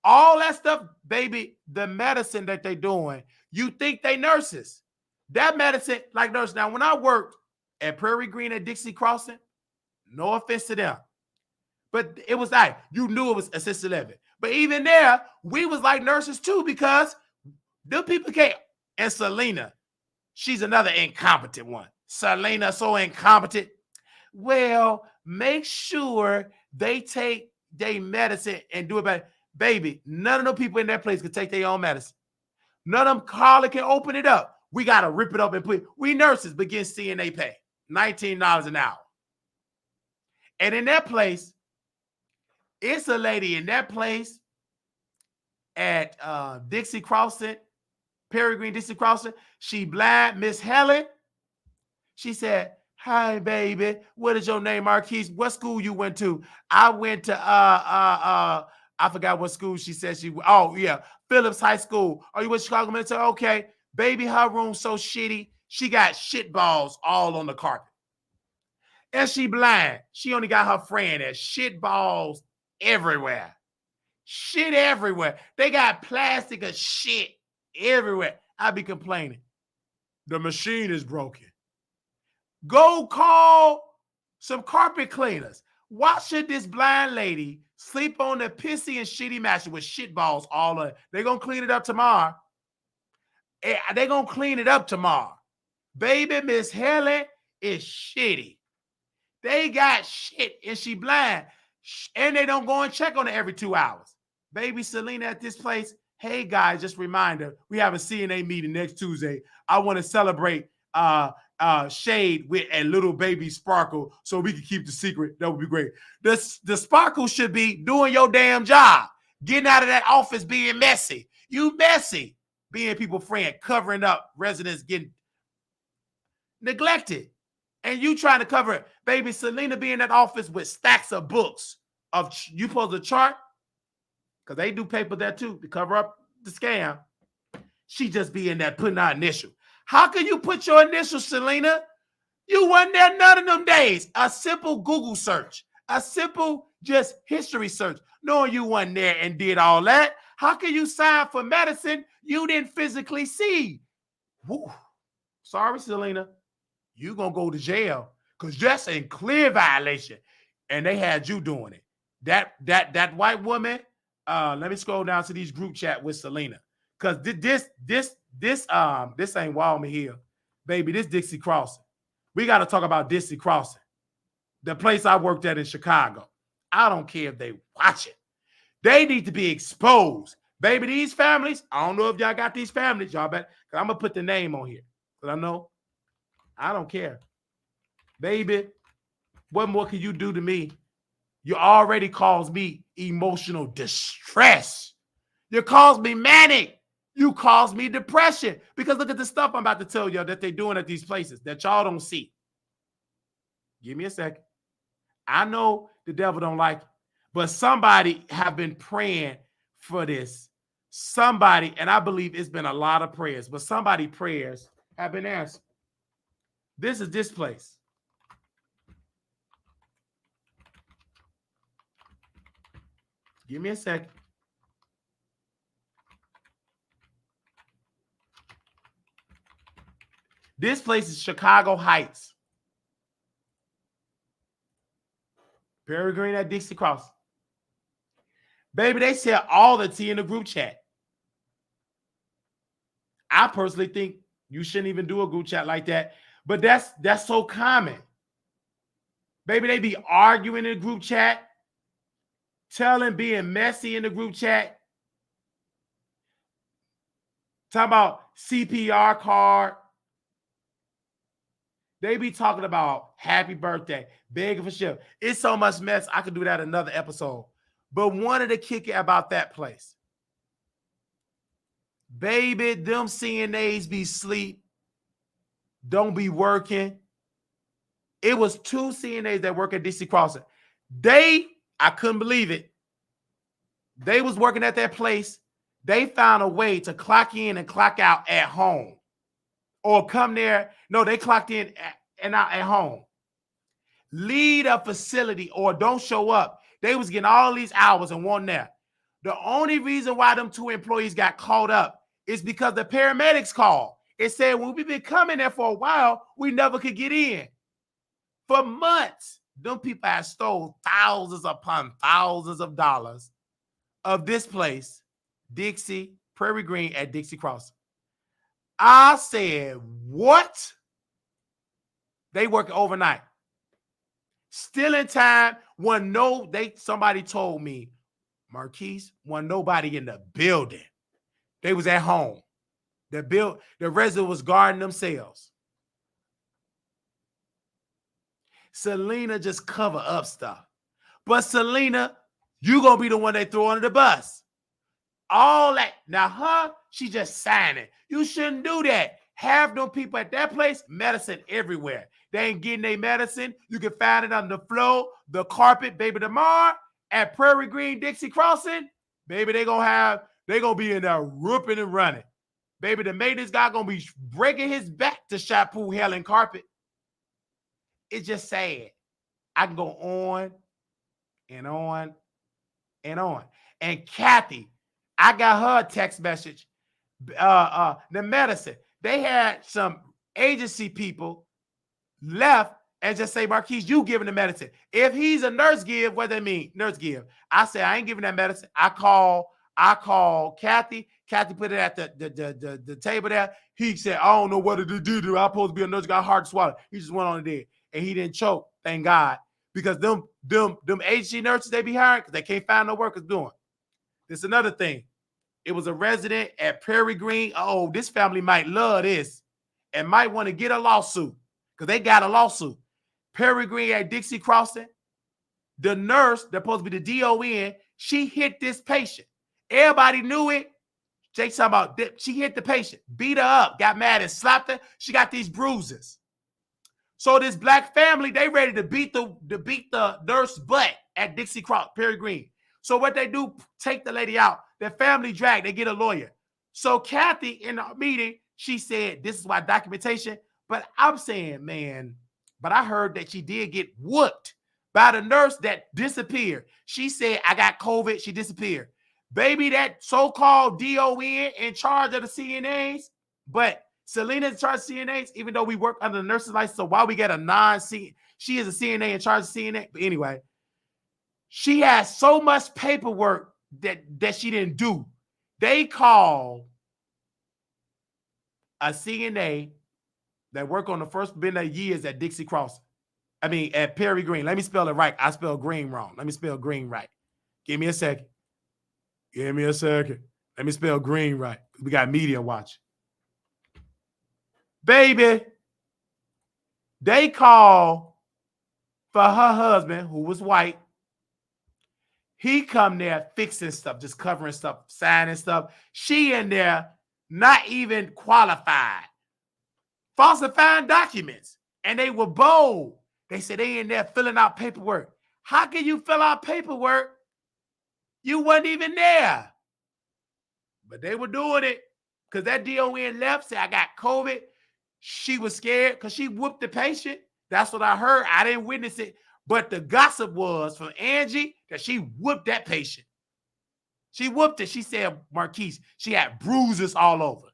all that stuff, baby, the medicine that they doing, you think they nurses. That medicine, like nurse. Now, when I worked at Prairie Green at Dixie Crossing, no offense to them, but it was like, you knew it was assisted living. But even there, we was like nurses too, because the people can't. And Selena, she's another incompetent one. Selena, so incompetent. Well, make sure they take their medicine and do it better. Baby, none of the people in that place can take their own medicine. None of them Carla can open it up. We got to rip it up and put it. We nurses begin CNA pay, $19 an hour. And in that place, it's a lady in that place at Dixie Crossing, Perry Green, Dixie Crossing. She blind, Miss Helen. She said, "Hi, baby. What is your name, Marquise? What school you went to?" I went to I forgot what school she said she. Oh yeah, Phillips High School. Are you with Chicago? I said, okay, baby. Her room so shitty. She got shit balls all on the carpet, and she blind. She only got her friend at shit balls everywhere. Shit everywhere. They got plastic of shit everywhere. I be complaining. The machine is broken. Go call some carpet cleaners. Why should this blind lady sleep on the pissy and shitty mattress with shit balls all on it? They're going to clean it up tomorrow. They're going to clean it up tomorrow. Baby, Miss Helen is shitty. They got shit and she blind. And they don't go and check on it every 2 hours. Baby Selena at this place. Hey guys, just a reminder, we have a CNA meeting next Tuesday. I want to celebrate Shade with a little baby Sparkle so we can keep the secret. That would be great. The Sparkle should be doing your damn job. Getting out of that office being messy. You messy. Being people's friend, covering up residents getting neglected. And you trying to cover it. Baby Selena be in that office with stacks of books. You supposed to chart? Because they do paper there too to cover up the scam. She just be in there putting her initial. How can you put your initials, Selena? You weren't there none of them days. A simple Google search. A simple just history search. Knowing you weren't there and did all that. How can you sign for medicine you didn't physically see? Woo. Sorry, Selena. You're going to go to jail because that's in clear violation. And they had you doing it. That white woman, let me scroll down to these group chat with Selena. Because this ain't Walmer Hill. Baby, this Dixie Crossing. We got to talk about Dixie Crossing. The place I worked at in Chicago. I don't care if they watch it. They need to be exposed. Baby, these families, I don't know if y'all got these families, y'all bet. Because I'm going to put the name on here. Because I know, I don't care. Baby, what more can you do to me? You already caused me emotional distress. You caused me manic. You caused me depression. Because look at the stuff I'm about to tell you that they're doing at these places that y'all don't see. Give me a second. I know the devil don't like it, but somebody have been praying for this. Somebody, and I believe it's been a lot of prayers, but somebody prayers have been answered. This is this place. Give me a second. This place is Chicago Heights. Perry Green at Dixie Cross. Baby, they said all the tea in the group chat. I personally think you shouldn't even do a group chat like that. But that's so common. Baby, they be arguing in the group chat, being messy in the group chat. Talking about CPR card. They be talking about happy birthday, begging for shit. It's so much mess. I could do that another episode. But one of the kicker about that place, baby, them CNAs be sleep, don't be working. It was 2 CNAs that work at DC Crossing. I couldn't believe it. They was working at that place. They found a way to clock in and clock out at home. Or come there. No, they clocked in and out at home. Leave a facility or don't show up. They was getting all these hours and one there. The only reason why them 2 employees got caught up is because the paramedics called. It said when we've been coming there for a while, we never could get in. For months, them people had stole thousands upon thousands of dollars of this place, Dixie, Prairie Green at Dixie Crossing. I said, what? They working overnight. Still in time. Somebody told me, Marquise, wasn't nobody in the building. They was at home. The resident was guarding themselves. Selena just cover up stuff. But Selena, you gonna be the one they throw under the bus. All that. Now she just signing. You shouldn't do that. Have them people at that place, medicine everywhere. They ain't getting their medicine. You can find it on the floor, the carpet, baby. Tomorrow at Prairie Green, Dixie Crossing, baby, they gonna be in there ripping and running. Baby, the maintenance guy gonna be breaking his back to shampoo hell and carpet. It's just sad. I can go on and on and on. And Kathy, I got her a text message. The medicine. They had some agency people left and just say, Marquise, you giving the medicine. If he's a nurse give, what they mean? Nurse give. I said, I ain't giving that medicine. I call Kathy. Kathy put it at the table there. He said, I don't know what to do. I'm supposed to be a nurse, got hard to swallow. He just went on there. And he didn't choke, thank God. Because them agency nurses they be hiring, because they can't find no workers doing. There's another thing. It was a resident at Prairie Green. Oh, this family might love this and might want to get a lawsuit because they got a lawsuit. Prairie Green at Dixie Crossing. The nurse, that's supposed to be the DON, she hit this patient. Everybody knew it. Jake talking about she hit the patient, beat her up, got mad and slapped her. She got these bruises. So this black family, they ready to beat the nurse butt at Dixie Cross, Prairie Green. So what they do, take the lady out. Their family drag, they get a lawyer. So Kathy in the meeting, she said, this is why documentation. But I'm saying, man, but I heard that she did get whooped by the nurse that disappeared. She said, I got COVID, she disappeared. Baby, that so-called DON in charge of the CNAs, but Selena's in charge of CNAs, even though we work under the nurse's license. So why we get a non-CNA? She is a CNA in charge of CNA. But anyway, she has so much paperwork that she didn't do. They called a CNA that worked on the first been of years at Dixie Crossing. I mean, at Prairie Green. Let me spell it right. I spelled green wrong. Let me spell green right. Give me a second. Give me a second. Let me spell green right. We got media watch. Baby, they called for her husband, who was white. He come there fixing stuff, just covering stuff, signing stuff. She in there not even qualified, falsifying documents. And they were bold. They said they in there filling out paperwork. How can you fill out paperwork? You wasn't even there. But they were doing it because that DON left, said, I got COVID. She was scared because she whooped the patient. That's what I heard. I didn't witness it. But the gossip was from Angie that she whooped that patient. She whooped it. She said, Marquise, she had bruises all over.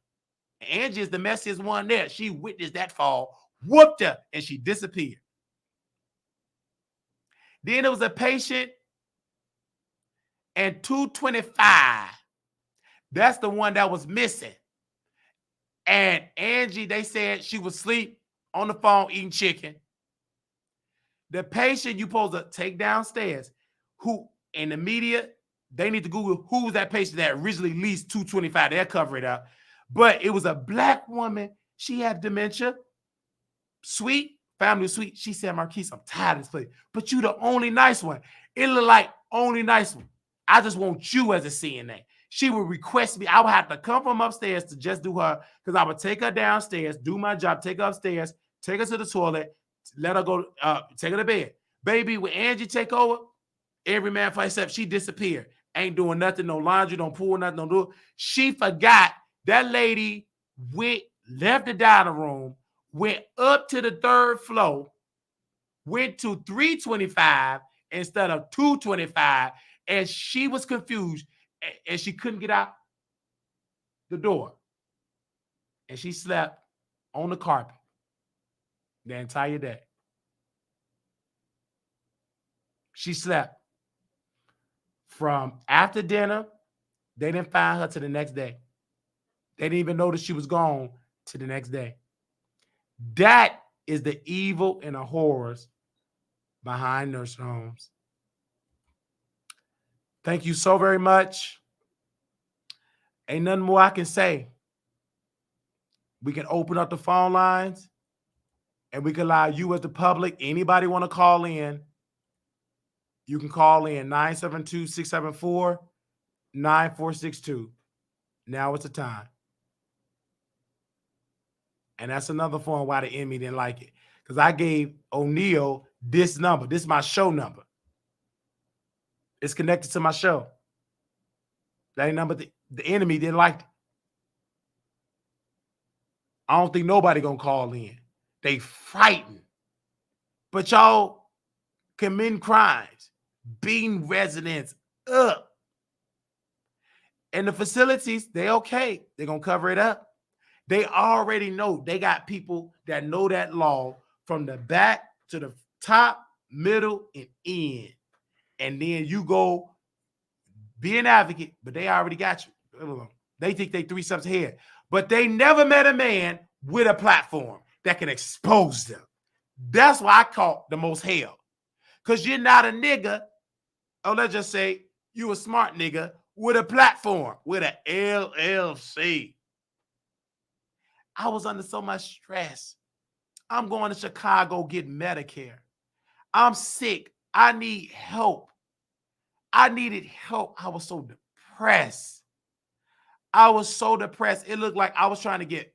Angie is the messiest one there. She witnessed that fall, whooped her, and she disappeared. Then there was a patient and 225. That's the one that was missing. And Angie, they said she was asleep on the phone eating chicken. The patient you supposed to take downstairs, who in the media, they need to Google who was that patient that originally leased 225. They'll cover it up. But it was a black woman. She had dementia. Sweet, family sweet. She said, Marquise, I'm tired of this place. But you the only nice one. It looked like only nice one. I just want you as a CNA. She would request me. I would have to come from upstairs to just do her because I would take her downstairs, do my job, take her upstairs, take her to the toilet, let her go, take her to bed. Baby, when Angie take over, every man for himself, she disappeared. Ain't doing nothing, no laundry, don't pull nothing, don't do it. She forgot. That lady left the dining room, went up to the third floor, went to 325, instead of 225, and she was confused and she couldn't get out the door. And she slept on the carpet the entire day. She slept from after dinner. They didn't find her to the next day. They didn't even notice she was gone to the next day. That is the evil and the horrors behind nursing homes. Thank you so very much. Ain't nothing more I can say. We can open up the phone lines and we can allow you as the public, anybody want to call in, you can call in 972-674-9462. Now it's the time. And that's another form why the enemy didn't like it. Because I gave O'Neal this number. This is my show number. It's connected to my show. That number, the enemy didn't like it. I don't think nobody gonna call in. They frightened. But y'all committing crimes, beating residents up. And the facilities, they okay. They're gonna cover it up. They already know. They got people that know that law from the back to the top, middle, and end. And then you go be an advocate, but they already got you. They think they 3 steps ahead. But they never met a man with a platform that can expose them. That's why I caught the most hell. Because you're not a nigga, or let's just say you a smart nigga with a platform, with an LLC. I was under so much stress. I'm going to Chicago get Medicare. I'm sick. I need help. I needed help. I was so depressed. It looked like I was trying to get,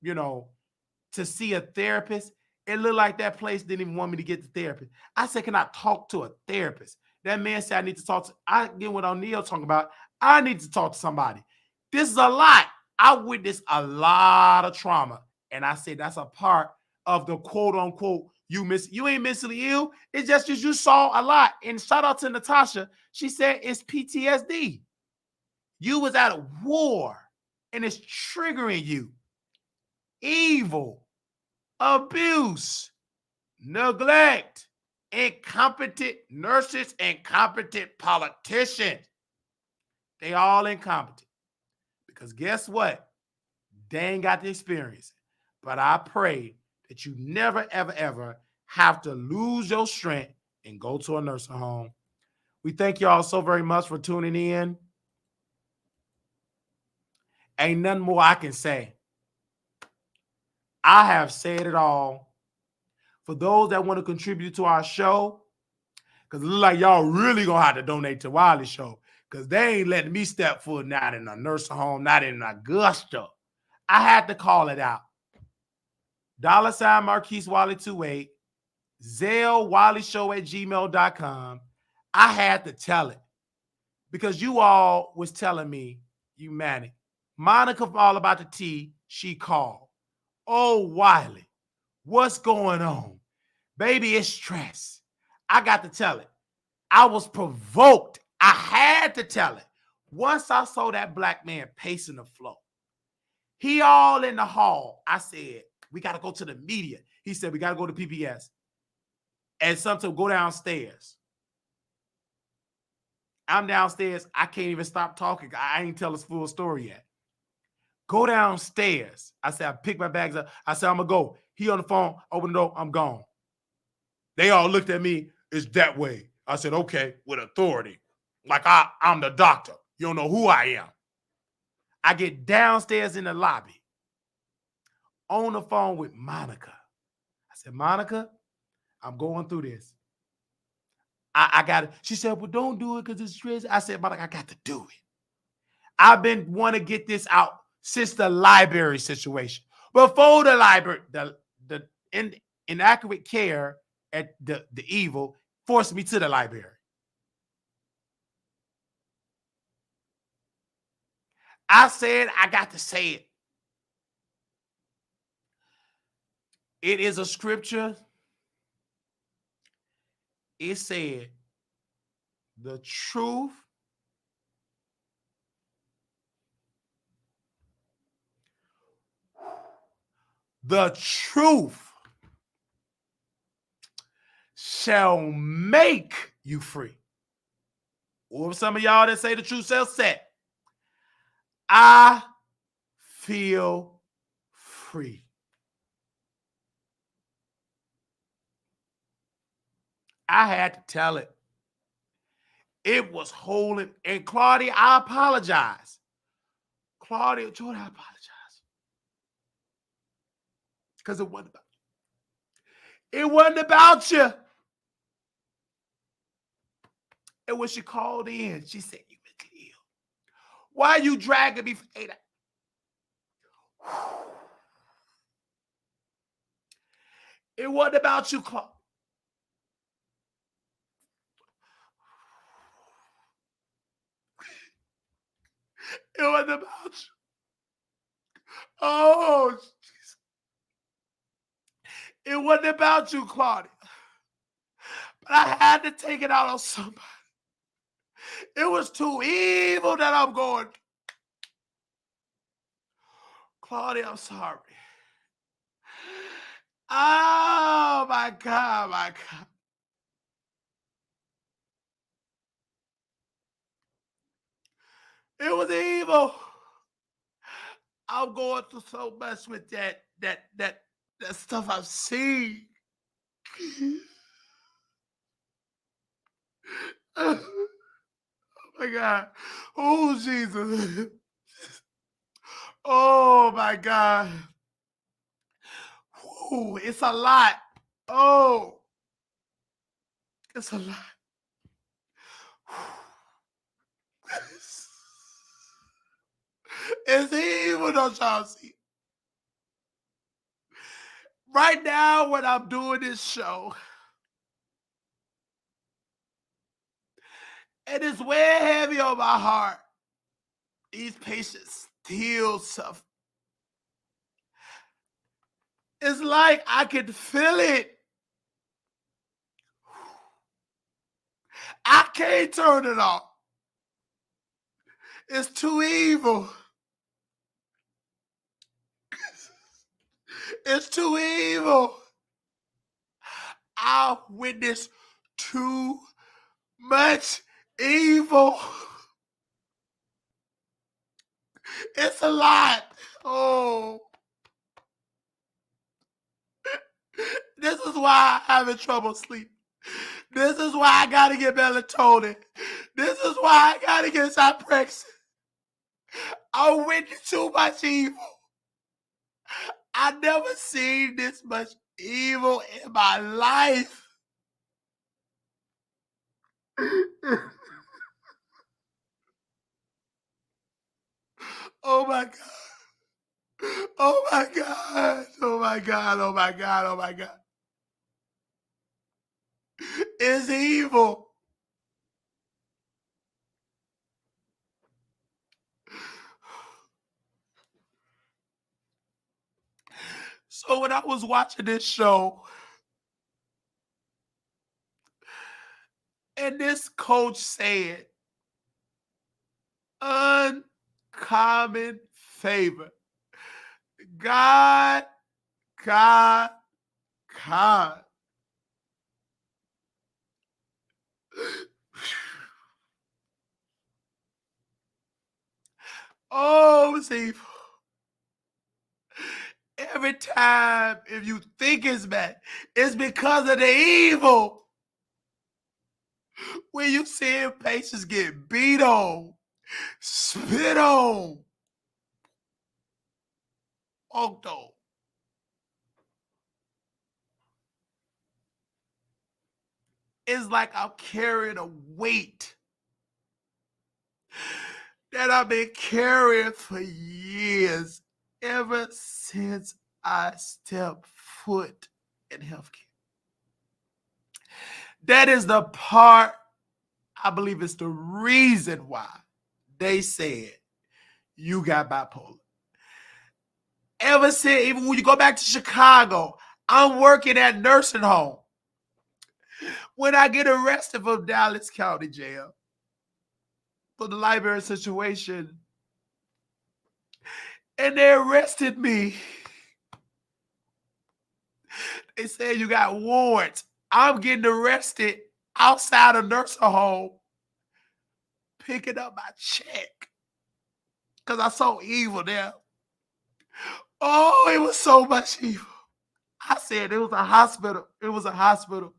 to see a therapist. It looked like that place didn't even want me to get the therapist. I said, can I talk to a therapist? That man said, I need to talk to, I get what O'Neal talking about. I need to talk to somebody. This is a lot. I witnessed a lot of trauma. And I said, that's a part of the quote unquote, you ain't mentally ill. It's just because you saw a lot. And shout out to Natasha. She said it's PTSD. You was at a war and it's triggering you. Evil, abuse, neglect, incompetent nurses, incompetent politicians. They all incompetent. Because guess what? They ain't got the experience. But I pray that you never, ever, ever have to lose your strength and go to a nursing home. We thank y'all so very much for tuning in. Ain't nothing more I can say. I have said it all. For those that want to contribute to our show, because it looks like y'all really going to have to donate to Wiley's show, because they ain't letting me step foot not in a nursing home, not in Augusta. I had to call it out. $ Marquise Wiley 28, Zelle WileyShow@gmail.com. I had to tell it because you all was telling me, you manic. Monica from All About the Tea, she called. Oh, Wiley, what's going on? Baby, it's stress. I got to tell it. I was provoked. I had to tell it. Once I saw that black man pacing the floor, he all in the hall. I said, we got to go to the media. He said, we got to go to PBS. And sometimes go downstairs. I'm downstairs. I can't even stop talking. I ain't tell his full story yet. Go downstairs. I said, I picked my bags up. I said, I'm going to go. He on the phone. Open the door. I'm gone. They all looked at me. It's that way. I said, okay, with authority. Like I'm the doctor. You don't know who I am. I get downstairs in the lobby on the phone with Monica. I said, Monica, I'm going through this. I got it. She said, well, don't do it because it's stress. I said, Monica, I got to do it. I've been want to get this out since the library situation. Before the library, the inaccurate care at the evil forced me to the library. I said, I got to say it. It is a scripture. It said, The truth shall make you free. Or some of y'all that say the truth shall set. I feel free. I had to tell it. It was holding. And Claudia, I apologize. Claudia, Jordan, I apologize. Because it wasn't about you. It wasn't about you. And when she called in, she said, you mentally ill. Why are you dragging me for 8 hours? It wasn't about you, Claudia. It wasn't about you. Oh, Jesus. It wasn't about you, Claudia. But I had to take it out on somebody. It was too evil that I'm going. Claudia, I'm sorry. Oh, my God, my God. It was evil. I'm going through so much with that stuff I've seen. Oh my God. Oh, Jesus. Oh my God. Ooh, it's a lot. Oh, it's a lot. It's evil, don't y'all see? Right now, when I'm doing this show, and it's way heavy on my heart, these patients still suffer. It's like I can feel it. I can't turn it off. It's too evil. It's too evil. I witnessed too much evil. It's a lot. Oh. This is why I'm having trouble sleeping. This is why I gotta get melatonin. This is why I gotta get Cyprex. I witnessed too much evil. I never seen this much evil in my life. Oh my God. Oh my God. Oh my God. Oh my God. Oh my God. It's evil. So when I was watching this show, and this coach said, uncommon favor. God, God, God. Oh, see, every time if you think it's bad, it's because of the evil. When you see patients get beat on, spit on, walked on. It's like I'm carrying a weight that I've been carrying for years, ever since I stepped foot in healthcare. That is the part, I believe it's the reason why they said you got bipolar. Ever since, even when you go back to Chicago, I'm working at nursing home. When I get arrested from Dallas County Jail for the library situation, and they arrested me, they said you got warrants. I'm getting arrested outside a nursing home, picking up my check because I saw evil there. Oh, it was so much evil. I said it was a hospital. It was a hospital.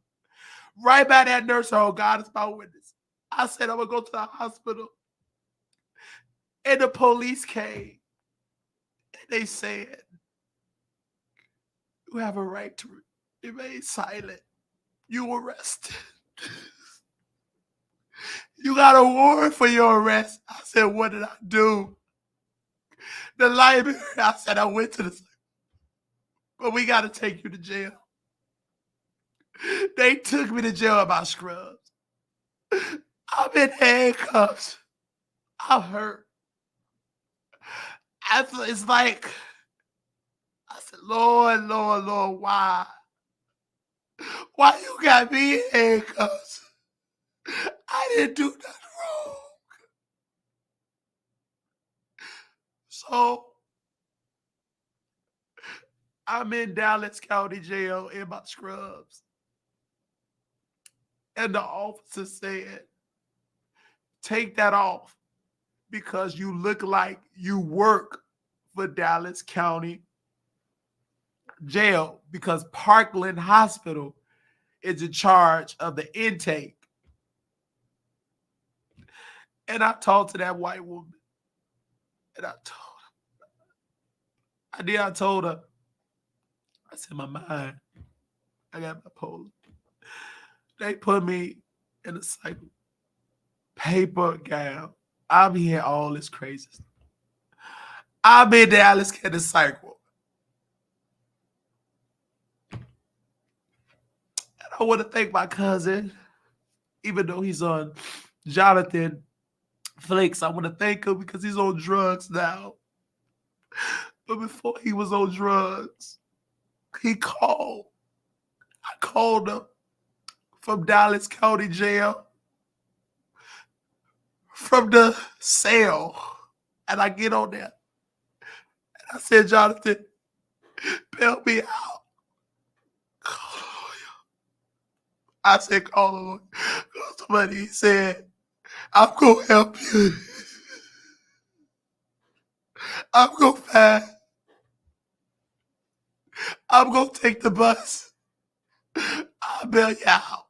Right by that nursing home, God is my witness. I said I'm going to go to the hospital. And the police came. And they said, you have a right to remain silent. You arrested. You got a warrant for your arrest. I said, what did I do? The library, I said, I went to the, but we got to take you to jail. They took me to jail in my scrubs. I'm in handcuffs. I'm hurt. It's like, I said, Lord, Lord, Lord, why? Why you got me in handcuffs? I didn't do nothing wrong. So, I'm in Dallas County Jail in my scrubs. And the officer said, take that off because you look like you work for Dallas County Jail because Parkland Hospital is in charge of the intake. And I talked to that white woman. And I told her, I said, my mind, I got bipolar. They put me in a cycle. Paper gown. I'm hearing all this crazy stuff. I'm in Dallas County cycle. And I want to thank my cousin, even though he's on Jonathan Flakes. I want to thank him because he's on drugs now. But before he was on drugs, he called. I called him from Dallas County Jail, from the cell. And I get on there. And I said, Jonathan, bail me out. Call a lawyer. I said, call a lawyer. Somebody said, I'm going to help you. I'm going to find. I'm going to take the bus. I'll bail you out.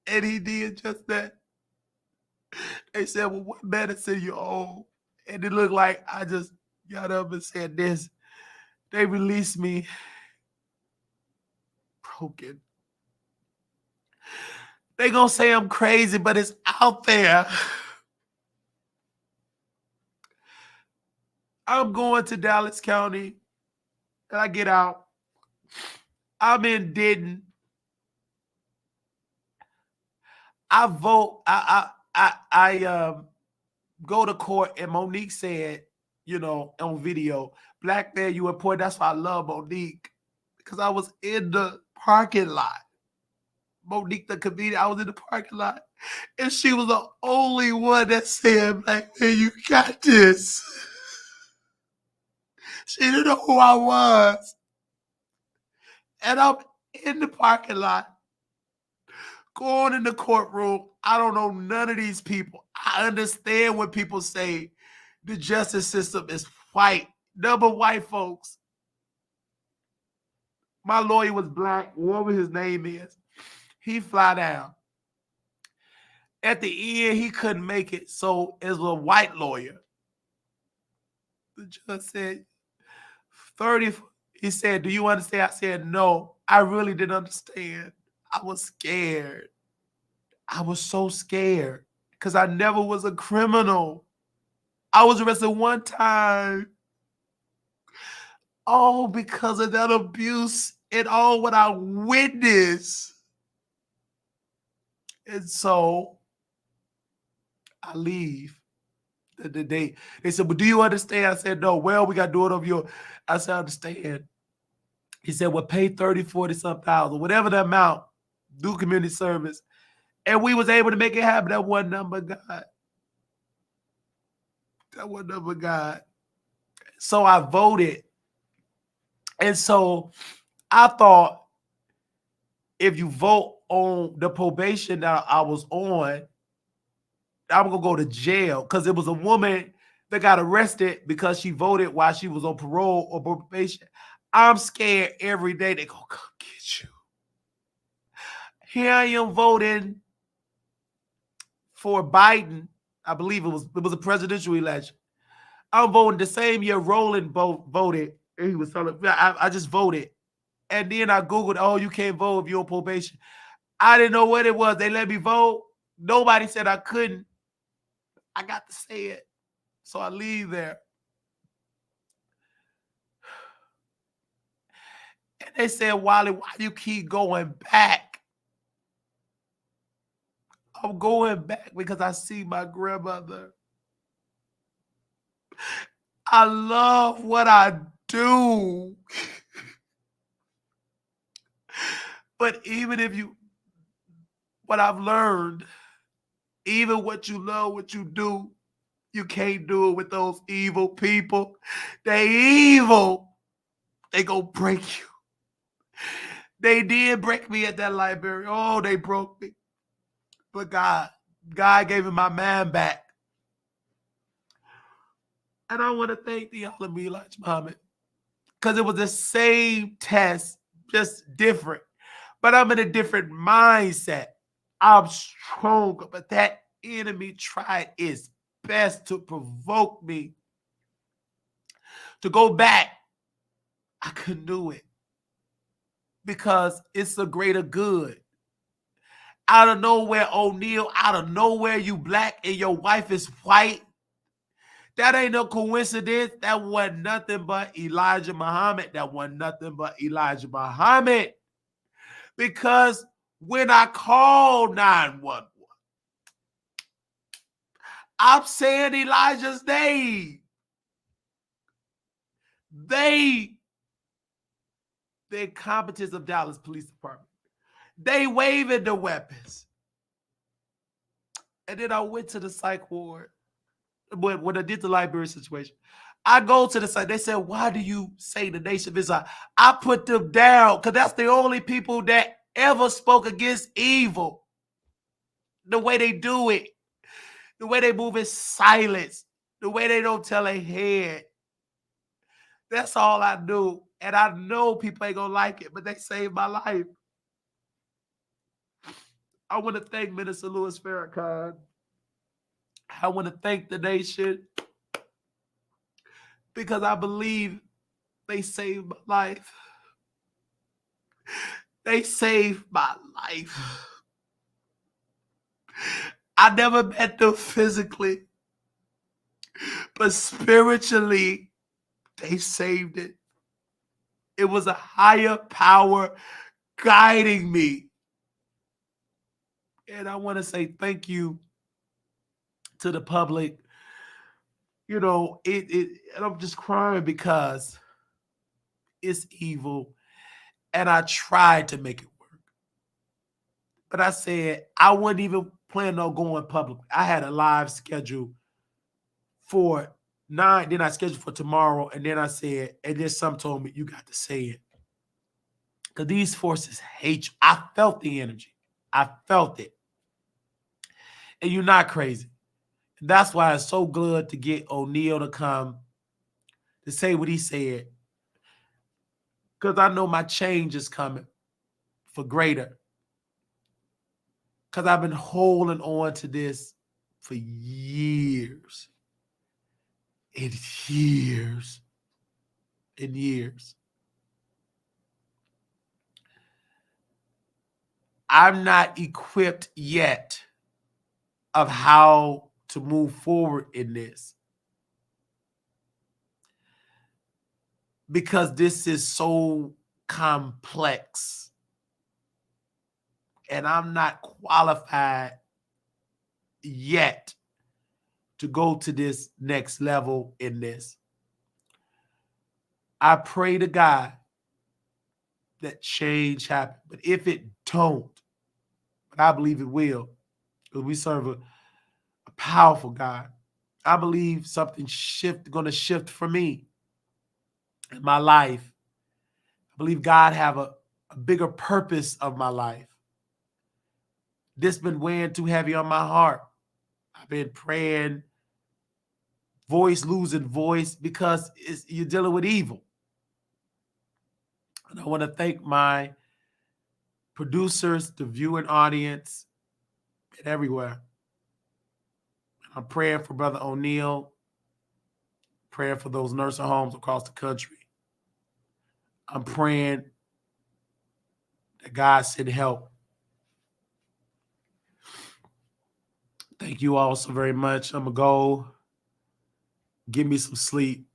And he did just that. They said, well, what medicine you on? And it looked like I just got up and said this. They released me broken. They gonna say I'm crazy, but it's out there. I'm going to Dallas County, and I get out. I'm in Denton. I vote. I go to court, and Monique said, you know, on video, Black man, you important. That's why I love Monique, because I was in the parking lot. Monique, the comedian, I was in the parking lot, and she was the only one that said, Black man, you got this. She didn't know who I was. And I'm in the parking lot, going in the courtroom. I don't know none of these people. I understand when people say the justice system is white. Number white folks. My lawyer was black, whatever his name is. He fly down. At the end, he couldn't make it, so it was a white lawyer. The judge said, 30, he said, do you understand? I said, no, I really didn't understand. I was scared. I was so scared because I never was a criminal. I was arrested one time. All because of that abuse and all what I witnessed. And so I leave the day. They said, well, do you understand? I said, no. Well, we got to do it over your. I said, I understand. He said, well, pay 30, 40 some thousand, whatever the amount do community service. And we was able to make it happen. That one number God. That one number God. So I voted. And so I thought if you vote on the probation that I was on, I'm going to go to jail. Because it was a woman that got arrested because she voted while she was on parole or probation. I'm scared every day they're going to come get you. Here I am voting for Biden. I believe it was a presidential election. I'm voting the same year Roland voted. And he was telling me, I just voted. And then I Googled, oh, you can't vote if you're on probation. I didn't know what it was. They let me vote. Nobody said I couldn't. I got to say it. So I leave there. And they said, Wally, why do you keep going back? I'm going back because I see my grandmother. I love what I do. But even if what I've learned, even what you love, what you do, you can't do it with those evil people. They evil. They gonna break you. They did break me at that library. Oh, they broke me. But God gave me my man back. And I want to thank the Honorable Elijah Muhammad because it was the same test, just different. But I'm in a different mindset. I'm stronger, but that enemy tried its best to provoke me to go back. I couldn't do it because it's a greater good. Out of nowhere, O'Neal, out of nowhere, you black and your wife is white. That ain't no coincidence. That wasn't nothing but Elijah Muhammad. That wasn't nothing but Elijah Muhammad. Because when I called 911, I'm saying Elijah's name. The incompetence of Dallas Police Department. They waving the weapons. And then I went to the psych ward. When I did the library situation, I go to the site. They said, why do you say the Nation of Islam? I put them down because that's the only people that ever spoke against evil. The way they do it, the way they move in silence, the way they don't tell a head. That's all I do. And I know people ain't going to like it, but they saved my life. I want to thank Minister Louis Farrakhan. I want to thank the nation because I believe they saved my life. They saved my life. I never met them physically, but spiritually, they saved it. It was a higher power guiding me. And I want to say thank you to the public. You know, and I'm just crying because it's evil. And I tried to make it work. But I said, I wasn't even planning on going public. I had a live schedule for 9, then I scheduled for tomorrow. And then I said, and then some told me, you got to say it. Because these forces hate you. I felt the energy. I felt it. And you're not crazy. And that's why it's so good to get O'Neal to come to say what he said. Because I know my change is coming for greater. Because I've been holding on to this for years and years and years. I'm not equipped yet of how to move forward in this. Because this is so complex. And I'm not qualified yet to go to this next level in this. I pray to God that change happen. But if it don't, but I believe it will, because we serve a powerful God. I believe something going to shift for me in my life. I believe God have a bigger purpose of my life. This been weighing too heavy on my heart. I've been praying, losing voice, because you're dealing with evil. And I want to thank my producers, the viewing audience, and everywhere. I'm praying for Brother O'Neill, praying for those nursing homes across the country. I'm praying that God send help. Thank you all so very much. I'm going to go give me some sleep.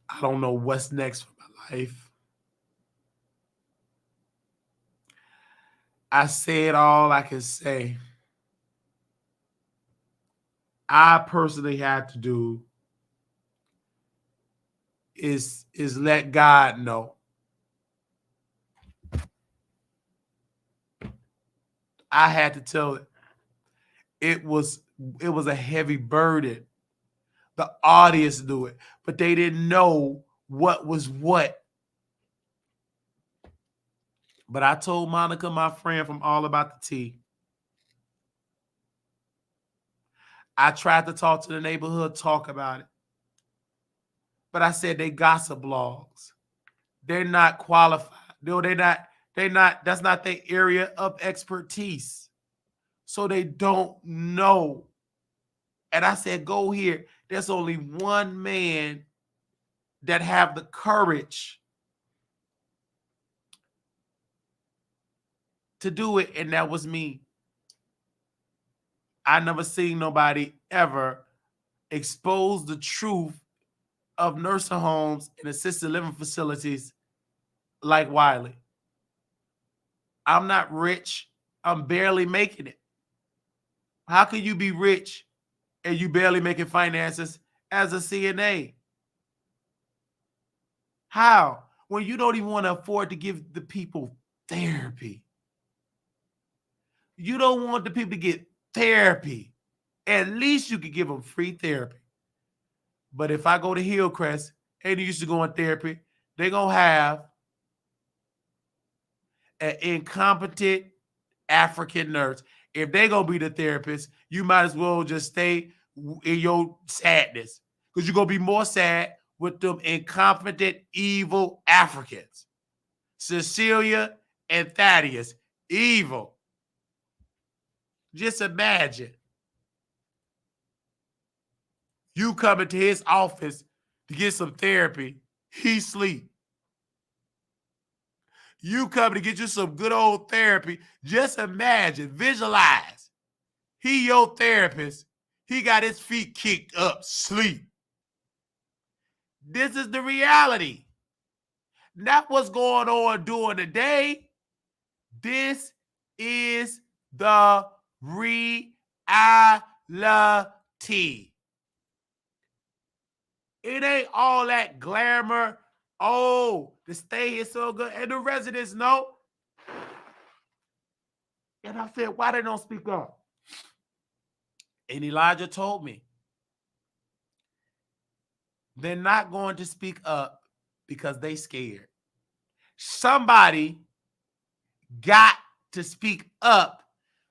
I don't know what's next for my life. I said all I can say. I personally had to do is let God know. I had to tell it. It was a heavy burden. The audience knew it, but they didn't know what was what. But I told Monica, my friend from All About the Tea, I tried to talk to the neighborhood, talk about it. But I said they gossip blogs. They're not qualified. No, they're not, that's not their area of expertise. So they don't know. And I said, go here. There's only one man that have the courage to do it, and that was me. I never seen nobody ever expose the truth of nursing homes and assisted living facilities like Wiley. I'm not rich. I'm barely making it. How can you be rich and you barely making finances as a CNA? How? When you don't even want to afford to give the people therapy. You don't want the people to get therapy. At least you could give them free therapy. But if I go to Hillcrest and they used to go in therapy, they're going to have an incompetent African nurse. If they're going to be the therapist, you might as well just stay in your sadness, because you're going to be more sad with them incompetent, evil Africans. Cecilia and Thaddeus, evil. Just imagine you coming to his office to get some therapy. He sleep. You coming to get you some good old therapy. Just imagine, visualize. He your therapist. He got his feet kicked up, sleep. This is the reality. Not what's going on during the day. This is the reality. It ain't all that glamour. Oh, the stay is so good. And the residents know. And I said, why they don't speak up? And Elijah told me, they're not going to speak up because they scared. Somebody got to speak up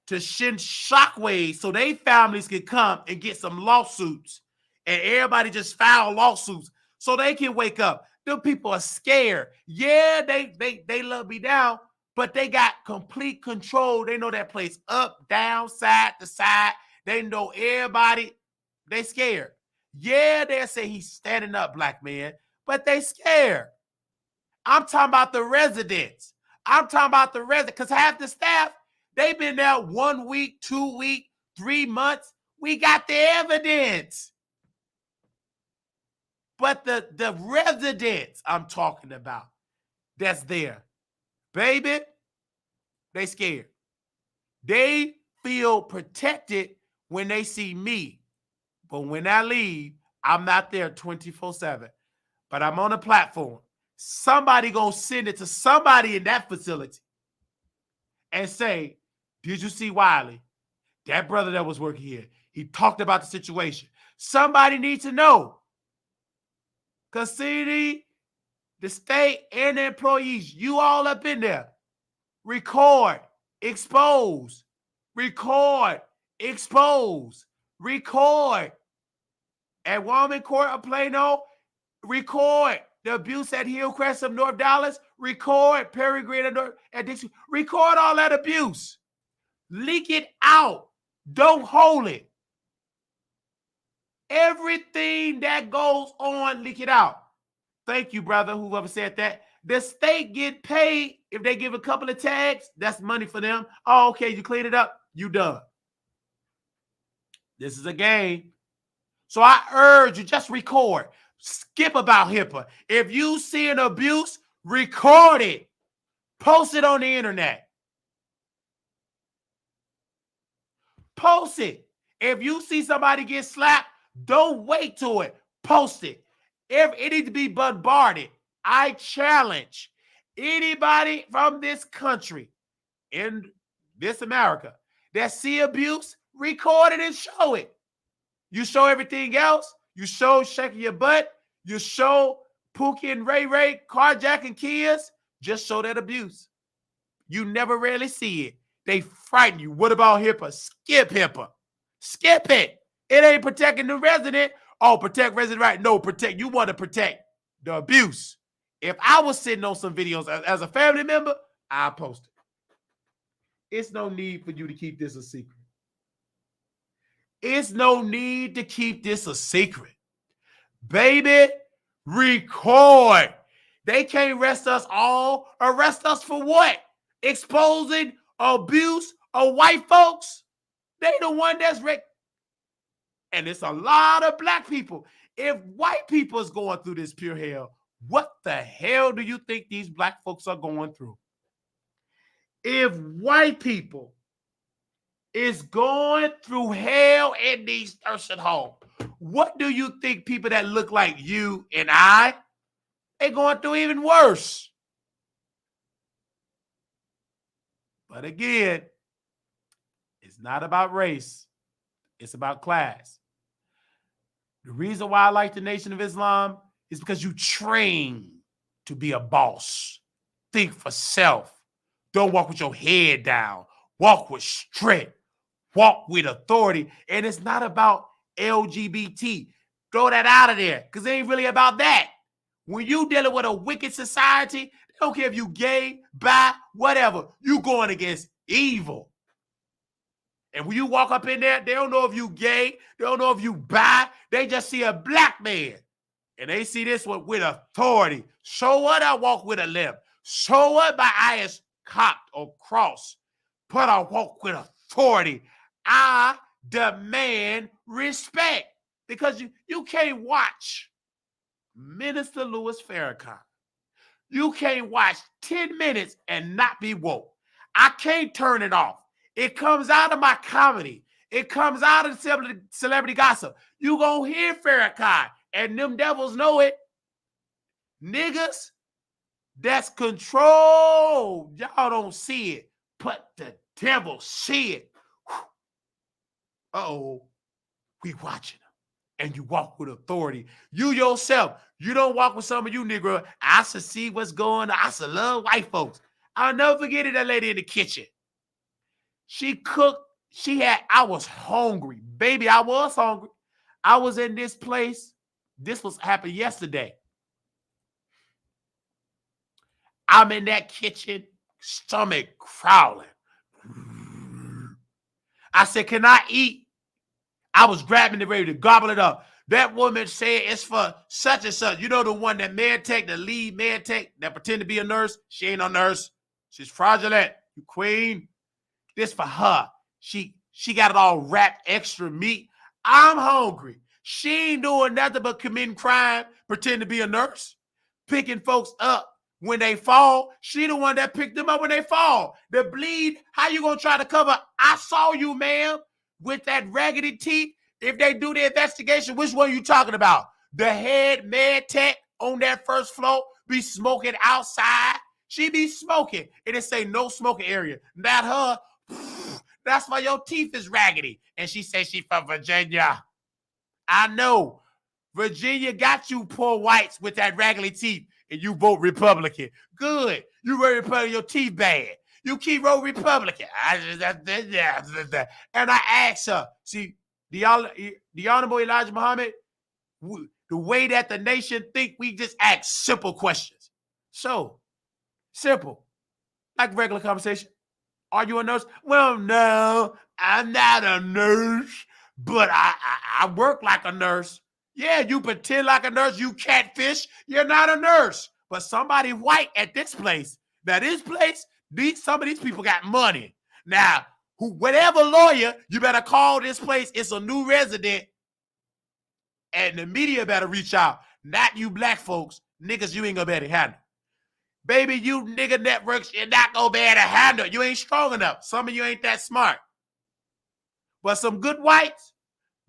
to send shockwaves so they families can come and get some lawsuits, and everybody just file lawsuits so they can wake up. Them people are scared. Yeah, they love me down, but they got complete control. They know that place up, down, side to side. They know everybody. They scared. Yeah, they'll say he's standing up, black man, but they scared. I'm talking about the residents. I'm talking about the residents, because half the staff, they've been there 1 week, 2 weeks, 3 months. We got the evidence. But the residents I'm talking about that's there, baby, they scared. They feel protected when they see me. But when I leave, I'm not there 24/7. But I'm on a platform. Somebody gonna send it to somebody in that facility and say, Did you see Wiley? That brother that was working here. He talked about the situation. Somebody needs to know. Because CD, the state, and the employees, you all up in there. Record, expose, record, expose, record. At Walman Court of Plano, record the abuse at Hillcrest of North Dallas, record Perry Green at Dixie, record all that abuse. Leak it out. Don't hold it. Everything that goes on, leak it out. Thank you, brother, whoever said that. The state get paid if they give a couple of tags. That's money for them. Oh, okay, you clean it up. You done. This is a game. So I urge you, just record. Skip about HIPAA. If you see an abuse, record it. Post it on the internet. Post it. If you see somebody get slapped, don't wait to it. Post it. If it needs to be bombarded, I challenge anybody from this country, in this America, that see abuse, record it and show it. You show everything else. You show shaking your butt. You show Pookie and Ray Ray carjacking kids. Just show that abuse. You never really see it. They frighten you. What about HIPAA? Skip HIPAA. Skip it. It ain't protecting the resident. Oh, protect resident right. No, protect. You want to protect the abuse. If I was sitting on some videos as a family member, I'll post it. It's no need for you to keep this a secret. It's no need to keep this a secret. Baby, record. They can't arrest us all. Arrest us for what? Exposing abuse of white folks? They the one that's and it's a lot of black people. If white people is going through this pure hell, what the hell do you think these black folks are going through? If white people is going through hell in these nursing homes, what do you think people that look like you and I, they're going through even worse? But again, it's not about race. It's about class. The reason why I like the Nation of Islam is because you train to be a boss. Think for self. Don't walk with your head down. Walk with strength. Walk with authority. And it's not about LGBT. Throw that out of there because it ain't really about that. When you dealing with a wicked society, they don't care if you gay, bi, whatever. You going against evil. And when you walk up in there, they don't know if you gay. They don't know if you bi. They just see a black man. And they see this one with authority. So what? I walk with a limp. So what? My eye is cocked or crossed. But I walk with authority. I demand respect. Because you can't watch Minister Louis Farrakhan. You can't watch 10 minutes and not be woke. I can't turn it off. It comes out of my comedy. It comes out of the celebrity gossip. You gonna hear Farrakhan, and them devils know it. Niggas, that's control. Y'all don't see it, but the devil see it. Uh-oh, we watching them. And you walk with authority. You yourself, you don't walk with some of you Negro. I should see what's going on. I should love white folks. I'll never forget it, that lady in the kitchen. She cooked. I was hungry. Baby, I was hungry. I was in this place. This happened yesterday. I'm in that kitchen, stomach growling. I said, can I eat? I was grabbing it, ready to gobble it up. That woman said it's for such and such. You know the one that the lead med tech that pretend to be a nurse? She ain't a nurse. She's fraudulent. You queen. This for her. She got it all wrapped, extra meat. I'm hungry. She ain't doing nothing but committing crime, pretend to be a nurse, picking folks up when they fall. She the one that picked them up when they fall. The bleed, how you gonna try to cover? I saw you, ma'am, with that raggedy teeth. If they do the investigation, which one are you talking about? The head med tech on that first floor be smoking outside. She be smoking. And it say no smoking area. Not her. That's why your teeth is raggedy. And she says she from Virginia. I know. Virginia got you poor whites with that raggedy teeth, and you vote Republican. Good. You vote Republican, your teeth bad. You keep voting Republican. And I asked her, see, the Honorable Elijah Muhammad, the way that the nation think, we just ask simple questions. So, simple. Like regular conversation. Are you a nurse? Well, no, I'm not a nurse, but I work like a nurse. Yeah, you pretend like a nurse, you catfish, you're not a nurse. But somebody white at this place. Now, this place, some of these people got money. Now, whatever lawyer, you better call this place. It's a new resident. And the media better reach out. Not you black folks. Niggas, you ain't gonna be able to handle. Baby, you nigga networks, you're not gonna be able to handle. You ain't strong enough. Some of you ain't that smart. But some good whites,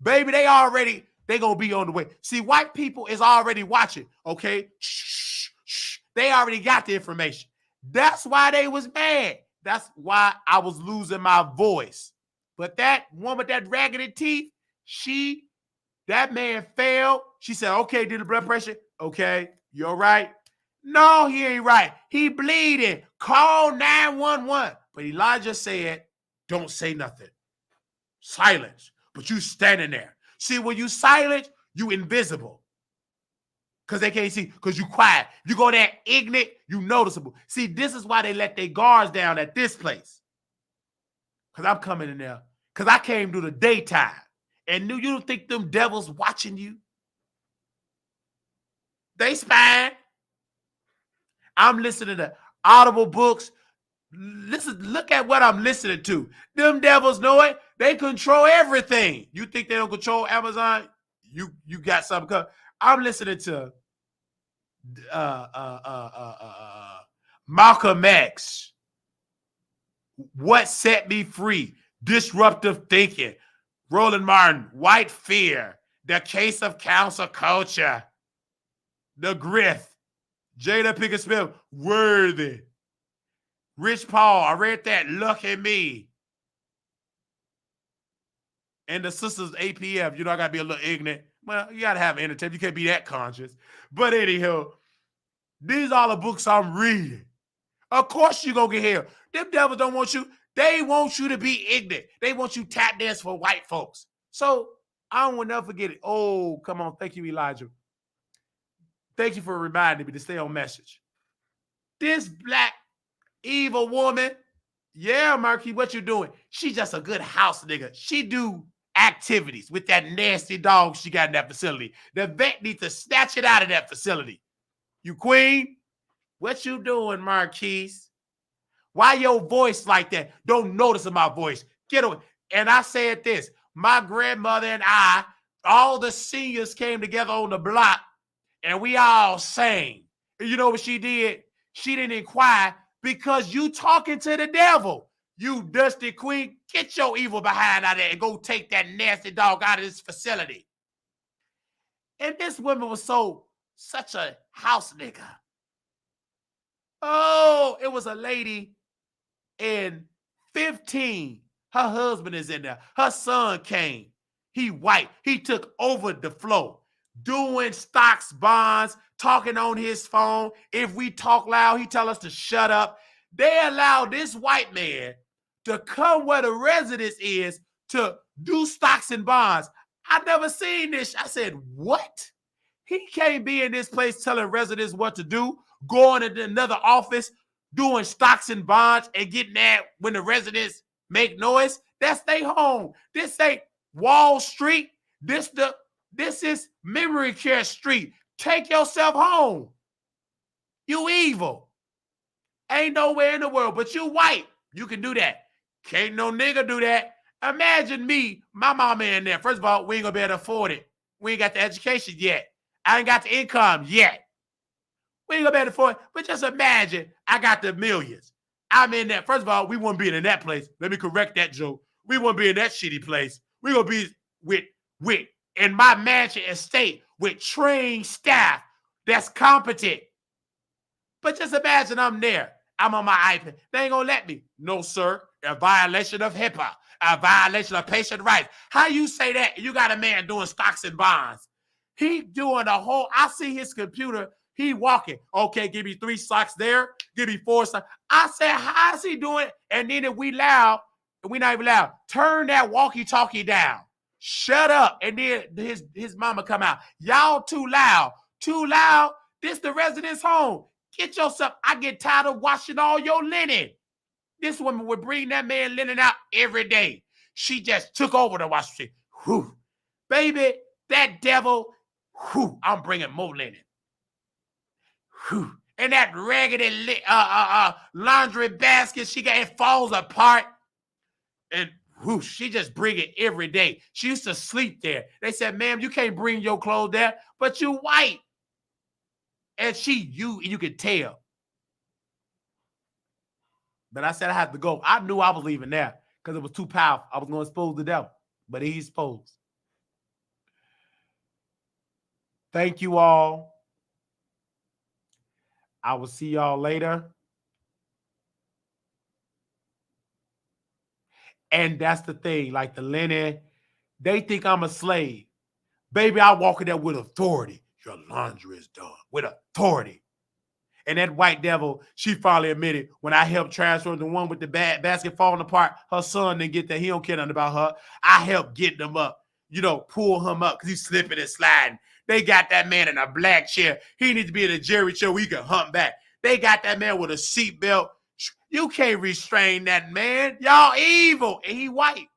baby, they gonna be on the way. See, white people is already watching, okay? Shh, shh. They already got the information. That's why they was mad. That's why I was losing my voice. But that woman with that raggedy teeth, that man failed. She said, okay, did the blood pressure? Okay, you're right. No, he ain't right. He bleeding. Call 911. But Elijah said, don't say nothing. Silence. But you standing there. See, when you silent, you invisible. Because they can't see, because you quiet. You go there ignorant, you noticeable. See, this is why they let their guards down at this place. Because I'm coming in there. Because I came through the daytime. And you don't think them devils watching you? They spying. I'm listening to Audible books. Look at what I'm listening to. Them devils know it. They control everything. You think they don't control Amazon? You got something coming. I'm listening to Malcolm X. What Set Me Free? Disruptive Thinking. Roland Martin. White Fear. The Case of Council Culture. The Griff. Jada Pinkett Smith, Worthy. Rich Paul, I read that. Look at me. And the sisters APF, you know, I got to be a little ignorant. Well, you got to have entertainment. You can't be that conscious. But anyhow, these are the books I'm reading. Of course you're going to get here. Them devils don't want you. They want you to be ignorant. They want you tap dance for white folks. So I will never forget it. Oh, come on. Thank you, Elijah. Thank you for reminding me to stay on message. This black evil woman, yeah, Marquis, what you doing? She just a good house nigga. She do activities with that nasty dog she got in that facility. The vet needs to snatch it out of that facility. You queen, what you doing, Marquis? Why your voice like that? Don't notice my voice. Get away. And I said this, my grandmother and I, all the seniors came together on the block and we all sang. And you know what she did? She didn't inquire because you talking to the devil. You dusty queen, get your evil behind out there and go take that nasty dog out of this facility. And this woman was such a house nigga. Oh, it was a lady in 15. Her husband is in there. Her son came. He white. He took over the flow. Doing stocks, bonds, talking on his phone. If we talk loud, he tell us to shut up. They allow this white man to come where the residence is to do stocks and bonds. I never seen this. I said, what? He can't be in this place telling residents what to do, going into another office, doing stocks and bonds and getting that when the residents make noise. That's their home. This ain't Wall Street. This is Memory Care Street. Take yourself home. You evil. Ain't nowhere in the world, but you white. You can do that. Can't no nigga do that. Imagine me, my mama in there. First of all, we ain't gonna be able to afford it. We ain't got the education yet. I ain't got the income yet. We ain't gonna be able to afford it. But just imagine I got the millions. I'm in that. First of all, we wouldn't be in that place. Let me correct that joke. We wouldn't be in that shitty place. We gonna be with in my mansion estate with trained staff that's competent. But just imagine I'm there. I'm on my iPad. They ain't gonna let me. No, sir. A violation of HIPAA. a violation of patient rights. How you say that? You got a man doing stocks and bonds. He doing the whole, I see his computer, he walking. Okay, give me 3 stocks there, give me 4 stocks. I said, how is he doing it? And then if we loud, we not even loud, turn that walkie-talkie down. Shut up. And then his mama come out. Y'all too loud. Too loud. This the residence home. Get yourself. I get tired of washing all your linen. This woman would bring that man linen out every day. She just took over the washing machine. Whew. Baby, that devil, whew, I'm bringing more linen. Whew. And that raggedy laundry basket she got, it falls apart. And whoosh, she just bring it every day. She used to sleep there. They said, ma'am, you can't bring your clothes there, but you white. And you could tell. But I said I had to go. I knew I was leaving there because it was too powerful. I was going to expose the devil, but he's exposed. Thank you all. I will see y'all later. And that's the thing, like the linen, they think I'm a slave. Baby, I walk in there with authority. Your laundry is done with authority. And that white devil, she finally admitted when I helped transfer the one with the basket falling apart, her son didn't get that. He don't care nothing about her. I helped get them up, pull him up because he's slipping and sliding. They got that man in a black chair. He needs to be in a Jerry chair where he can hump back. They got that man with a seatbelt. You can't restrain that man. Y'all evil. And he white.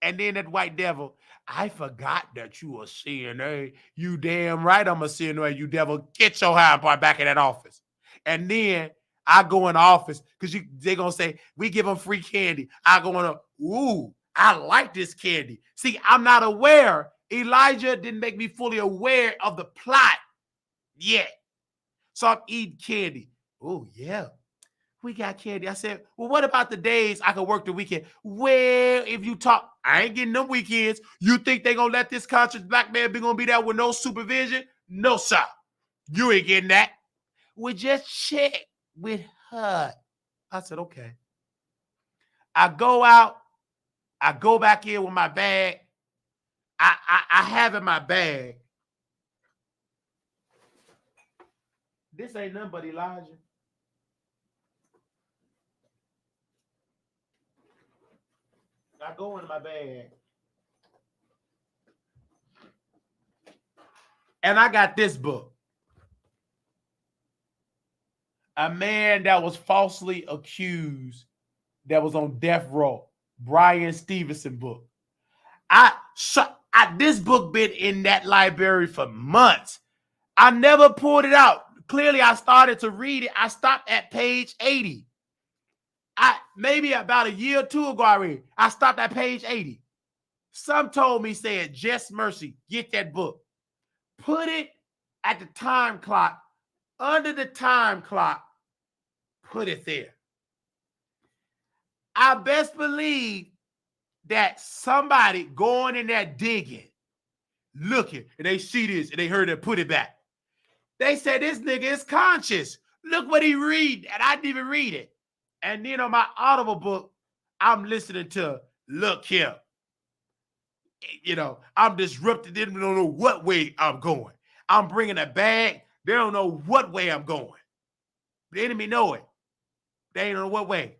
And then that white devil, I forgot that you a CNA. You damn right I'm a CNA, you devil. Get your hind part back in that office. And then I go in the office because they're going to say, we give them free candy. I go in, ooh, I like this candy. See, I'm not aware. Elijah didn't make me fully aware of the plot yet. So I'm eating candy. Oh, yeah. We got candy. I said, well, what about the days I could work the weekend? Well, if you talk, I ain't getting them weekends. You think they going to let this conscious black man be going to be there with no supervision? No, sir. You ain't getting that. We just check with her. I said, okay. I go out. I go back in with my bag. I have in my bag. This ain't nothing but Elijah. I go into my bag. And I got this book. A man that was falsely accused that was on death row. Brian Stevenson book. This book been in that library for months. I never pulled it out. Clearly, I started to read it. I stopped at page 80. Maybe about a year or two ago, I stopped at page 80. Some told me, said, Just Mercy, get that book. Put it at the time clock, under the time clock, put it there. I best believe that somebody going in there digging, looking, and they see this, and they heard it, put it back. They said, this nigga is conscious. Look what he read, and I didn't even read it. And then on my Audible book, I'm listening to Look Here. I'm disrupted. They don't know what way I'm going. I'm bringing a bag. They don't know what way I'm going. The enemy know it. They don't know what way.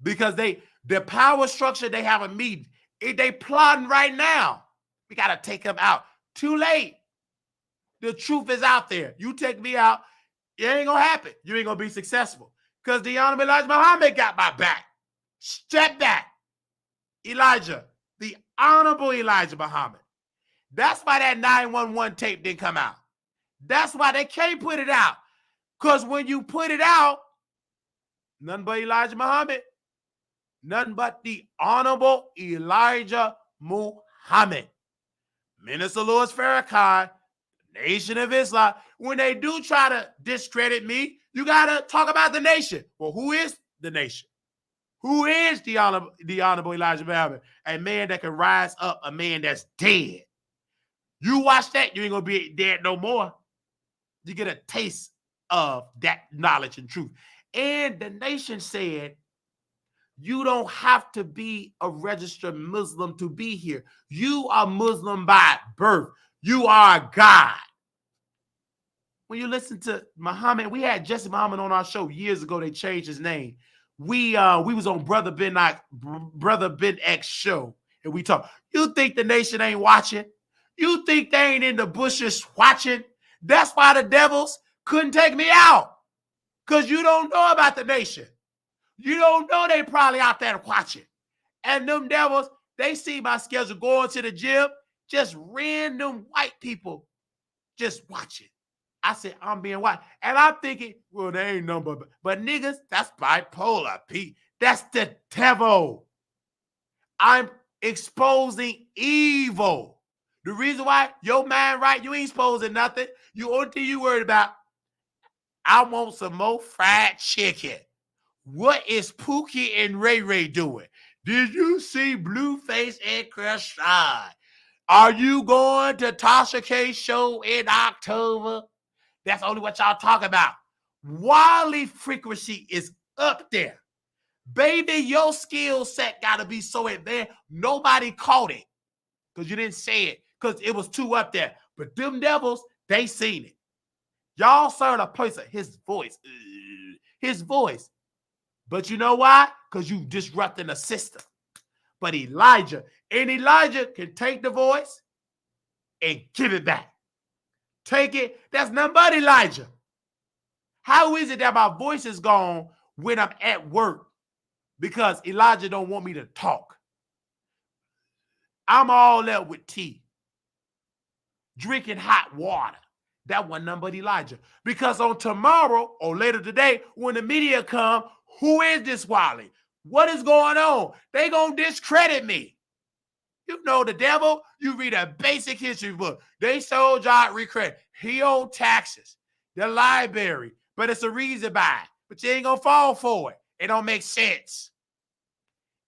Because the power structure they have a meeting. They plotting right now. We got to take them out. Too late. The truth is out there. You take me out, it ain't going to happen. You ain't going to be successful. Because the Honorable Elijah Muhammad got my back. Step back. Elijah, the Honorable Elijah Muhammad. That's why that 911 tape didn't come out. That's why they can't put it out. Because when you put it out, nothing but Elijah Muhammad. Nothing but the Honorable Elijah Muhammad. Minister Louis Farrakhan, Nation of Islam. When they do try to discredit me, you got to talk about the nation. Well, who is the nation? Who is the Honorable Elijah Muhammad? A man that can rise up, a man that's dead. You watch that, you ain't going to be dead no more. You get a taste of that knowledge and truth. And the nation said, you don't have to be a registered Muslim to be here. You are Muslim by birth. You are a God. When you listen to Muhammad, we had Jesse Muhammad on our show years ago. They changed his name. We was on Brother Ben X show, and we talked. You think the nation ain't watching? You think they ain't in the bushes watching? That's why the devils couldn't take me out. Because you don't know about the nation. You don't know they probably out there watching. And them devils, they see my schedule going to the gym, just random white people just watching. I said, I'm being white. And I'm thinking, well, they ain't nothing but niggas, that's bipolar, Pete. That's the devil. I'm exposing evil. The reason why your man right, you ain't exposing nothing. You only thing you worried about, I want some more fried chicken. What is Pookie and Ray Ray doing? Did you see Blueface and Krishan? Are you going to Tasha K's show in October? That's only what y'all talk about. Wally frequency is up there. Baby, your skill set got to be so advanced. Nobody caught it because you didn't say it because it was too up there. But them devils, they seen it. Y'all serve a place of his voice. His voice. But you know why? Because you disrupting the system. But Elijah can take the voice and give it back. Take it. That's nothing but Elijah. How is it that my voice is gone when I'm at work? Because Elijah don't want me to talk. I'm all up with tea. Drinking hot water. That wasn't nothing but Elijah. Because on tomorrow or later today, when the media come, who is this Wally? What is going on? They gonna discredit me. You know the devil, you read a basic history book. They sold y'all recredit. He owed taxes. The library. But it's a reason by it. But you ain't gonna fall for it. It don't make sense.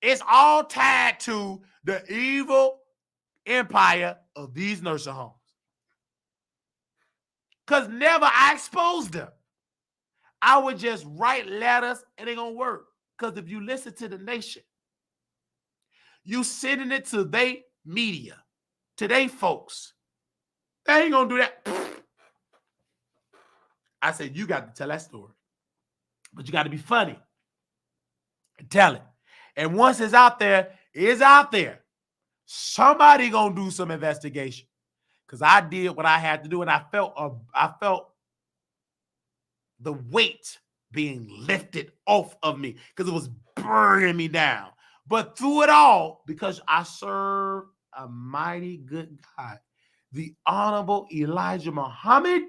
It's all tied to the evil empire of these nursing homes. Because never I exposed them. I would just write letters and it gonna work. Because if you listen to the nation, you sending it to they media, to they folks. They ain't gonna do that. I said, you got to tell that story. But you got to be funny and tell it. And once it's out there, somebody gonna do some investigation. Because I did what I had to do, and I felt the weight being lifted off of me because it was burning me down. But through it all, because I serve a mighty good God, the Honorable Elijah Muhammad,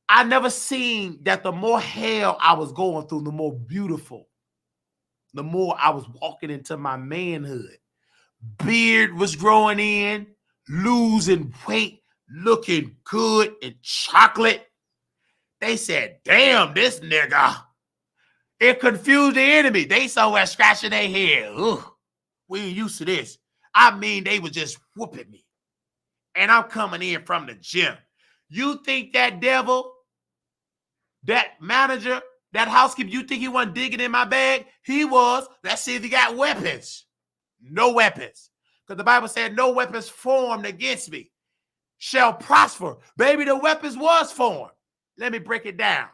I never seen that the more hell I was going through, the more beautiful, the more I was walking into my manhood. Beard was growing in, losing weight, looking good and chocolate. They said, damn, this nigga. It confused the enemy. They somewhere scratching their head. Ugh, we ain't used to this. I mean, they was just whooping me. And I'm coming in from the gym. You think that devil, that manager, that housekeeper, you think he wasn't digging in my bag? He was. Let's see if he got weapons. No weapons. Because the Bible said no weapons formed against me shall prosper. Baby, the weapons was formed. Let me break it down.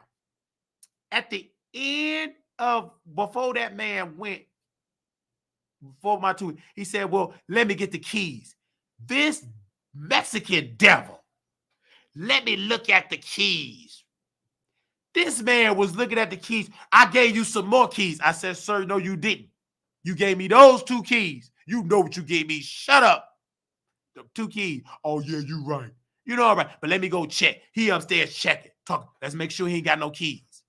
At the end of, before that man went, before my two, he said, well, let me get the keys. This Mexican devil, let me look at the keys. This man was looking at the keys. I gave you some more keys. I said, sir, no, you didn't. You gave me those 2 keys. You know what you gave me. Shut up. The 2 keys. Oh, yeah, you right. You know, all right. But let me go check. He upstairs checking. Talk. Let's make sure he ain't got no keys.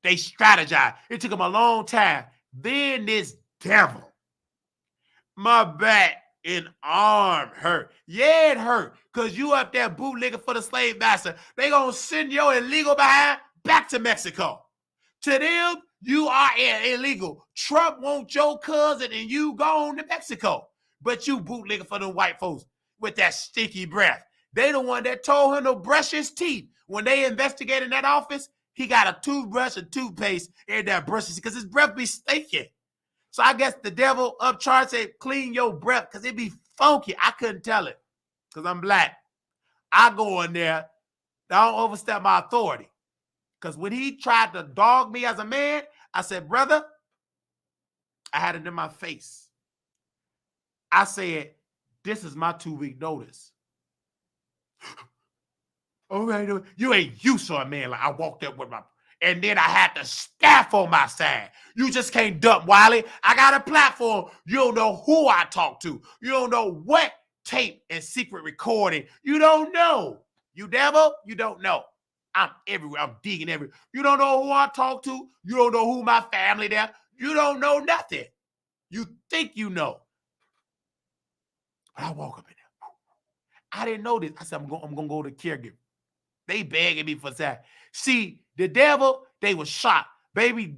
They strategized. It took him a long time. Then this devil, my back and arm hurt. Yeah, it hurt. Because you up there bootlegging for the slave master. They going to send your illegal behind back to Mexico. To them, you are illegal. Trump wants your cousin and you gone to Mexico. But you bootlegging for the white folks with that stinky breath. They the one that told him to brush his teeth. When they investigated that office, he got a toothbrush and toothpaste in that brush because his breath be stinking. So I guess the devil upcharged said, clean your breath because it be funky. I couldn't tell it because I'm black. I go in there, I don't overstep my authority. Because when he tried to dog me as a man, I said, brother, I had it in my face. I said, this is my 2-week notice. All right, you ain't used to a man. Like I walked up with my, and then I had the staff on my side. You just can't dump Wiley. I got a platform. You don't know who I talk to. You don't know what tape and secret recording. You don't know. You devil, you don't know. I'm everywhere. I'm digging everywhere. You don't know who I talk to. You don't know who my family there. You don't know nothing. You think you know. But I walk up in there. I didn't know this. I said, I'm going to go to caregiver. They begging me for that. See, the devil, they was shocked. Baby,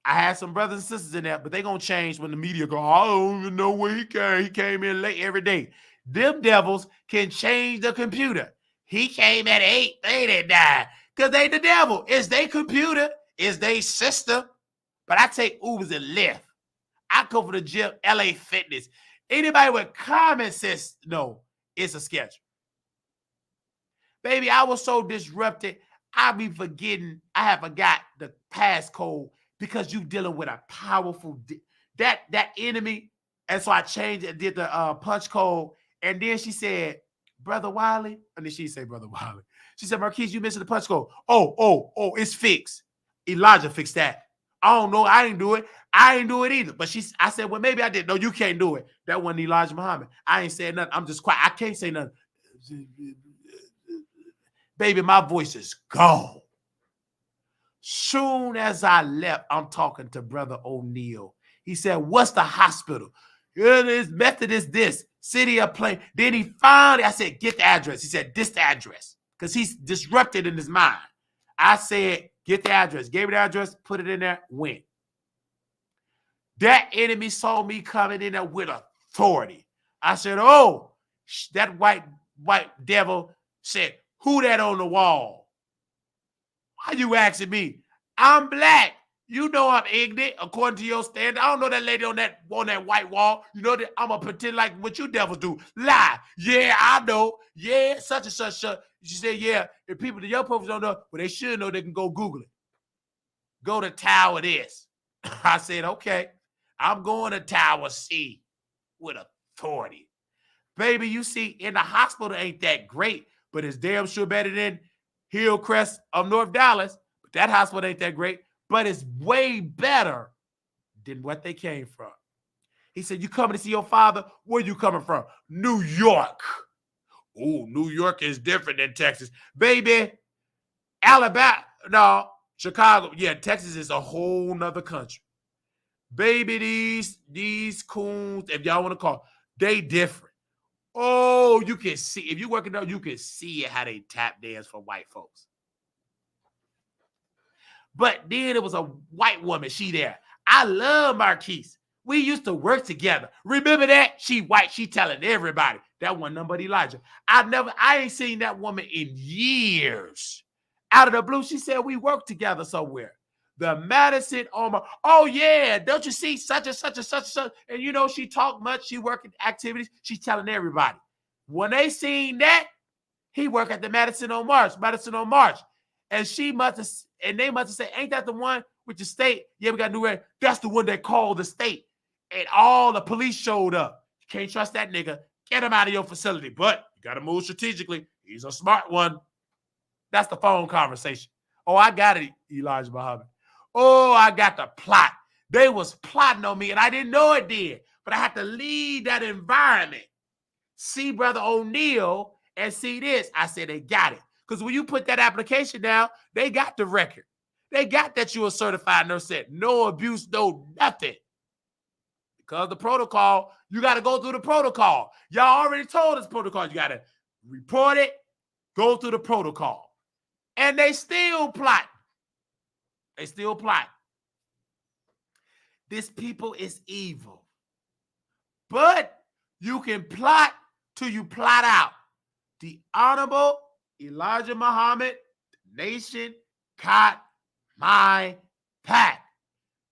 I had some brothers and sisters in there, but they going to change when the media go, I don't even know where he came. He came in late every day. Them devils can change the computer. He came at 8:30 at 9 because they the devil. It's their computer. It's their system. But I take Ubers and Lyft. I go for the gym, LA Fitness. Anybody with common sense, no, it's a schedule. Baby, I was so disrupted, I be forgetting, I have forgot the passcode because you dealing with a powerful, that enemy. And so I changed it, did the punch code. And then she said, Brother Wiley. And then she said, Brother Wiley. She said, Marquise, you missing the punch code. Oh, it's fixed. Elijah fixed that. I don't know. I didn't do it. I didn't do it either. But I said, well, maybe I did. No, you can't do it. That wasn't Elijah Muhammad. I ain't saying nothing. I'm just quiet. I can't say nothing. Baby, my voice is gone. Soon as I left, I'm talking to Brother O'Neill. He said, what's the hospital? It is Methodist this, City of Plain. Then he finally, I said, get the address. He said, this the address. Because he's disrupted in his mind. I said, get the address. Gave me the address, put it in there, went. That enemy saw me coming in there with authority. I said, oh, that white devil said, who that on the wall? Why you asking me? I'm black. You know I'm ignorant according to your standard. I don't know that lady on that white wall. You know that I'm gonna pretend like what you devils do. Lie. Yeah, I know. Yeah, such and such. She said, yeah. If people, the young folks don't know, well, they should know. They can go Google it. Go to Tower this. I said, okay. I'm going to Tower C with authority. Baby, you see, in the hospital ain't that great, but it's damn sure better than Hillcrest of North Dallas. But that hospital ain't that great, but it's way better than what they came from. He said, you coming to see your father? Where you coming from? New York. Oh, New York is different than Texas. Baby, Alabama, no, Chicago. Yeah, Texas is a whole nother country. Baby, these coons, if y'all want to call, they different. Oh, you can see, if you working out, you can see how they tap dance for white folks. But then it was a white woman, she there. I love Marquise. We used to work together. Remember that? She white, she telling everybody. That wasn't none but Elijah. I ain't seen that woman in years. Out of the blue, she said we worked together somewhere. The Madison Omar. Oh, yeah. Don't you see such and such and such and such? And you know, she talk much. She working activities. She's telling everybody. When they seen that, he worked at the Madison on March. And they must have said, ain't that the one with the state? Yeah, we got new red. That's the one they called the state. And all the police showed up. You can't trust that nigga. Get him out of your facility. But you got to move strategically. He's a smart one. That's the phone conversation. Oh, I got it, Elijah Muhammad. Oh, I got the plot. They was plotting on me, and I didn't know it did. But I had to leave that environment. See Brother O'Neill and see this. I said, they got it. Because when you put that application down, they got the record. They got that you a certified nurse. No abuse, no nothing. Because the protocol, you got to go through the protocol. Y'all already told us protocol. You got to report it, go through the protocol. And they still plot. This people is evil. But you can plot till you plot out. The Honorable Elijah Muhammad, nation got my back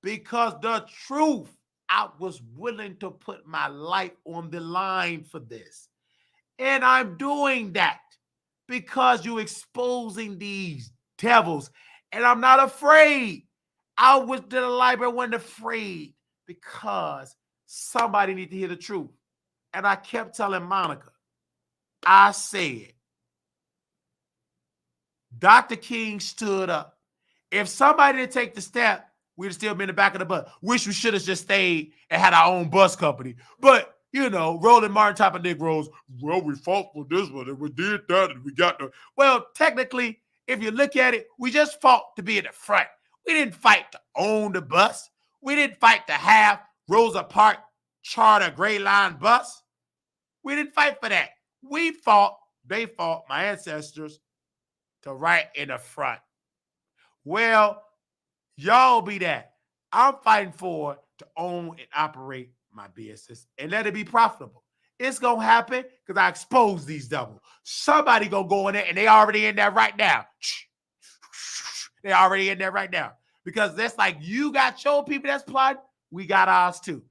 because the truth, I was willing to put my life on the line for this. And I'm doing that because you're exposing these devils. And I'm not afraid. I went to the library, wasn't afraid because somebody need to hear the truth. And I kept telling Monica, I said, Dr. King stood up. If somebody didn't take the step, we'd have still been in the back of the bus. Wish we should have just stayed and had our own bus company. But, you know, Roland Martin type of Negroes, well, we fought for this one and we did that and we got the... Well, technically, if you look at it, we just fought to be in the front. We didn't fight to own the bus. We didn't fight to have Rosa Parks charter Gray Line bus. We didn't fight for that. We fought, they fought, my ancestors, to right in the front. Well, y'all be that. I'm fighting for to own and operate my business and let it be profitable. It's going to happen because I expose these devils. Somebody going to go in there, and they already in there right now. They already in there right now. Because that's like, you got your people that's plotting, we got ours too.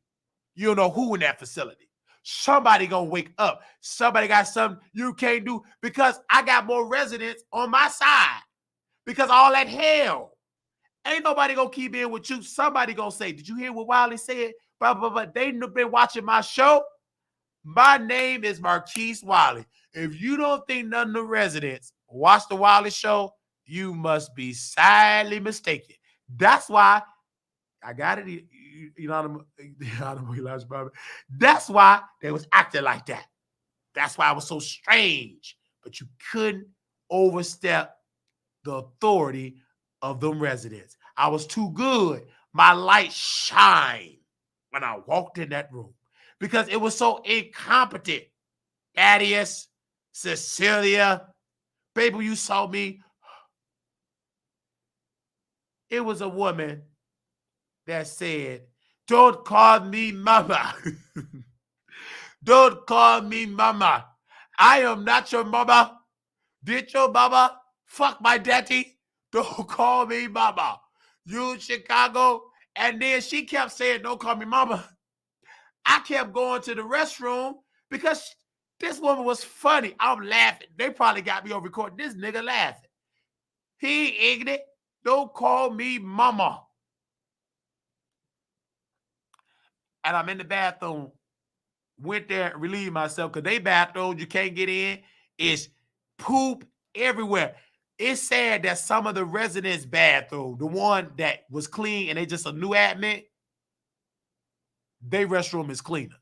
You don't know who in that facility. Somebody going to wake up. Somebody got something you can't do because I got more residents on my side. Because all that hell. Ain't nobody going to keep in with you. Somebody going to say, did you hear what Wiley said? Blah, blah, blah. They been watching my show. My name is Marquise Wiley. If you don't think none of the residents watch the Wiley show, you must be sadly mistaken. That's why I got it. That's why they was acting like that. That's why I was so strange. But you couldn't overstep the authority of them residents. I was too good. My light shined when I walked in that room because it was so incompetent. Thaddeus, Cecilia, baby, you saw me. It was a woman that said, don't call me mama. Don't call me mama. I am not your mama. Did your mama fuck my daddy? Don't call me mama. You in Chicago? And then she kept saying, don't call me mama. I kept going to the restroom because this woman was funny. I'm laughing. They probably got me on recording. This nigga laughing. He ignorant. Don't call me mama. And I'm in the bathroom. Went there and relieved myself because they bathrooms you can't get in. It's poop everywhere. It's sad that some of the residents' bathroom, the one that was clean and they just a new admit, their restroom is cleaner.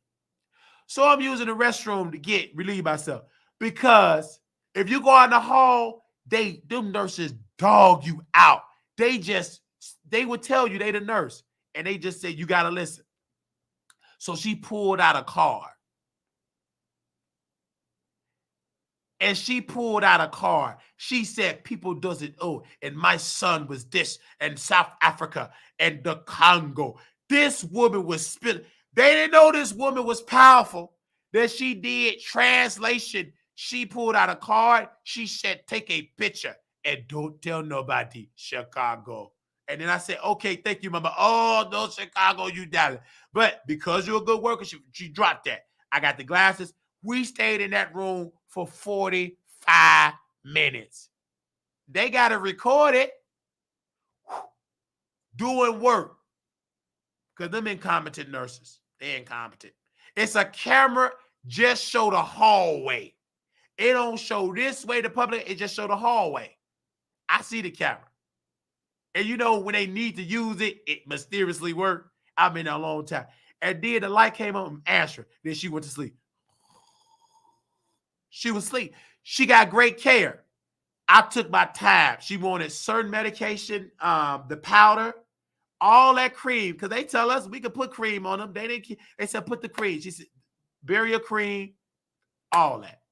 So I'm using the restroom to get relieve myself because if you go out in the hall, them nurses dog you out. They would tell you they the nurse and they just say you gotta listen. So she pulled out a card. And she pulled out a card. She said, people doesn't owe. And my son was this, and South Africa, and the Congo. This woman was spilling. They didn't know this woman was powerful. That she did translation. She pulled out a card. She said, take a picture and don't tell nobody, Chicago. And then I said, okay, thank you, mama. Oh, no, Chicago, you down. But because you're a good worker, she dropped that. I got the glasses. We stayed in that room for 45 minutes. They got to record it doing work because them incompetent nurses, they're incompetent. It's a camera, just show the hallway. It don't show this way to public. It just show the hallway. I see the camera. And you know, when they need to use it, it mysteriously worked. I've been there a long time. And then the light came on and answered. Then she went to sleep. She was asleep. She got great care. I took my time. She wanted certain medication, the powder, all that cream, because they tell us we could put cream on them. They said put the cream. She said barrier cream, all that.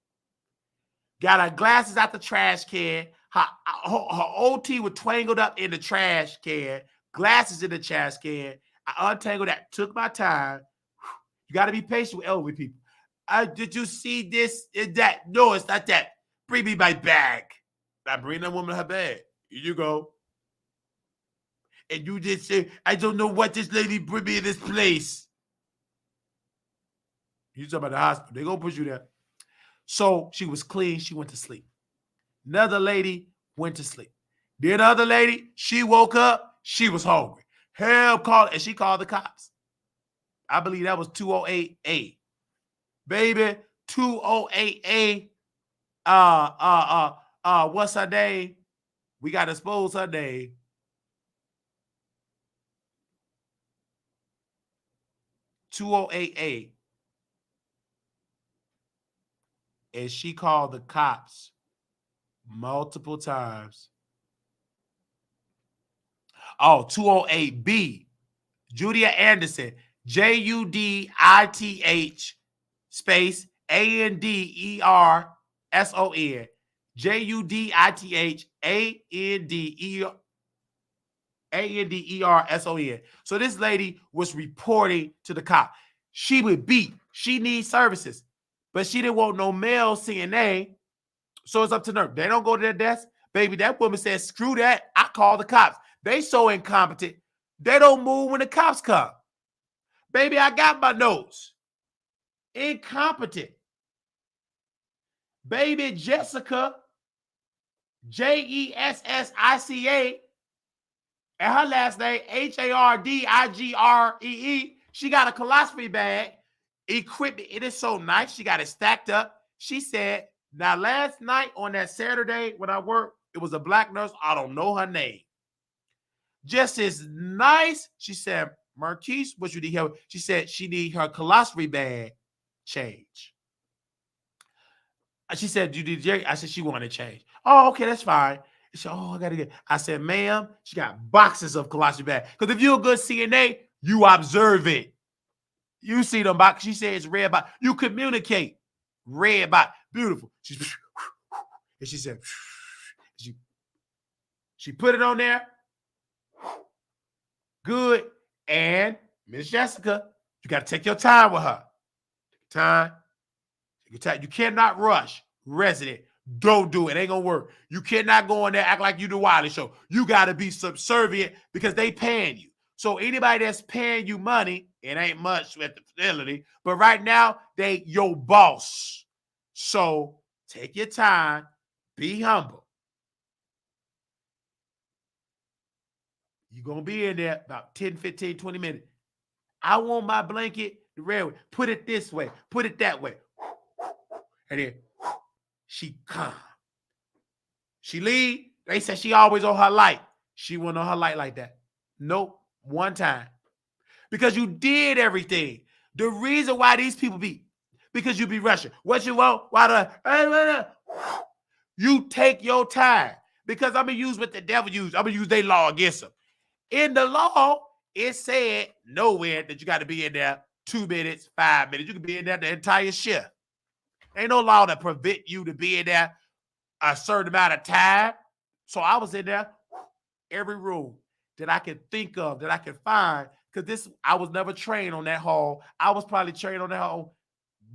Got her glasses out the trash can. Her OT was tangled up in the trash can. Glasses in the trash can. I untangled that. Took my time. You got to be patient with elderly people. Did you see this? Is that? No, it's not that. Bring me my bag. I bring that woman her bag. Here you go. And you just say, I don't know what this lady put me in this place. You talking about the hospital. They gonna put you there. So she was clean. She went to sleep. Another lady went to sleep. The other lady, she woke up. She was hungry. Help called, and she called the cops. I believe that was 208A. Baby, 208A. What's her name? We got to expose her name. (208A), and she called the cops multiple times. Oh, 208B, Judia Anderson, JUDITH space ANDERSON, JUDITH ANDERSON. So this lady was reporting to the cop. She would beat. She needs services, but she didn't want no male CNA. So it's up to her. They don't go to their desk. Baby, that woman said, screw that. I call the cops. They so incompetent. They don't move when the cops come. Baby, I got my notes. Incompetent. Baby Jessica, JESSICA, and her last name, HARDIGREE. She got a colostomy bag, equipment. It is so nice. She got it stacked up. She said, now last night on that Saturday when I worked, it was a black nurse. I don't know her name. Just as nice. She said, Marquise, what you need help? She said she need her colostomy bag change. She said, you did Jerry? I said, she wanted to change. Oh, okay, that's fine. She said, oh, I got to get. I said, ma'am, she got boxes of colostomy bags. Because if you're a good CNA, you observe it. You see them boxes. She said it's red box. You communicate. Red box. Beautiful. And she said, she put it on there. Good. And Miss Jessica, you got to take your time with her. Time. You cannot rush. Resident. Don't do it. It ain't going to work. You cannot go in there act like you the Wiley Show. You got to be subservient because they paying you. So anybody that's paying you money, it ain't much at the facility, but right now, they your boss. So take your time. Be humble. You're going to be in there about 10, 15, 20 minutes. I want my blanket the red way. Put it this way. Put it that way. And then she calm. She leave. They said she always on her light. She wasn't on her light like that. Nope. One time. Because you did everything. The reason why these people be, because you be rushing. What you want? Why do I? You take your time. Because I'm going to use what the devil used. I'm going to use their law against them. In the law, it said nowhere that you got to be in there 2 minutes, 5 minutes. You can be in there the entire shift. Ain't no law that prevent you to be in there a certain amount of time. So I was in there every room that I could think of, that I could find, because I was never trained on that hall. I was probably trained on that hall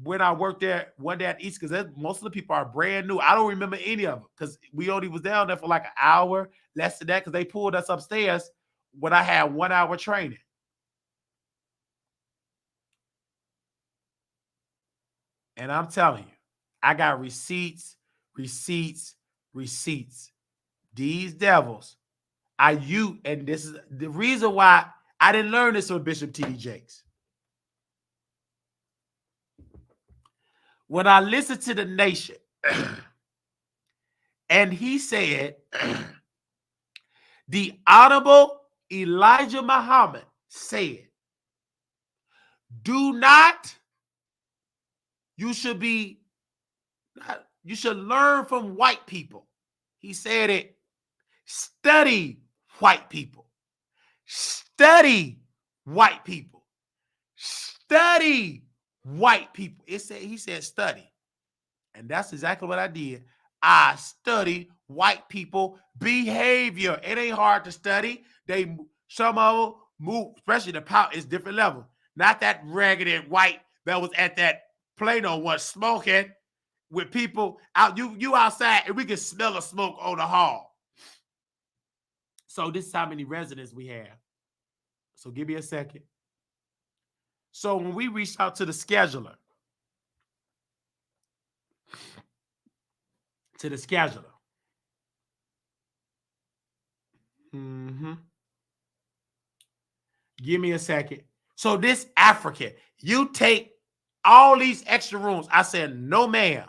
when I worked there one day at East, because most of the people are brand new. I don't remember any of them because we only was down there for like an hour, less than that, because they pulled us upstairs when I had 1 hour training. And I'm telling you, I got receipts. These devils, and this is the reason why I didn't learn this from Bishop T.D. Jakes. When I listened to The Nation, and he said, the Honorable Elijah Muhammad said, you should learn from white people. He said it, study white people. Study white people. Study white people. He said study. And that's exactly what I did. I study white people behavior. It ain't hard to study. Some of them move, especially the power is different level. Not that raggedy white that was at that Plano was smoking. with people out, you outside, and we can smell the smoke on the hall. So this is how many residents we have. So give me a second. So when we reached out to the scheduler, give me a second. So this African, you take all these extra rooms. I said, no, ma'am.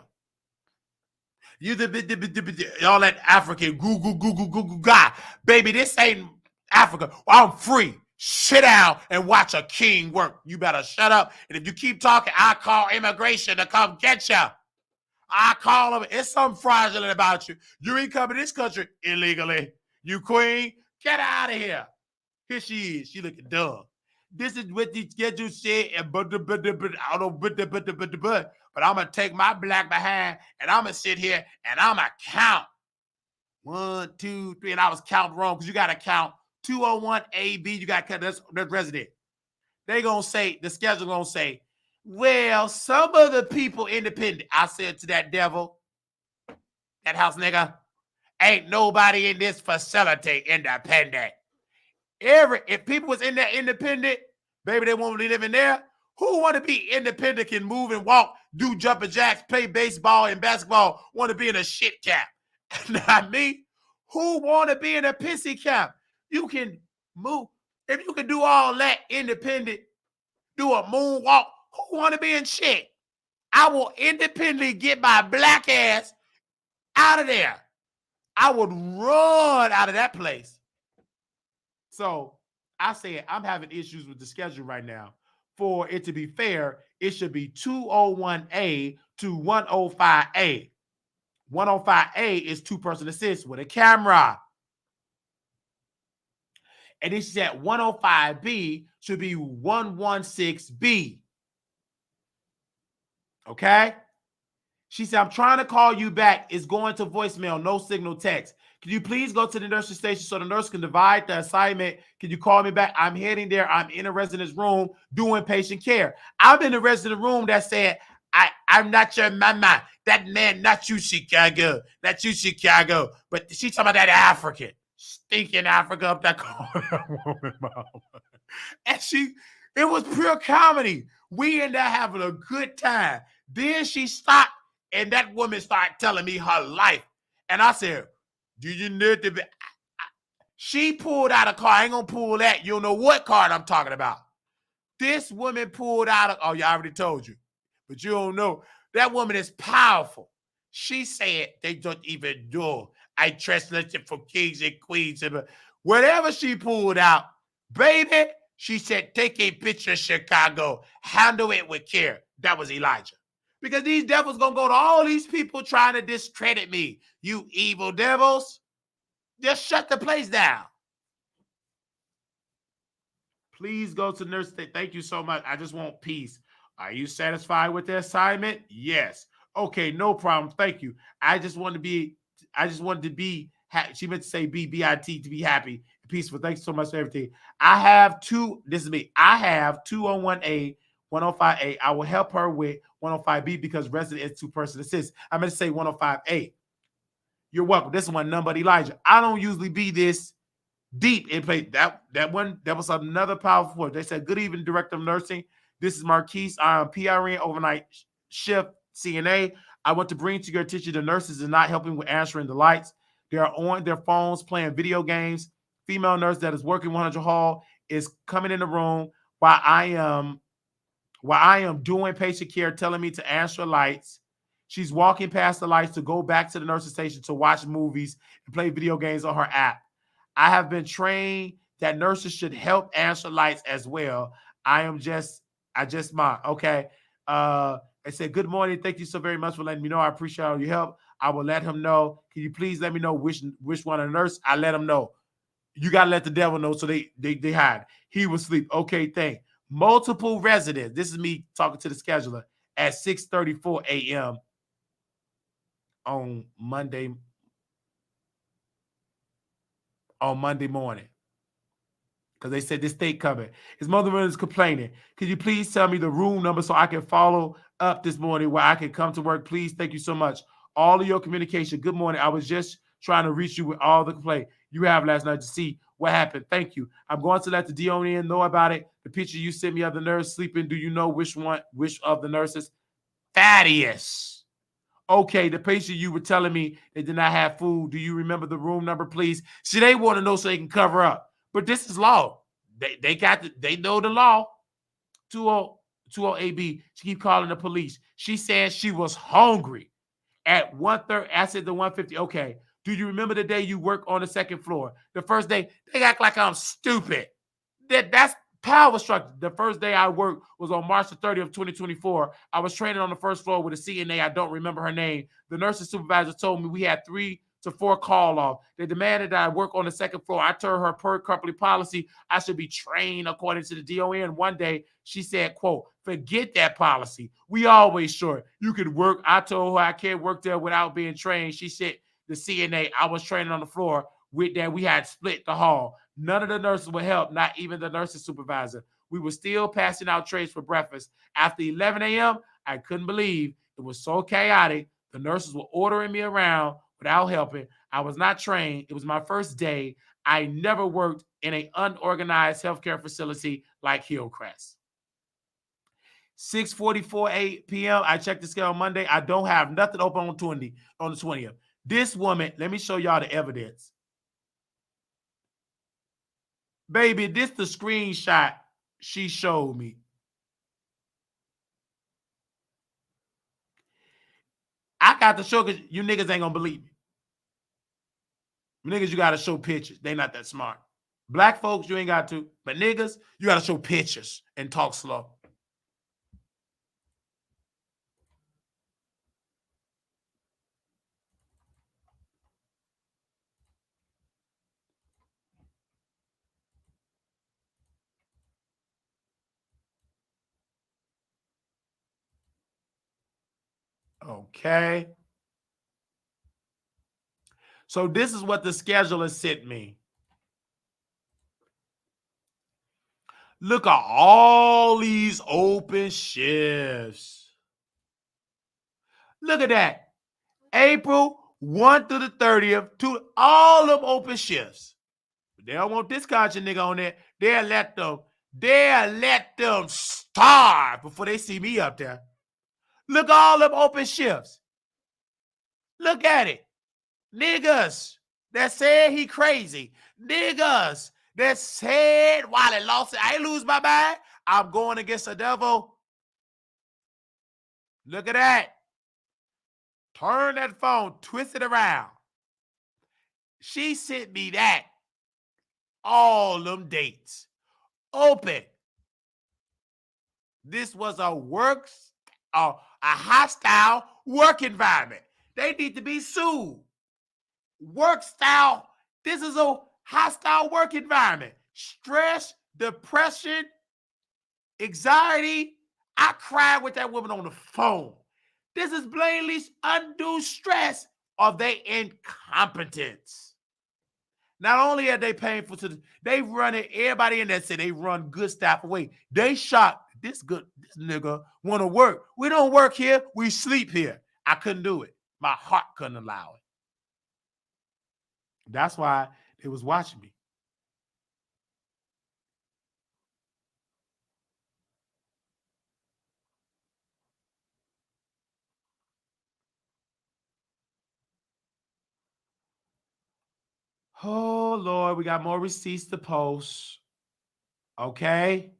You all that African goo guy. Baby, this ain't Africa. I'm free. Sit down and watch a king work. You better shut up. And if you keep talking, I call immigration to come get you. I call them. It's something fraudulent about you. You ain't coming to this country illegally. You queen, get out of here. Here she is. She looking dumb. This is what the schedule said. I don't know, but I'm going to take my black behind and I'm going to sit here and I'm going to count. 1, 2, 3. And I was counting wrong because you got to count 201 AB. You got to count that's resident. They going to say, the schedule going to say, well, some of the people independent. I said to that devil, that house nigga, ain't nobody in this facility independent. If people was in there independent, baby, they won't live in there. Who want to be independent, can move and walk, do jumping jacks, play baseball and basketball, want to be in a shit cap? Not me. Who want to be in a pissy cap? You can move. If you can do all that independent, do a moonwalk, who want to be in shit? I will independently get my black ass out of there. I would run out of that place. So I said, I'm having issues with the schedule right now. For it to be fair, it should be 201A to 105A. 105A is 2-person assist with a camera. And it said 105B should be 116B. Okay? She said, I'm trying to call you back. It's going to voicemail, no signal text. Can you please go to the nursing station so the nurse can divide the assignment? Can you call me back? I'm heading there. I'm in a resident's room doing patient care. I'm in the resident room that said, I'm not your mama. That man, not you, Chicago. Not you, Chicago. But she's talking about that African. Stinking Africa up that corner. And it was pure comedy. We ended up having a good time. Then she stopped, and that woman started telling me her life. And I said, do you need to be? She pulled out a card. I ain't going to pull that. You don't know what card I'm talking about. This woman pulled out oh, yeah, I already told you. But you don't know. That woman is powerful. She said they don't even do. I translated for kings and queens. And whatever she pulled out, baby, she said, take a picture of Chicago. Handle it with care. That was Elijah. Because these devils going to go to all these people trying to discredit me. You evil devils. Just shut the place down. Please go to nurse. Thank you so much. I just want peace. Are you satisfied with the assignment? Yes. Okay, no problem. Thank you. I just wanted to be she meant to say B-I-T, to be happy, peaceful. Thanks so much for everything. I have 201A, 105A. I will help her with 105B because resident is 2-person assist. I meant to say 105A. You're welcome. This is one none but Elijah. I don't usually be this deep in play. That was another powerful word. They said, good evening, Director of Nursing. This is Marquise. I am PRN overnight shift CNA. I want to bring to your attention the nurses are not helping with answering the lights. They are on their phones playing video games. Female nurse that is working 100 hall is coming in the room while I am doing patient care, telling me to answer lights. She's walking past the lights to go back to the nursing station to watch movies and play video games on her app. I have been trained that nurses should help answer lights as well. I just mind. Okay. I said, good morning. Thank you so very much for letting me know. I appreciate all your help. I will let him know. Can you please let me know which one of the nurse? I let him know. You got to let the devil know so they hide. He was asleep. Okay, thank. Multiple residents. This is me talking to the scheduler at 6:34 a.m. on Monday morning. because they said this state coming. His mother is complaining. Could you please tell me the room number so I can follow up this morning where I can come to work? Please, thank you so much. All of your communication. Good morning. I was just trying to reach you with all the complaint you have last night to see what happened. Thank you. I'm going to let the DON know about it. The picture you sent me of the nurse sleeping. Do you know which of the nurses? Thaddeus. Okay, the patient you were telling me they did not have food. Do you remember the room number, please? See, they want to know so they can cover up. But this is law. They know the law. 20 AB. She keep calling the police. She said she was hungry at 1:30. I said the 150. Okay. Do you remember the day you work on the second floor? The first day, they act like I'm stupid. That's power structure. The first day I worked was on March the 30th, 2024. I was training on the first floor with a CNA. I don't remember her name. The nursing supervisor told me we had 3 to 4 call off. They demanded that I work on the second floor. I told her per company policy, I should be trained according to the DON. One day she said, quote, forget that policy. We always short. You could work. I told her I can't work there without being trained. She said, the CNA, I was training on the floor. With that, we had split the hall. None of the nurses would help, not even the nursing supervisor. We were still passing out trays for breakfast. After 11 a.m., I couldn't believe it was so chaotic. The nurses were ordering me around without helping. I was not trained. It was my first day. I never worked in an unorganized healthcare facility like Hillcrest. 6:44 p.m. I checked the scale on Monday. I don't have nothing open on the 20th. This woman, let me show y'all the evidence. Baby, this the screenshot she showed me. I got to show because you niggas ain't gonna believe me. Niggas, you gotta show pictures. They not that smart. Black folks, you ain't got to. But niggas, you gotta show pictures and talk slow. Okay. So this is what the scheduler sent me. Look at all these open shifts. Look at that. April 1 through the 30th, to all them open shifts. They don't want this conscious nigga on there. They'll let them starve before they see me up there. Look at all them open shifts. Look at it. Niggas that said he crazy. Niggas that said while it lost it, I ain't lose my mind. I'm going against the devil. Look at that. Turn that phone, twist it around. She sent me that. All them dates. Open. This was a hostile work environment. They need to be sued. Work style. This is a hostile work environment. Stress, depression, anxiety. I cried with that woman on the phone. This is plainly undue stress or they incompetence. Not only are they painful they run it, everybody in there say they run good staff away. They shocked. This nigga want to work. We don't work here. We sleep here. I couldn't do it. My heart couldn't allow it. That's why they was watching me. Oh, Lord, we got more receipts to post. Okay.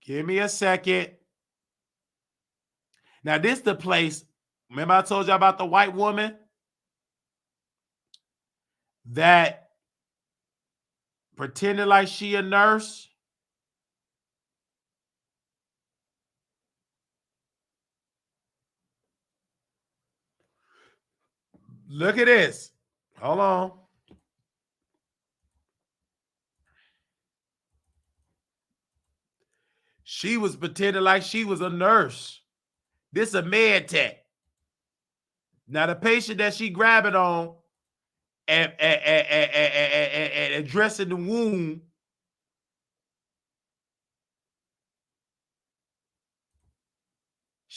Give me a second. Now, this is the place. Remember I told you about the white woman that pretended like she a nurse? Look at this. Hold on. She was pretending like she was a nurse. This is a med tech. Now, the patient that she grabbing on and addressing the wound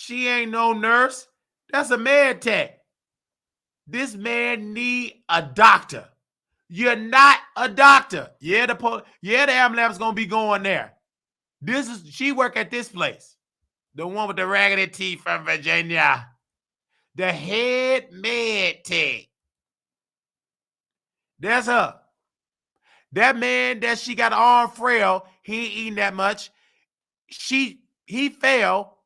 She ain't no nurse. That's a med tech. This man need a doctor. You're not a doctor. Yeah, the ambulance gonna be going there. She work at this place. The one with the raggedy teeth from Virginia. The head med tech. That's her. That man that she got arm frail, he ain't eating that much. He fell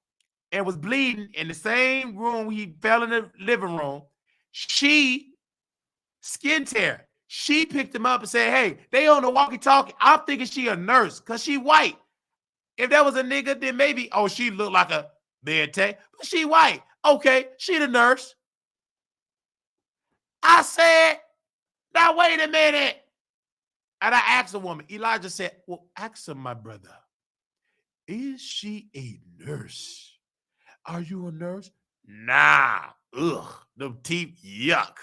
and was bleeding in the same room he fell in the living room. She skin tear. She picked him up and said, hey, they on the walkie-talkie. I'm thinking she a nurse because she white. If that was a nigga, then maybe, oh, she looked like a med tech, but she white. Okay, she the nurse. I said, now wait a minute. And I asked a woman, Elijah said, well, ask her, my brother, is she a nurse? Are you a nurse? Nah. Ugh. Them teeth, yuck.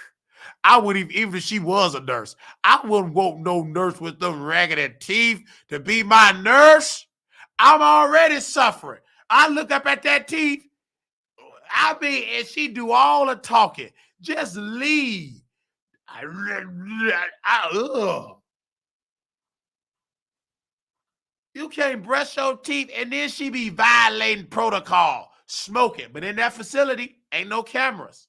I wouldn't even if she was a nurse, I wouldn't want no nurse with them raggedy teeth to be my nurse. I'm already suffering. I look up at that teeth. I mean, and she do all the talking. Just leave. Ugh. You can't brush your teeth, and then she be violating protocol, smoking. But in that facility, ain't no cameras.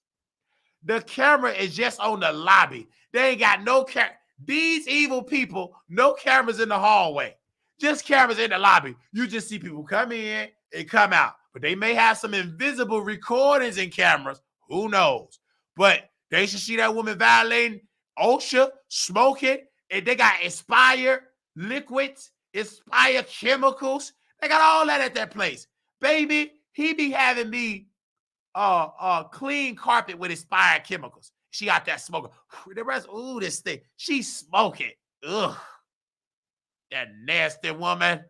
The camera is just on the lobby. They ain't got no camera. These evil people, no cameras in the hallway. Just cameras in the lobby. You just see people come in and come out. But they may have some invisible recordings and cameras. Who knows? But they should see that woman violating OSHA, smoking, and they got expired liquids, expired chemicals. They got all that at that place. Baby, he be having me clean carpet with expired chemicals. She got that smoking. The rest, ooh, this thing. She's smoking. Ugh. That nasty woman.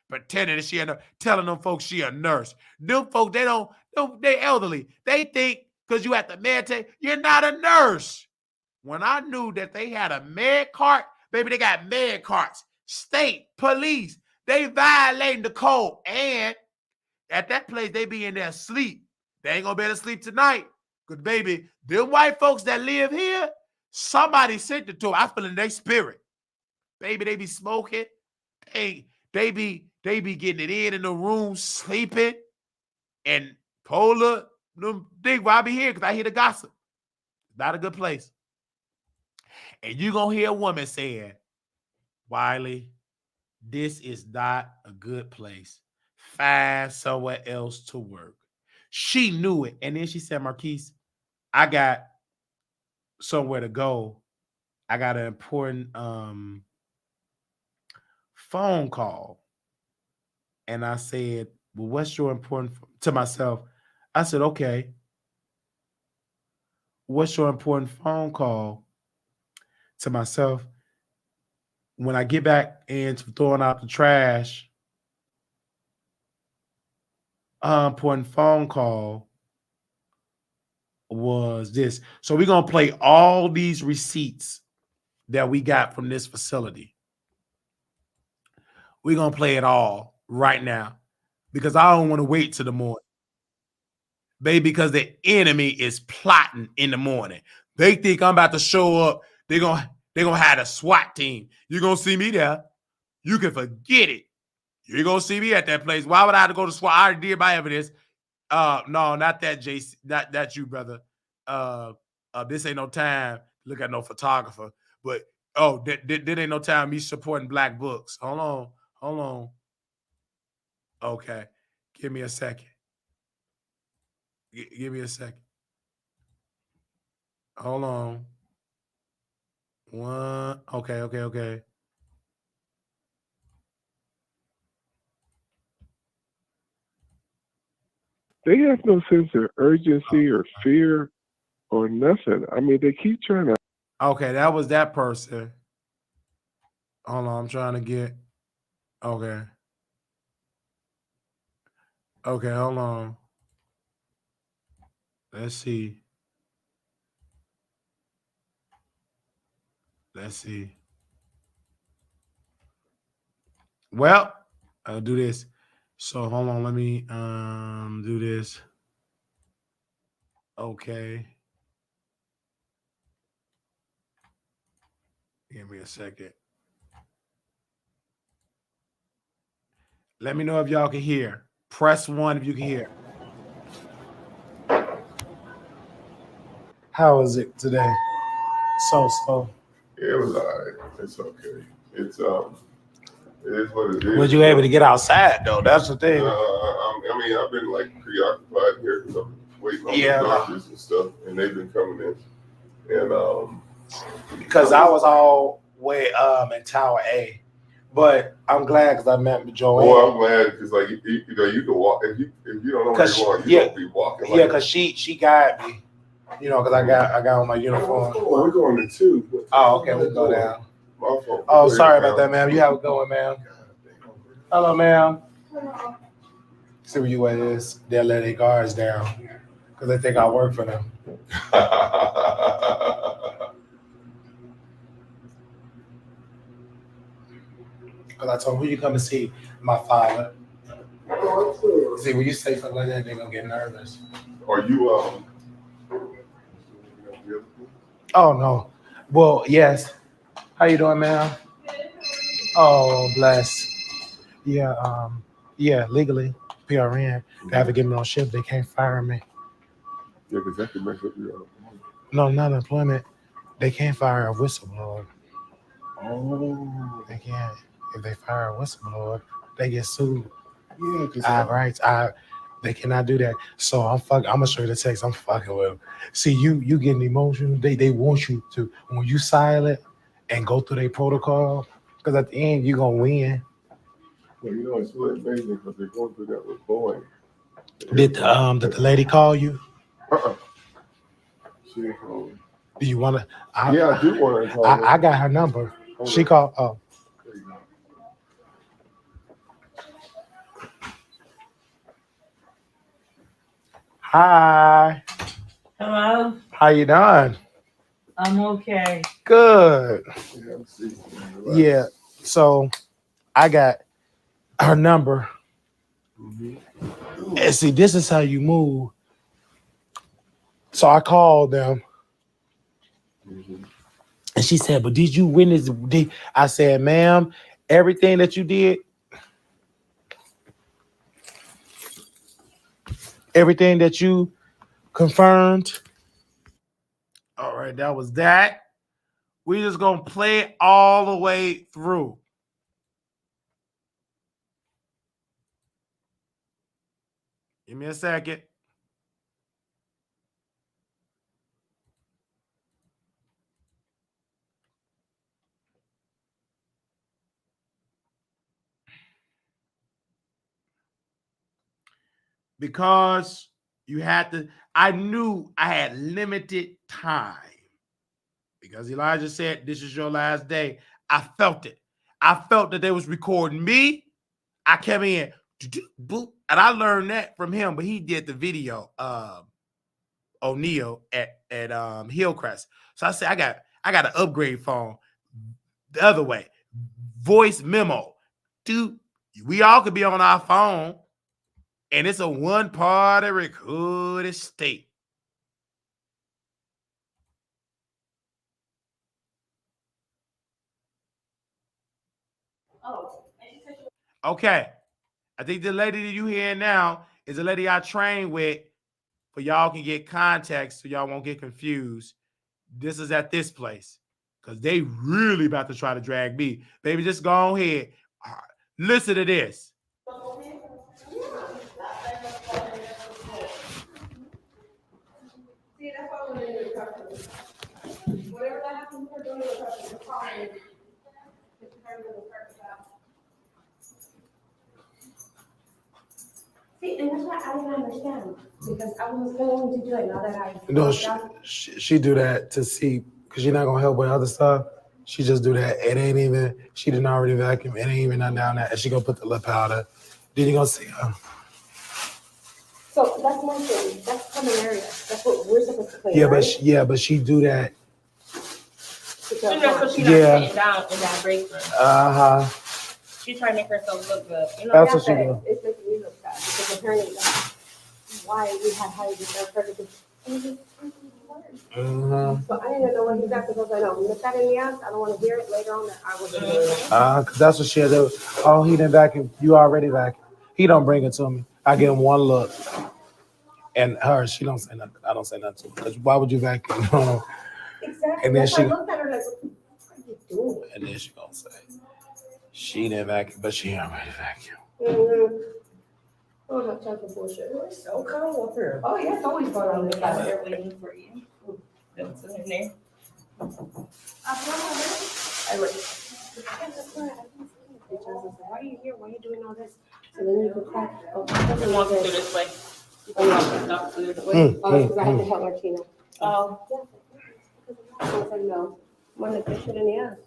Pretending that she a nurse, telling them folks she a nurse. Them folks, they elderly. They think because you at the med tech, you're not a nurse. When I knew that they had a med cart, baby, they got med carts. State, police, they violating the code. And at that place, they be in there asleep. They ain't gonna be able to sleep tonight. Because, baby, them white folks that live here, somebody sent it to them. I feel in their spirit. Baby, they be smoking. They be getting it in the room, sleeping. And Polar, them think why I be here, because I hear the gossip. Not a good place. And you gonna hear a woman saying, Wiley, this is not a good place. Find somewhere else to work. She knew it. And then she said, Marquise, I got somewhere to go. I got an important phone call. And I said, well, what's your important to myself? I said, okay. What's your important phone call? To myself? When I get back into throwing out the trash, important phone call was this. So we're going to play all these receipts that we got from this facility. We're going to play it all right now because I don't want to wait till the morning. Baby, because the enemy is plotting in the morning. They think I'm about to show up. They're gonna have a SWAT team. You're going to see me there. You can forget it. You're going to see me at that place. Why would I have to go to SWAT? I already did my evidence. No, not that, JC. Not you, brother. This ain't no time to look at no photographer. But, there ain't no time me supporting black books. Hold on. Okay. Give me a second. Give me a second. Hold on. One. Okay. They have no sense of urgency or fear or nothing. I mean, they keep trying to. Okay, that was that person. Hold on, I'm trying to get. Okay. Okay, hold on. Let's see. Well, I'll do this. So hold on, let me do this. Okay. Give me a second. Let me know if y'all can hear. Press 1 if you can hear. How is it today? So. It was all right. It's okay. It's it is what it is. Was you able to get outside though? That's the thing. I mean, I've been like preoccupied here because I'm waiting on Yeah. the doctors and stuff, and they've been coming in, and Because I was all way in Tower A, but I'm glad because I met Joanne. oh, I'm glad because like you know you can walk if you don't know where you're going, you don't be walking. Yeah, because she guided me. You know, because I got on my uniform. Oh, we're going to 2. Oh, okay, we'll go down. My fault. Oh, sorry about that, ma'am. You have a good one, ma'am. Hello, ma'am. See where you at is. They'll let their guards down because they think I work for them. Because I told them, who you come to see? My father. See, when you say something like that, they're going to get nervous. Are you Oh, no. Well, yes. How you doing, ma'am? Oh, bless. Yeah, legally, PRN. They have to get me on shift. They can't fire me. Yeah, because that could mess up your No, not employment. They can't fire a whistleblower. Oh. They can't. If they fire a whistleblower, they get sued. Yeah, because I have rights. They cannot do that. So I'm gonna show you the text. I'm fucking with them. See, you getting emotional. They want you to, when you silent and go through their protocol, because at the end you're gonna win. well, you know, it's really amazing because they're going through that with Boeing. Did the lady call you? She ain't calling. Do you wanna? Yeah, I do want to call her. I got her number. She called. Oh. There you go. Hi. Hello, How you doing? I'm okay. Good. Yeah, I'm seeing. Relax. Yeah. So I got her number. Mm-hmm. And see, this is how you move. So I called them. Mm-hmm. And she said, but did you witness? I said, ma'am, everything that you did, everything that you confirmed. All right, that was that. We just going to play it all the way through. Give me a second. Because you had to, I knew I had limited time. Because Elijah said, this is your last day. I felt it. I felt that they was recording me. I came in, and I learned that from him, but he did the video, O'Neal at Hillcrest. So I said, I got an upgrade phone the other way. Voice memo. Dude, we all could be on our phone, and it's a one-party recorded state. Okay. I think the lady that you hear now is the lady I trained with, but y'all can get context so y'all won't get confused. This is at this place because they really about to try to drag me. Baby, just go ahead. Listen to this. Whatever that happens for doing the fine. See, and that's what I didn't understand, because I was going to do it now that I. No, she do that to see, because she's not going to help with other stuff. She just do that. It ain't even, she didn't already vacuum. It ain't even nothing down there. And she going to put the lip powder. Then you going to see her. So that's my thing. That's common area. That's what we're supposed to clean. Yeah, right? but she do that. You know, so she's not Yeah. sitting down in that break room. Uh-huh. She's trying to make herself look good. You know, That's what she Yeah, do. it's making me because apparently that's why we had hired this person. Mm-hmm. So I didn't know what he got because I know look at it, yes, I don't want to hear it later on that I wasn't doing it. Cause that's what she'll do. Oh, he didn't vacuum. You already vacuum. He don't bring it to me. I give him one look. And her, she don't say nothing. I don't say nothing to her. Cause why would you vacuum? Exactly. And then That's why she- I looked at her like, what are you doing? And then she gonna say, she didn't vacuum, but she already vacuum. Mm-hmm. Oh, no time for bullshit. We're so calm up here. Oh, yeah, it's always fun on this Out side. there waiting for you. That's in there. I look. Why are you here? Why are you doing all this? So then you can cry. Oh, I'm walking through this way. I'm walking up through the way. Oh, because I had to help Martina. Oh, I was like, no. I'm gonna fish it in the ass.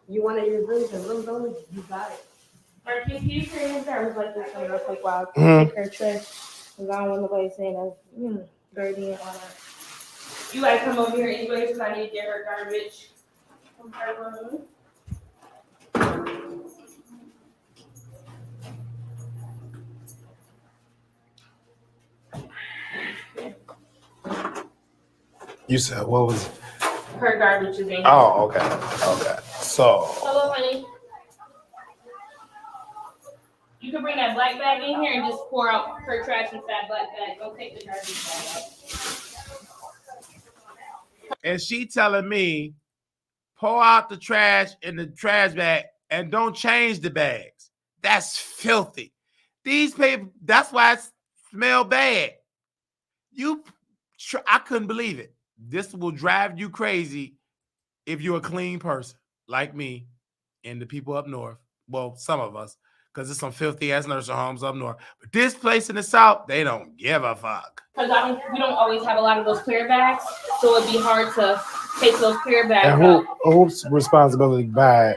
You wanted your rooms and rooms only, you got it. Marquise, can you turn your drivers like this one real quick while I Mhm. take her trash? Cause I don't want nobody saying that, dirty and all that. You gotta come over here anyways, cause I need to get her garbage. From her room. You said what was it? Her garbage is in here. Oh, okay. Okay. So Hello, honey. You can bring that black bag in here and just pour out her trash into that black bag. Don't take the garbage bag out. and she telling me, pour out the trash in the trash bag and don't change the bags. That's filthy. These people, that's why it smell bad. I couldn't believe it. This will drive you crazy if you're a clean person like me and the people up north. Well, some of us, because there's some filthy ass nursing homes up north. But this place in the south, they don't give a fuck. Because we don't always have a lot of those clear bags, so it'd be hard to take those clear bags And out. whose responsibility by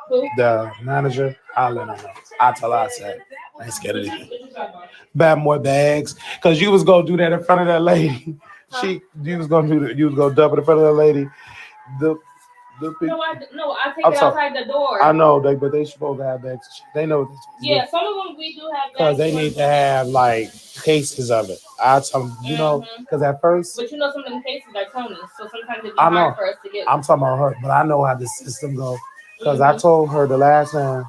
Who? the manager? I'll let her know. I tell her I said, I ain't scared of anything. What you talking about? Buy more bags. Cause you was gonna do that in front of that lady. You was gonna dump it in front of that lady. The people, No, I take I'm it sorry. outside the door. I know but they supposed to have bags. They know what they're supposed to do. Yeah, some of them we do have Because bags. they need to have like cases of it. I tell them, because at first, But some of them cases are Tony, so sometimes it'd be I know. hard for us to get. I'm talking about her, but I know how the system goes. Because I told her the last time,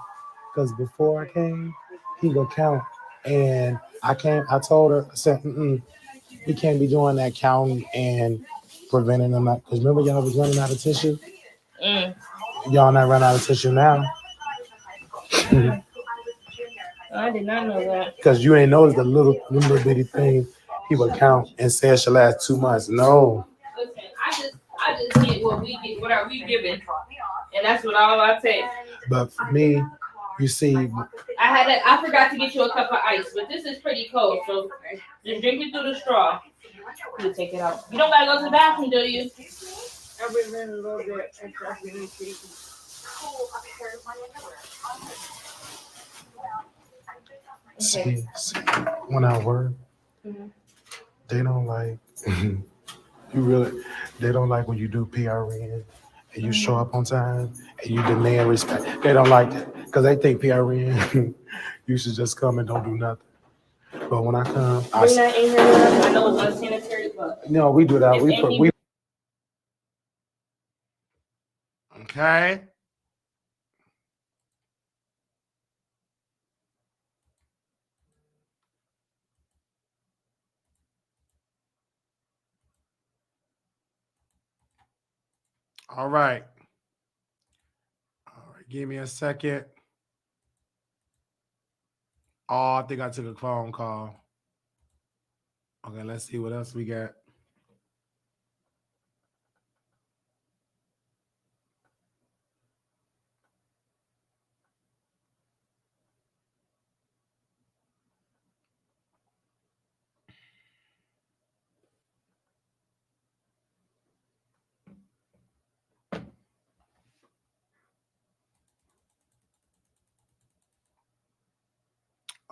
because before I came, he would count. And I told her, I said, we can't be doing that counting and preventing them. Because remember y'all was running out of tissue? Y'all not running out of tissue now. I did not know that. Because you ain't noticed the little bitty thing he would count and say it should last 2 months. No. Listen, I just get what are we given, and that's what all I take. But for me, you see, I forgot to get you a cup of ice, but this is pretty cold, so just drink it through the straw. You take it out. You don't gotta go to the bathroom, do you? Every little bit. see, when I work, they don't like they don't like when you do PRN and you show up on time and you demand respect. They don't like that because they think PRN you should just come and don't do nothing. But when I come, Bring that in here. I know it's unsanitary, but we do that. We okay. All right. Give me a second. Oh, I think I took a phone call. Okay, let's see what else we got.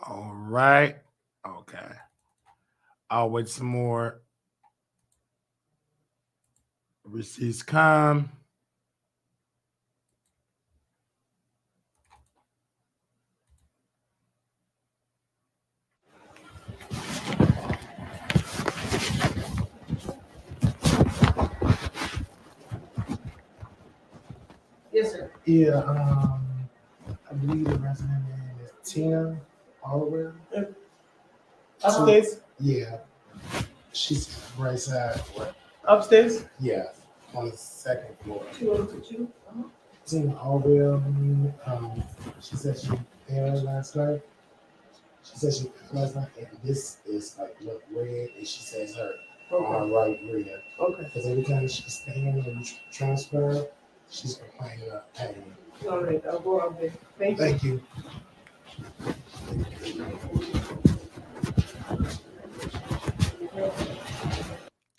All right. Okay. I'll wait some more receipts come. Yes, sir. Yeah, I believe the resident name is Tina Oliver. Upstairs? Yeah, she's right side. What? Upstairs? Yeah, on the second floor. 202. Tina Oliver. She said she fell last night. She said she fell last night, and this is like look red, and she says her arm right red. Okay. Because every time she stands and transfer, she's complaining of pain. All right, I'll go out there. Thank you. Thank you.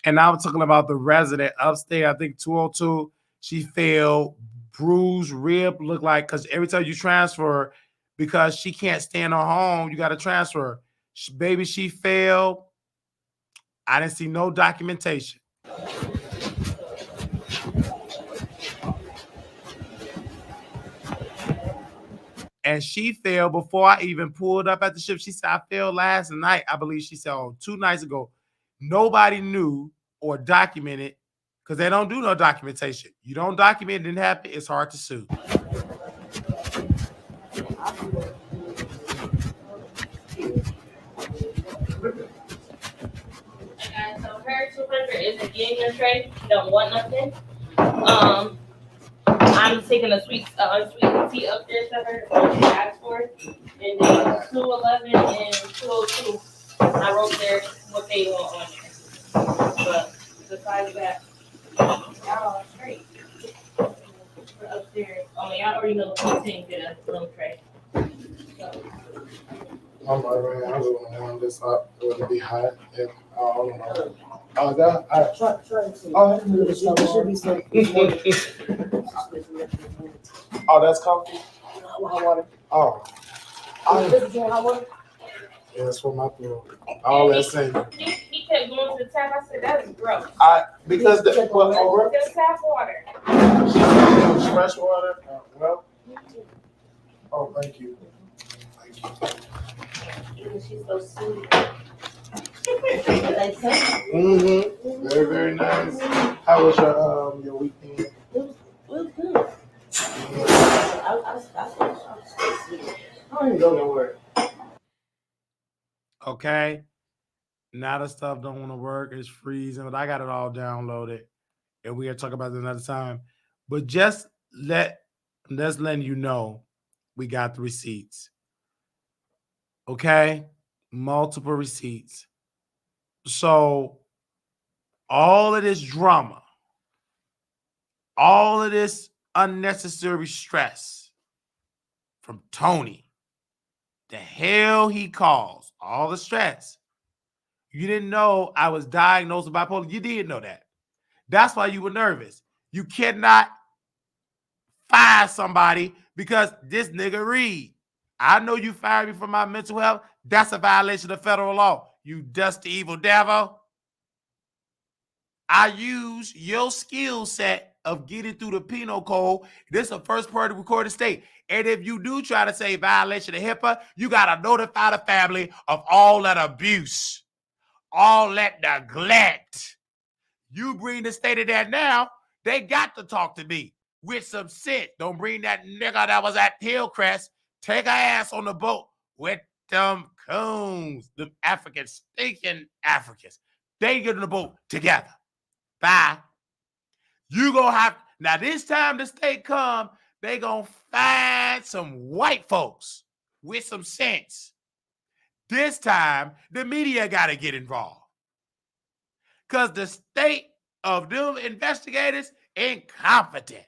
And I was talking about the resident upstairs, I think 202. She fell, bruised rib, look like, because every time you transfer, because she can't stand on home, you got to transfer. Baby, she fell. I didn't see no documentation. And she fell before I even pulled up at the ship. She said, I fell last night. I believe she said, oh, 2 nights ago. Nobody knew or documented because they don't do no documentation. You don't document it didn't happen, it's hard to sue. And so her 200 isn't getting your tray. She don't want nothing. I'm taking a sweet tea up there to her. What she asked for. And then 211 and 202. I wrote there what they want on there. But besides that, y'all are straight. For upstairs. Oh, y'all already know the 15 get a little tray. So. I'm right, I was on this up. It would be hot. And, I don't know. Oh, that I Try and see. oh, it should be some. Oh, that's comfy. Hot water. Oh, This is hot water? yeah, that's for my throat. All that same. He kept going to the tap. I said, that is gross. Because the well, Just tap water. fresh water. Well, oh, thank you. Thank you. She's so sweet. Mm-hmm. Very, very nice. How was your weekend? It was good. I don't even go nowhere. Okay. Now the stuff don't want to work. It's freezing, but I got it all downloaded. And we'll talk about it another time. But just letting you know we got the receipts. Okay? Multiple receipts. So all of this drama, all of this unnecessary stress from Tony, the hell he caused, all the stress. You didn't know I was diagnosed with bipolar. You did know that. That's why you were nervous. You cannot fire somebody because this nigga Reed. I know you fired me for my mental health. That's a violation of federal law. You dusty evil devil. I use your skill set of getting through the penal code. This is a first party recorded state. And if you do try to say violation of HIPAA, you got to notify the family of all that abuse, all that neglect. You bring the state of that now, they got to talk to me with some sense. Don't bring that nigga that was at Hillcrest. Take her ass on the boat with them coons, them African, stinking Africans. They get on the boat together. Bye. You gonna have, now this time the state come, they gonna find some white folks with some sense. This time, the media gotta get involved. Because the state of them investigators incompetent.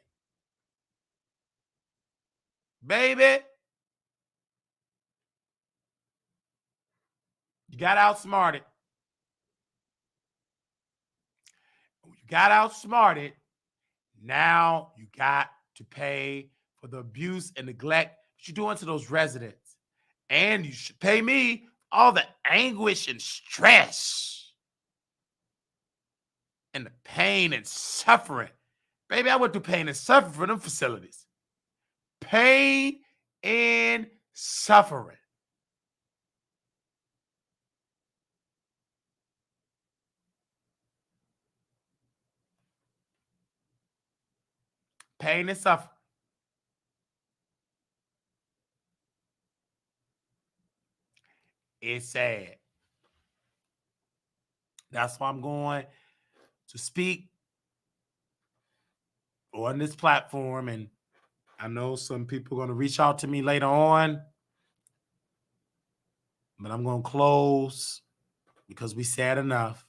Baby, you got outsmarted. You got outsmarted. Now you got to pay for the abuse and neglect that you're doing to those residents. And you should pay me all the anguish and stress and the pain and suffering. Baby, I went through pain and suffering for them facilities. Pain and suffering. Pain and suffering. It's sad. That's why I'm going to speak on this platform. And I know some people are going to reach out to me later on, but I'm going to close because we said enough.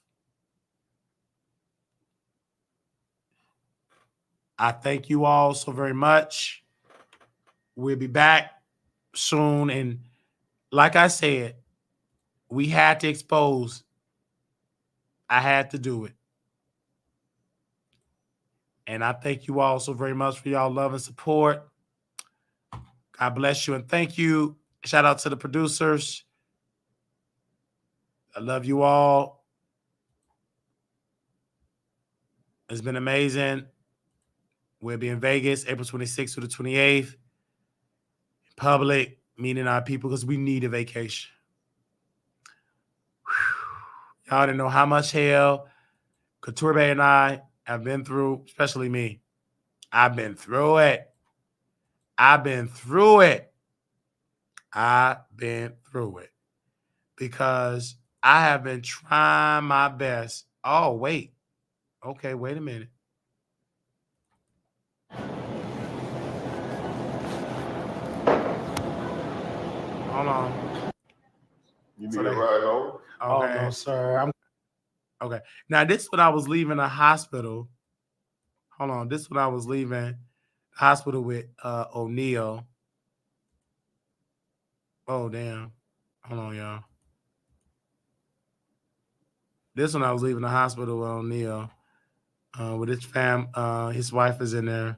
I thank you all so very much. We'll be back soon. And like I said, we had to expose. I had to do it. And I thank you all so very much for y'all love and support. God bless you and thank you. Shout out to the producers. I love you all. It's been amazing. We'll be in Vegas April 26th to the 28th. Public, meeting our people because we need a vacation. Whew. Y'all didn't know how much hell Couture Bay and I have been through, especially me. I've been through it. I've been through it. I've been through it because I have been trying my best. Oh, wait. Okay, wait a minute. Hold on. You need a ride home? Okay. Oh no, sir. Okay. Now, this when I was leaving the hospital. Hold on. This when I was leaving the hospital with O'Neal. Oh, damn. Hold on, y'all. This when I was leaving the hospital with O'Neal. With his wife is in there.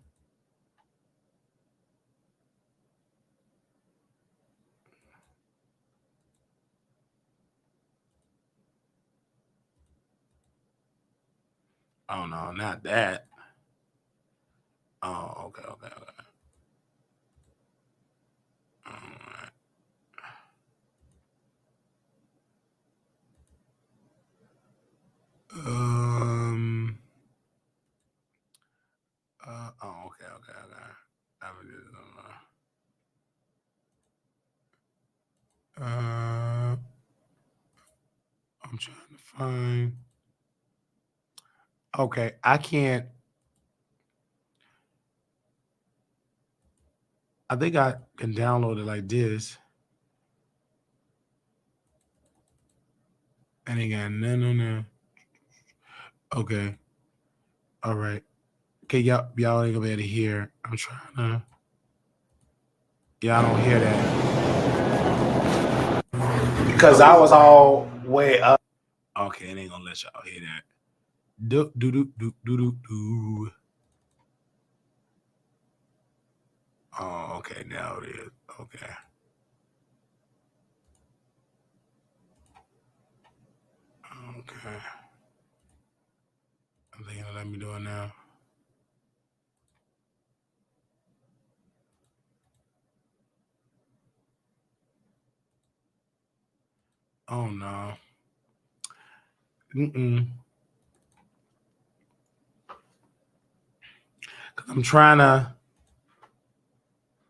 Oh, no, not that. Oh, okay. All right. Okay. I'm trying to find. Okay, I can't. I think I can download it like this. And again, no. Okay. All right. Okay, y'all ain't gonna be able to hear. I'm trying to. Y'all don't hear that. Because I was all way up. Okay, it ain't gonna let y'all hear that. Do. Oh, okay, now it is. Okay. Okay. I think it'll let me do it now. Oh no. I'm trying to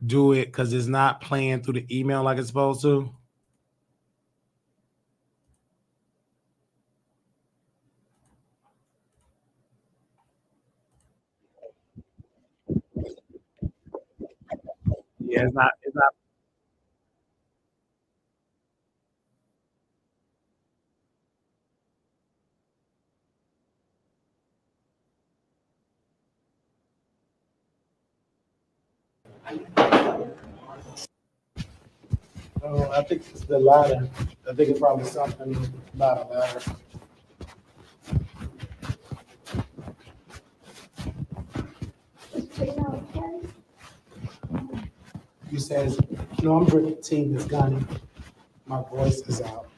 do it because it's not playing through the email like it's supposed to. Yeah, it's not. Oh, I think it's the ladder. I think it's probably something about a ladder. You says, no, I'm drinking tea, Miss Gunny. My voice is out.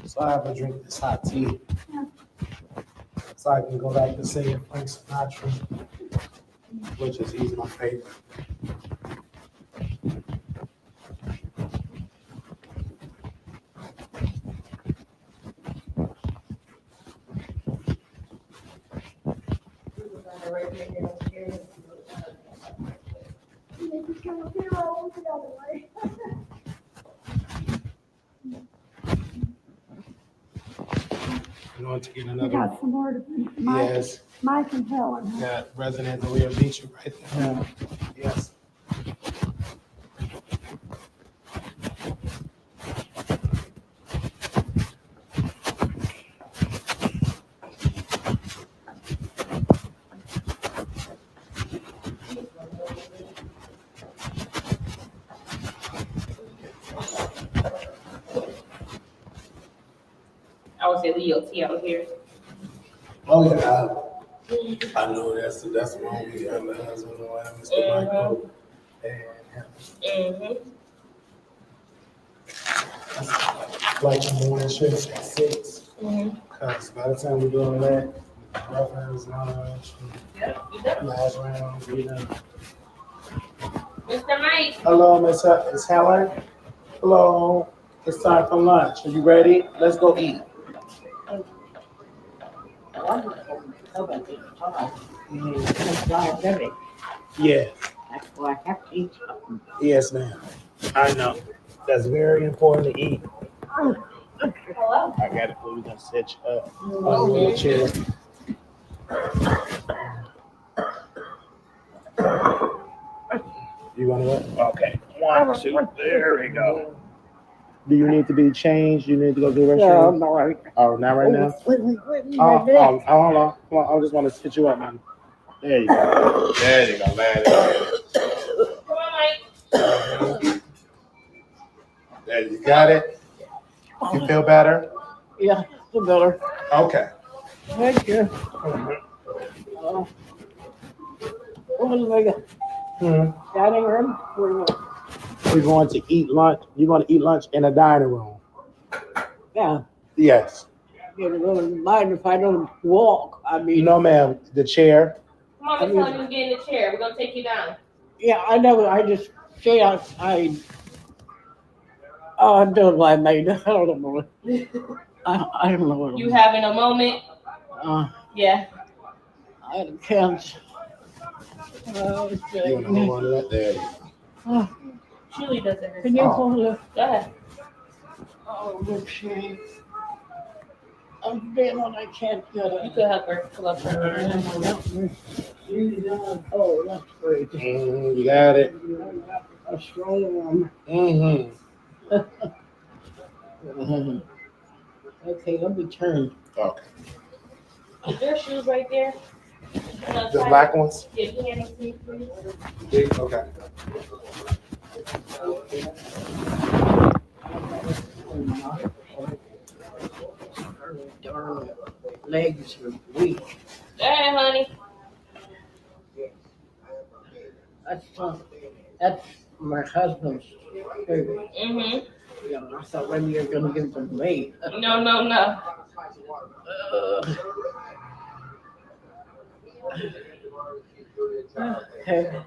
So I have to drink this hot tea. So I can go back to singing Frank Sinatra, which is he's my favorite. We're going to get We another. got some more to, Mike, Yes, Mike and Helen. huh? got residents of Real Beach right there. Yes. I would say T out here. Oh, yeah. I know that's one we got. My husband, Mr. Michael. And like morning shift at 6. Because by the time we're doing that, reference, lunch, last round, we done. Mr. Mike. Hello, Miss Helen. Hello. It's time for lunch. Are you ready? Let's go eat. It's diabetic. Yeah. That's why I have to eat something. Yes, ma'am. I know. That's very important to eat. Hello. I got it. We're gonna set you up on the wheelchair. You want to? Okay. 1, 2. There we go. Do you need to be changed? You need to go to the No, restroom? I'm all right. Oh, not right now. Wait, Oh, hold on. Hold on. I just want to sit you up, man. There you go. There you go, man. Come on, Mike. There you got it. You feel better? Yeah, the better. Okay. Thank you. What do we got? Dining room? Where do we go? We're going to eat lunch. You're going to eat lunch in a dining room. Yeah, Yes. you don't mind if I don't walk. I mean, No, ma'am. The chair. Come on, Miss Helen, you get in the chair. We're gonna take you down. yeah, I know. I just say I don't know what I made. I don't know. I don't know what You having a moment? Yeah. I can't. You want to hold on to that? There you go. Julie does it. Can you Oh. hold it? Go ahead. Oh, good shame. I'm feeling I can't get You it. could help her. Pull up her. Oh, that's great. You got it. A strong Mm-hmm. arm. Okay, let me turn. Okay. Is there shoes right there? The black ones? Yeah, can you hand them to me, please? Big? Okay. Her darn legs are weak. Go ahead, honey. That's my husband's favorite. Mm-hmm. Yeah, I thought maybe you're gonna give them to me. No, no, no. Okay.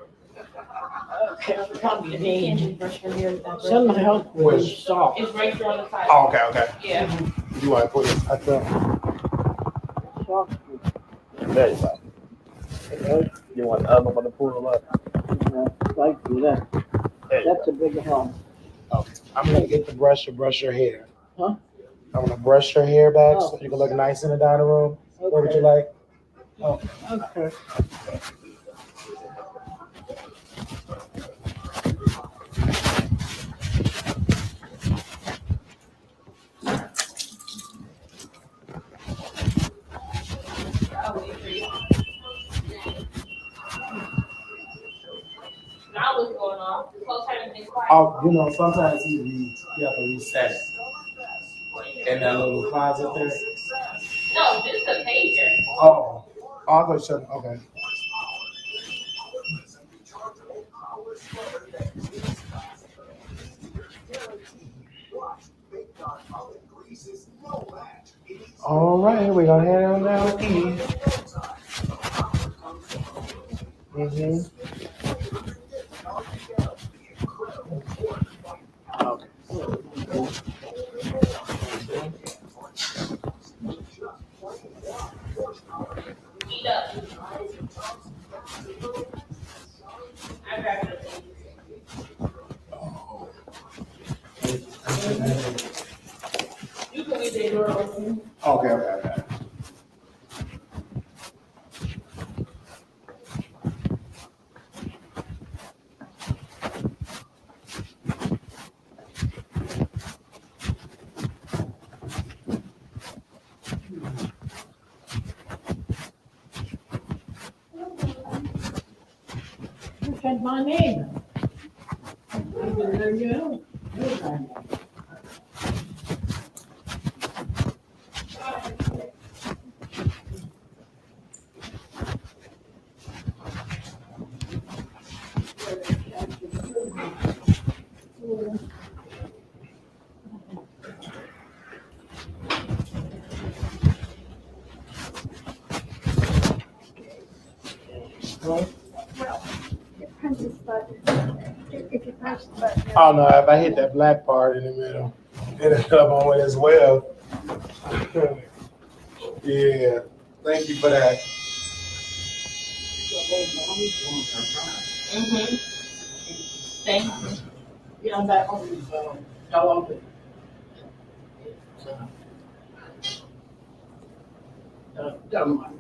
Okay, probably You need can't brush your hair with that brush. some help with Which? soft. It's right there on the side. Oh, okay. Yeah. You want to put it at the... Soft. There you go. You want the other one to pull up? Like that. There you That's a big help. go. Okay. I'm going to get the brush to brush your hair. Huh? I'm going to brush your hair back so you can look nice in the dining room. What would you like? Okay. Okay. Now what's going on? The folks haven't been quiet. Oh, you know, sometimes you have to reset it. In that little closet there. No, this is a pager. Oh. Oh, I thought you said, okay. All right, we're gonna head on down the key. Mm-hmm. Eat up. I grabbed it. You can read the door open. Okay. said my name. I didn't know you knew my name. Well, it punches button. If you punch the button. Oh no, if I hit that black part in the middle, it'll come on as well. Yeah, thank you for that. Mm-hmm. Thank you. Yeah, that one is, dog. Dumb one.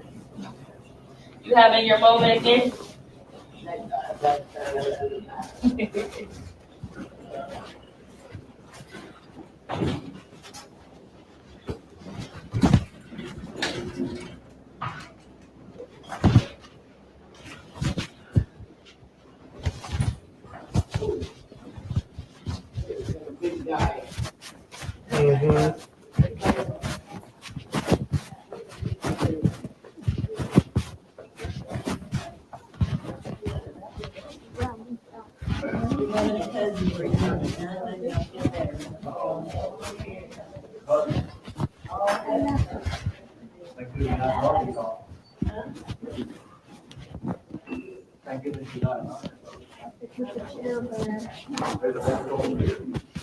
You having your moment again? Big guy. Mm-hmm.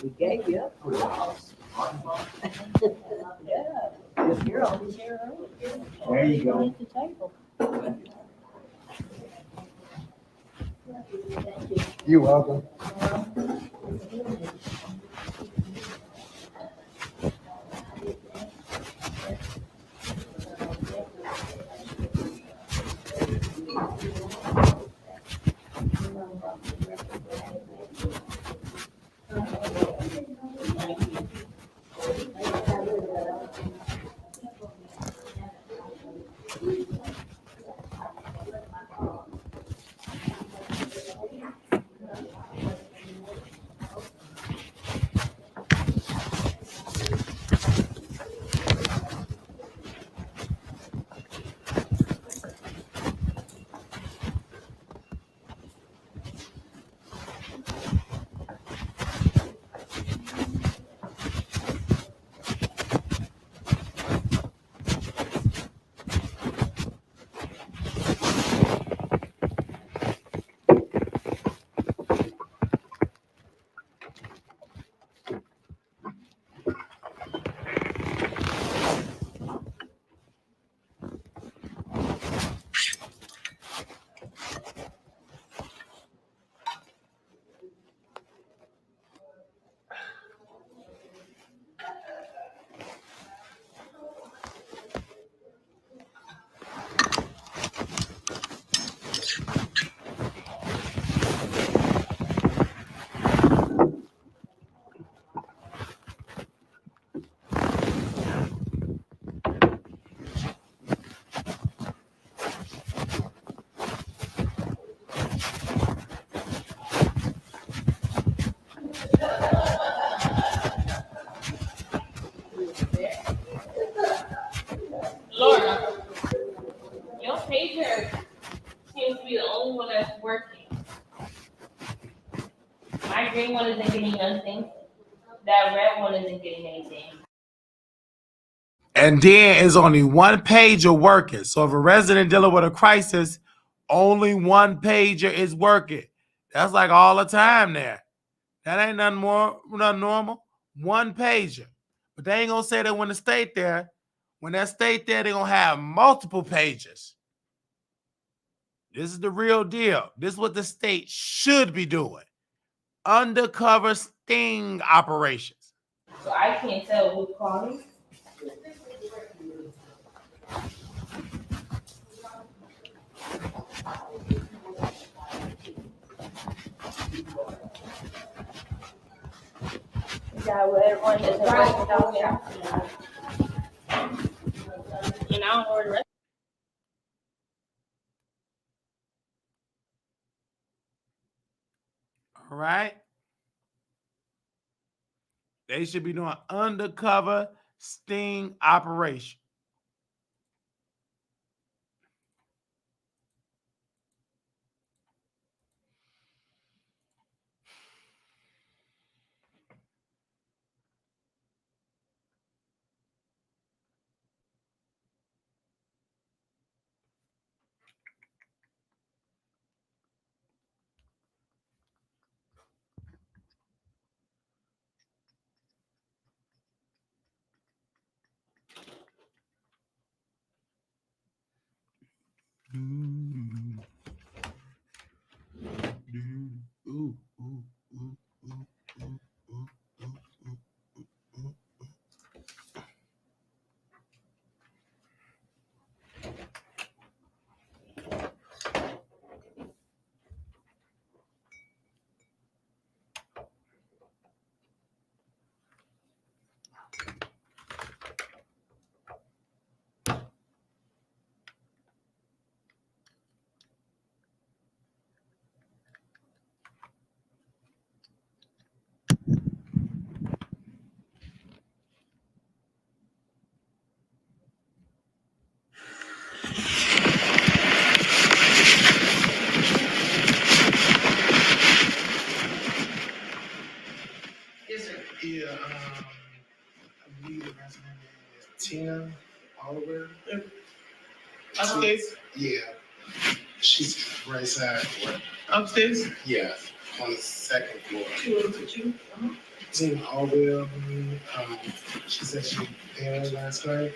We gave you up. Yeah, if you're on the chair, There you go. at the table. You're welcome. Laura, your pager seems to be the only one that's working. My green one isn't getting nothing. That red one isn't getting anything. And then it's only one pager working. So if a resident dealing with a crisis, only one pager is working. That's like all the time there. That ain't nothing normal. One pager. But they ain't gonna say that when the state there. When that state there, they're gonna have multiple pages. This is the real deal. This is what the state should be doing. Undercover sting operations. So I can't tell who's calling. Yeah, well, everyone is right down there. And I don't know where the rest. All right. They should be doing undercover sting operation. Ooh, ooh, ooh, ooh, ooh, ooh, ooh, ooh. Yes, sir. Yeah, I believe the resident is Tina Oliver. Upstairs? Yeah, she's right side. Upstairs? Yeah, on the second floor. She was with you? Tina Oliver, she said she there last night.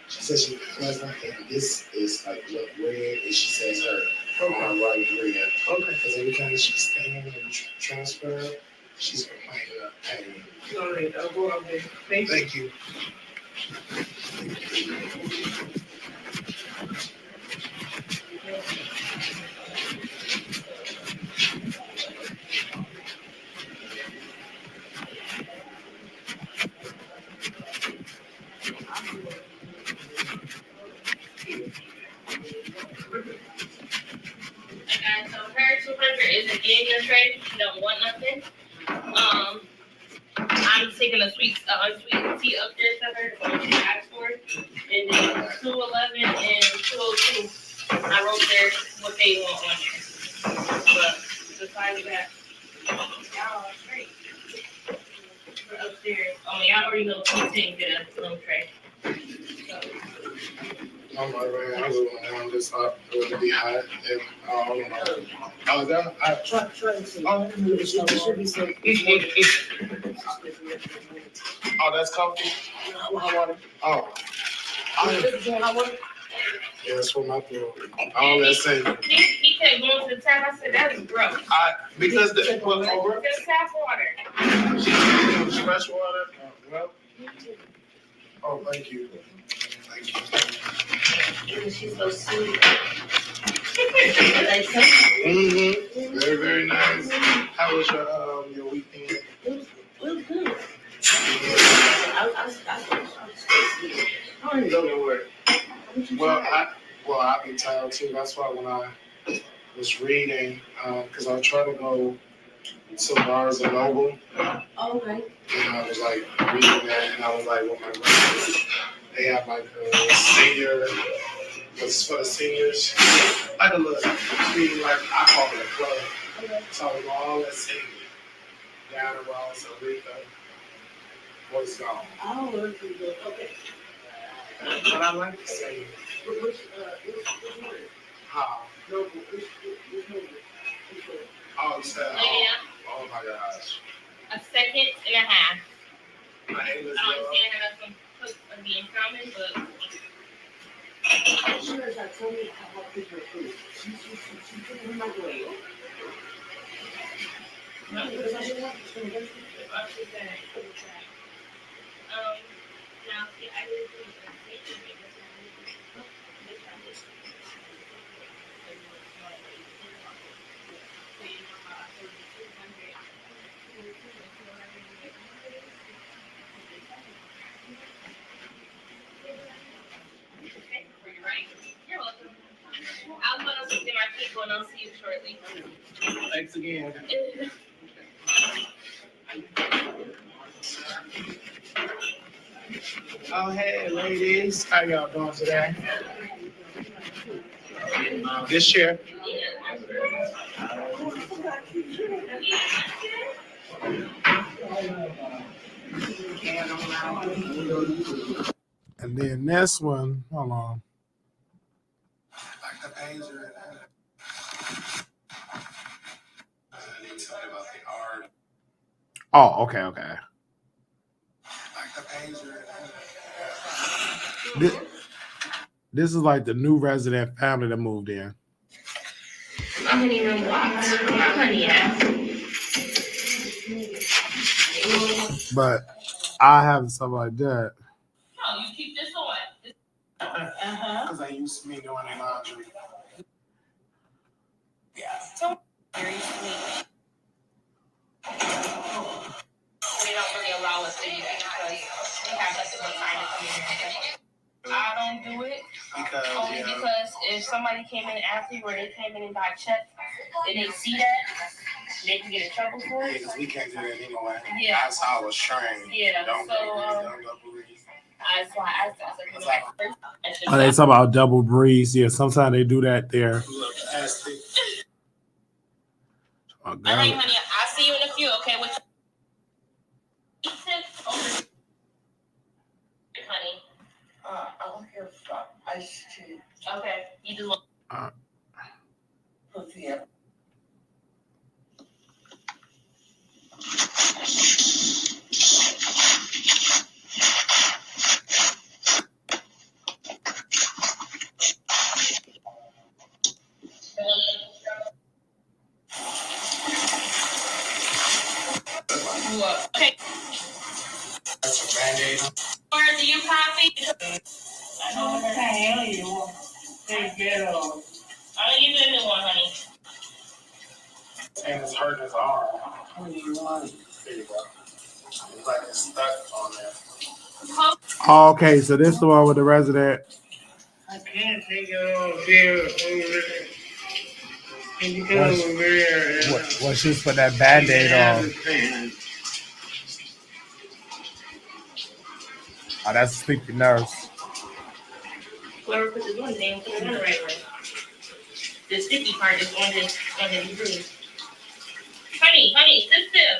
She said she last night, and this is like look red, and she says her arm right red. Okay. Because every time she's standing and transfer, she's complaining of pain. All right, I'll go out there. Thank you. Thank you. Okay, so her supervisor isn't getting your tray. She don't want nothing. I'm taking a sweet tea upstairs to her, what she asked for. And then 211 and 202, I wrote there what they want on there. But besides that, y'all are straight. For upstairs, y'all already know 210 get a little tray. So, Oh my God, I was on this up. It would be hot. And, I don't know. I was down. Try and see. Oh, It should be some. Oh, that's coffee? Hot water. Oh. Hot water? Yeah, that's for my throat. All that same. he kept going to the tap. I said, that is gross. Because the over. Just tap water. She's fresh water. Well. Oh, thank you. Thank you. She's so sweet. Very, very nice. How was your weekend? It was good. I didn't go nowhere. I've been tired too. That's why when I was reading, because I try to go to Barnes and Noble, Oh, okay. and I was like reading that, and I was like, with my brothers, they have like a senior, what's for the seniors, like a little reading, like I call it a club. So I was all that senior, down the Ross, Aretha, was gone. Oh, really good. Okay. But I like to sing. Which How? Noble? Oh, you said, oh my gosh. A second and a half. My name is I understand how some cooks are being common, but Sure, tell me how cook her food. She put it in my microwave. now see, I didn't do it. You're welcome. I'll put them in my Well, I'll see you shortly. Thanks again. Oh, hey, ladies. How y'all doing today? This year. And then this one, hold on. Like the pager. Oh, okay. Like the pager. This is like the new resident family that moved in. I'm gonna even walk. Honey, yeah. But I have stuff like that. No, you keep this on. Because I used to me doing the laundry. Very sweet. They don't really allow us to use it because they have less of a time to come in here. I don't do it only because if somebody came in after you or they came in and got checked and they see that, they can get in trouble for it. Yeah, because we can't do that anyway. Yeah. That's how I was trained. Yeah, Don't so, breathe. that's why I said, Oh, they talk about double breeze. Yeah, sometimes they do that there. Oh, all right, honey, I'll see you in a few, okay? With honey. I don't care about ice tea. Okay, you just want. Put the Okay. That's a Band-Aid. Or do you copy? I know what the hell you want. Take that off. I'm gonna give you a new one, honey. And it's hurting his arm. What do you want? There you go. It's like it's stuck on there. Coke. Oh, okay, so this is the one with the resident. I can't take it off here over there. Can you come over there? What she's put that Band-Aid on. Oh, that's a sleepy nurse. Whoever put this on, they didn't put it on the right way. The sticky part is on the room. Honey, sit still.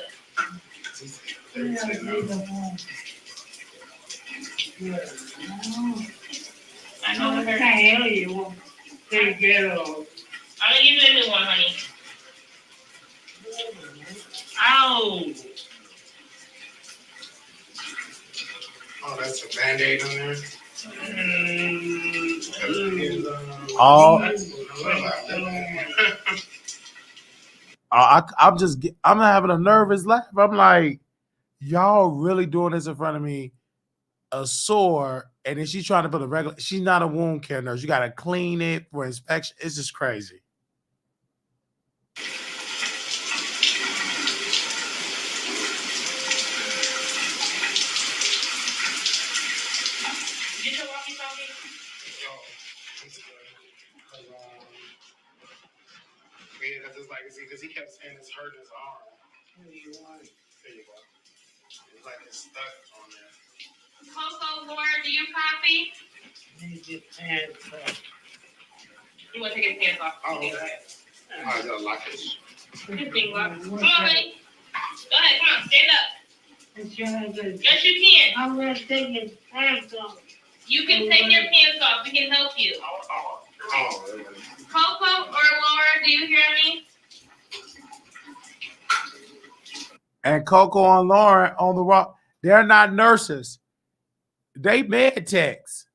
I know What what the her. hell you want? Take that off. I'm gonna give you a new one, honey. Ow! Oh, that's a Band-Aid on there? I'm having a nervous laugh. I'm like, y'all really doing this in front of me? A sore, and then she's trying to put a regular. She's not a wound care nurse. You got to clean it for inspection. It's just crazy. Get your walkie-talkie. Yeah, because it's like, because he kept saying it's hurting his arm. What do you want? There you go. It's like it's stuck on there. Coco, Laura, do you copy? Need your pants off. You want to take his pants off? Oh, Okay, okay. go ahead. I gotta lock it. His thing locked. Come on, honey. Go ahead, come on, stand up. It's your good. Yes, you can. I'm gonna take his pants off. You can take your pants off. We can help you. Coco or Laura, do you hear me? And Coco and Lauren on the rock, they're not nurses. They med techs.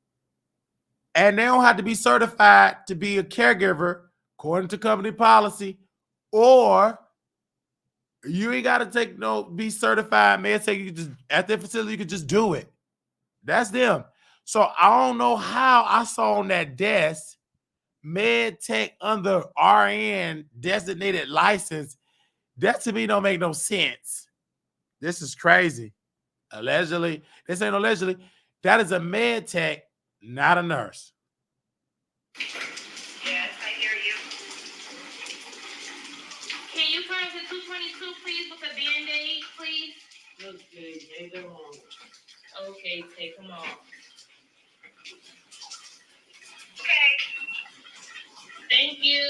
And they don't have to be certified to be a caregiver, according to company policy, or you ain't got to be certified med tech. You can just at their facility, you can just do it. That's them. So I don't know how I saw on that desk med tech under RN designated license. That to me don't make no sense. This is crazy. Allegedly, this ain't allegedly. That is a med tech, not a nurse. Yes, I hear you. return to 222, please, with a Band-Aid, please. Okay, take them on. Okay, take them off. Thank you.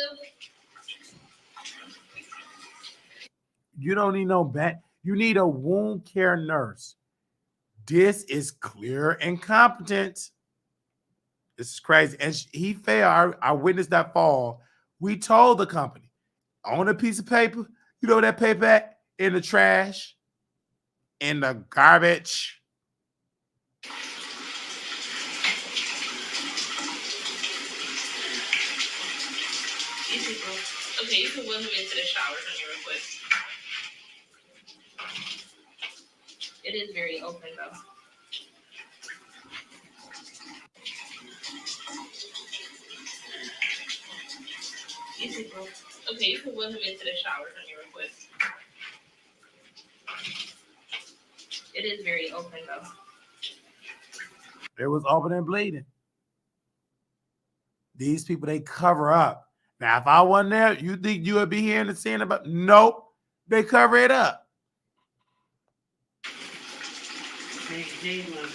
You don't need no back. You need a wound care nurse. This is clear incompetence. This is crazy. And he failed. I witnessed that fall. We told the company on a piece of paper, you know that paper at? In the trash, in the garbage. Easy, bro. Okay, you can welcome into the shower on your request. It is very open, though. Easy, bro. Okay, you can welcome into the shower on your request. It is very open, though. It was open and bleeding. These people, they cover up. Now, if I wasn't there, you think you would be hearing the scene about? Nope. They cover it up. Take one.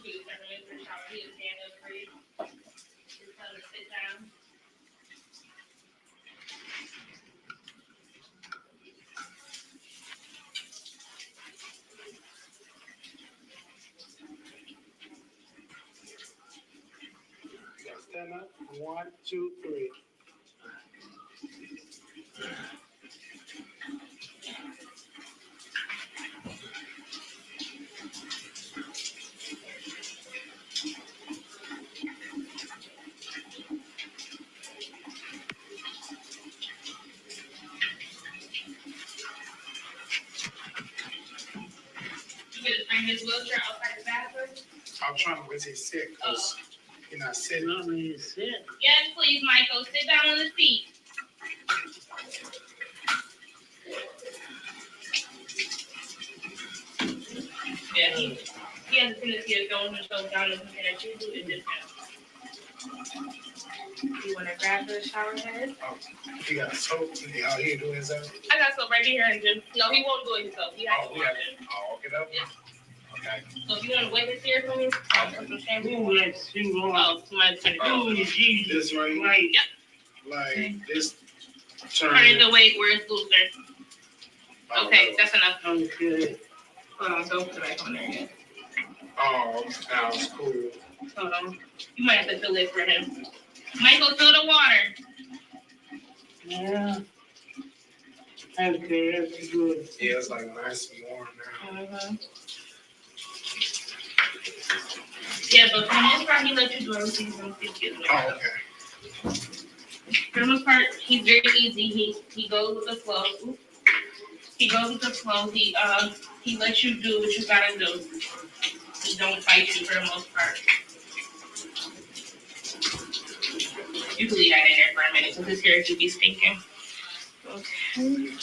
You can welcome into the shower. He is stand up for you. Just tell him to sit down. You gotta stand up. 1, 2, 3. You get to bring his wheelchair outside the bathroom? I'm trying to wait till he's sick because you're not sitting. No, man, sit. Yes, please, Michael. Sit down on the seat. Yeah, he has a tendency of throwing himself down and looking at you. It just happens. You want to grab the shower head? He got soap. All he doing is I got soap right here, and just no, he won't do it himself. He has to wash it. I'll get up. Yeah. Okay. So if you want to wait his ear for me, I'll put some shampoo. Ooh, let's see what. Oh, somebody's turning it. Oh, Jesus. This right, Right. like this. Turn it the way where it's looser. Okay, that's enough. Okay. Hold on, don't put it back on there yet. Oh, that was cool. Hold on. You might have to fill it for him. Michael, fill the water. Yeah. Okay, that's good. Yeah, it's like nice and warm now. Mm-hmm. Yeah, but for the most part, he lets you do everything from his kids. Oh, okay. For the most part, he's very easy. He goes with the flow. He goes with the flow. He lets you do what you gotta do. He don't fight you for the most part. You can leave that in there for a minute, so his hair should be stinking. Okay.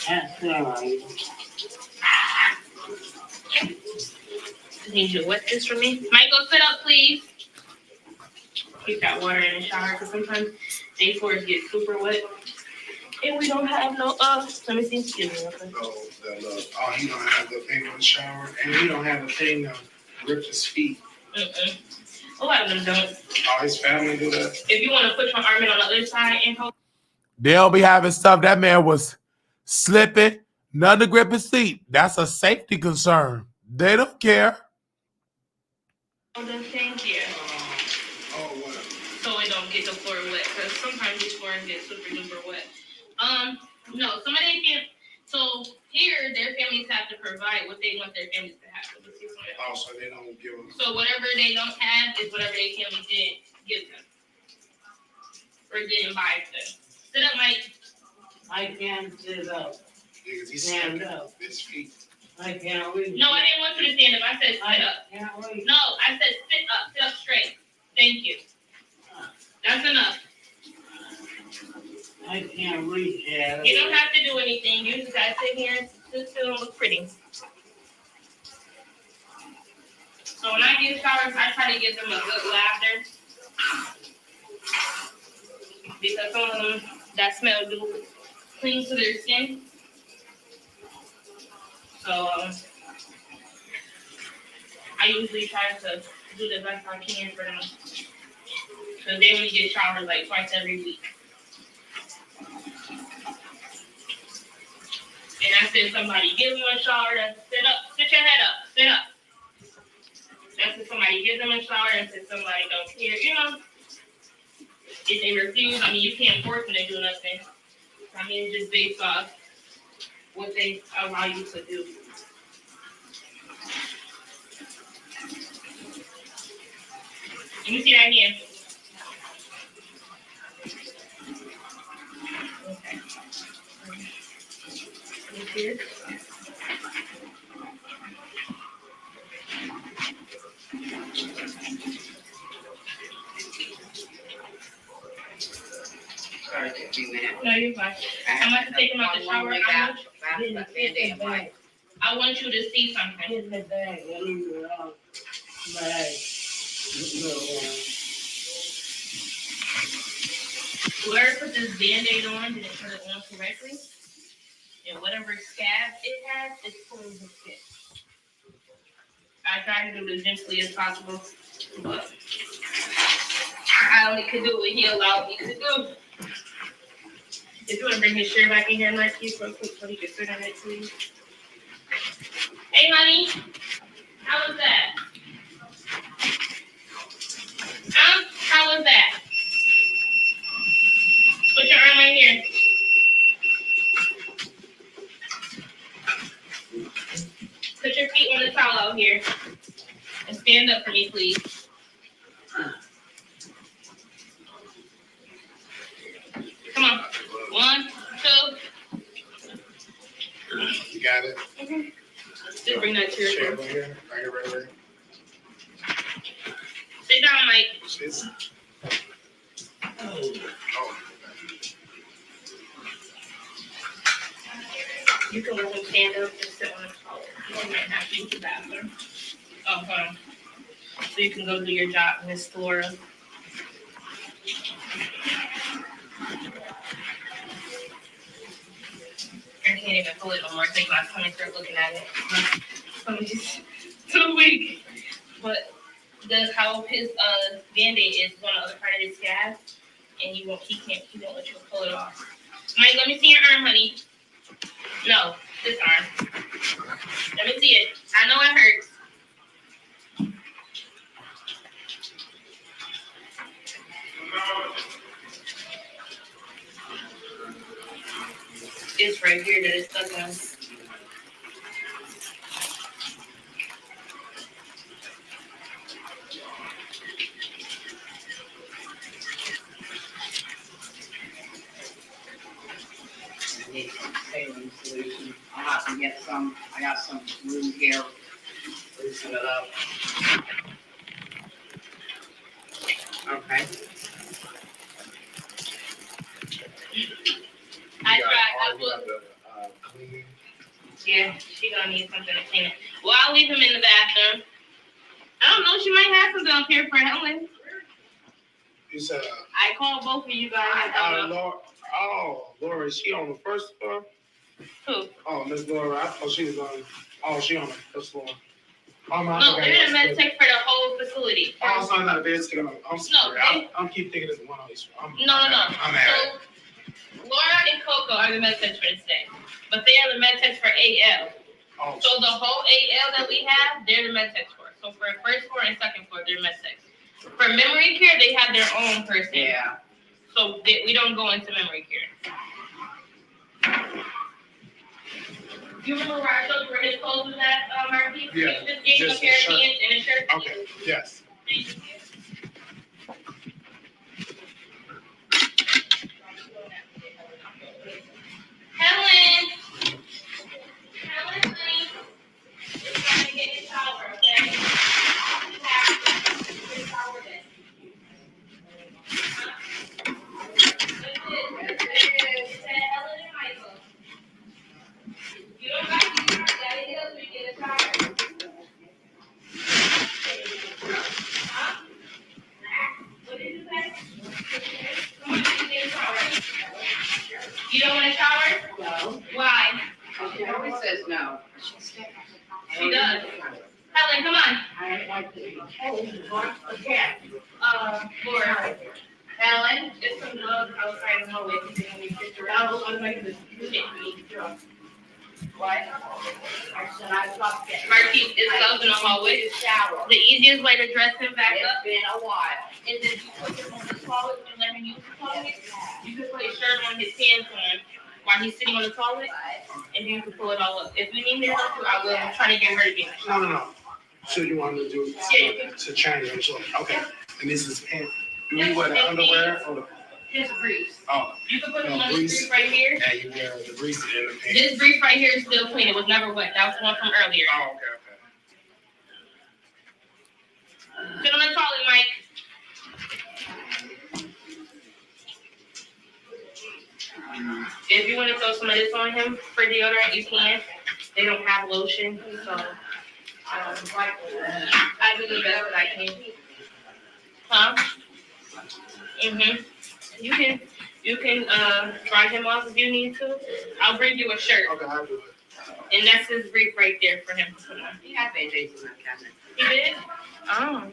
That's all right. I need you to wet this for me. Michael, sit up, please. Keep that water in the shower, because sometimes day floors get super wet. And we don't have no, let me see, excuse me. real quick. Oh, he don't have the thing in the shower, and he don't have the thing to grip his feet. A lot of them don't. All his family do that. If you want to put your arm in on the other side and hold. They'll be having stuff. That man was slipping, nothing to grip his feet. That's a safety concern. They don't care. Them things, yeah. Oh, what? So it don't get the floor wet, because sometimes these floors get super duper wet. No, some of they can't. So here, their families have to provide what they want their families to have. Oh, so they don't give them. So whatever they don't have is whatever their family did give them. Or didn't buy them. Sit up, Mike. I can't sit up. Yeah, 'cause he's Stand stuck up. his feet. I can't reach. No, I didn't want you to stand up. I said sit up. Can't reach. No, I said sit up straight. Thank you. That's enough. I can't reach that. You don't have to do anything. You just gotta sit here and sit still and look pretty. So when I give showers, I try to give them a good lather. Because some of them that smell do cling to their skin. So I usually try to do the best I can for them. Because they only get showered like twice every week. And I said somebody give them a shower and sit up, sit your head up, sit up. That's if somebody gives them a shower and said somebody don't care, you know. If they refuse, I mean you can't force them to do nothing. I mean it's just based off what they allow you to do. Let me see that hand. Okay. Look here. Sorry, 15 minutes. No, you're fine. I'm about to take him out the shower. I want you to see something. Get the bag, leave it out. Bag. Whoever put this Band-Aid on didn't put it on correctly. And whatever scab it has, it's pulling the skin. I try to do it as gently as possible, but I only could do what he allowed me to do. If you want to bring his shirt back in here, Marquis, real quick, so he can sit on it, please. Hey, honey, how was that? How was that? Put your arm right here. Put your feet on the towel out here. And stand up for me, please. Come on. 1, 2. You got it? Just bring that chair. Chair right here. Right here. Sit down, Mike. It's- You can let him stand up and sit on the toilet. You might have to use the bathroom. Okay. So you can go do your job, Miss Flora. I can't even pull it no more. Take my tummy start looking at it. My tummy's too weak. But how his Band-Aid is on the other part of his scab, and he won't let you pull it off. Mike, let me see your arm, honey. No, this arm. Let me see it. I know it hurts. It's right here that it's stuck on. I'll have to get some, I got some room here. Loosen it up. Okay. I tried. Clean. Yeah, she gonna need something to clean it. Well, I'll leave him in the bathroom. I don't know. She might have something up here for Helen. You said, I called both of you guys. I don't know. Laura, is she on the first floor? Who? Oh, Miss Laura, I thought she was on, she on the first floor. Oh, no, No, they're in med tech for the whole facility. Oh, sorry, not a bed sitting on. I'm sorry. they- I'm keep thinking it's one on each. No. I'm mad. So, Laura and Coco are the med techs for this day, but they are the med techs for AL. Oh, So the whole AL that we have, they're the med techs for. So for first floor and second floor, they're med techs. For memory care, they have their own person. Yeah. So we don't go into memory care. You remember where I showed you where his clothes was at, Marquis? Yeah, You just gave him a just pair a of shirt. pants and a shirt. okay, yes. Thank you. Helen, honey. She does. Helen, come on. For Helen, it's some love outside the hallway. What? Marquise, it's love in the hallway. The easiest way to dress him back up is if you put him on the toilet and let him use the toilet. You can put his shirt on, his pants on, while he's sitting on the toilet, and you can pull it all up. If you need me to help you, I will. I'm trying to get her to get it. No. So you want to do to change your clothes? Okay. And this is pants. Do you wear the underwear or the? His briefs. Oh. You can put him on his brief right here. Yeah, you wear the briefs and the pants. This brief right here is still clean. It was never wet. That was one from earlier. Oh, okay. Sit on the toilet, Mike. If you want to throw some of this on him for deodorant, you can. They don't have lotion, so I do the best that I can. Huh? You can dry him off if you need to. I'll bring you a shirt. Okay, I'll do it. And that's his brief right there for him to put on. He had Band-Aids in that cabinet. He did? Oh.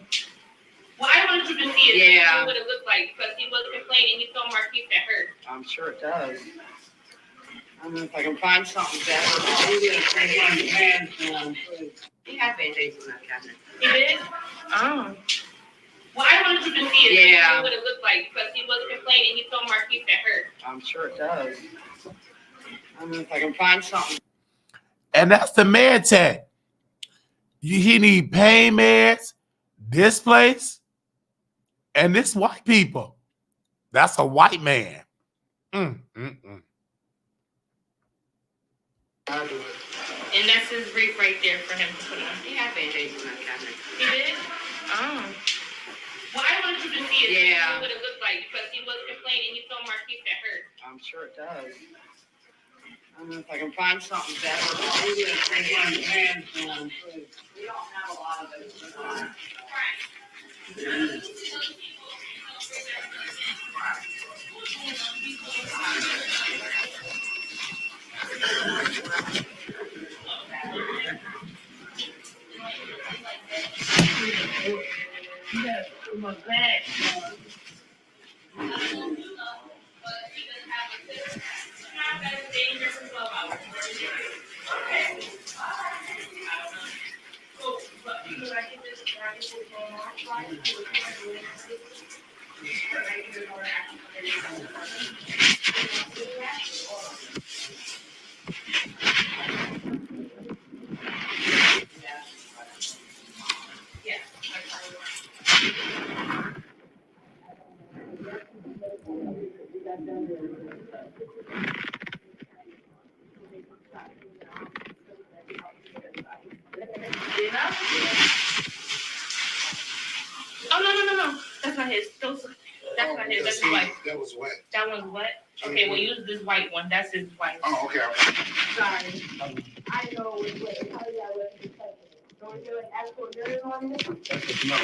Well, I wanted you to see it. Yeah. See what it looked like, because he was complaining. He told Marquise that hurt. I'm sure it does. I don't know if I can find something better. He had Band-Aids in that cabinet. He did? Oh. Well, I wanted you to see it. Yeah. See what it looked like, because he was complaining. He told Marquise that hurt. I'm sure it does. I don't know if I can find something. And that's the med tech. He need pain meds, this place, and this white people. That's a white man. I'll do it. And that's his brief right there for him to put on. He had Band-Aids in that cabinet. He did? Oh. Well, I wanted you to see it. Yeah. See what it looked like, because he was complaining. He told Marquise that hurt. I'm sure it does. I don't know if I can find something better. We don't have a lot of those. Oh, no. That's not his. That's not his. That's his white. That was wet. That one's wet? Okay, we'll use this white one. That's his white. Oh, okay. Sorry. I know it's wet. How did I wet the second? Don't you like actual dirt on it? No,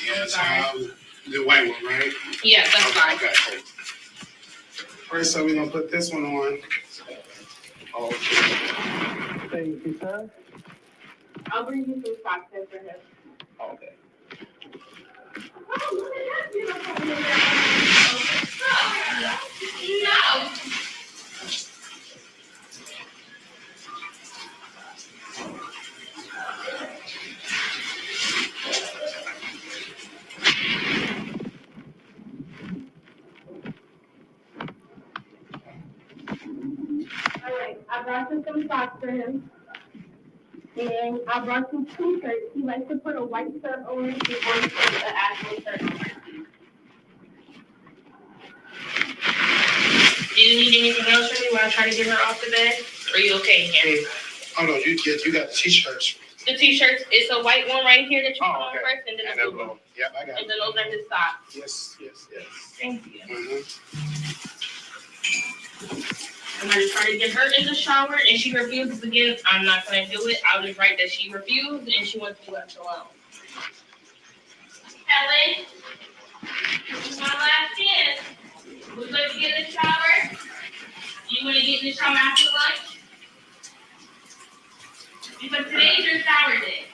yeah, so the white one, right? Yeah, that's fine. Okay, cool. First, so we're gonna put this one on. Okay. Thank you, sir. I'll bring you some socks in for him. Okay. No. All right, I brought you some socks for him. And I brought some t-shirts. He likes to put a white shirt over it before he puts the actual shirt on. Do you need anything else from me while I try to get her off the bed? Or are you okay here? Oh no, you got the t-shirts. The t-shirts, it's a white one right here that you put on okay. first, and then And a then blue one. Yep, I got And it. then those are his socks. Yes. Thank you. Mm-hmm. I'm gonna try to get her in the shower, and she refuses again. I'm not gonna do it. I'll just write that she refused, and she wants to be left alone. Helen, this is my last chance. Would you like to get in the shower? You wanna get in the shower after lunch? Because today's your shower day.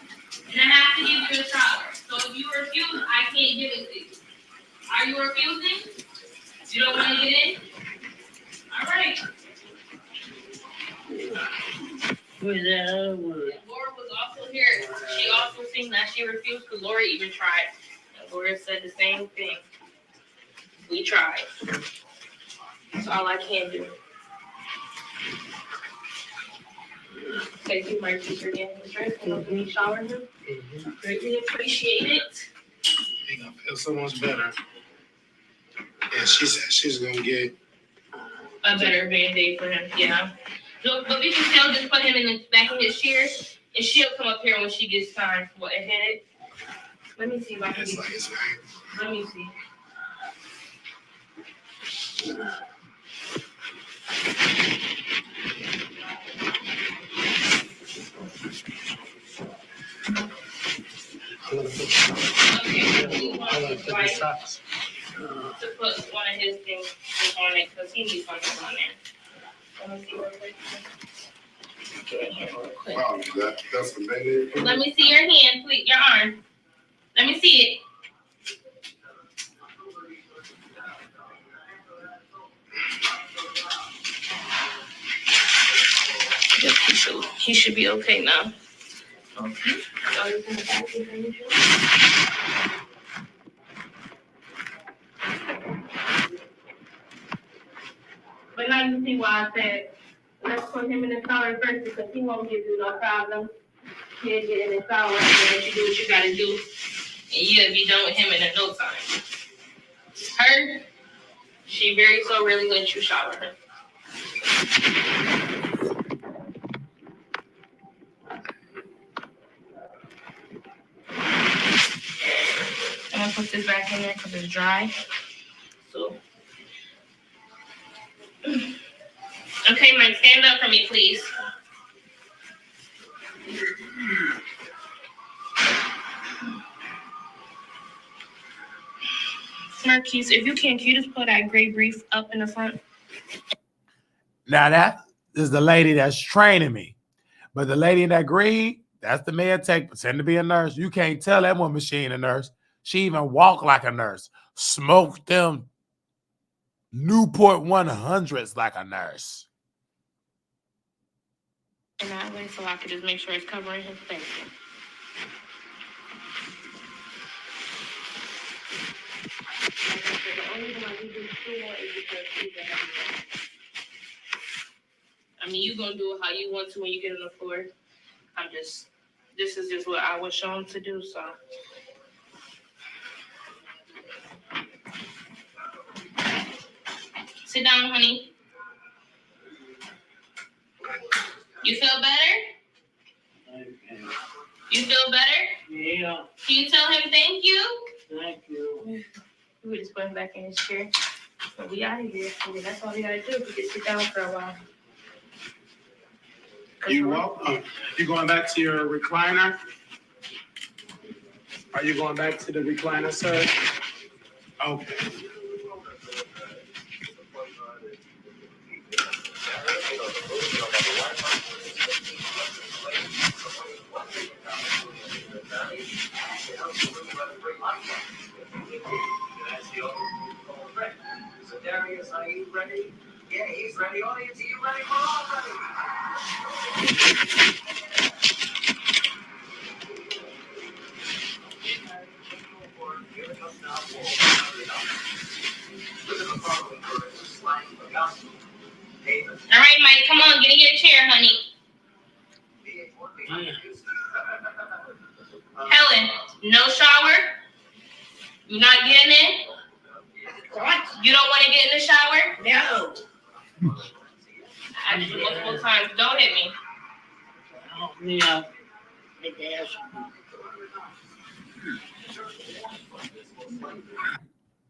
And I have to give you a shower. So if you refuse, I can't give it to you. Are you refusing? You don't want to get in? All right. Where's that other one? Laura was also here. She also seen that she refused because Laura even tried. And Laura said the same thing. We tried. That's all I can do. Thank you, my teacher, again. We showered him. Greatly appreciate it. Ain't gonna feel so much better. And she said she's gonna get. A better Band-Aid for him, yeah. So, but we can still just put him in the back of his chair, and she'll come up here when she gets time. What, and hit it? Let me see if I can It's get like it's like. Let me see. I'm gonna put the socks. To put one of his things on it, because he needs something on there. Let me see real quick. Get in here real quick. Wow, that's a Band-Aid. Let me see your hand, please, your arm. Let me see it. He should be okay now. Okay. But now you see why I said, let's put him in the shower first, because he won't give you no problem. He'll get in the shower and then you do what you gotta do. And you'll be done with him in no time. Her, she very so really lets you shower her. I'm gonna put this back in there because it's dry. So. Okay, Mike, stand up for me, please. Marquise, if you can you just put that gray brief up in the front? Now that is the lady that's training me. But the lady in that green, that's the med tech, pretend to be a nurse. You can't tell that woman she ain't a nurse. She even walk like a nurse. Smoke them Newport 100s like a nurse. And that way, so I could just make sure it's covering his face. I mean, you're gonna do it how you want to when you get on the floor. This is just what I was shown to do, so. Sit down, honey. You feel better? Okay. You feel better? Yeah, Can you tell him thank you? thank you. We just put him back in his chair. So we out of here. Okay, that's all we gotta do. We can sit down for a while. You welcome. You going back to your recliner? Are you going back to the recliner, sir? Okay. So Darius, are you ready? Yeah, he's ready. Audience, are you ready? We're all ready. All right, Mike, come on, get in your chair, honey. Helen, no shower? You not getting in? What? You don't want to get in the shower? No. I asked you multiple times, don't hit me. Help me out. The gas.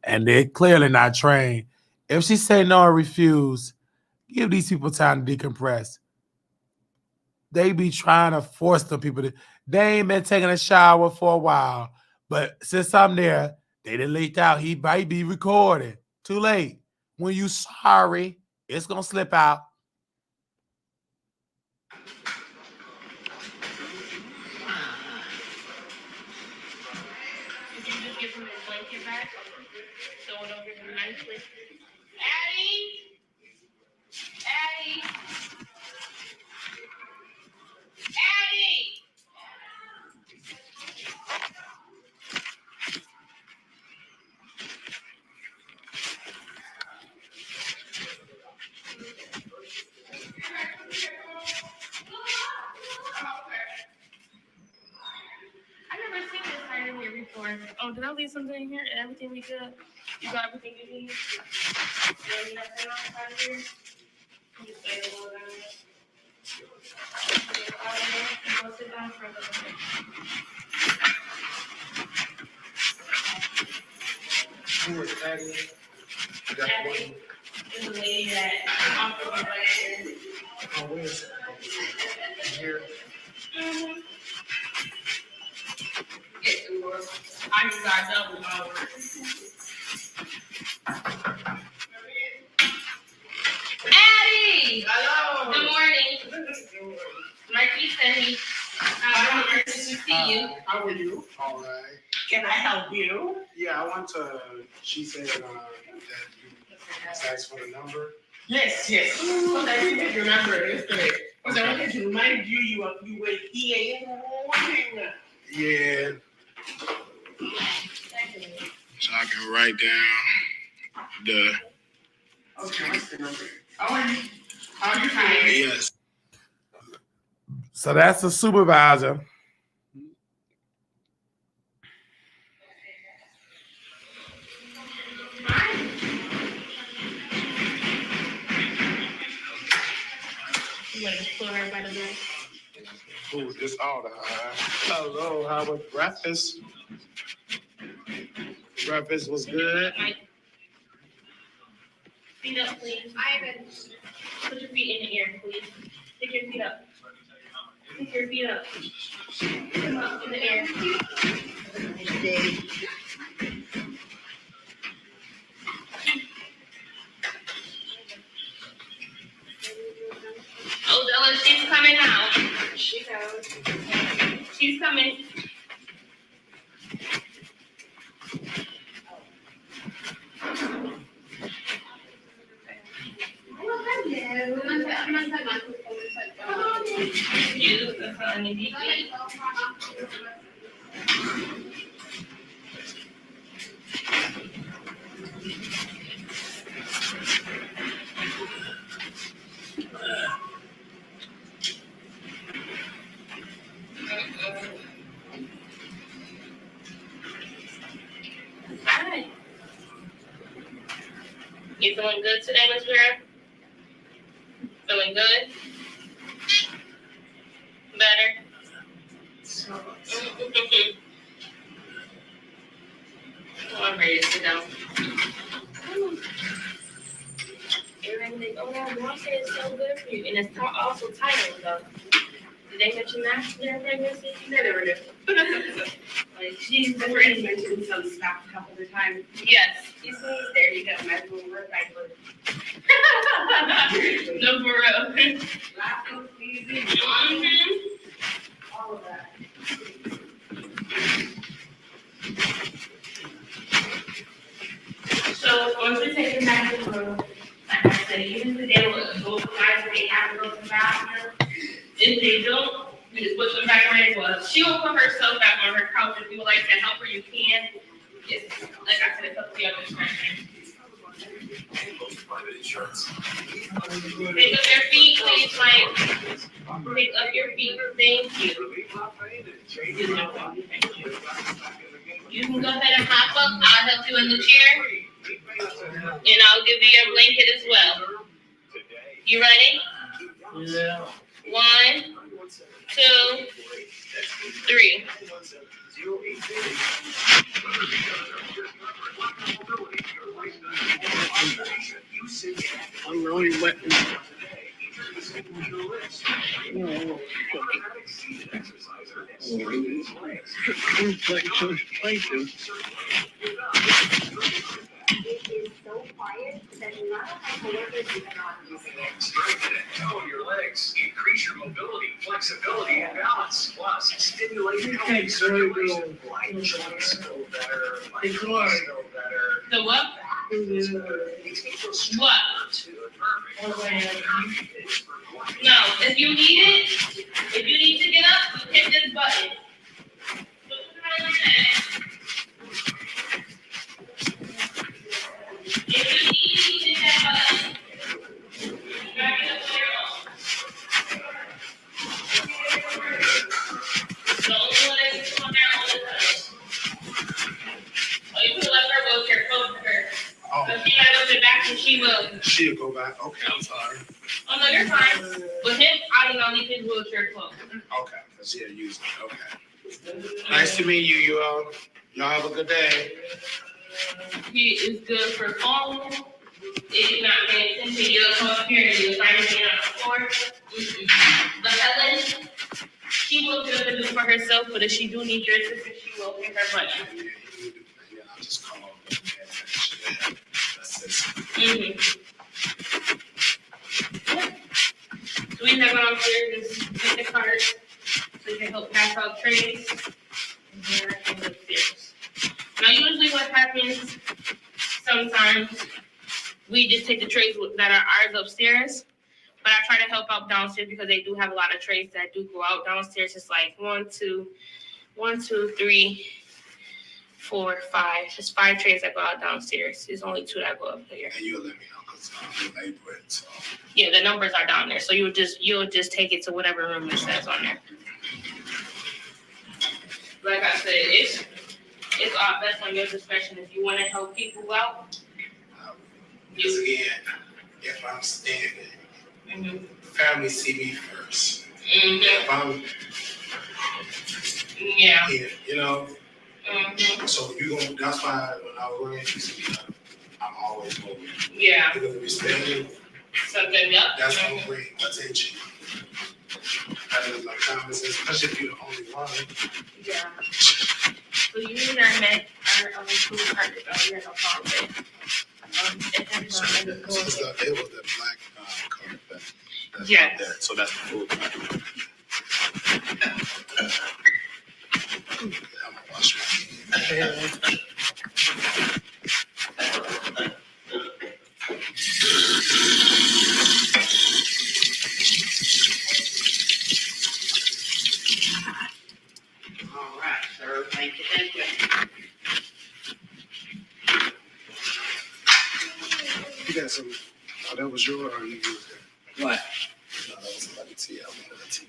And they're clearly not trained. If she say no or refuse, give these people time to decompress. They be trying to force the people to. They ain't been taking a shower for a while, but since I'm there, they done leaked out. He might be recording. Too late. When you sorry, it's gonna slip out. give him his blanket back. Throw it over him nicely. Addie! Addie! Addie! I never seen this side in here before. Oh, did I leave something in here? Everything we good? You got everything you need? You need nothing else out of here? You just lay the whole down there. You go sit down for a little bit. Who is Aggie? I got Addie one. is the lady that offered me right here. Oh, where is it? Here. Mm-hmm. Get to work. I just got double my work. Addie! Hello. Good morning. Mikey said he wanted to see you. How are you? All right. Can I help you? Yeah, I want to, she said that you asked for the number. Yes, yes. So I didn't remember yesterday. Because I wanted to remind you, you were here in the morning. Yeah. So I can write down the. Okay, what's the number? How are you? How are you feeling? Yes. So that's the supervisor. You want to pull her by the door? Ooh, this all the hello, how was breakfast? Breakfast was good. Mike. Feet up, please. Ivan. Put your feet in the air, please. Stick your feet up. Stick your feet up. Come up in the air. Oh, Della, she's coming now. She goes. She's coming. You, that's what I need. Hi. You feeling good today, Miss Vera? Feeling good? Better? Oh, I'm ready to sit down. Everything they go down, mom said it's so good for you. And it's also tighter though. Did they mention that during pregnancy? They never do. Like, she's The friend mentioned some stuff a couple of times. yes. You see, there you go, my little work I put. No, for real. Laughing, sneezing, Mhm. all of that. So once we take them back to the room, like I said, usually they will go guys if they have to go to the bathroom. If they don't, we just put them back where it was. She will put herself back on her couch. If you would like to help her, you can. It's like I said, it's up to the other discretion. Pick up your feet, please, Mike. Pick up your feet. Thank you. You can go ahead and hop up. I'll help you in the chair. And I'll give you your blanket as well. You ready? Yeah. 1, 2, 3. I'm really wet. It is so quiet that a lot of my coworkers even not using it. Strengthen and tone your legs. Increase increase your mobility, flexibility, and balance. Plus, stimulate healthy circulation, like joints feel better, like knees feel better. The what? What? No, if you need to get up, hit this button. If you need to hit that button, drag it up there. The only one that's on there all the time. Oh, you can let her wheelchair close to her. Oh, If she gotta go to the bathroom, she will. she'll go back. Okay, I'm sorry. Oh, no, you're fine. With him, I don't know, leave his wheelchair closed. Okay, because she'll use it. Okay. Nice to meet you, you all. Y'all have a good day. He is good for phone. If you're not paying attention, you'll come up here and you'll find me on the floor. But Helen, she will do it for herself, but if she do need your assistance, she will hit her button. Yeah, you do. Yeah, I'll just call over. Yeah, that's it. So we have downstairs is get the cards, so you can help pass out trays. And then I can go upstairs. Now usually what happens, sometimes we just take the trays that are ours upstairs, but I try to help out downstairs because they do have a lot of trays that do go out downstairs. It's like 1, 2, 3, 4, 5. It's 5 trays that go out downstairs. There's only 2 that go up there. And you'll let me know because I'm labor it. So. Yeah, the numbers are down there, so you'll just take it to whatever room it says on there. Like I said, it's all best on your discretion. If you want to help people out, Because again, if I'm standing, the family see me first. If I'm, yeah. you know, so you gonna. That's why when I was going to I'm always moving. Yeah. Because if you're standing, Something up. that's gonna bring attention. That is like common sense, especially if you're the only one. Yeah. So usually our food partners are here no problem. It depends So on the it was the black color that's Yes. up there. So that's the food. I'm gonna wash my hands. All right, sir, thank you. You got some. Oh, that was yours or you used it? What? No, that was somebody tea. I wanted a tea.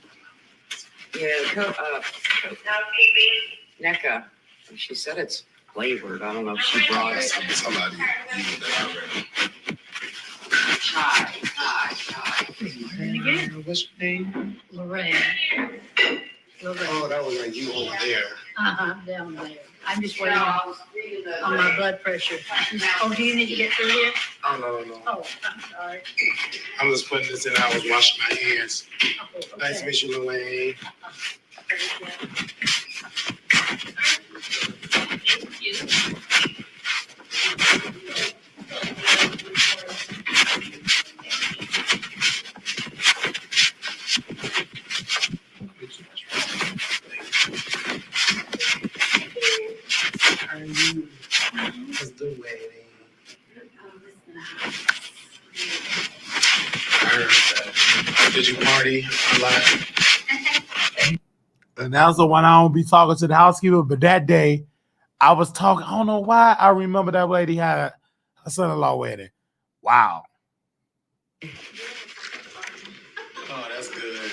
Yeah, NECA, she said it's flavored, I don't know if she brought it. Somebody used that already. Chai. What's your name? Lorraine. Oh, that was like you over there. Down there. I'm just waiting on my blood pressure. Oh, do you need to get through here? Oh, no. Oh, I'm sorry. I'm just putting this in. I was washing my hands. Oh, okay. Nice to meet you, Lorraine. Thank you. How are you? How's the wedding? I heard that. Did you party a lot? And that's the one I don't be talking to the housekeeper. But that day, I was talking. I don't know why. I remember that lady had a son-in-law wedding. Wow. Oh, that's good.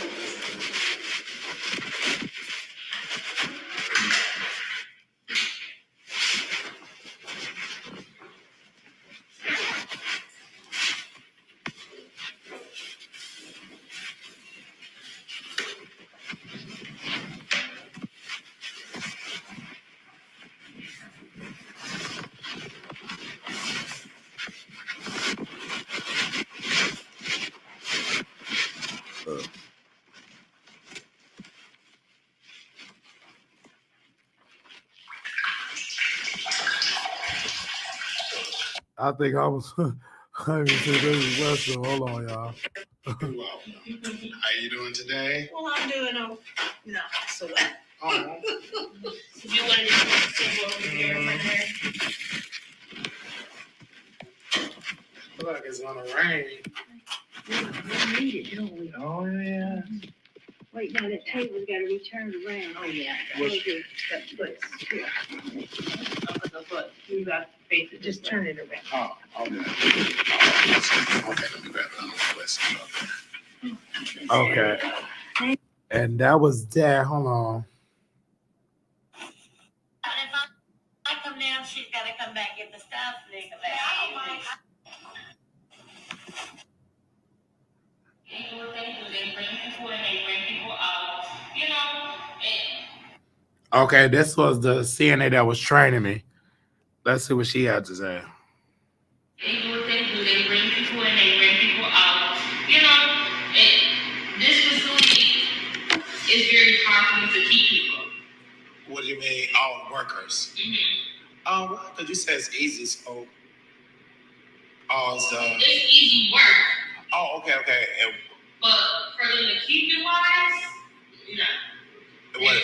I think I was. Let me see this is Western. Hold on, y'all. You're welcome. How you doing today? Well, I'm doing no, so well. Oh, You want to sit over here right there? look like it's gonna rain. We need it, don't we? Oh yeah. Wait, now that table's gotta be turned around. Oh, yeah. Which- But you got to face it, just turn it around. Oh, okay. Okay, let me grab it on the west. Okay. And that was that. Hold on. And if I come down, she's gotta come back and get the stuff, and they come back. They do what they do. They bring people in, they bring people out. You know, and Okay, this was the CNA that was training me. Let's see what she had to say. they do what they do. They bring people in, they bring people out. You know, and this facility is very hard for you to keep people. What do you mean, all workers? Mm-hmm. Because you said it's easy, so. Oh, so. It's easy work, Oh, okay. but for them to keep you wise, no. And what?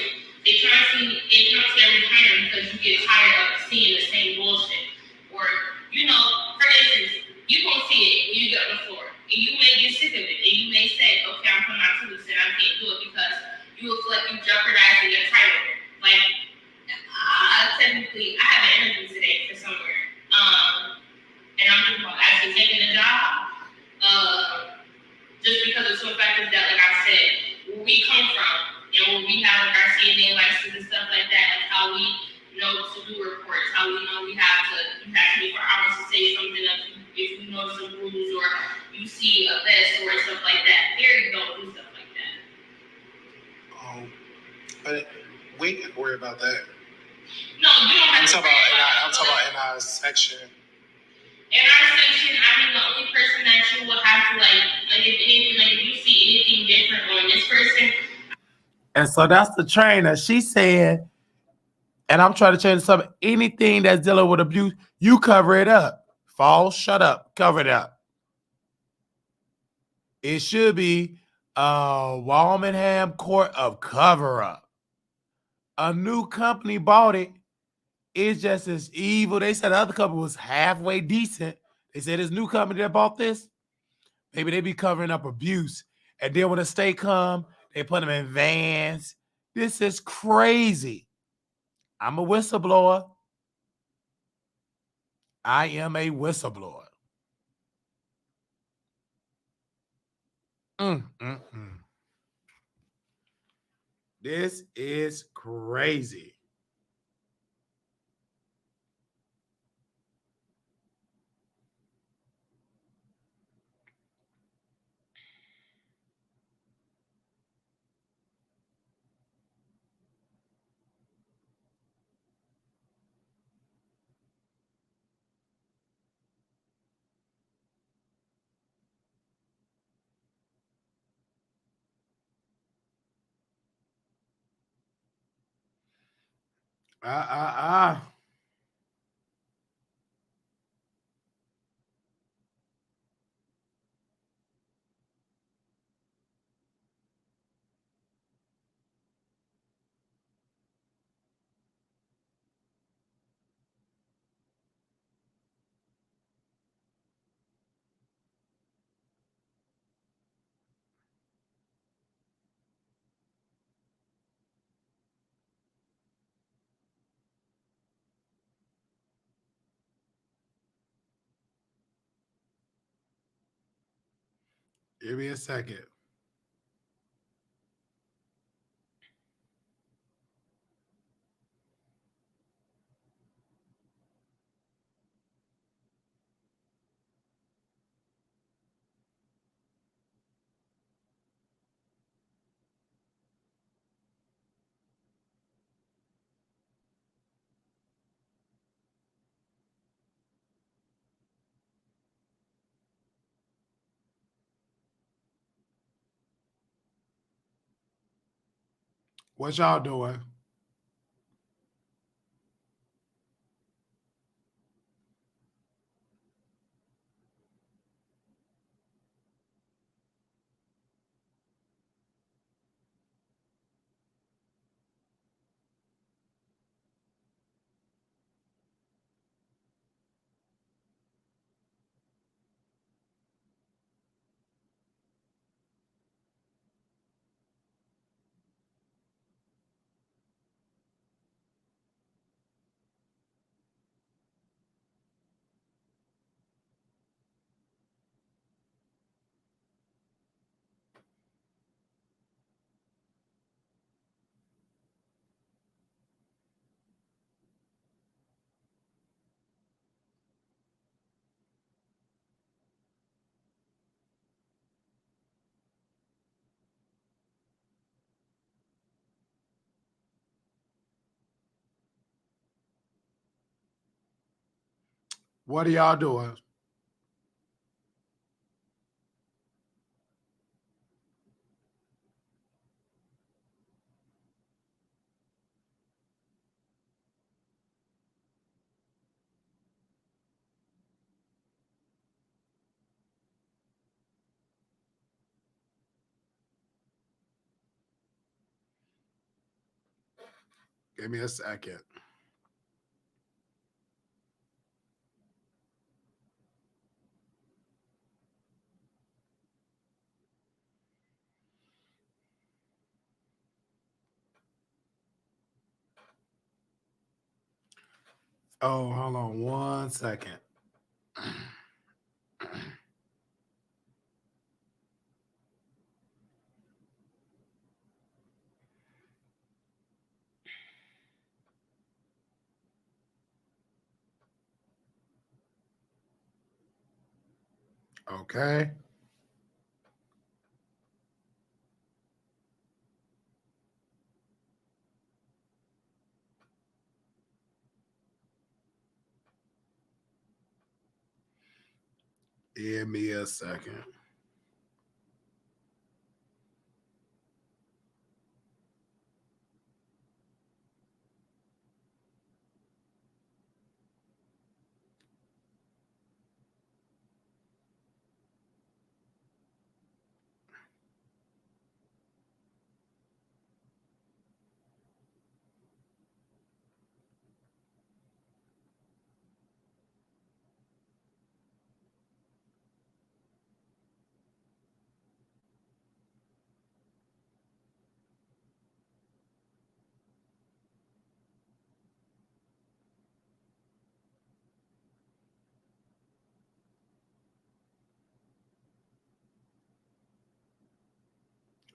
They constantly every time because you get tired of seeing the same bullshit. Or, you know, for instance, you gonna see it when you get on the floor. And you may get sick of it. And you may say, okay, I'm coming out to this and I can't do it because you will feel like you jeopardizing your title. Like, technically, I have an interview today for somewhere. And I'm thinking about actually taking the job. Just because of some factors that, like I said, where we come from, and when we have like our CNA license and stuff like that, like how we know to do reports, how we know you have 24 hours to say something if you know some rules or you see a vest or stuff like that. There you don't do stuff like that. But we can worry about that. No, you don't have I'm to talking worry about in our section. In our section, I mean, the only person that you will have to like if anything, like if you see anything different on this person. And so that's the trainer. She said, and I'm trying to change something. Anything that's dealing with abuse, you cover it up. False, shut up, cover it up. It should be Walmingham Court of Cover Up. A new company bought it. It's just as evil. They said the other company was halfway decent. They said this new company that bought this, maybe they be covering up abuse. And then when the state come, they put them in vans. This is crazy. I'm a whistleblower. I am a whistleblower. This is crazy. Give me a second. What y'all doing? What are y'all doing? Give me a second. Oh, hold on 1 second. Okay. Give me a second.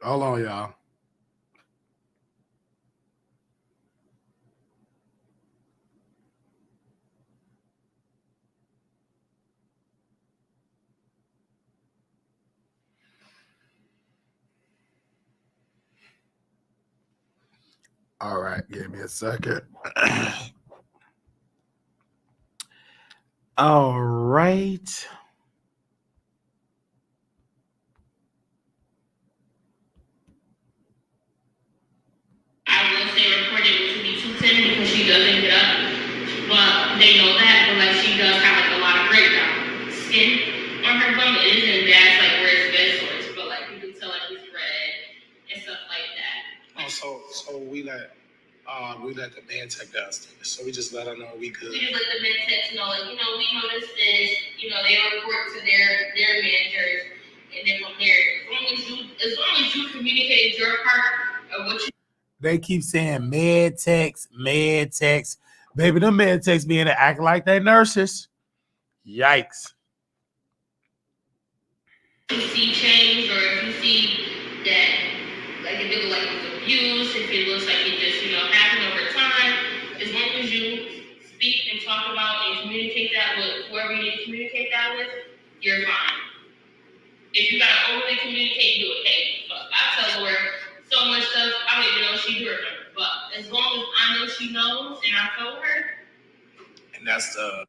Hold on, y'all. All right, give me a second. All right. I will say reported to be 210 because she doesn't get up, but they know that. But like she does have like a lot of breakdown skin on her bum. It isn't bad, like where it's bed sores, but like you can tell like it's red and stuff like that. Oh, so we let the man take us. So we just let her know we good. We just let the men text know, like, we noticed this, they report to their managers, and then from there, as long as you communicate your part of what you. They keep saying med techs. Baby, them med techs being to act like they nurses. Yikes. You see change, or if you see that, like, if it looks like it's abuse, if it looks like it just, happened over time, as long as you speak and talk about and communicate that with whoever you need to communicate that with, you're fine. If you gotta overly communicate, do it. Hey, fuck, I tell Laura so much stuff, I don't even know she heard her. But as long as I know she knows and I told her. And that's the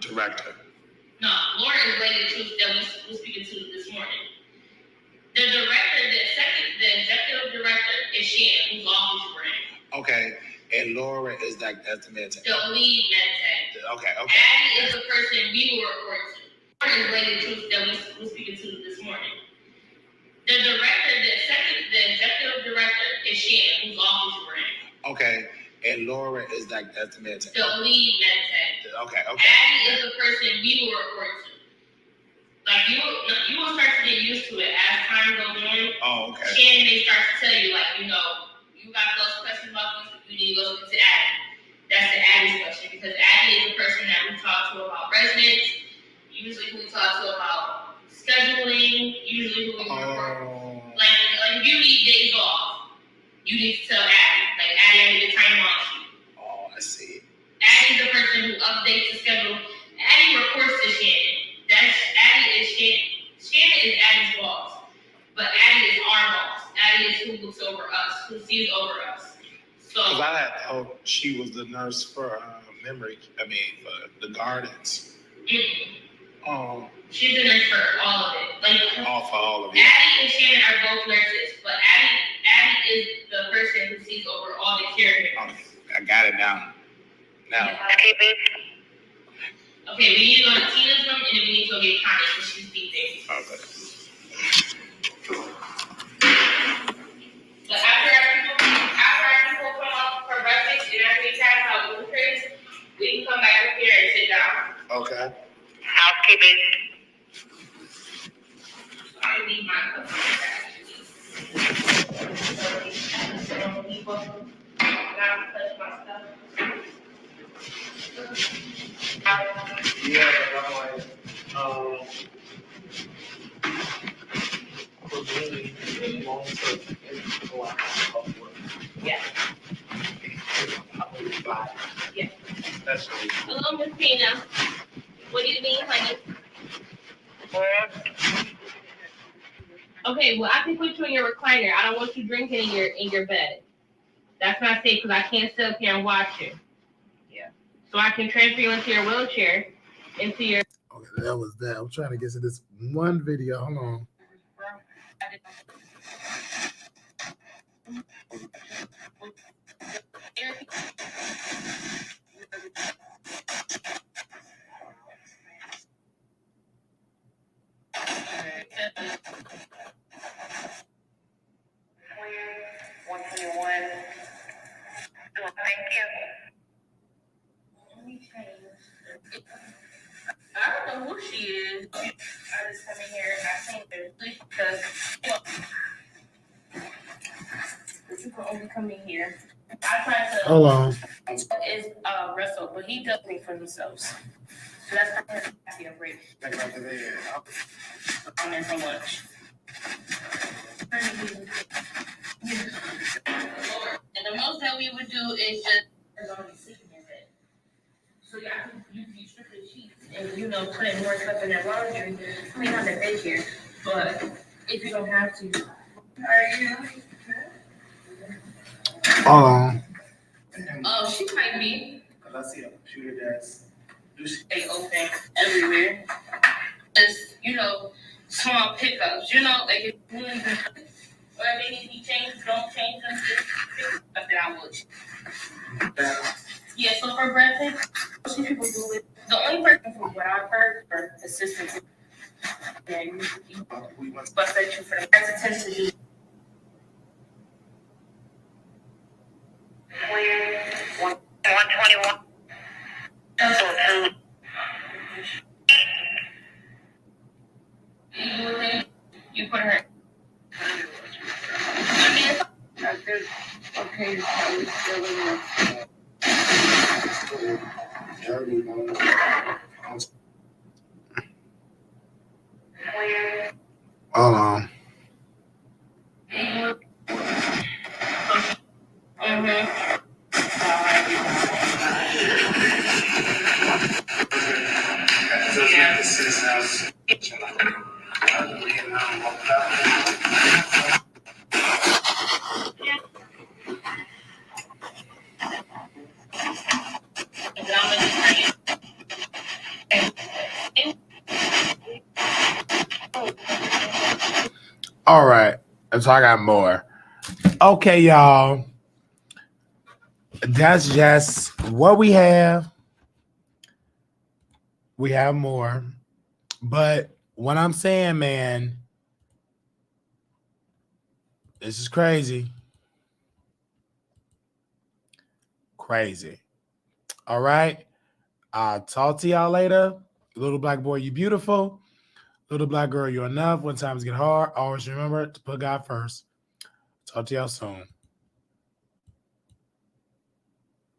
director. No, Laura is Lady Truth that we speaking to this morning. The director, the executive director is Shannon, whose office we're in. Okay, and Laura is that's the med tech. The lead med tech. Okay. Addie is the person we will report to. Laura is Lady Truth that we speaking to this morning. The director, the executive director is Shannon, whose office we're in. Okay, and Laura is that's the med tech. The lead med tech. Okay. Addie is the person we will report to. Like you will start to get used to it as time goes on. Oh, okay. Shannon may start to tell you, like, you got those questions about this, you need to go to Addie. That's the Addie's question, because Addie is the person that we talk to about residents, usually who we talk to about scheduling, usually who we report. Like if you need days off, you need to tell Addie. Like, Addie, I need a time off sheet. Oh, I see. Addie's the person who updates the schedule. Addie reports to Shannon. Addie is Shannon. Shannon is Addie's boss, but Addie is our boss. Addie is who looks over us, who sees over us. So, because I had hope she was the nurse for memory. I mean, for the gardens. She's a nurse for all of it. Like For all of it. Addie and Shannon are both nurses, but Addie is the person who sees over all the caregivers. I got it now. Okay, we need to go to Tina's room and then we need to go get Connie because she's sleeping. Okay. But after our people come up for breakfast and after we chat about blueprints, we can come back up here and sit down. Okay. Housekeeping. I need my cup. People, now touch my stuff. Yeah, but I'm like, for me, long term, it's a lot of work. Yeah. Probably 5. Yeah. Especially. Hello, Miss Tina. What do you mean, honey? Okay, well, I can put you in your recliner. I don't want you drinking in your bed. That's not safe because I can't sit up here and watch you. Yeah. So I can transfer you into your wheelchair, into your. Okay, that was that. I'm trying to get to this one video. Hold on. I don't know who she is. I just come in here and I think because you can only come in here. I try to. Hold on. Is Russell, but he does things for themselves. So that's not a break. I'm in for lunch. And the most that we would do is just sleeping in bed. So yeah, you can strip the sheets and put in more stuff in that laundry. I mean, not that bed here, but if you don't have to. Hold on. Oh, she might be. Because I see a computer that's Stay open everywhere. Just small pickups. Like if or they need to be changed, don't change them. Just pick up that I would. Yeah, so for breakfast, most people do it. The only person from what I've heard are assistants. Yeah, we must that you for the residents to do. 121. You put her. Okay, so we're still in there. Hold on. All right. So I got more. Okay, y'all. That's just what we have. We have more. But what I'm saying, man, this is crazy. Crazy. All right. I'll talk to y'all later. Little black boy, you beautiful. Little black girl, you're enough. When times get hard, always remember to put God first. Talk to y'all soon.